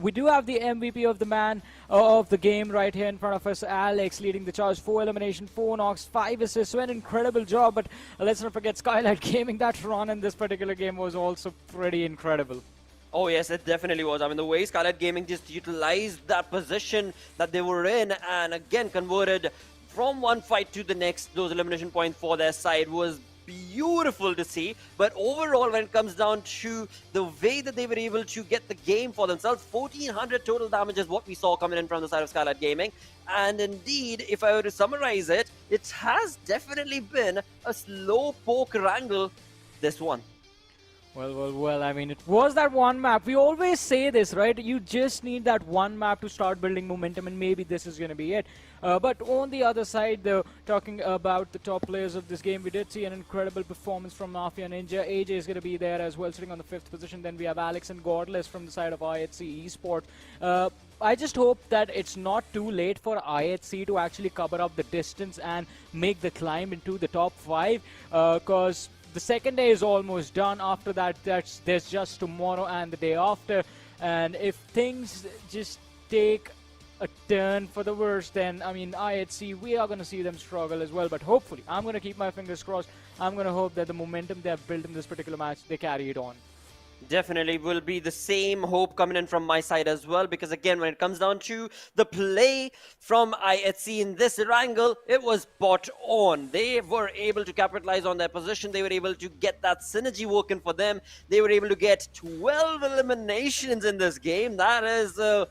We do have the MVP of the man of the game right here in front of us, Alex, leading the charge, 4 elimination, 4 knocks, 5 assists, so an incredible job. But let's not forget Skylightz Gaming. That run in this particular game was also pretty incredible. Oh yes, it definitely was. I mean, the way Skylightz Gaming just utilized that position that they were in and again converted from one fight to the next, those elimination points for their side was beautiful to see. But overall, when it comes down to the way that they were able to get the game for themselves, 1400 total damage is what we saw coming in from the side of Skylightz Gaming. And indeed, if I were to summarize it, it has definitely been a slow poke Erangel, this one. Well, I mean, it was that one map. We always say this, right? You just need that one map to start building momentum, and maybe this is going to be it. But on the other side, though, talking about the top players of this game, we did see an incredible performance from Mafia Ninja. AJ is going to be there as well, sitting on the 5th position. Then we have Alex and Godless from the side of IHC Esports. I just hope that it's not too late for IHC to actually cover up the distance and make the climb into the top 5, because the second day is almost done. After that, there's just tomorrow and the day after. And if things just take a turn for the worse, then, I mean, IHC, we are going to see them struggle as well. But hopefully, I'm going to keep my fingers crossed. I'm going to hope that the momentum they have built in this particular match, they carry it on. Definitely will be the same hope coming in from my side as well, because again, when it comes down to the play from IHC in this Erangel, it was spot on. They were able to capitalize on their position. They were able to get that synergy working for them. They were able to get 12 eliminations in this game. That is a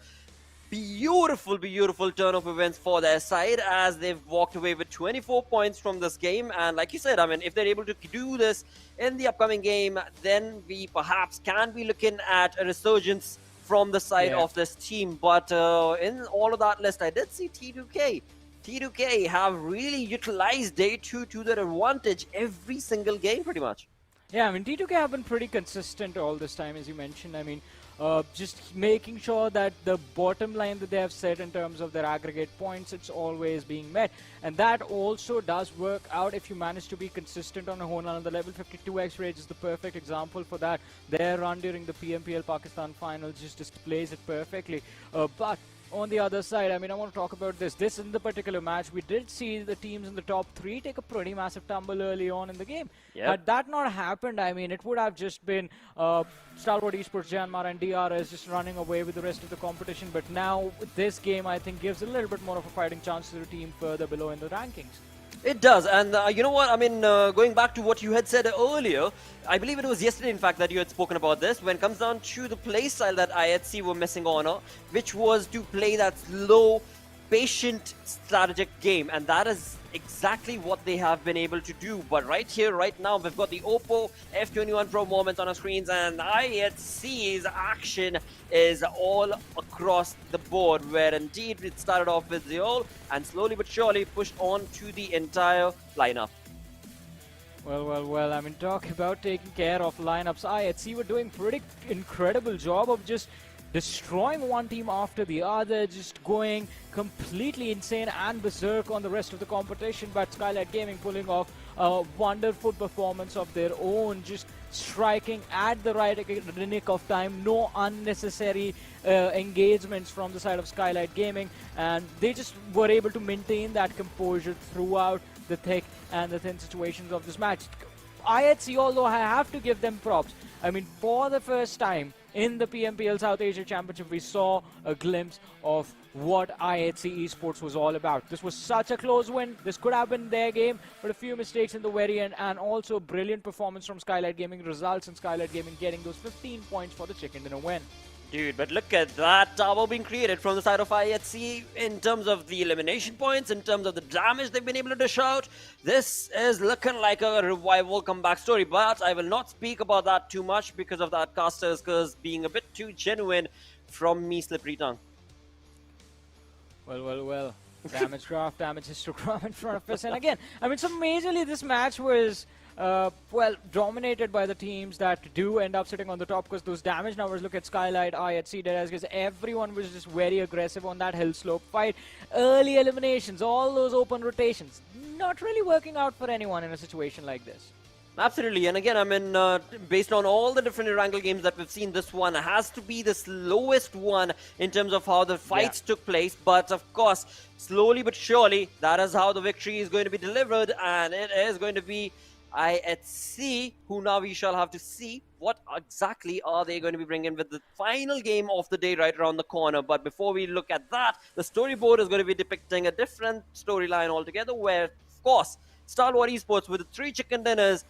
beautiful turn of events for their side, as they've walked away with 24 points from this game. And like you said, I mean, if they're able to do this in the upcoming game, then we perhaps can be looking at a resurgence from the side of this team. But in all of that list, I did see T2K have really utilized day 2 to their advantage every single game pretty much. Yeah, I mean, T2K have been pretty consistent all this time, as you mentioned. I mean, just making sure that the bottom line that they have set in terms of their aggregate points, it's always being met. And that also does work out if you manage to be consistent on a whole another level. 52X Rage is the perfect example for that. Their run during the PMPL Pakistan final just displays it perfectly. But on the other side, I mean, I want to talk about this. This in the particular match, we did see the teams in the top 3 take a pretty massive tumble early on in the game. Had that not happened, I mean, it would have just been Stalwart Esports, JyanMaara and DRS just running away with the rest of the competition. But now this game, I think, gives a little bit more of a fighting chance to the team further below in the rankings. It does, and you know what, I mean, going back to what you had said earlier, I believe it was yesterday, in fact, that you had spoken about this, when it comes down to the play style that IHC were missing on, which was to play that slow, patient, strategic game, and that is exactly what they have been able to do. But right here, right now, we've got the Oppo F21 Pro moments on our screens, and IHC's action is all across the board, where indeed it started off with Zeol and slowly but surely pushed on to the entire lineup. Well, I mean, talk about taking care of lineups. IHC were doing pretty incredible job of just destroying one team after the other, just going completely insane and berserk on the rest of the competition. But Skylightz Gaming pulling off a wonderful performance of their own, just striking at the right nick of time, no unnecessary engagements from the side of Skylightz Gaming, and they just were able to maintain that composure throughout the thick and the thin situations of this match. IHC, although I have to give them props, I mean, for the first time in the PMPL South Asia Championship, we saw a glimpse of what IHC Esports was all about. This was such a close win. This could have been their game, but a few mistakes in the very end, and also a brilliant performance from Skylightz Gaming results in Skylightz Gaming getting those 15 points for the chicken dinner win. Dude, but look at that tower being created from the side of IHC in terms of the elimination points, in terms of the damage they've been able to dish out. This is looking like a revival comeback story, but I will not speak about that too much because of that caster's curse being a bit too genuine from me, Slippery Tongue. Well. Damage graph, damage histogram in front of us. And again, I mean, so majorly this match was dominated by the teams that do end up sitting on the top, because those damage numbers, look at Skylightz, IHC, Deadeyes Guys, everyone was just very aggressive on that hill slope fight. Early eliminations, all those open rotations, not really working out for anyone in a situation like this. Absolutely, and again, I mean, based on all the different Erangel games that we've seen, this one has to be the slowest one in terms of how the fights took place. But of course, slowly but surely, that is how the victory is going to be delivered, and it is going to be IHC, who now we shall have to see what exactly are they going to be bringing with the final game of the day right around the corner. But before we look at that, the storyboard is going to be depicting a different storyline altogether, where, of course, Stalwart Esports with the 3 chicken dinners,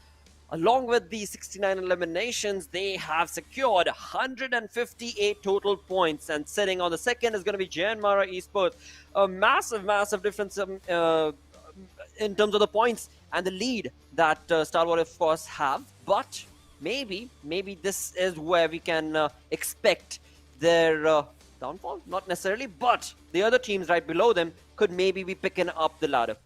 along with the 69 eliminations, they have secured 158 total points, and sitting on the second is going to be JyanMaara Esports. A massive difference in terms of the points and the lead that Stalwart, of course, have. But maybe this is where we can expect their downfall. Not necessarily, but the other teams right below them could maybe be picking up the ladder.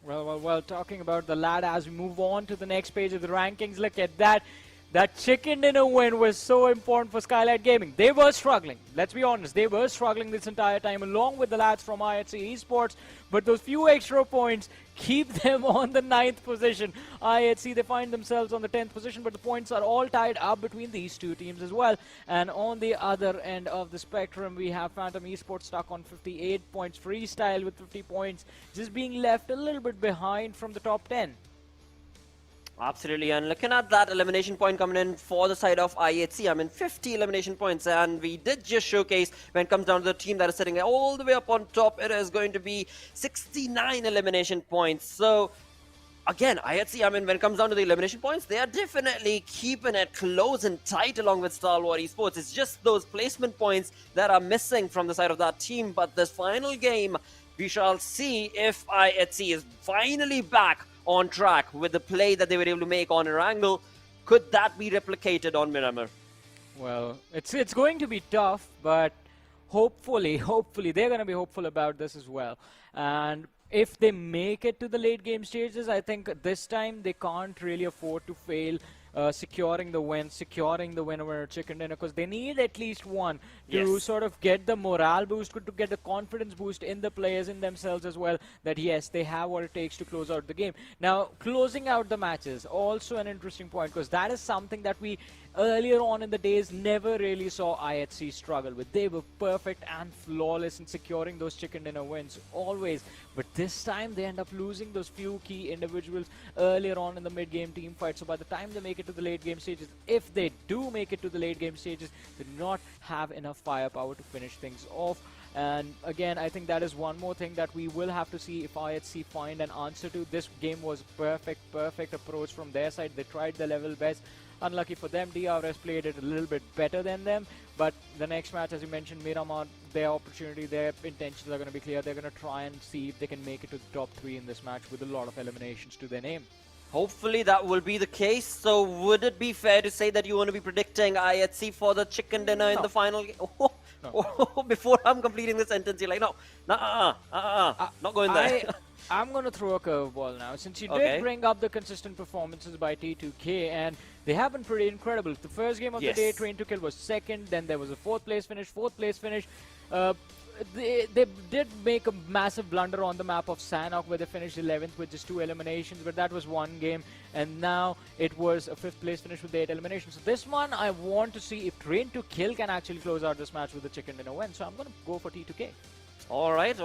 Well, talking about the ladder, as we move on to the next page of the rankings, look at that. That chicken dinner win was so important for Skylightz Gaming. They were struggling. Let's be honest. They were struggling this entire time, along with the lads from IHC Esports. But those few extra points keep them on the 9th position. IHC, they find themselves on the 10th position, but the points are all tied up between these two teams as well. And on the other end of the spectrum, we have Phantom Esports stuck on 58 points. Freestyle with 50 points, just being left a little bit behind from the top 10. Absolutely, and looking at that elimination point coming in for the side of IHC, I mean 50 elimination points, and we did just showcase when it comes down to the team that is sitting all the way up on top, it is going to be 69 elimination points. So again, IHC, I mean, when it comes down to the elimination points, they are definitely keeping it close and tight along with Stalwart Esports. It's just those placement points that are missing from the side of that team. But this final game, we shall see if IHC is finally back on track with the play that they were able to make on Erangel. Could that be replicated on Miramar? Well, it's going to be tough, but hopefully they're going to be hopeful about this as well. And if they make it to the late game stages, I think this time they can't really afford to fail securing the win over chicken dinner, because they need at least one to sort of get the morale boost, to get the confidence boost in the players, in themselves as well, that yes, they have what it takes to close out the game. Now, closing out the matches, also an interesting point, because that is something that we earlier on in the days never really saw IHC struggle with. They were perfect and flawless in securing those chicken dinner wins, always. But this time they end up losing those few key individuals earlier on in the mid-game team fight. So by the time they make it to the late game stages, if they do make it to the late game stages, they do not have enough firepower to finish things off. And again, I think that is one more thing that we will have to see if IHC find an answer to. This game was perfect approach from their side. They tried the level best. Unlucky for them, DRS played it a little bit better than them. But the next match, as you mentioned, Miramar, their opportunity, their intentions are going to be clear. They're going to try and see if they can make it to the top 3 in this match with a lot of eliminations to their name. Hopefully that will be the case. So would it be fair to say that you want to be predicting IHC for the chicken dinner in the final game? Before I'm completing the sentence, you're like, no, not going there. I'm going to throw a curveball now. Since you did bring up the consistent performances by T2K, and they have been pretty incredible. The first game of the day, Train to Kill, was second. Then there was a fourth place finish. They did make a massive blunder on the map of Sanhok, where they finished 11th with just 2 eliminations, but that was one game, and now it was a 5th place finish with 8 eliminations. So this one, I want to see if Train to Kill can actually close out this match with a chicken dinner win. So I'm going to go for T2K. All right.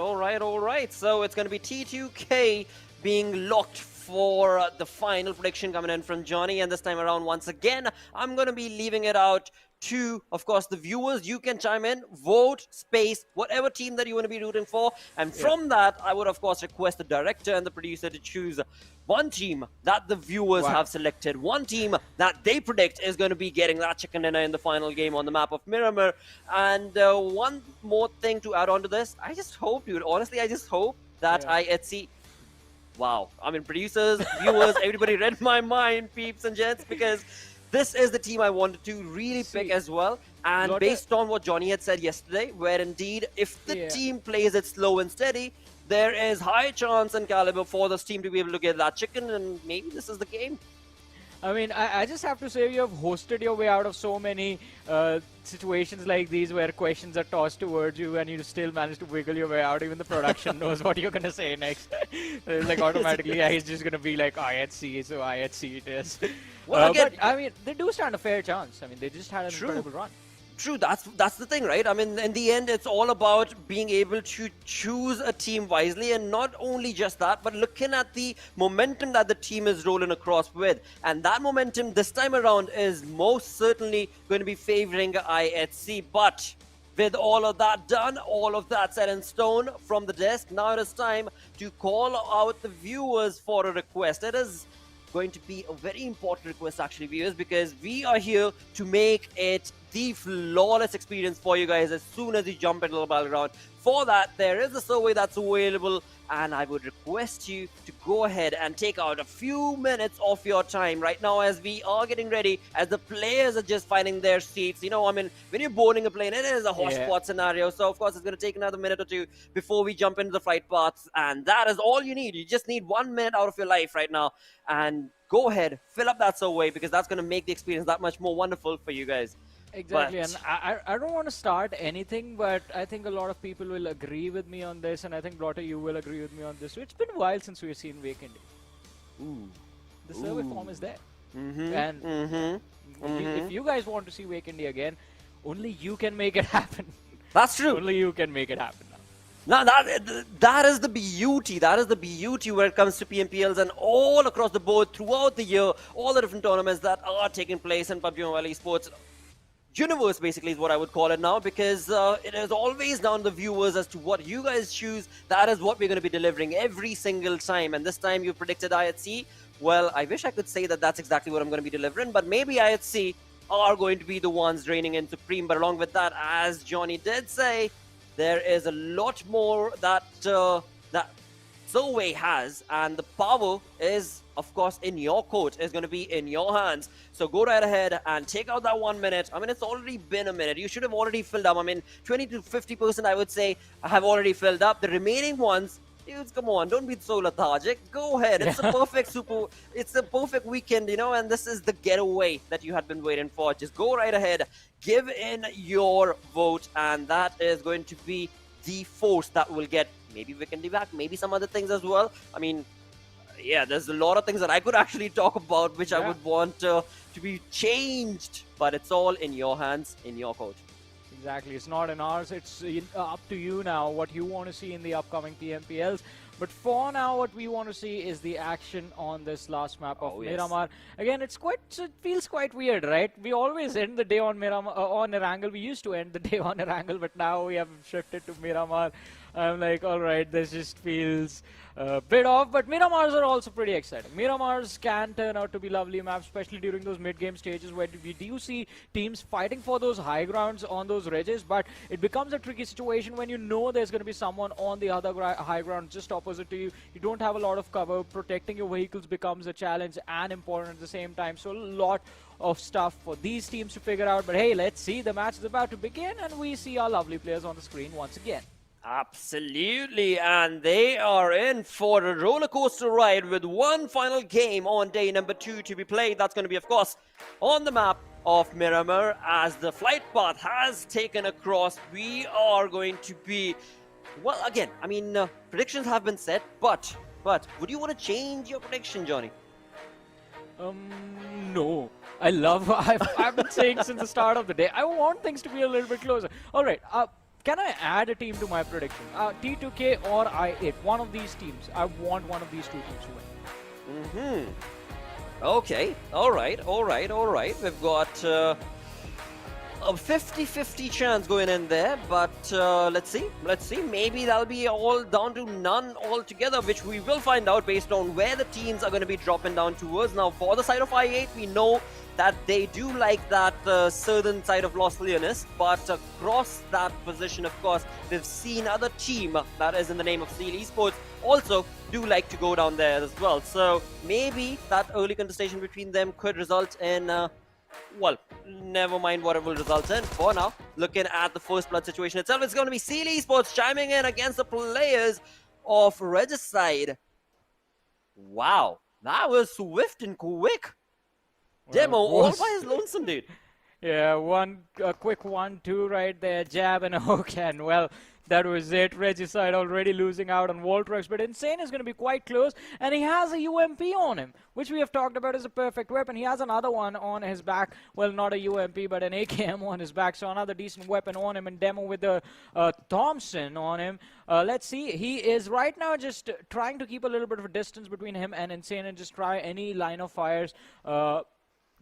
So it's going to be T2K being locked for the final prediction coming in from Johnny. And this time around, once again, I'm going to be leaving it out to, of course, the viewers. You can chime in, vote, space, whatever team that you want to be rooting for. And from that, I would, of course, request the director and the producer to choose one team that the viewers have selected, one team that they predict is going to be getting that chicken dinner in the final game on the map of Miramar. And one more thing to add on to this, I just hope, dude, honestly, I just hope that IHC... Wow. I mean, producers, viewers, everybody read my mind, peeps and gents, because this is the team I wanted to really pick as well. And based on what Johnny had said yesterday, where indeed, if the team plays it slow and steady, there is high chance and caliber for this team to be able to get that chicken, and maybe this is the game. I mean, I just have to say, you have hosted your way out of so many situations like these where questions are tossed towards you and you still manage to wiggle your way out. Even the production knows what you're going to say next. It's like automatically, he's just going to be like, IHC, so IHC it is. Well, but, I mean, they do stand a fair chance. I mean, they just had an incredible run. True, that's the thing, right? I mean, in the end, it's all about being able to choose a team wisely, and not only just that, but looking at the momentum that the team is rolling across with. And that momentum this time around is most certainly going to be favoring IHC. But with all of that done, all of that set in stone from the desk, now it is time to call out the viewers for a request. It is going to be a very important request, actually, viewers, because we are here to make it the flawless experience for you guys as soon as you jump into the battleground. For that, there is a survey that's available, and I would request you to go ahead and take out a few minutes of your time right now as we are getting ready, as the players are just finding their seats. You know, I mean, when you're boarding a plane, it is a hotspot scenario, so of course it's going to take another minute or two before we jump into the flight paths, and that is all you need. You just need 1 minute out of your life right now, and go ahead, fill up that survey, because that's going to make the experience that much more wonderful for you guys. Exactly, and I don't want to start anything, but I think a lot of people will agree with me on this, and I think, Blotter, you will agree with me on this. It's been a while since we've seen Wake India. The survey form is there. And if you guys want to see Wake India again, only you can make it happen. That's true. Only you can make it happen now. Now that is the beauty. That is the beauty when it comes to PMPLs and all across the board throughout the year, all the different tournaments that are taking place in PUBG MOBILE Esports universe, basically, is what I would call it now, because it is always down to the viewers as to what you guys choose. That is what we're going to be delivering every single time. And this time you predicted IHC. Well, I wish I could say that that's exactly what I'm going to be delivering, but maybe IHC are going to be the ones reigning in supreme. But along with that, as Johnny did say, there is a lot more that that survey has, and the power is, of course, in your court, is going to be in your hands. So go right ahead and take out that 1 minute. I mean, it's already been a minute. You should have already filled up. I mean, 20 to 50%, I would say, have already filled up. The remaining ones, dudes, come on, don't be so lethargic. Go ahead. It's a perfect it's a perfect weekend, you know, and this is the getaway that you had been waiting for. Just go right ahead, give in your vote, and that is going to be the force that will get maybe Weekend back, maybe some other things as well. I mean, yeah, there's a lot of things that I could actually talk about, which I would want to be changed, but it's all in your hands, in your court. Exactly, it's not in ours. It's up to you now what you want to see in the upcoming PMPLs. But for now, what we want to see is the action on this last map of Miramar. Again, it feels quite weird, right? We always end the day on Miramar, on Erangel. We used to end the day on Erangel, but now we have shifted to Miramar. I'm like, all right, this just feels a bit off, but Miramars are also pretty exciting. Miramars can turn out to be lovely maps, especially during those mid-game stages where we do see teams fighting for those high grounds on those ridges, but it becomes a tricky situation when you know there's going to be someone on the other high ground just opposite to you. You don't have a lot of cover. Protecting your vehicles becomes a challenge and important at the same time. So a lot of stuff for these teams to figure out, but hey, let's see. The match is about to begin, and we see our lovely players on the screen once again. Absolutely, and they are in for a roller coaster ride with one final game on day number 2 to be played. That's going to be, of course, on the map of Miramar. As the flight path has taken across, we are going to be, well, again, I mean, predictions have been set, but would you want to change your prediction, Johnny? No. I've been saying since the start of the day, I want things to be a little bit closer. All right, can I add a team to my prediction? T2K or I8, one of these teams. I want one of these two teams to win. Okay, all right. We've got a 50-50 chance going in there, but let's see. Maybe that'll be all down to none altogether, which we will find out based on where the teams are going to be dropping down towards. Now, for the side of I8, we know that they do like that southern side of Los Leones, but across that position, of course, we've seen other team that is in the name of Steel Esports also do like to go down there as well. So maybe that early contestation between them could result in, well, never mind what it will result in. For now, looking at the first blood situation itself, it's going to be Steel Esports chiming in against the players of Regicide. Wow, that was swift and quick. Demo all by his lonesome, dude. Yeah, a quick 1-2 right there, jab and a hook, and well, that was it. Regicide already losing out on Voltrex, but Insane is going to be quite close, and he has a UMP on him, which we have talked about as a perfect weapon. He has another one on his back. Well, not a UMP, but an AKM on his back, so another decent weapon on him, and Demo with the Thompson on him. Let's see. He is right now just trying to keep a little bit of a distance between him and Insane and just try any line of fires.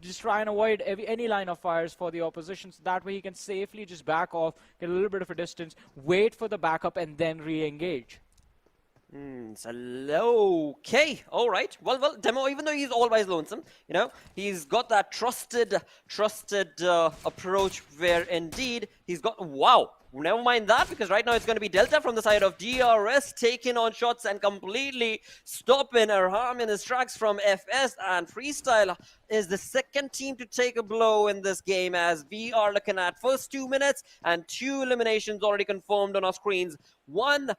Just try and avoid any line of fires for the opposition, so that way he can safely just back off, get a little bit of a distance, wait for the backup, and then re-engage. Okay, all right. Well, Demo, even though he's always lonesome, you know, he's got that trusted approach where indeed he's got, wow. Never mind that, because right now it's going to be Delta from the side of DRS taking on shots and completely stopping Arham in his tracks from FS, and Freestyle is the second team to take a blow in this game, as we are looking at first 2 minutes and 2 eliminations already confirmed on our screens. One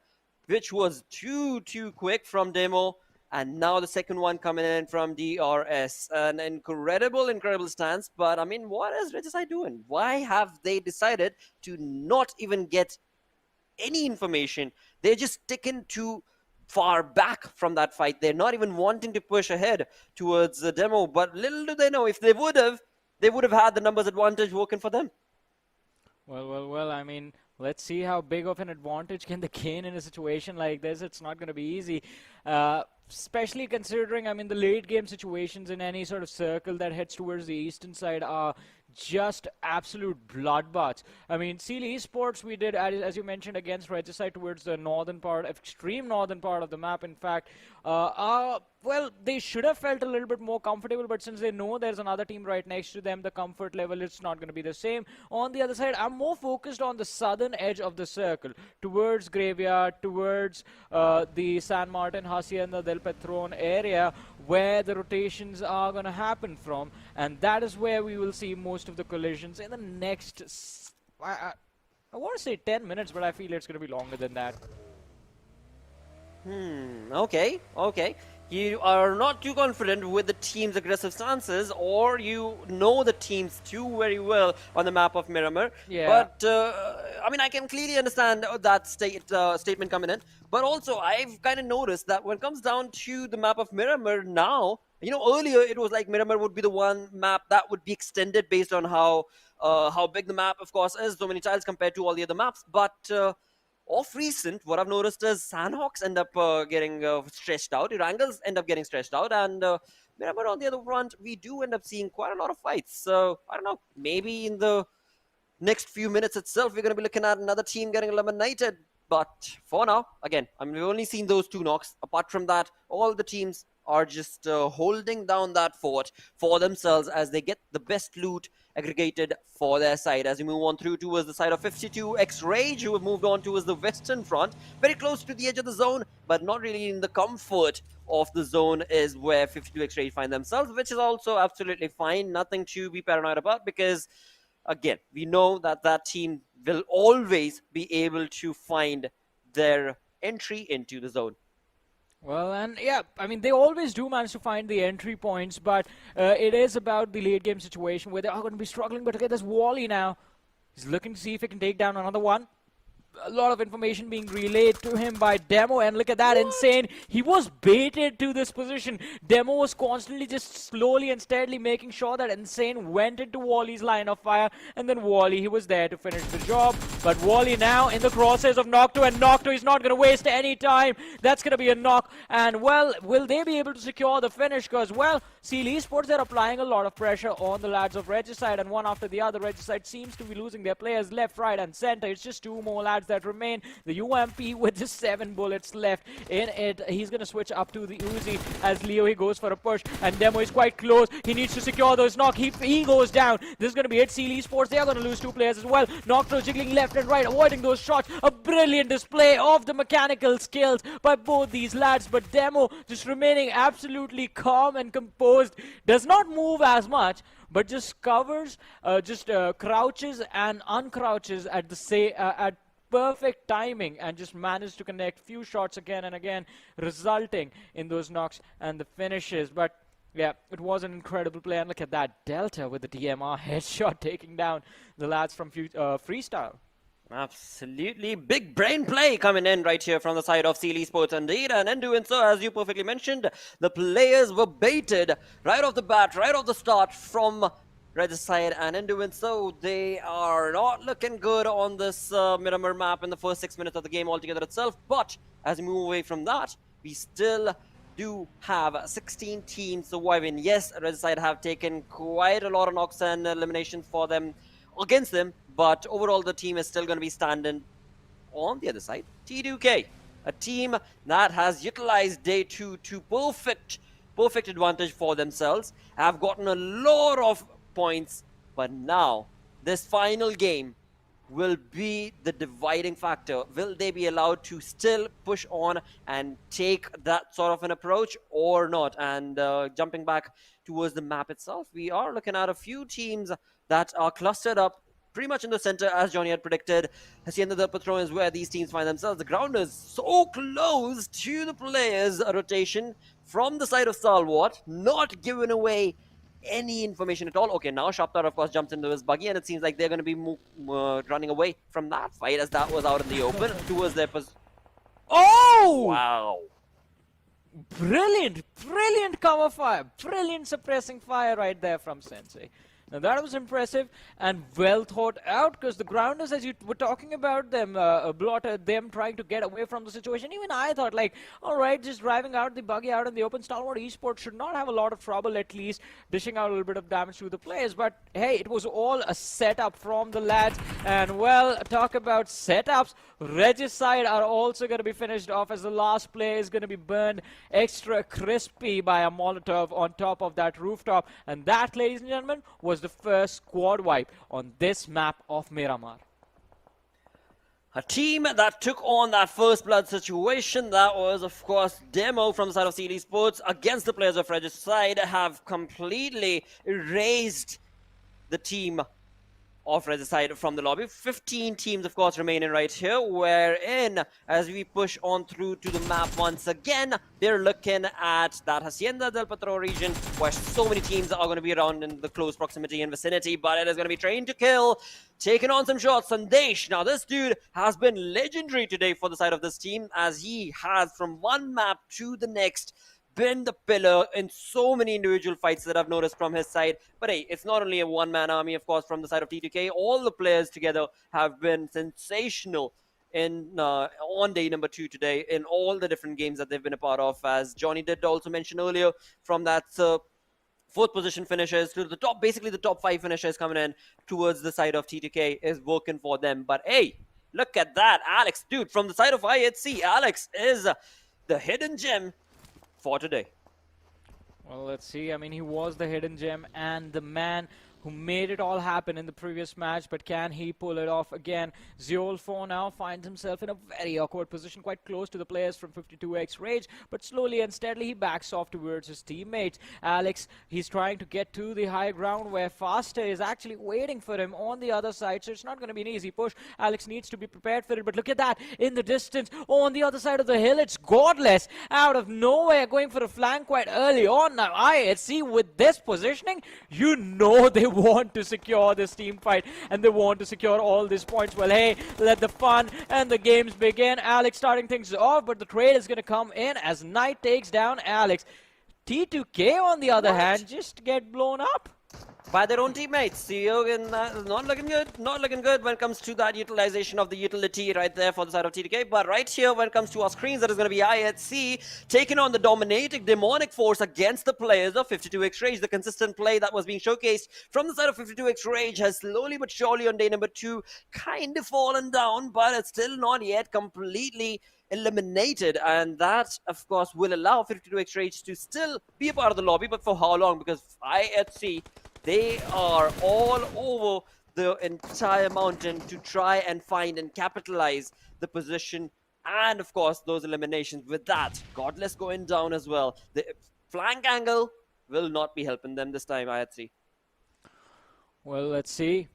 which was too quick from Demo, and now the second one coming in from DRS. An incredible stance, but I mean, what is Regicide doing? Why have they decided to not even get any information? They're just sticking too far back from that fight. They're not even wanting to push ahead towards the Demo, but little do they know, if they would have had the numbers advantage working for them. Well, I mean, let's see how big of an advantage can they gain in a situation like this. It's not going to be easy. Especially considering, I mean, the late game situations in any sort of circle that heads towards the eastern side are just absolute bloodbaths. I mean, Steel Esports, we did, as you mentioned, against Regicide towards the northern part, extreme northern part of the map, in fact. Well, they should have felt a little bit more comfortable, but since they know there's another team right next to them, the comfort level is not going to be the same. On the other side, I'm more focused on the southern edge of the circle, towards Graveyard, towards the San Martin, Hacienda del Petron area, where the rotations are going to happen from, and that is where we will see most of the collisions in the next, I want to say 10 minutes, but I feel it's going to be longer than that. Okay. You are not too confident with the team's aggressive stances, or you know the teams too very well on the map of Miramar. Yeah. But, I mean, I can clearly understand that statement coming in. But also, I've kind of noticed that when it comes down to the map of Miramar now, you know, earlier it was like Miramar would be the one map that would be extended based on how big the map, of course, is, so many tiles compared to all the other maps. But of recent, what I've noticed is Sanhoks end up getting stretched out, Erangels end up getting stretched out, and Miramar on the other front, we do end up seeing quite a lot of fights. So, I don't know, maybe in the next few minutes itself, we're going to be looking at another team getting eliminated. But for now, again, I mean, we've only seen those 2 knocks. Apart from that, all the teams are just holding down that fort for themselves as they get the best loot aggregated for their side. As we move on through towards the side of 52X Rage, who have moved on towards the western front, very close to the edge of the zone, but not really in the comfort of the zone is where 52X Rage find themselves, which is also absolutely fine. Nothing to be paranoid about, because again, we know that that team will always be able to find their entry into the zone. Well, and yeah, I mean, they always do manage to find the entry points, but it is about the late game situation where they are going to be struggling. But okay, there's Wally now. He's looking to see if he can take down another one. A lot of information being relayed to him by Demo, and look at that, insane. He was baited to this position. Demo was constantly just slowly and steadily making sure that Insane went into Wally's line of fire, and then Wally, he was there to finish the job. But Wally now in the crosshairs of Nocto, and Nocto is not going to waste any time. That's going to be a knock, and well, will they be able to secure the finish? Because, well, Seal Esports, they're applying a lot of pressure on the lads of Regicide, and one after the other, Regicide seems to be losing their players left, right, and center. It's just 2 more lads that remain. The UMP with just 7 bullets left in it. He's going to switch up to the Uzi as Leo, he goes for a push, and Demo is quite close. He needs to secure those knock. He goes down. This is going to be it. Seal Esports, they are going to lose 2 players as well. Nocto jiggling left and right, avoiding those shots. A brilliant display of the mechanical skills by both these lads, but Demo just remaining absolutely calm and composed. Does not move as much, but just covers, crouches and uncrouches at the at perfect timing, and just managed to connect few shots again and again, resulting in those knocks and the finishes. But yeah, it was an incredible play, and look at that Delta with the DMR headshot taking down the lads from Freestyle. Absolutely big brain play coming in right here from the side of Seal Esports indeed, and in doing so, as you perfectly mentioned, the players were baited right off the bat, right off the start from Regicide, and in doing so, they are not looking good on this Miramar map in the first 6 minutes of the game altogether itself. But as we move away from that, we still do have 16 teams surviving. Yes, Regicide have taken quite a lot of knocks and eliminations for them against them, but overall the team is still going to be standing on the other side. T2K, a team that has utilized day 2 to perfect advantage for themselves, have gotten a lot of points, but now this final game will be the dividing factor. Will they be allowed to still push on and take that sort of an approach or not? And jumping back towards the map itself, we are looking at a few teams that are clustered up pretty much in the center, as Johnny had predicted. Hacienda del Patron is where these teams find themselves. The ground is so close to the players' rotation from the side of Stalwart, not giving away any information at all. Okay, now Shaptar, of course, jumps into his buggy, and it seems like they're going to be running away from that fight, as that was out in the open towards their Oh! Wow. Brilliant cover fire. Brilliant suppressing fire right there from Sensei. Now that was impressive and well thought out, because the grounders, as you were talking about them, them trying to get away from the situation, even I thought, like, alright, just driving out the buggy out in the open, Stalwart Esports should not have a lot of trouble, at least dishing out a little bit of damage to the players. But hey, it was all a setup from the lads, and well, talk about setups, Regicide are also going to be finished off, as the last player is going to be burned extra crispy by a Molotov on top of that rooftop. And that, ladies and gentlemen, was the first squad wipe on this map of Miramar. A team that took on that first blood situation, that was, of course, Demo from the side of Seal Esports against the players of Regicide, have completely erased the team of Regicide from the lobby. 15 teams, of course, remaining right here, wherein, as we push on through to the map once again, they're looking at that Hacienda del Patro region, where so many teams are going to be around in the close proximity and vicinity, but it is going to be trained to kill, taking on some shots. Sandesh, now this dude has been legendary today for the side of this team, as he has, from one map to the next, been the pillar in so many individual fights that I've noticed from his side. But hey, it's not only a one-man army, of course, from the side of T2K. All the players together have been sensational in on day number 2 today in all the different games that they've been a part of. As Johnny did also mention earlier, from that fourth position finishes to the top, basically the top 5 finishers coming in towards the side of T2K is working for them. But hey, look at that, Alex, dude, from the side of IHC, Alex is the hidden gem for today. Well, let's see. I mean, he was the hidden gem and the man who made it all happen in the previous match, but can he pull it off again? Zeol for now finds himself in a very awkward position, quite close to the players from 52X Rage, but slowly and steadily he backs off towards his teammates. Alex, he's trying to get to the high ground where Faster is actually waiting for him on the other side, so it's not going to be an easy push. Alex needs to be prepared for it, but look at that, in the distance, on the other side of the hill, it's Godless, out of nowhere, going for a flank quite early on. Now, IHC with this positioning, you know they want to secure this team fight and they want to secure all these points. Well, hey, let the fun and the games begin. Alex starting things off, but the trade is going to come in as Knight takes down Alex. T2K, on the other hand, just get blown up by their own teammates. CEO not looking good. Not looking good when it comes to that utilization of the utility right there for the side of T2K. But right here, when it comes to our screens, that is going to be IHC taking on the dominating demonic force against the players of 52X Rage. The consistent play that was being showcased from the side of 52X Rage has slowly but surely on day number 2 kind of fallen down, but it's still not yet completely eliminated, and that of course will allow 52X Rage to still be a part of the lobby. But for how long? Because IHC, they are all over the entire mountain to try and find and capitalize the position and of course those eliminations. With that, Godless going down as well. The flank angle will not be helping them this time, IHC. Well, let's see.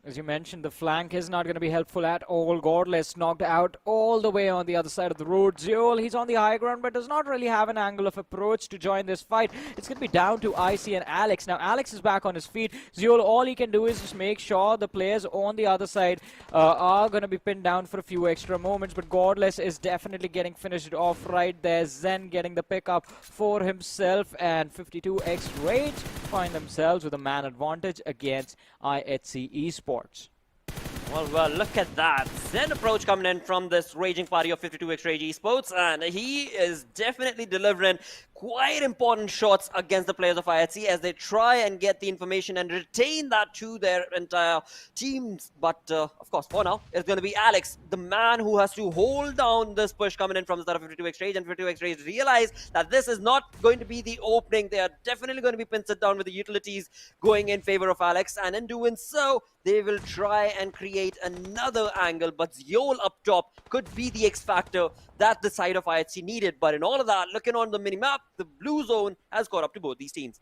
As you mentioned, the flank is not going to be helpful at all. Godless knocked out all the way on the other side of the road. Zeol, he's on the high ground, but does not really have an angle of approach to join this fight. It's going to be down to IC and Alex. Now, Alex is back on his feet. Zeol, all he can do is just make sure the players on the other side are going to be pinned down for a few extra moments, but Godless is definitely getting finished off right there. Zen getting the pickup for himself, and 52X Rage find themselves with a man advantage against IHC Esports. Well, look at that. Zen approach coming in from this raging party of 52X Rage Esports, and he is definitely delivering quite important shots against the players of IHC as they try and get the information and retain that to their entire teams. But of course, for now, it's going to be Alex, the man who has to hold down this push coming in from the start of 52X Rage, and 52X Rage realize that this is not going to be the opening. They are definitely going to be pinched down with the utilities going in favor of Alex, and in doing so, they will try and create another angle, but Zeol up top could be the X factor that the side of IHC needed. But in all of that, looking on the minimap, the blue zone has caught up to both these teams.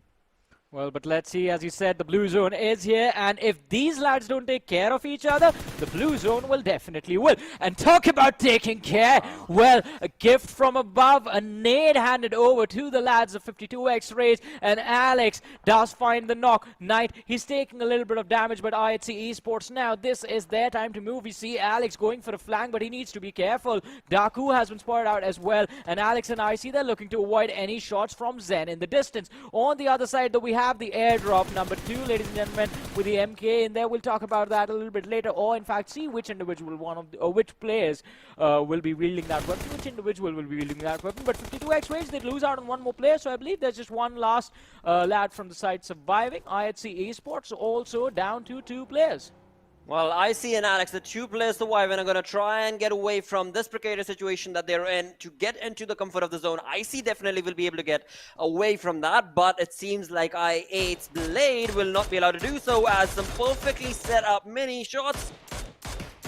Well, but let's see, as you said, the blue zone is here, and if these lads don't take care of each other, the blue zone will definitely will. And talk about taking care, well, a gift from above, a nade handed over to the lads of 52X Rage, and Alex does find the knock. Knight, he's taking a little bit of damage, but IHC Esports now, this is their time to move. We see Alex going for a flank, but he needs to be careful. Daku has been spotted out as well, and Alex and IC, they're looking to avoid any shots from Zen in the distance. On the other side, though, we have the airdrop number 2, ladies and gentlemen, with the MK in there. We'll talk about that a little bit later, or in fact see which individual which players will be wielding that weapon, which individual will be wielding that weapon. But 52X Rage, they lose out on one more player, so I believe there's just one last lad from the side surviving. IHC Esports also down to 2 players. Well, IC and Alex, the 2 players surviving, are going to try and get away from this precarious situation that they're in to get into the comfort of the zone. IC definitely will be able to get away from that, but it seems like I8's Blade will not be allowed to do so, as some perfectly set up mini shots.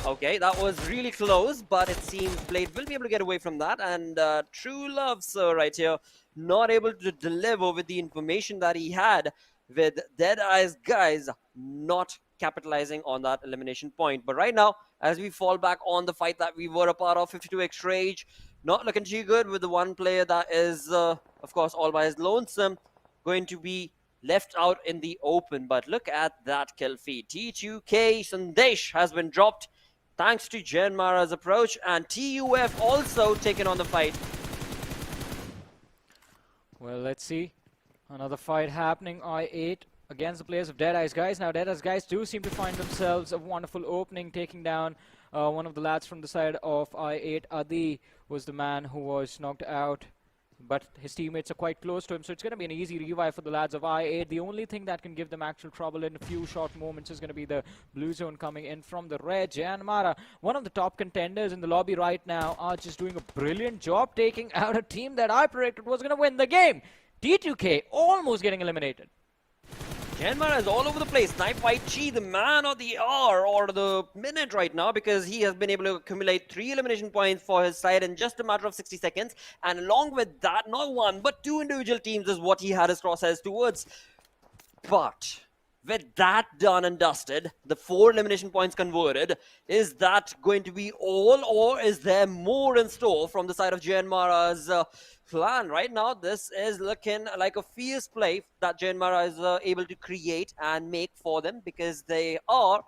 Okay, that was really close, but it seems Blade will be able to get away from that, and True Love, sir, right here, not able to deliver with the information that he had, with Deadeyes Guys not capitalizing on that elimination point. But right now, as we fall back on the fight that we were a part of, 52X Rage not looking too good, with the one player that is, of course, all by his lonesome, going to be left out in the open. But look at that kill feed. T2K Sandesh has been dropped thanks to JyanMaara's approach, and TUF also taking on the fight. Well, let's see. Another fight happening. I8 against the players of Deadeyes Guys. Now, Deadeyes Guys do seem to find themselves a wonderful opening, taking down one of the lads from the side of I8, Adi, was the man who was knocked out. But his teammates are quite close to him, so it's going to be an easy revive for the lads of I8. The only thing that can give them actual trouble in a few short moments is going to be the blue zone coming in from the red. JyanMaara, one of the top contenders in the lobby right now, are just doing a brilliant job taking out a team that I predicted was going to win the game. T2K almost getting eliminated. JyanMaara is all over the place. Snipe the man of the hour or the minute right now, because he has been able to accumulate 3 elimination points for his side in just a matter of 60 seconds. And along with that, not one, but 2 individual teams is what he had his crosshairs towards. But with that done and dusted, the 4 elimination points converted, is that going to be all, or is there more in store from the side of JyanMaara's plan? Right now, this is looking like a fierce play that JyanMaara is able to create and make for them, because they are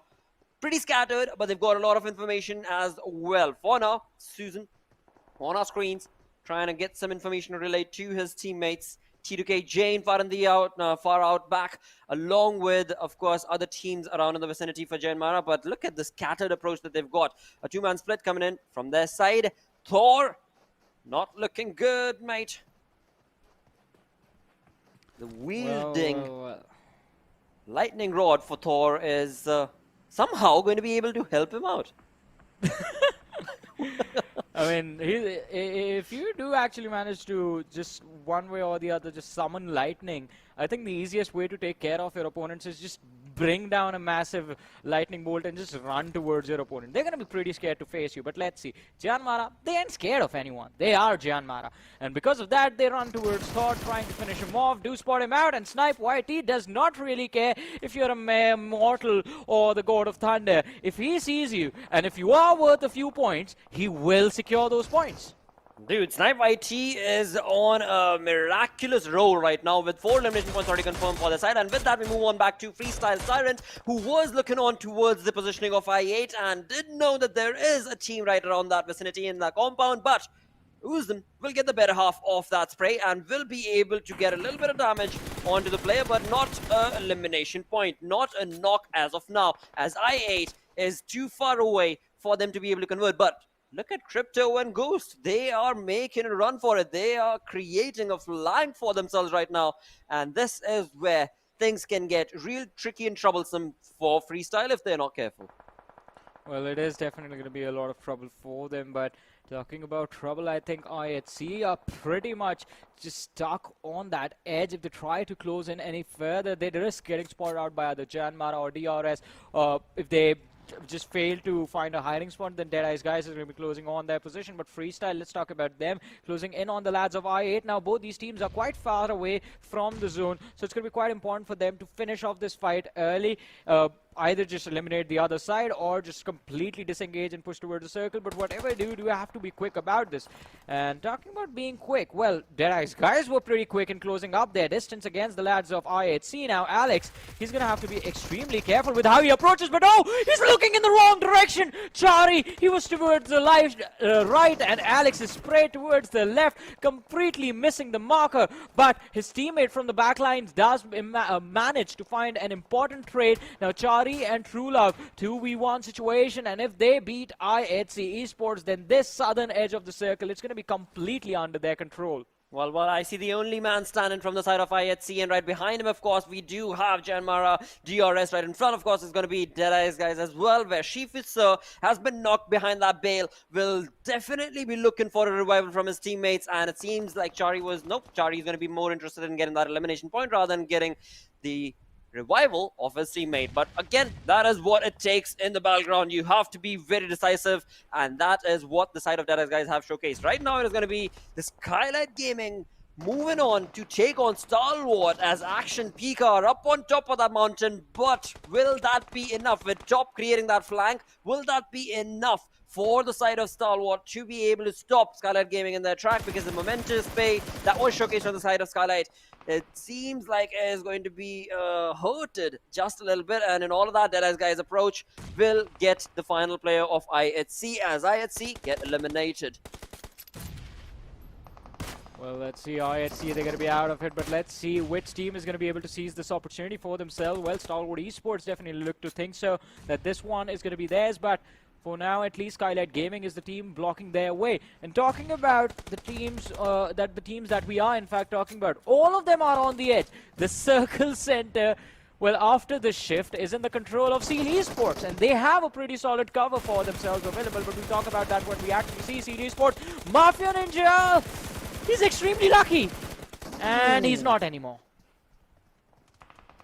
pretty scattered, but they've got a lot of information as well. For now, Susan on our screens trying to get some information related to his teammates. T2K Jane far out back, along with, of course, other teams around in the vicinity for JyanMaara. But look at the scattered approach that they've got. A 2-man split coming in from their side. Thor, not looking good, mate. The wielding lightning rod for Thor is somehow going to be able to help him out. I mean, if you do actually manage to just one way or the other just summon lightning, I think the easiest way to take care of your opponents is just bring down a massive lightning bolt and just run towards your opponent. They're going to be pretty scared to face you, but let's see. JyanMaara, they ain't scared of anyone. They are JyanMaara. And because of that, they run towards Thor, trying to finish him off, do spot him out, and Snipe YT does not really care if you're a mere mortal or the God of Thunder. If he sees you, and if you are worth a few points, he will secure those points. Dude, Snipe IT is on a miraculous roll right now with 4 elimination points already confirmed for their side. And with that, we move on back to Freestyle Tyrant, who was looking on towards the positioning of I8 and did know that there is a team right around that vicinity in that compound. But Uzan will get the better half of that spray and will be able to get a little bit of damage onto the player, but not an elimination point, not a knock as of now, as I8 is too far away for them to be able to convert. But look at Crypto and Ghost. They are making a run for it. They are creating a flank for themselves right now. And this is where things can get real tricky and troublesome for Freestyle if they're not careful. Well, it is definitely going to be a lot of trouble for them, but talking about trouble, I think IHC are pretty much just stuck on that edge. If they try to close in any further, they risk getting spotted out by either JyanMaara or DRS. If they just fail to find a hiding spot, then Deadeyes Guys is going to be closing on their position. But Freestyle, let's talk about them closing in on the lads of I8. Now both these teams are quite far away from the zone, so it's going to be quite important for them to finish off this fight early. Either just eliminate the other side or just completely disengage and push towards the circle. But whatever you do, you have to be quick about this. And talking about being quick, well, Deadeyes Guys were pretty quick in closing up their distance against the lads of I8C. Now Alex, he's going to have to be extremely careful with how he approaches, but oh, he's looking in the wrong direction. Chari, he was towards the right, and Alex is sprayed towards the left, completely missing the marker. But his teammate from the backlines does manage to find an important trade. Now Chari and Trulove 2v1 situation, and if they beat I8C Esports, then this southern edge of the circle, it's going to be completely under their control. Well, I see the only man standing from the side of I8C, and right behind him, of course, we do have JyanMaara, DRS. Right in front, of course, is going to be Deadeyes Guys as well, where Shifitsu has been knocked behind that bale. Will definitely be looking for a revival from his teammates, and it seems like Chari is going to be more interested in getting that elimination point rather than getting the revival of his teammate. But again, that is what it takes in the battleground. You have to be very decisive, and that is what the side of Deadeyes Guys have showcased. Right now, it is going to be the Skylightz Gaming moving on to take on Stalwart as Action Pika are up on top of that mountain. But will that be enough? With Top creating that flank, will that be enough for the side of Stalwart to be able to stop Skylightz Gaming in their track? Because the momentous play that was showcased on the side of Skylightz, it seems like it is going to be hurted just a little bit, and in all of that, Deadeyes Guys approach will get the final player of IHC as IHC get eliminated. Well, let's see. IHC, they're going to be out of it, but let's see which team is going to be able to seize this opportunity for themselves. Well, Stalwart Esports definitely look to think so, that this one is going to be theirs, but For now, at least, Skylightz Gaming is the team blocking their way. And talking about the teams that we are in fact talking about, all of them are on the edge. The circle center, well, after the shift, is in the control of Seal Esports, and they have a pretty solid cover for themselves available. But we'll talk about that when we actually see Seal Esports. Mafia Ninja, he's extremely lucky, and he's not anymore.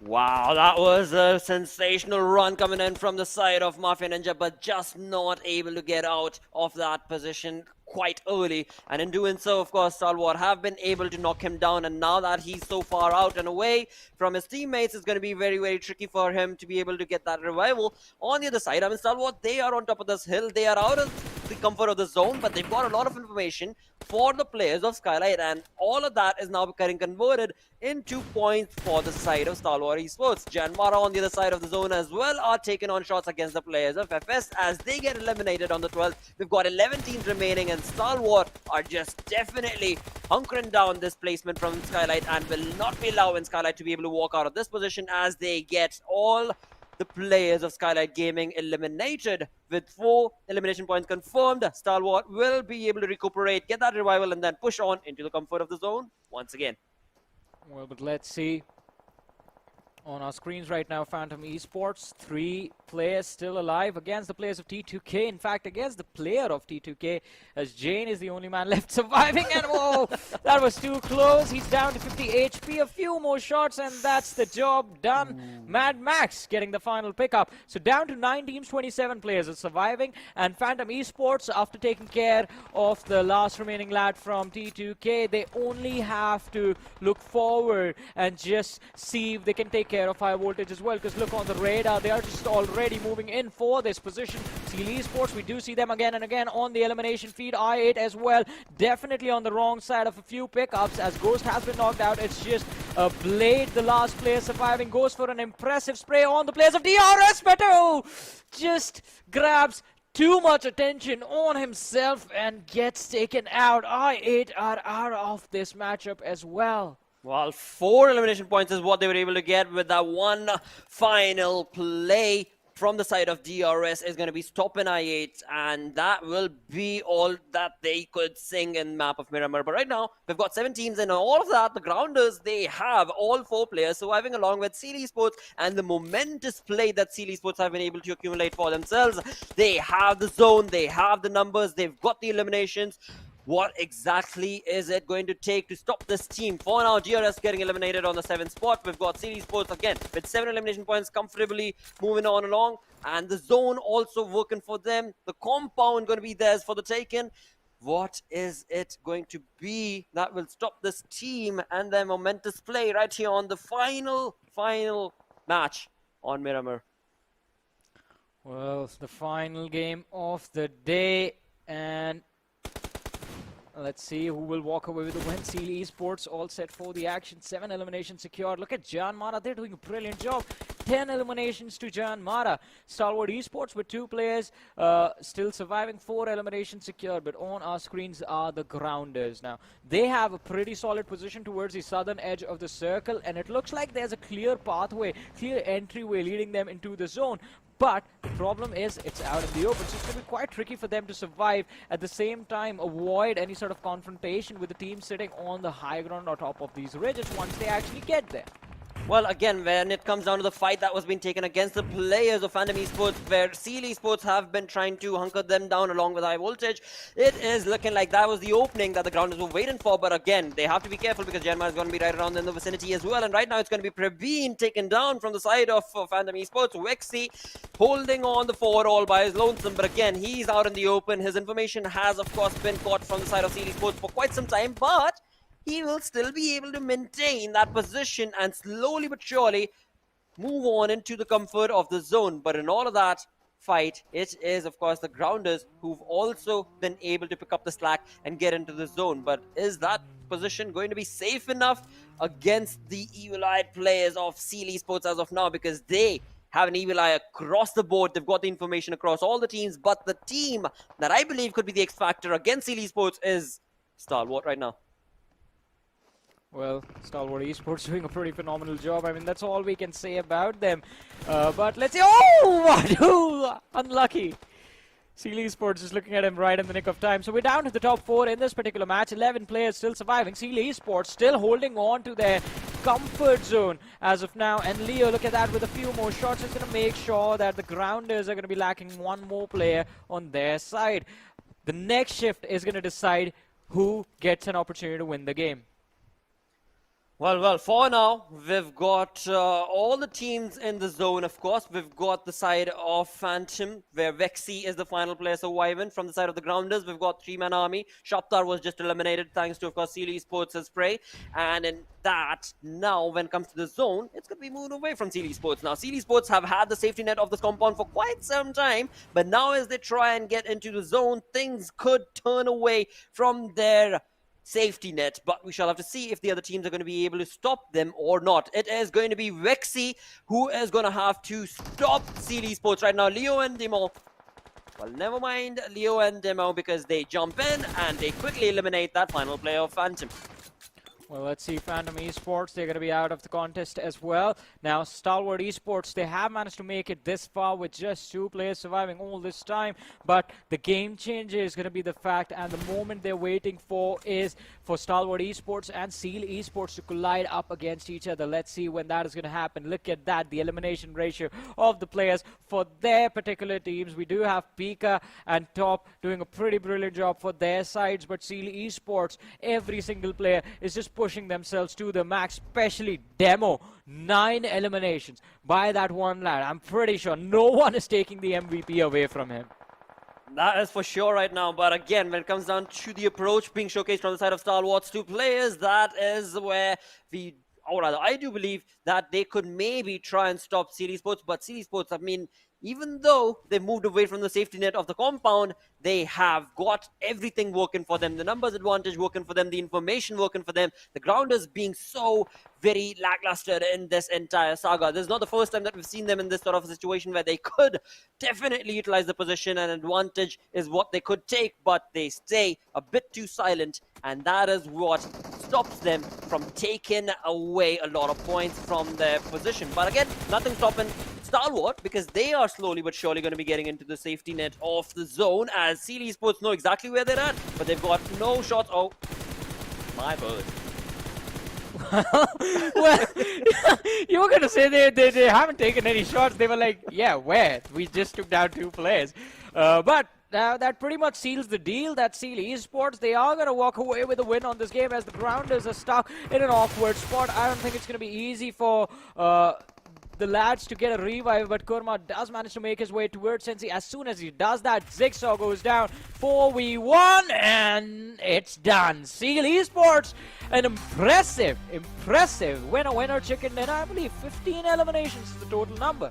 Wow, that was a sensational run coming in from the side of Mafia Ninja, but just not able to get out of that position quite early. And in doing so, of course, Stalwart have been able to knock him down. And now that he's so far out and away from his teammates, it's going to be very, very tricky for him to be able to get that revival. On the other side, I mean, Stalwart, they are on top of this hill. They are out of the comfort of the zone, but they've got a lot of information for the players of Skylightz, and all of that is now getting converted into points for the side of Stalwart Esports. JyanMaara on the other side of the zone as well are taking on shots against the players of FS as they get eliminated on the 12th. We've got 11 teams remaining, and Stalwart are just definitely hunkering down this placement from Skylightz and will not be allowing Skylightz to be able to walk out of this position as they get all the players of Skylightz Gaming eliminated. With 4 elimination points confirmed, Stalwart will be able to recuperate, get that revival, and then push on into the comfort of the zone once again. Well, but let's see. On our screens right now, Phantom Esports, 3 players still alive against the players of T2K. In fact, against the player of T2K, as Jane is the only man left surviving. And whoa, that was too close. He's down to 50 HP. A few more shots, and that's the job done. Mad Max getting the final pickup. So down to 9 teams, 27 players are surviving. And Phantom Esports, after taking care of the last remaining lad from T2K, they only have to look forward and just see if they can take care of high voltage as well, because look on the radar, they are just already moving in for this position. Seal Esports, we do see them again and again on the elimination feed. I8 as well, definitely on the wrong side of a few pickups as Ghost has been knocked out. It's just Blade, the last player surviving, goes for an impressive spray on the players of DRS, but oh, just grabs too much attention on himself and gets taken out. I8 are out of this matchup as well. Well, 4 elimination points is what they were able to get with that one final play from the side of DRS is going to be stopping I8, and that will be all that they could sing in map of Miramar. But right now, we've got 7 teams, and all of that, the grounders, they have all 4 players surviving along with Seal Esports, and the momentous play that Seal Esports have been able to accumulate for themselves. They have the zone, they have the numbers, they've got the eliminations. What exactly is it going to take to stop this team? For now, DRS getting eliminated on the 7th spot. We've got Seal Esports again with 7 elimination points comfortably moving on along. And the zone also working for them. The compound going to be theirs for the taking. What is it going to be that will stop this team and their momentous play right here on the final match on Miramar? Well, it's the final game of the day, and let's see who will walk away with the win. Seal Esports all set for the action. 7 eliminations secured. Look at JyanMaara. They're doing a brilliant job. 10 eliminations to JyanMaara. Stalwart Esports with 2 players still surviving. 4 eliminations secured. But on our screens are the grounders now. They have a pretty solid position towards the southern edge of the circle. And it looks like there's a clear pathway, clear entryway leading them into the zone. But the problem is it's out in the open, so it's going to be quite tricky for them to survive. At the same time, avoid any sort of confrontation with the team sitting on the high ground on top of these ridges once they actually get there. Well, again, when it comes down to the fight that was being taken against the players of Phantom Esports, where Seal Esports have been trying to hunker them down along with high voltage, it is looking like that was the opening that the grounders were waiting for. But again, they have to be careful because JyanMaara is going to be right around in the vicinity as well. And right now, it's going to be Praveen taken down from the side of Phantom Esports. Wexy holding on the forward all by his lonesome. But again, he's out in the open. His information has, of course, been caught from the side of Seal Esports for quite some time. But he will still be able to maintain that position and slowly but surely move on into the comfort of the zone. But in all of that fight, it is, of course, the grounders who've also been able to pick up the slack and get into the zone. But is that position going to be safe enough against the evil-eyed players of Seal Esports as of now? Because they have an evil eye across the board. They've got the information across all the teams. But the team that I believe could be the X-Factor against Seal Esports is Stalwart right now. Well, Stalwart Esports doing a pretty phenomenal job. I mean, that's all we can say about them. But let's see. Oh, Wadu! Unlucky. Sealy Esports is looking at him right in the nick of time. So we're down to the top 4 in this particular match. 11 players still surviving. Sealy Esports still holding on to their comfort zone as of now. And Leo, look at that, with a few more shots, is going to make sure that the Grounders are going to be lacking one more player on their side. The next shift is going to decide who gets an opportunity to win the game. Well, for now, we've got all the teams in the zone, of course. We've got the side of Phantom, where Vexy is the final player surviving. From the side of the Grounders, we've got 3-man army. Shaptar was just eliminated thanks to, of course, Sealy Esports' spray. And in that, now, when it comes to the zone, it's going to be moved away from Sealy Esports. Now, Sealy Esports have had the safety net of this compound for quite some time. But now, as they try and get into the zone, things could turn away from their safety net, but we shall have to see if the other teams are going to be able to stop them or not. It is going to be Vexy who is going to have to stop Sealy Esports right now. Leo and Demo, well, never mind Leo and Demo, because they jump in and they quickly eliminate that final player of Phantom. Well, let's see, Phantom Esports, they're going to be out of the contest as well. Now, Stalwart Esports, they have managed to make it this far with just 2 players surviving all this time. But the game changer is going to be the fact, and the moment they're waiting for is for Stalwart Esports and Seal Esports to collide up against each other. Let's see when that is going to happen. Look at that, the elimination ratio of the players for their particular teams. We do have Pika and Top doing a pretty brilliant job for their sides, but Seal Esports, every single player is just pushing themselves to the max, especially Demo. 9 eliminations by that one lad. I'm pretty sure no one is taking the MVP away from him. That is for sure right now, but again, when it comes down to the approach being showcased from the side of Stalwart's 2 players, that is where or rather, I do believe that they could maybe try and stop Sealy Esports, but Sealy Esports, I mean, even though they've moved away from the safety net of the compound, they have got everything working for them. The numbers advantage working for them, the information working for them, the Grounders being so very lackluster in this entire saga. This is not the first time that we've seen them in this sort of a situation where they could definitely utilize the position, and advantage is what they could take, but they stay a bit too silent, and that is what stops them from taking away a lot of points from their position. But again, nothing stopping Stalwart, because they are slowly but surely going to be getting into the safety net of the zone, as Sealy Esports know exactly where they're at, but they've got no shots. Oh, my bird. Well, you were going to say they haven't taken any shots. They were like, yeah, where? We just took down 2 players. But that pretty much seals the deal. That Sealy Esports, they are going to walk away with a win on this game, as the Grounders are stuck in an awkward spot. I don't think it's going to be easy for the lads to get a revive, but Kurma does manage to make his way towards Sensi. As soon as he does that, Zigsaw goes down. 4v1, and it's done. Seal Esports, an impressive winner chicken dinner. I believe 15 eliminations is the total number.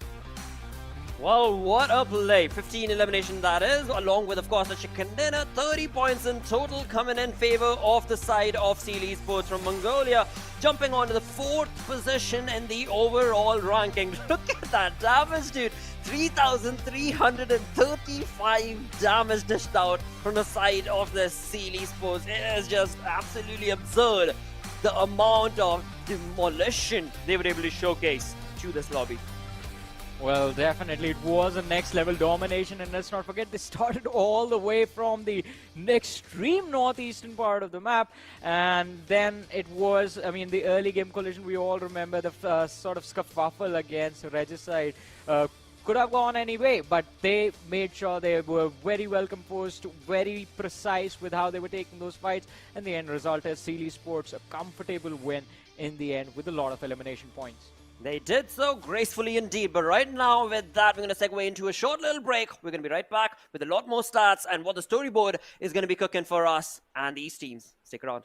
Well, what a play. 15 elimination that is, along with, of course, the chicken dinner. 30 points in total coming in favor of the side of Sealy Esports from Mongolia, jumping on to the 4th position in the overall ranking. Look at that damage, dude. 3,335 damage dished out from the side of the Sealy Esports. It is just absolutely absurd, the amount of demolition they were able to showcase to this lobby. Well, definitely, it was a next-level domination, and let's not forget, they started all the way from the extreme northeastern part of the map, and then it was, I mean, the early game collision, we all remember the sort of scuffle against Regicide. Could have gone anyway, but they made sure they were very well composed, very precise with how they were taking those fights, and the end result is Sealy Sports a comfortable win in the end with a lot of elimination points. They did so gracefully indeed, but right now with that, we're going to segue into a short little break. We're going to be right back with a lot more stats and what the storyboard is going to be cooking for us and these teams. Stick around.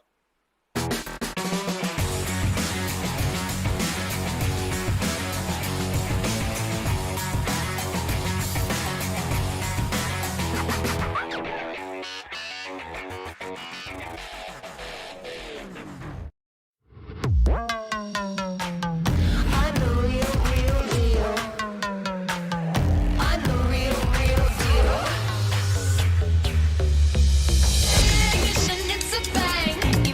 It's a bang.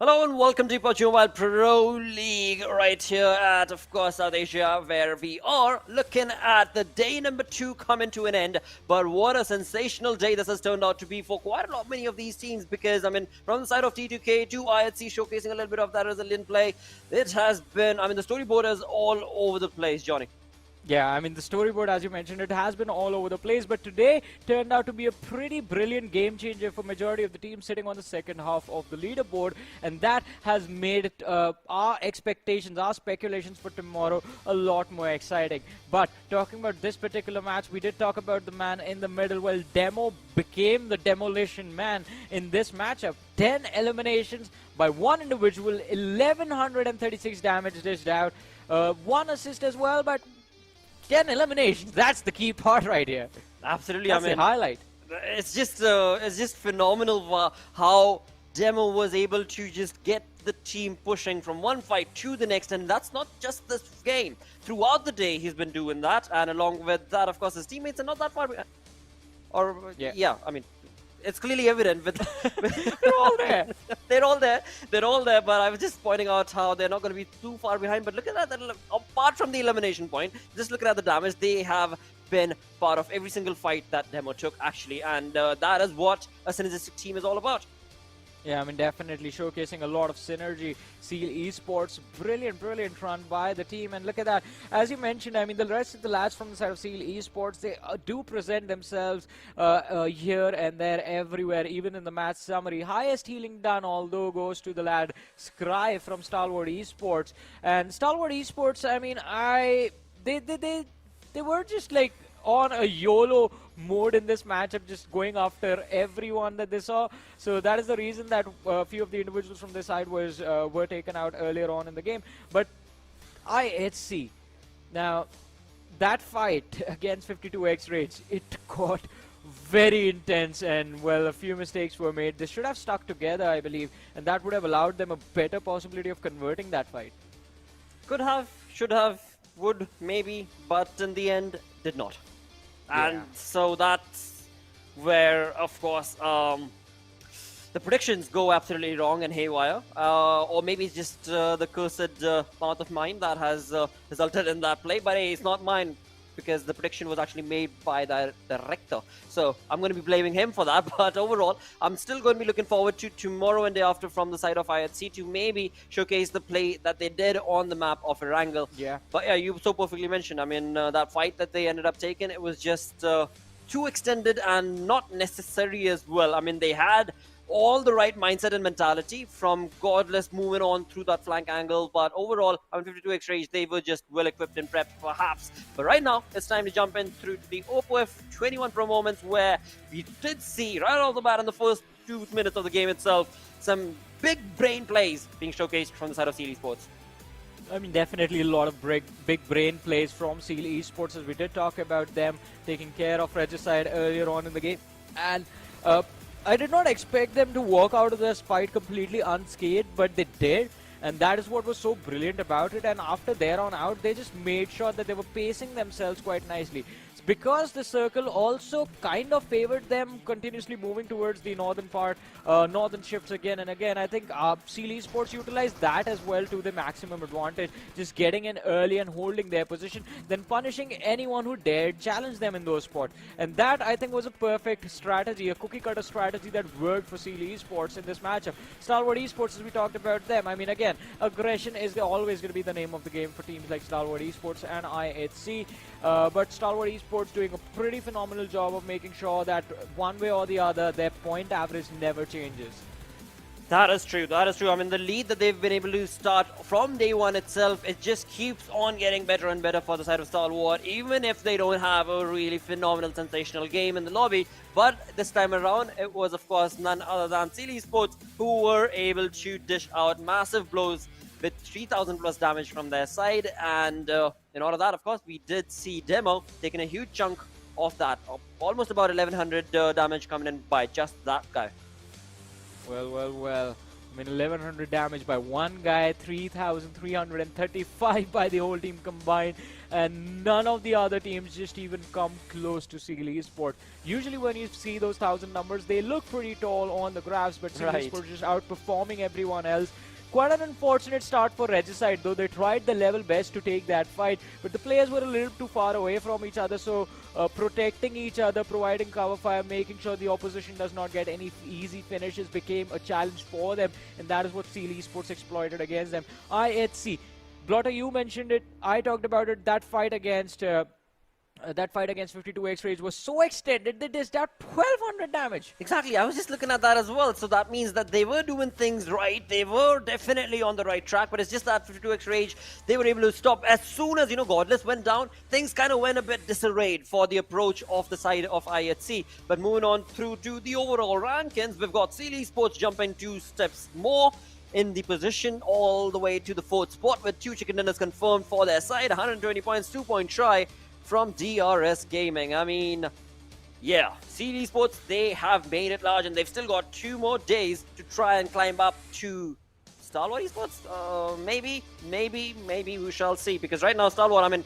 Hello and welcome to PUBG Mobile Pro League right here at, of course, South Asia, where we are looking at the day number 2 coming to an end. But what a sensational day this has turned out to be for quite a lot many of these teams, because, I mean, from the side of T2K to IHC showcasing a little bit of that resilient play, it has been, I mean, the storyboard is all over the place, Johnny. Yeah, I mean, the storyboard, as you mentioned, it has been all over the place, but today turned out to be a pretty brilliant game changer for majority of the teams sitting on the second half of the leaderboard, and that has made it, our expectations, our speculations for tomorrow a lot more exciting. But talking about this particular match, we did talk about the man in the middle. Well, Demo became the demolition man in this matchup. 10 eliminations by one individual, 1136 damage dished out, 1 assist as well, but 10 eliminations, that's the key part right here. Absolutely, That's I mean, the highlight. It's just phenomenal how Demo was able to just get the team pushing from one fight to the next, and that's not just this game. Throughout the day, he's been doing that, and along with that, of course, his teammates are not that far behind. Or, yeah I mean, it's clearly evident, but They're all there. They're all there. They're all there, but I was just pointing out how they're not going to be too far behind. But look at that. Apart from the elimination point, just look at the damage. They have been part of every single fight that Demo took, actually. And that is what a synergistic team is all about. Yeah, I mean, definitely showcasing a lot of synergy. Seal Esports, brilliant run by the team. And look at that. As you mentioned, I mean, the rest of the lads from the side of Seal Esports, they do present themselves here and there, everywhere, even in the match summary. Highest healing done, although, goes to the lad Scry from Stalwart Esports. And Stalwart Esports, I mean, they were just like on a YOLO mode in this matchup, just going after everyone that they saw. So that is the reason that a few of the individuals from this side were taken out earlier on in the game. But IHC, now that fight against 52X Rage, it got very intense, and well, a few mistakes were made. They should have stuck together, I believe, and that would have allowed them a better possibility of converting that fight. Could have, should have, would, maybe, but in the end, did not. And so that's where, of course, the predictions go absolutely wrong and haywire. Or maybe it's just the cursed mouth of mine that has resulted in that play. But hey, it's not mine, because the prediction was actually made by the director. So I'm going to be blaming him for that. But overall, I'm still going to be looking forward to tomorrow and day after from the side of IHC to maybe showcase the play that they did on the map of Erangel. Yeah. But yeah, you so perfectly mentioned. I mean, that fight that they ended up taking, it was just too extended and not necessary as well. I mean, they had all the right mindset and mentality from Godless moving on through that flank angle, but overall, on 52X Rage, they were just well equipped and prepped perhaps. But right now, it's time to jump in through to the Oppo F21 Pro moments, where we did see right off the bat in the first 2 minutes of the game itself some big brain plays being showcased from the side of Seal Esports. I mean, definitely a lot of big brain plays from Seal Esports, as we did talk about them taking care of Regicide earlier on in the game. And I did not expect them to walk out of this fight completely unscathed, but they did. And that is what was so brilliant about it. And after there on out, they just made sure that they were pacing themselves quite nicely. Because the circle also kind of favored them continuously moving towards the northern part, northern shifts again and again. I think Seal Esports utilized that as well to the maximum advantage, just getting in early and holding their position, then punishing anyone who dared challenge them in those spots. And that, I think, was a perfect strategy, a cookie-cutter strategy that worked for Seal Esports in this matchup. Stalwart Esports, as we talked about them, I mean, again, aggression is always going to be the name of the game for teams like Stalwart Esports and IHC. But Stalwart Esports doing a pretty phenomenal job of making sure that one way or the other, their point average never changes. That is true. That is true. I mean, the lead that they've been able to start from day one itself, it just keeps on getting better and better for the side of Stalwart, even if they don't have a really phenomenal, sensational game in the lobby. But this time around, it was, of course, none other than Seal Esports who were able to dish out massive blows with 3,000 plus damage from their side. And in order that, of course, we did see Demo taking a huge chunk of that, almost about 1,100 damage coming in by just that guy. Well. I mean, 1100 damage by one guy, 3335 by the whole team combined, and none of the other teams just even come close to Seal Esports. Usually when you see those 1000 numbers, they look pretty tall on the graphs, but Seal Esports just outperforming everyone else. Quite an unfortunate start for Regicide, though they tried the level best to take that fight, but the players were a little too far away from each other, so protecting each other, providing cover fire, making sure the opposition does not get any easy finishes became a challenge for them, and that is what Seal Esports exploited against them. IHC, Blotter, you mentioned it, I talked about it, that fight against 52X Rage was so extended, they dished out 1200 damage. Exactly, I was just looking at that as well. So that means that they were doing things right. They were definitely on the right track, but it's just that 52X Rage, they were able to stop. As soon as, Godless went down, things kind of went a bit disarrayed for the approach of the side of IHC. But moving on through to the overall rankings, we've got Seal Esports jumping 2 steps more in the position all the way to the 4th spot with 2 chicken dinners confirmed for their side. 120 points, 2-point try from DRS Gaming. I mean, yeah, Seal Esports, they have made it large and they've still got 2 more days to try and climb up to Stalwart Esports. Maybe we shall see, because right now Stalwart, I mean,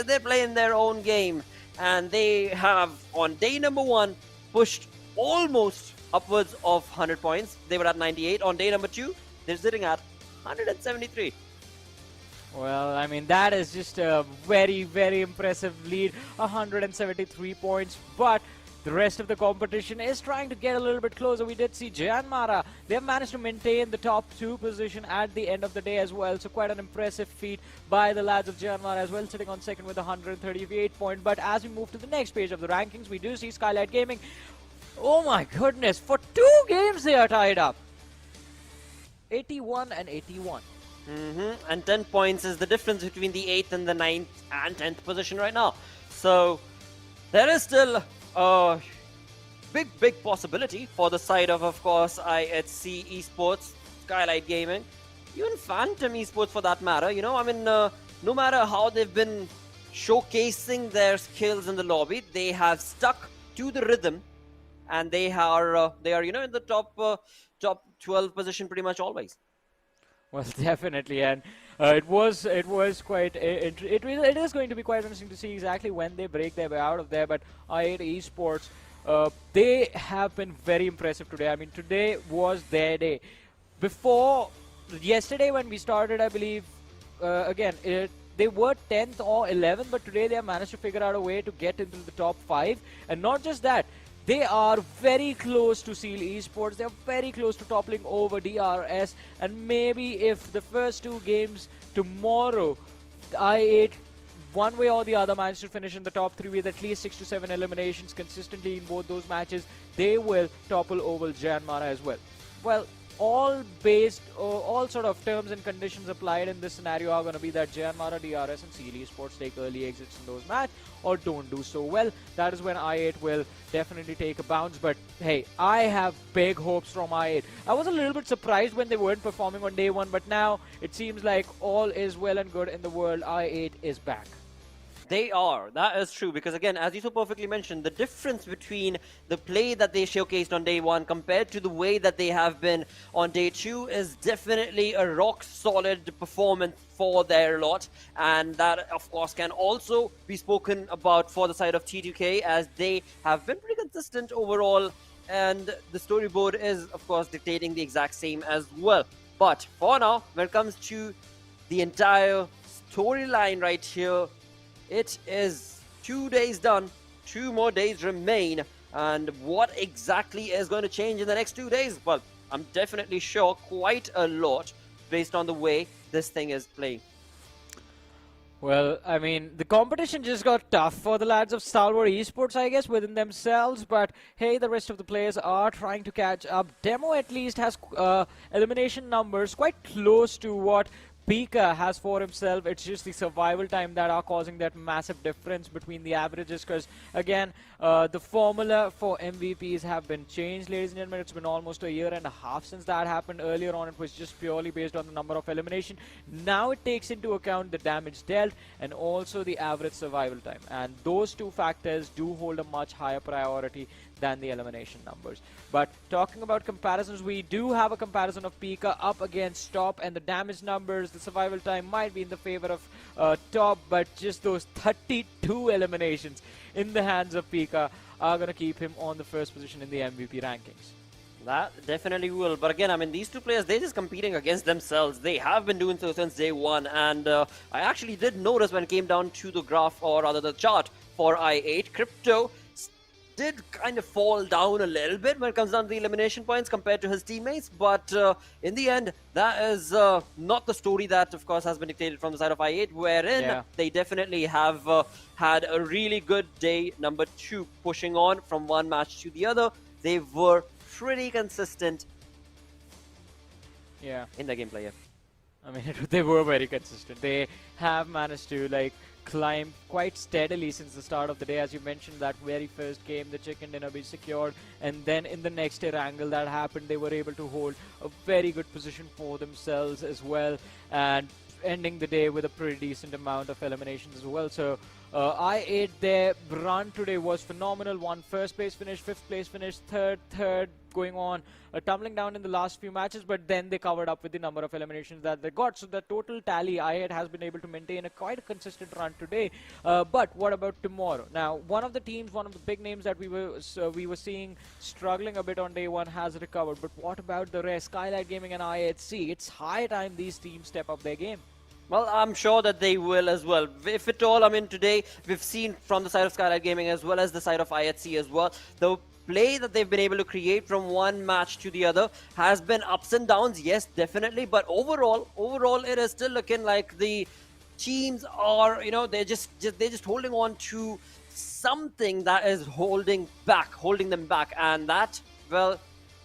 they're playing their own game and they have on day number 1 pushed almost upwards of 100 points. They were at 98. On day number 2, they're sitting at 173. Well, I mean, that is just a very, very impressive lead, 173 points, but the rest of the competition is trying to get a little bit closer. We did see JyanMaara, they have managed to maintain the top 2 position at the end of the day as well, so quite an impressive feat by the lads of JyanMaara as well, sitting on second with 138 points. But as we move to the next page of the rankings, we do see Skylightz Gaming. Oh my goodness, for 2 games they are tied up. 81 and 81. And 10 points is the difference between the 8th and the 9th and 10th position right now. So there is still a big possibility for the side of course, IHC Esports, Skylightz Gaming, even Phantom Esports for that matter. I mean, no matter how they've been showcasing their skills in the lobby, they have stuck to the rhythm, and they are in the top 12 position pretty much always. Well, definitely, and it is going to be quite interesting to see exactly when they break their way out of there. But i8 Esports, they have been very impressive today. I mean, today was their day. Before yesterday when we started, I believe, they were 10th or 11th, but today they have managed to figure out a way to get into the top 5, and not just that. They are very close to Seal Esports. They are very close to toppling over DRS. And maybe if the first 2 games tomorrow, i8, one way or the other, manage to finish in the top 3 with at least 6 to 7 eliminations consistently in both those matches, they will topple over JyanMaara as well. Well, all sort of terms and conditions applied in this scenario are going to be that JyanMaara, DRS and Seal Esports take early exits in those matches or don't do so well. That is when i8 will definitely take a bounce. But hey, I have big hopes from i8. I was a little bit surprised when they weren't performing on day 1, but now it seems like all is well and good in the world. i8 is back. They are. That is true, because again, as you so perfectly mentioned, the difference between the play that they showcased on day 1 compared to the way that they have been on day 2 is definitely a rock-solid performance for their lot, and that, of course, can also be spoken about for the side of T2K, as they have been pretty consistent overall, and the storyboard is, of course, dictating the exact same as well. But for now, when it comes to the entire storyline right here, it is 2 days done, 2 more days remain, and what exactly is going to change in the next 2 days? Well, I'm definitely sure quite a lot based on the way this thing is playing. Well, I mean, the competition just got tough for the lads of Stalwart Esports, I guess, within themselves. But hey, the rest of the players are trying to catch up. Demo at least has elimination numbers quite close to what Pika has for himself. It's just the survival time that are causing that massive difference between the averages, because again, the formula for MVPs have been changed, ladies and gentlemen. It's been almost a year and a half since that happened. Earlier on, it was just purely based on the number of elimination. Now it takes into account the damage dealt and also the average survival time, and those 2 factors do hold a much higher priority than the elimination numbers. But talking about comparisons, we do have a comparison of Pika up against Top, and the damage numbers, the survival time might be in the favor of Top, but just those 32 eliminations in the hands of Pika are going to keep him on the first position in the MVP rankings. That definitely will. But again, I mean, these two players, they're just competing against themselves. They have been doing so since day one. And I actually did notice when it came down to the graph, or rather the chart for I8, Crypto did kind of fall down a little bit when it comes down to the elimination points compared to his teammates. But in the end, that is not the story that, of course, has been dictated from the side of I8, wherein they definitely have had a really good day, number 2, pushing on from one match to the other. They were pretty consistent in the gameplay. I mean, they were very consistent. They have managed to climb quite steadily since the start of the day. As you mentioned, that very first game, the chicken dinner be secured, and then in the next Erangel that happened, they were able to hold a very good position for themselves as well, and ending the day with a pretty decent amount of eliminations as well. So I8, their run today was phenomenal. One first place finish, 5th place finish, third going on, tumbling down in the last few matches, but then they covered up with the number of eliminations that they got. So the total tally, I8 has been able to maintain a quite a consistent run today. But what about tomorrow? Now, one of the teams, one of the big names that we were seeing struggling a bit on day one has recovered. But what about the rest? Skylightz Gaming and I8C. It's high time these teams step up their game. Well, I'm sure that they will as well. If at all, I mean, today we've seen from the side of Skylightz Gaming as well as the side of I8C as well, the play that they've been able to create from one match to the other has been ups and downs, yes, definitely. But overall, it is still looking like the teams are, they're just holding on to something that is holding them back, and that, well,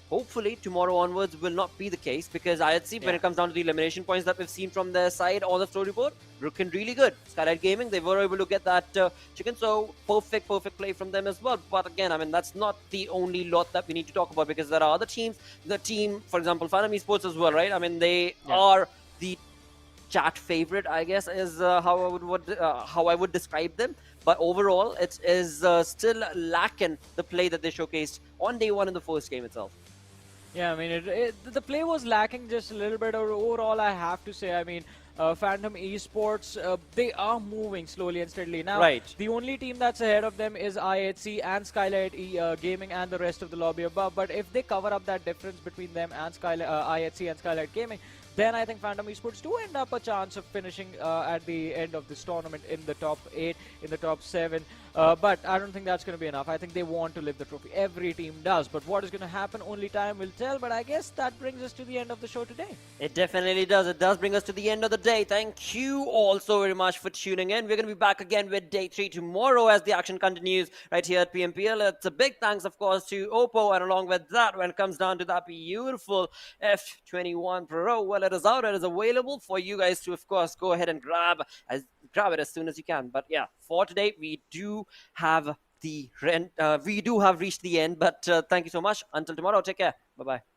hopefully tomorrow onwards will not be the case, because I8C, when it comes down to the elimination points that we've seen from their side on the storyboard, looking really good. Skylightz Gaming, they were able to get that chicken, so perfect play from them as well. But again, I mean, that's not the only lot that we need to talk about, because there are other teams. The team, for example, PMPL Esports as well, right? I mean, they are the chat favorite, I guess, is how I would describe them. But overall, it is still lacking the play that they showcased on day one in the first game itself. Yeah, I mean, the play was lacking just a little bit. Overall, I have to say, I mean, PMPL Esports, they are moving slowly and steadily. Now, the only team that's ahead of them is I8C and Skylightz Gaming and the rest of the lobby above. But if they cover up that difference between them and I8C and Skylightz Gaming, then I think PMPL Esports do end up a chance of finishing at the end of this tournament in the top 8, in the top 7. But I don't think that's going to be enough. I think they want to lift the trophy. Every team does. But what is going to happen, only time will tell. But I guess that brings us to the end of the show today. It definitely does. It does bring us to the end of the day. Thank you all so very much for tuning in. We're going to be back again with day 3 tomorrow as the action continues right here at PMPL. It's a big thanks, of course, to Oppo. And along with that, when it comes down to that beautiful F21 Pro, well, it is out. It is available for you guys to, of course, go ahead and grab it as soon as you can. But yeah, for today, we do have reached the end. But thank you so much. Until tomorrow, take care. Bye-bye.